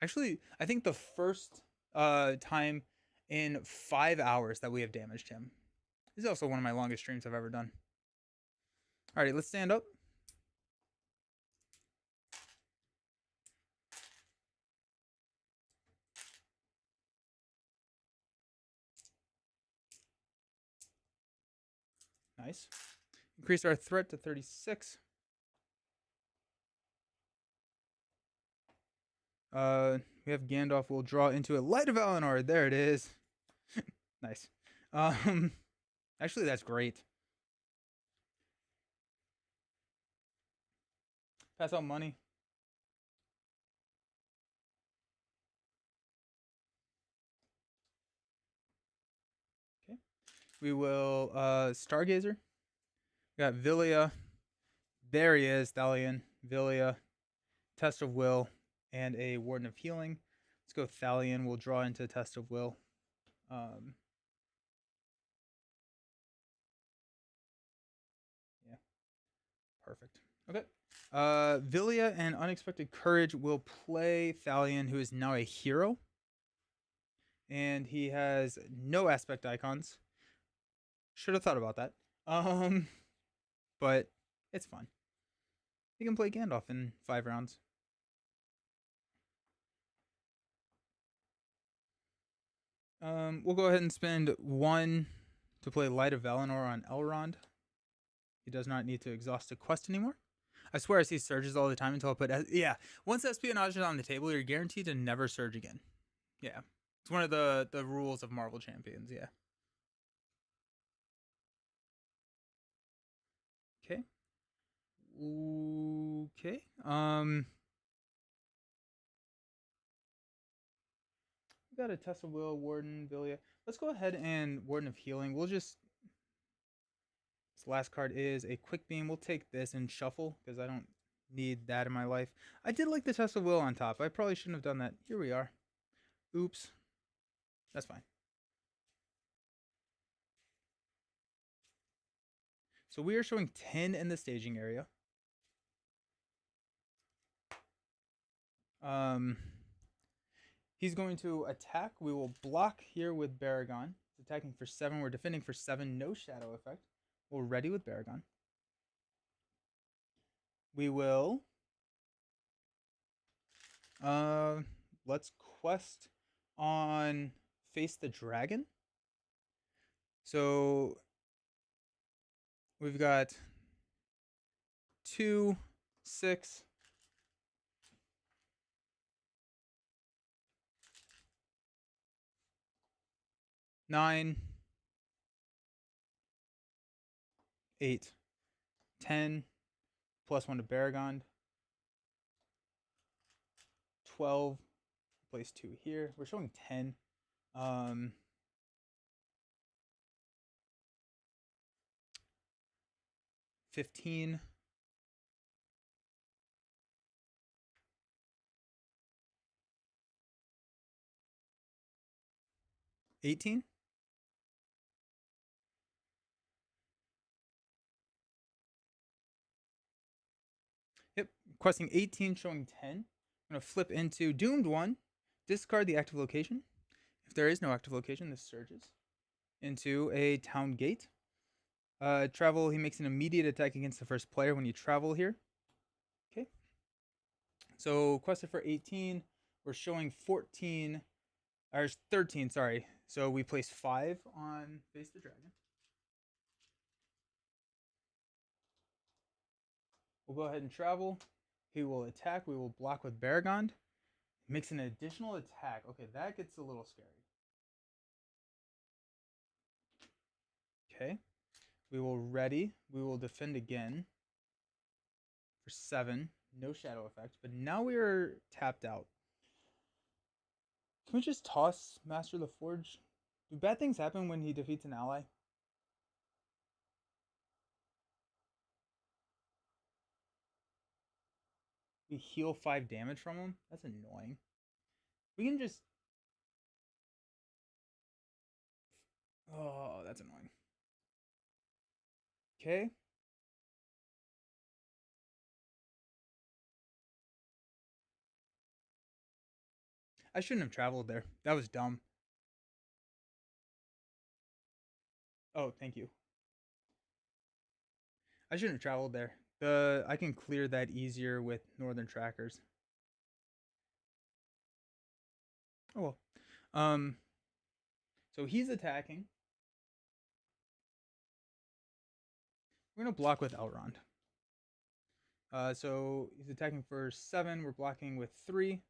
Actually, I think the first time in 5 hours that we have damaged him. This is also one of my longest streams I've ever done. Alrighty, let's stand up. Nice. Increase our threat to 36. We have Gandalf. We'll draw into a Light of Valinor. There it is. Nice. Actually, that's great. Pass out money. Okay. We will Stargazer. We got Villia. There he is, Thalion. Villia. Test of Will. And a Warden of Healing. Let's go Thalion. We'll draw into Test of Will. Yeah. Perfect. Okay. Villia and Unexpected Courage will play Thalion, who is now a hero. And he has no aspect icons. Should have thought about that. But it's fun. He can play Gandalf in 5 rounds. We'll go ahead and spend 1 to play Light of Valinor on Elrond. He does not need to exhaust a quest anymore. I swear I see surges all the time until I put... Yeah, once espionage is on the table, you're guaranteed to never surge again. Yeah. It's one of the rules of Marvel Champions, yeah. Okay. Okay. We got a Test of Will, Warden, Villia. Let's go ahead and Warden of Healing. We'll just... This last card is a Quick Beam. We'll take this and shuffle because I don't need that in my life. I did like the Test of Will on top. I probably shouldn't have done that. Here we are. Oops. That's fine. So we are showing 10 in the staging area. He's going to attack. We will block here with Baragon. It's attacking for 7. We're defending for 7. No shadow effect. We're ready with Baragon. We will... let's quest on Face the Dragon. So we've got 2, 6, 9, 8, 10, plus 1 to Baragon, 12, place 2 here. We're showing 10. 15, 18, yep, questing 18, showing 10. I'm going to flip into Doomed One, discard the active location. If there is no active location, this surges into a Town Gate. Travel, he makes an immediate attack against the first player when you travel here. Okay. So quested for 18. We're showing 14, or 13, sorry. So we place 5 on Face the Dragon. We'll go ahead and travel. He will attack. We will block with Baragon. Makes an additional attack. Okay, that gets a little scary. Okay. We will ready. We will defend again for 7. No shadow effect. But now we are tapped out. Can we just toss Master of the Forge? Do bad things happen when he defeats an ally? We heal 5 damage from him? That's annoying. We can just. Oh, that's annoying. Okay. I shouldn't have traveled there. That was dumb. Oh, thank you. I shouldn't have traveled there. I can clear that easier with northern trackers. Oh well. Um. So he's attacking. We're gonna block with Elrond. So he's attacking for 7. We're blocking with 3.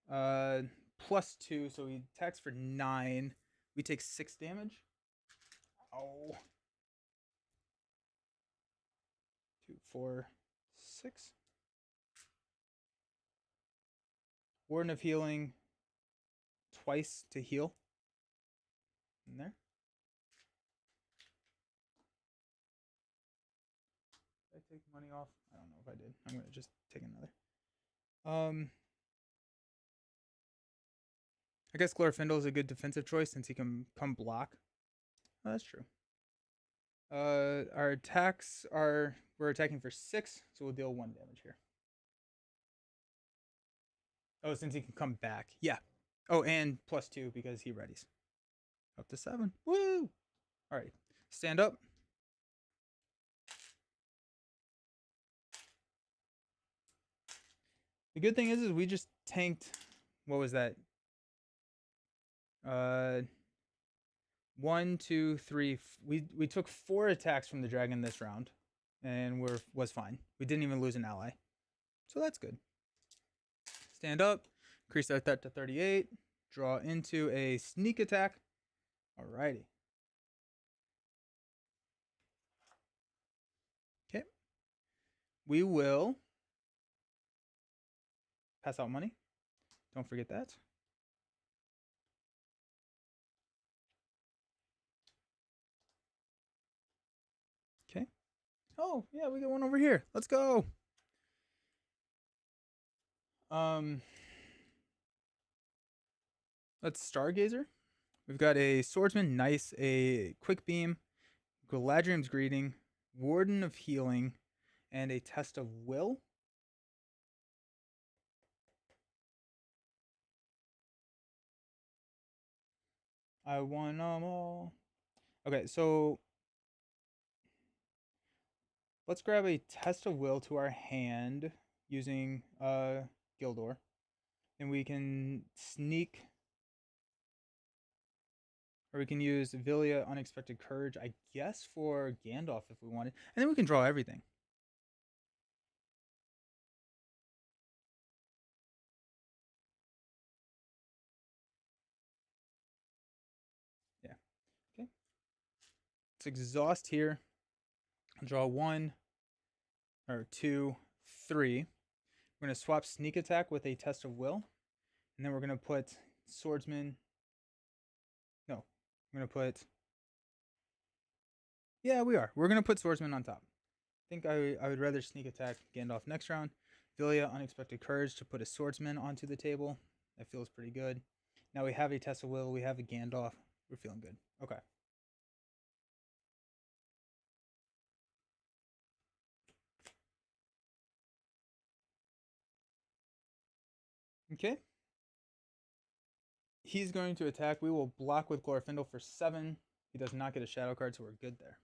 Uh, plus 2. So he attacks for 9. We take 6 damage. Oh. 2, 4, 6. Warden of Healing twice to heal. In there. Did I take money off? I don't know if I did. I'm gonna just take another. I guess Glorfindel is a good defensive choice since he can come block. Oh, that's true. Our attacks are we're attacking for 6, so we'll deal 1 damage here. Oh, since he can come back, yeah. Oh, and plus 2 because he readies. Up to 7. Woo! All right, stand up. The good thing is we just tanked. What was that? 1, 2, 3. We took 4 attacks from the dragon this round, and was fine. We didn't even lose an ally, so that's good. Stand up, increase that to 38. Draw into a sneak attack. Alrighty. Okay. We will pass out money. Don't forget that. Okay. Oh, yeah, we got one over here. Let's go. Let's Stargazer. We've got a Swordsman, nice, a Quick Beam, Galadriel's Greeting, Warden of Healing, and a Test of Will. I won them all. Okay, so let's grab a Test of Will to our hand using Gildor. And we can sneak, or we can use Villia Unexpected Courage, I guess, for Gandalf if we wanted. And then we can draw everything. Yeah. Okay. Let's exhaust here. I'll draw 1 or 2, 3. We're going to swap Sneak Attack with a Test of Will. And then we're going to put Swordsman. No, we're going to put. Yeah, we are. We're going to put Swordsman on top. I think I would rather Sneak Attack Gandalf next round. Villia Unexpected Courage to put a Swordsman onto the table. That feels pretty good. Now we have a Test of Will. We have a Gandalf. We're feeling good. Okay. Okay. He's going to attack. We will block with Glorfindel for 7. He does not get a shadow card, so we're good there.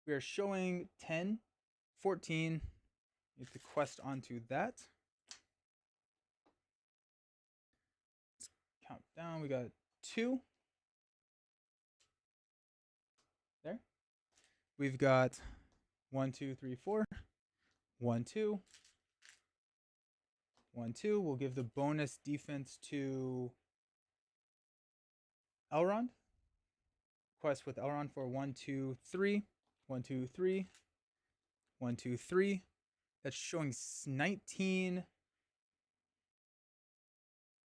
We are showing 10, 14. Get the quest onto that. Let's count down. We got 2. There. We've got 1, 2, 3, 4. 1, 2. 1, 2. We'll give the bonus defense to Elrond. Quest with Elrond for 1, 2, 3. 1, 2, 3. 1, 2, 3. That's showing 19.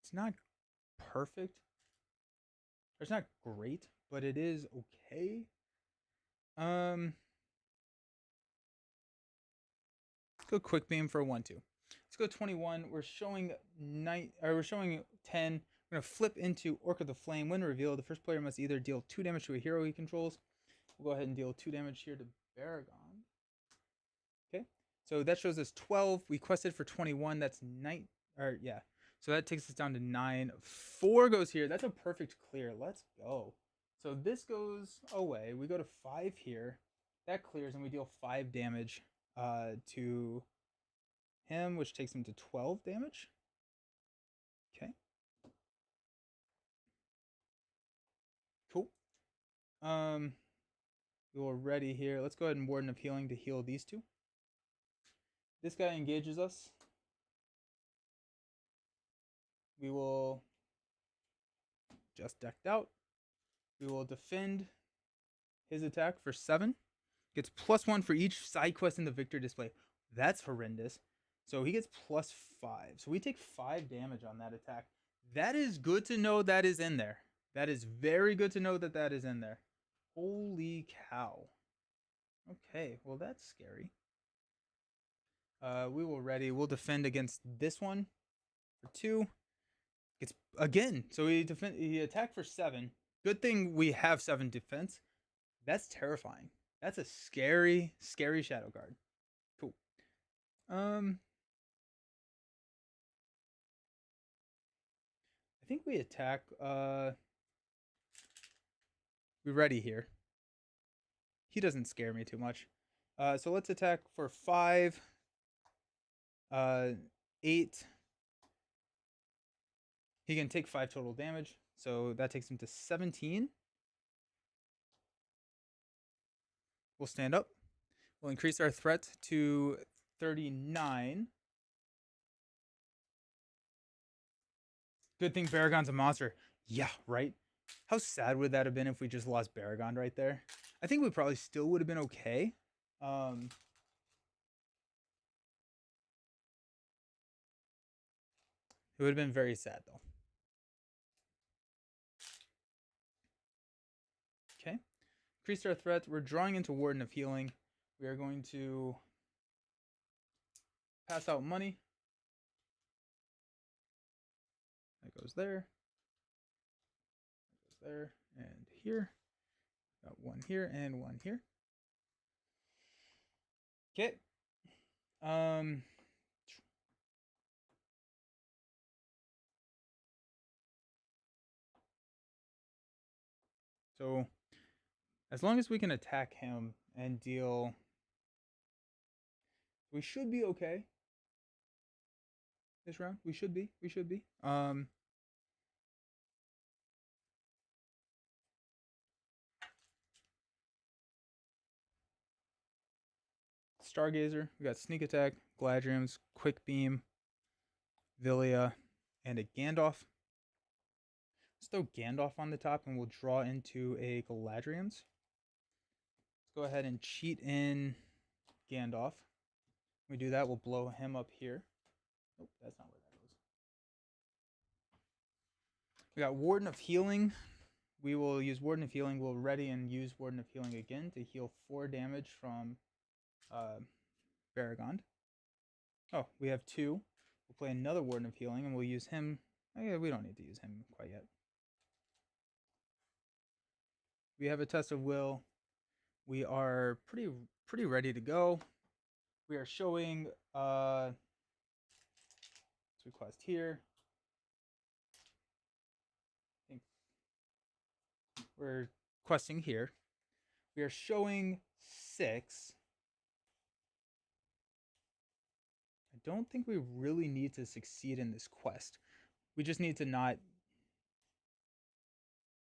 It's not perfect. It's not great, but it is okay. Let's go Quick Beam for 1, 2. Let's go 21. We're showing 9, or we're showing 10. We're gonna flip into Orc of the Flame. When revealed, the first player must either deal 2 damage to a hero he controls. We'll go ahead and deal 2 damage here to Baragon. Okay, so that shows us 12. We quested for 21. That's 9. Or yeah, so that takes us down to 9. 4 goes here. That's a perfect clear. Let's go. So this goes away. We go to 5 here. That clears, and we deal 5 damage to him, which takes him to 12 damage. Okay. Cool. We're ready here. Let's go ahead and Warden of Healing to heal these two. This guy engages us. We will just decked out. We will defend his attack for 7. Gets +1 for each side quest in the victor display. That's horrendous. So he gets +5. So we take 5 damage on that attack. That is good to know that is in there. That is very good to know that that is in there. Holy cow. Okay, well that's scary. We will ready. We'll defend against this one for 2. Gets again. So he attacked for 7. Good thing we have 7 defense. That's terrifying. That's a scary, scary Shadow Guard. Cool. I think we attack. We ready here. He doesn't scare me too much. So let's attack for 5. 8. He can take 5 total damage. So that takes him to 17. We'll stand up. We'll increase our threat to 39. Good thing Baragon's a monster. Yeah, right? How sad would that have been if we just lost Baragon right there? I think we probably still would have been okay. It would have been very sad, though. Okay. Increased our threat. We're drawing into Warden of Healing. We are going to pass out money. That goes there. That goes there and here. Got 1 here and 1 here. Okay. So as long as we can attack him and deal, we should be okay. This round, we should be. Stargazer. We got Sneak Attack, Gladriums, Quick Beam, Villia, and a Gandalf. Let's throw Gandalf on the top and we'll draw into a Galadrium's. Let's go ahead and cheat in Gandalf. When we do that, we'll blow him up here. Nope, that's not where that goes. We got Warden of Healing. We will use Warden of Healing. We'll ready and use Warden of Healing again to heal 4 damage from Baragon. Oh, we have 2. We'll play another Warden of Healing and we'll use him. Oh, yeah, we don't need to use him quite yet. We have a Test of Will. We are pretty ready to go. We are showing let's request here. I think we're questing here. We are showing 6. I don't think we really need to succeed in this quest. We just need to not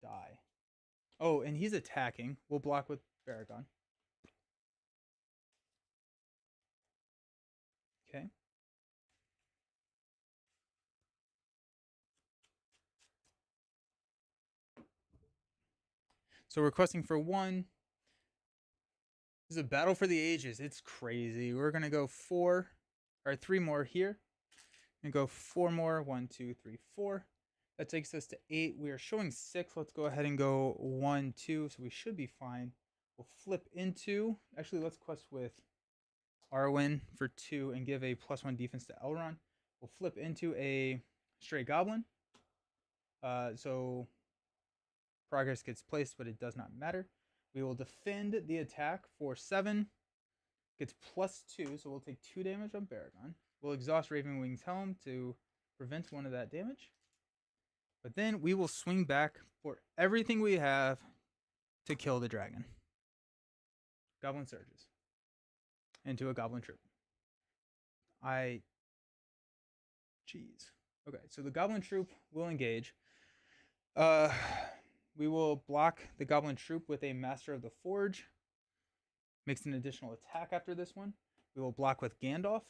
die. Oh, and he's attacking. We'll block with Baragon. Okay. So we're questing for 1. This is a battle for the ages. It's crazy. We're going to go 4, or 3 more here. And go 4 more. 1, 2, 3, 4. That takes us to 8. We are showing 6. Let's go ahead and go 1, 2. So we should be fine. We'll flip into. Actually, let's quest with Arwen for 2 and give a +1 defense to Elrond. We'll flip into a straight goblin. So progress gets placed, but it does not matter. We will defend the attack for 7. Gets +2, so we'll take 2 damage on Baragon. We'll exhaust Ravenwing's Helm to prevent 1 of that damage. But then we will swing back for everything we have to kill the dragon. Goblin surges into a goblin troop. Jeez. Okay, so the goblin troop will engage. We will block the goblin troop with a Master of the Forge. Makes an additional attack after this one. We will block with Gandalf.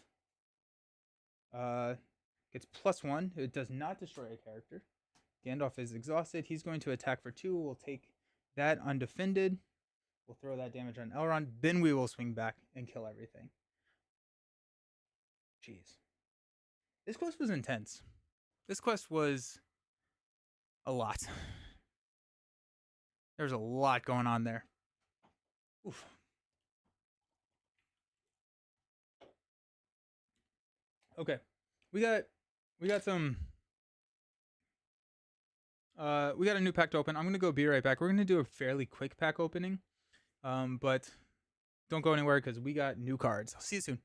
Gets +1. It does not destroy a character. Gandalf is exhausted. He's going to attack for 2. We'll take that undefended. We'll throw that damage on Elrond. Then we will swing back and kill everything. Jeez. This quest was intense. This quest was a lot. There's a lot going on there. Oof. Okay. We got some we got a new pack to open. I'm gonna go be right back. We're gonna do a fairly quick pack opening. But don't go anywhere because we got new cards. I'll see you soon.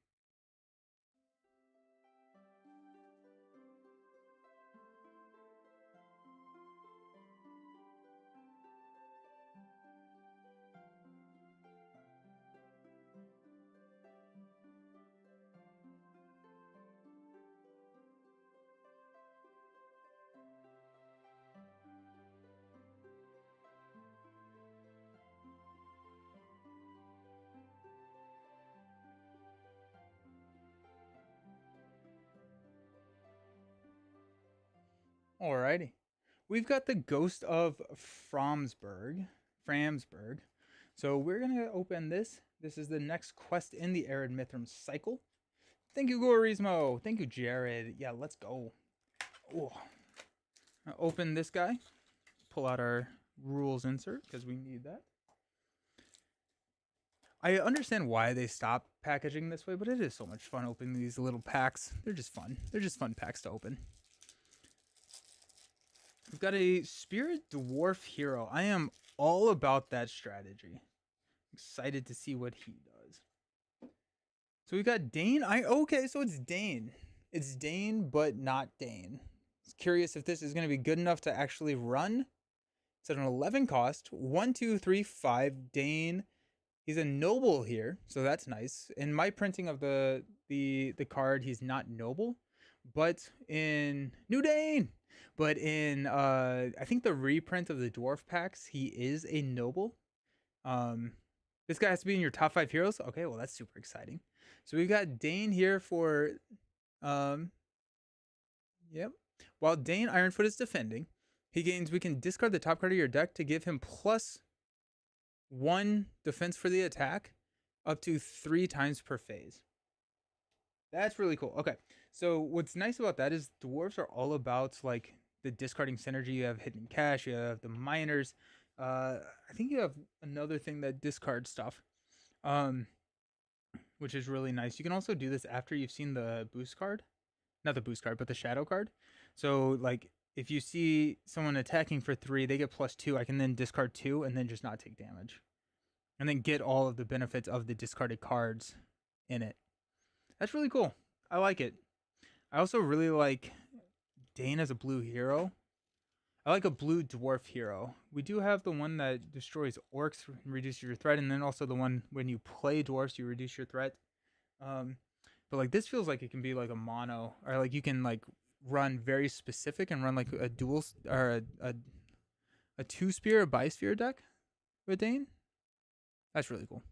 Alrighty. We've got the Ghost of Framsburg. So we're going to open this. This is the next quest in the Arid Mithram cycle. Thank you, Gorismo. Thank you, Jared. Yeah, let's go. Oh. Open this guy. Pull out our rules insert because we need that. I understand why they stopped packaging this way, but it is so much fun opening these little packs. They're just fun. They're just fun packs to open. We've got a Spirit Dwarf Hero. I am all about that strategy. Excited to see what he does. So we got Dane. Okay, so it's Dane. It's Dane, but not Dane. I was curious if this is going to be good enough to actually run. It's at an 11 cost. 1, 2, 3, 5. Dane. He's a noble here, so that's nice. In my printing of the card, he's not noble, but in New Dane. But in I think the reprint of the dwarf packs, he is a noble. This guy has to be in your top 5 heroes. Okay, well that's super exciting. So we've got Dane here for yep. While Dane Ironfoot is defending, we can discard the top card of your deck to give him +1 defense for the attack up to 3 times per phase. That's really cool. Okay, so what's nice about that is dwarves are all about like the discarding synergy. You have hidden cash, you have the miners. I think you have another thing that discards stuff, which is really nice. You can also do this after you've seen the boost card, not the boost card, but the shadow card. So like if you see someone attacking for 3, they get +2. I can then discard 2 and then just not take damage, and then get all of the benefits of the discarded cards in it. That's really cool. I like it. I also really like Dane as a blue hero. I like a blue dwarf hero. We do have the one that destroys orcs and reduces your threat, and then also the one when you play dwarfs, you reduce your threat. But like this feels like it can be like a mono, or like you can like run very specific and run like a dual or a 2-spear, a bi-spear deck with Dane. That's really cool.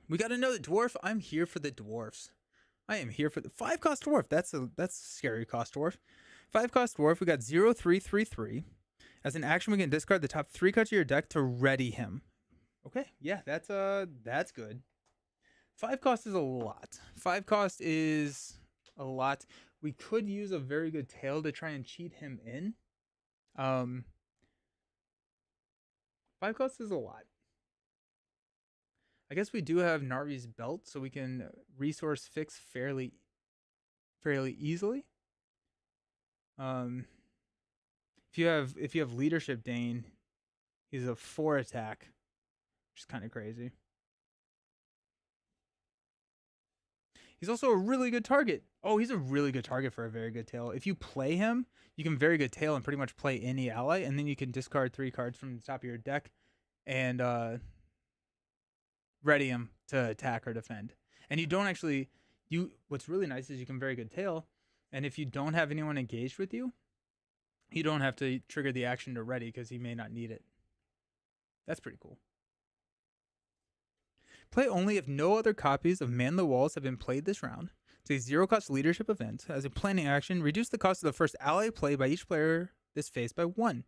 We got another dwarf. I'm here for the dwarfs. I am here for the 5-cost dwarf. That's a scary cost dwarf. 5-cost dwarf. We got 0/3/3/3. As an action, we can discard the top 3 cards of your deck to ready him. Okay, yeah, that's good. 5 cost is a lot. 5 cost is a lot. We could use a very good tail to try and cheat him in. 5 cost is a lot. I guess we do have Narvi's belt, so we can resource fix fairly fairly easily. Um, if you have leadership Dane, he's a 4 attack, which is kind of crazy. He's also a really good target. Oh, he's a really good target for a very good tail. If you play him, you can very good tail and pretty much play any ally, and then you can discard 3 cards from the top of your deck and ready him to attack or defend. And you don't actually what's really nice is you can very good tail, and if you don't have anyone engaged with you, you don't have to trigger the action to ready because he may not need it. That's pretty cool. Play only if no other copies of Man the Walls have been played this round. It's a 0-cost leadership event. As a planning action, reduce the cost of the first ally play by each player this phase by 1.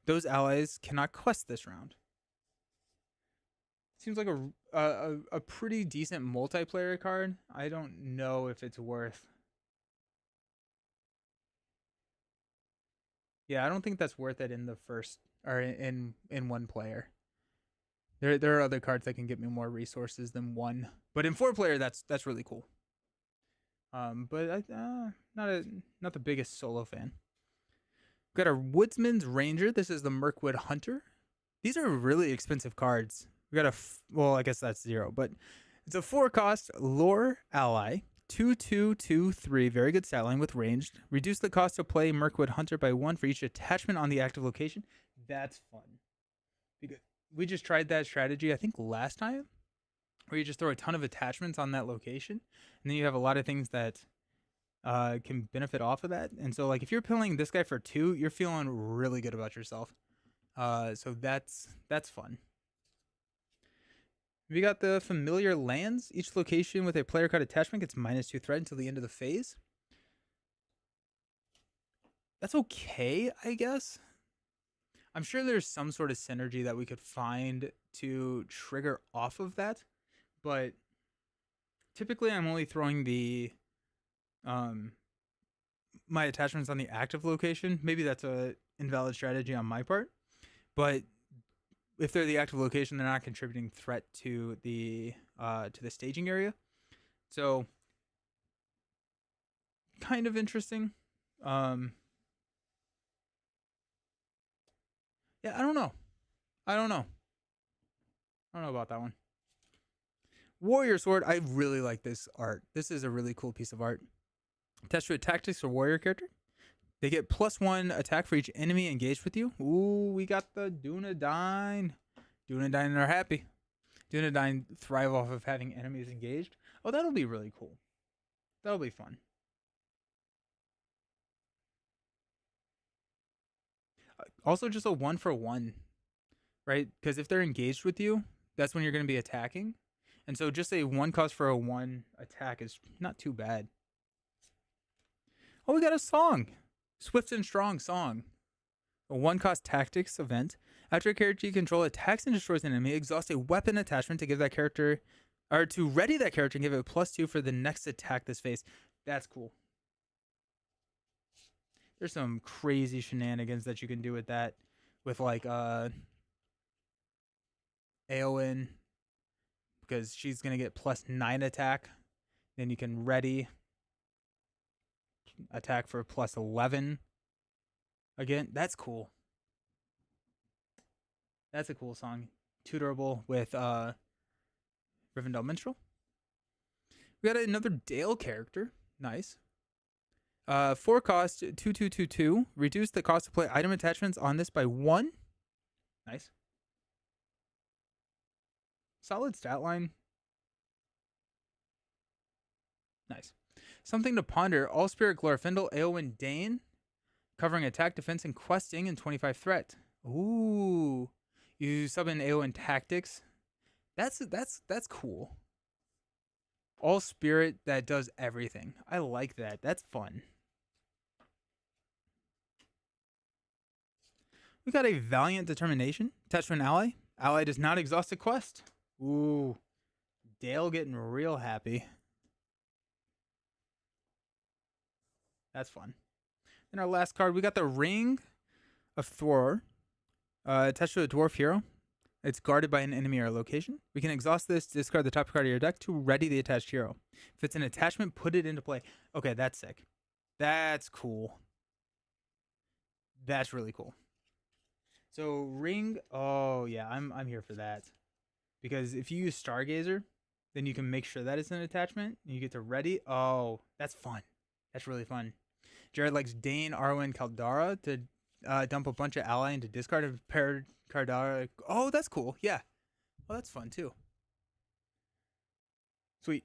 Those allies cannot quest this round. Seems like a pretty decent multiplayer card. I don't know if it's worth. Yeah, I don't think that's worth it in the first or in one player. There are other cards that can get me more resources than 1, but in 4-player that's really cool. But I not the biggest solo fan. We've got our Woodsman's Ranger. This is the Mirkwood Hunter. These are really expensive cards. We got well, I guess that's 0, but it's a 4-cost lore ally. 2/2/2/3, very good stat line with ranged. Reduce the cost to play Mirkwood Hunter by 1 for each attachment on the active location. That's fun. Because we just tried that strategy, I think, last time, where you just throw a ton of attachments on that location, and then you have a lot of things that can benefit off of that. And so, like, if you're playing this guy for 2, you're feeling really good about yourself. So that's fun. We got the Familiar Lands. Each location with a player card attachment gets -2 threat until the end of the phase. That's okay, I guess. I'm sure there's some sort of synergy that we could find to trigger off of that, but typically I'm only throwing the my attachments on the active location. Maybe that's a invalid strategy on my part, but if they're the active location, they're not contributing threat to the staging area. So kind of interesting. Yeah, I don't know about that one. Warrior Sword. I really like this art. This is a really cool piece of art. Attached to a tactics or warrior character. They get +1 attack for each enemy engaged with you. Ooh, we got the Dunedain. Dunedain are happy. Dunedain thrive off of having enemies engaged. Oh, that'll be really cool. That'll be fun. Also, just a 1-for-1, right? Because if they're engaged with you, that's when you're going to be attacking. And so just a 1 cost for a 1 attack is not too bad. Oh, we got a song. Swift and Strong song. A 1-cost tactics event. After a character you control attacks and destroys an enemy, exhaust a weapon attachment to give that character, or to ready that character and give it +2 for the next attack this phase. That's cool. There's some crazy shenanigans that you can do with that, with like Eowyn, because she's gonna get +9 attack. Then you can ready attack for +11. Again, that's cool. That's a cool song. Tutorable with Rivendell Minstrel. We got another Dale character. Nice. 4 cost, 2/2/2/2. Reduce the cost to play item attachments on this by 1. Nice. Solid stat line. Nice. Something to ponder. All Spirit Glorfindel, Eowyn Dane, covering attack, defense, and questing, and 25 threat. Ooh. You summon Eowyn Tactics. That's cool. All Spirit that does everything. I like that. That's fun. We got a Valiant Determination. Attached to an ally. Ally does not exhaust a quest. Ooh. Dale getting real happy. That's fun. Then our last card, we got the Ring of Thor. Attached to a dwarf hero. It's guarded by an enemy or location. We can exhaust this, discard the top card of your deck to ready the attached hero. If it's an attachment, put it into play. Okay, that's sick. That's cool. That's really cool. So ring, oh yeah, I'm here for that. Because if you use Stargazer, then you can make sure that it's an attachment. And you get to ready. Oh, that's fun. That's really fun. Jared likes Dane, Arwen, Caldara to dump a bunch of ally into discard of paired Caldara. Oh, that's cool. Yeah. Oh, that's fun too. Sweet.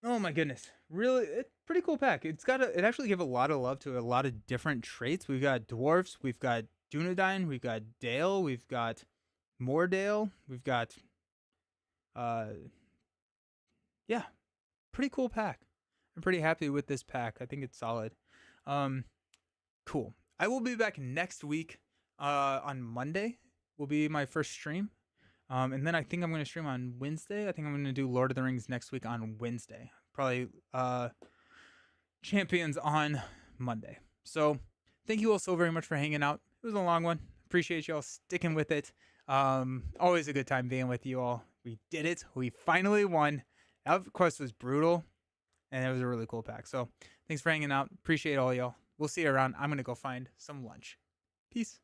Oh my goodness. Really, pretty cool pack. It actually give a lot of love to a lot of different traits. We've got dwarfs, we've got Dunedain, we've got Dale, we've got Moordale, we've got uh yeah, pretty cool pack. I'm pretty happy with this pack. I think it's solid. Um cool. I will be back next week on Monday. Will be my first stream. And then I think I'm going to stream on Wednesday. I think I'm going to do Lord of the Rings next week on Wednesday. Probably Champions on Monday. So thank you all so very much for hanging out. It was a long one. Appreciate you all sticking with it. Always a good time being with you all. We did it. We finally won. That, of course, was brutal. And it was a really cool pack. So thanks for hanging out. Appreciate all y'all. We'll see you around. I'm going to go find some lunch. Peace.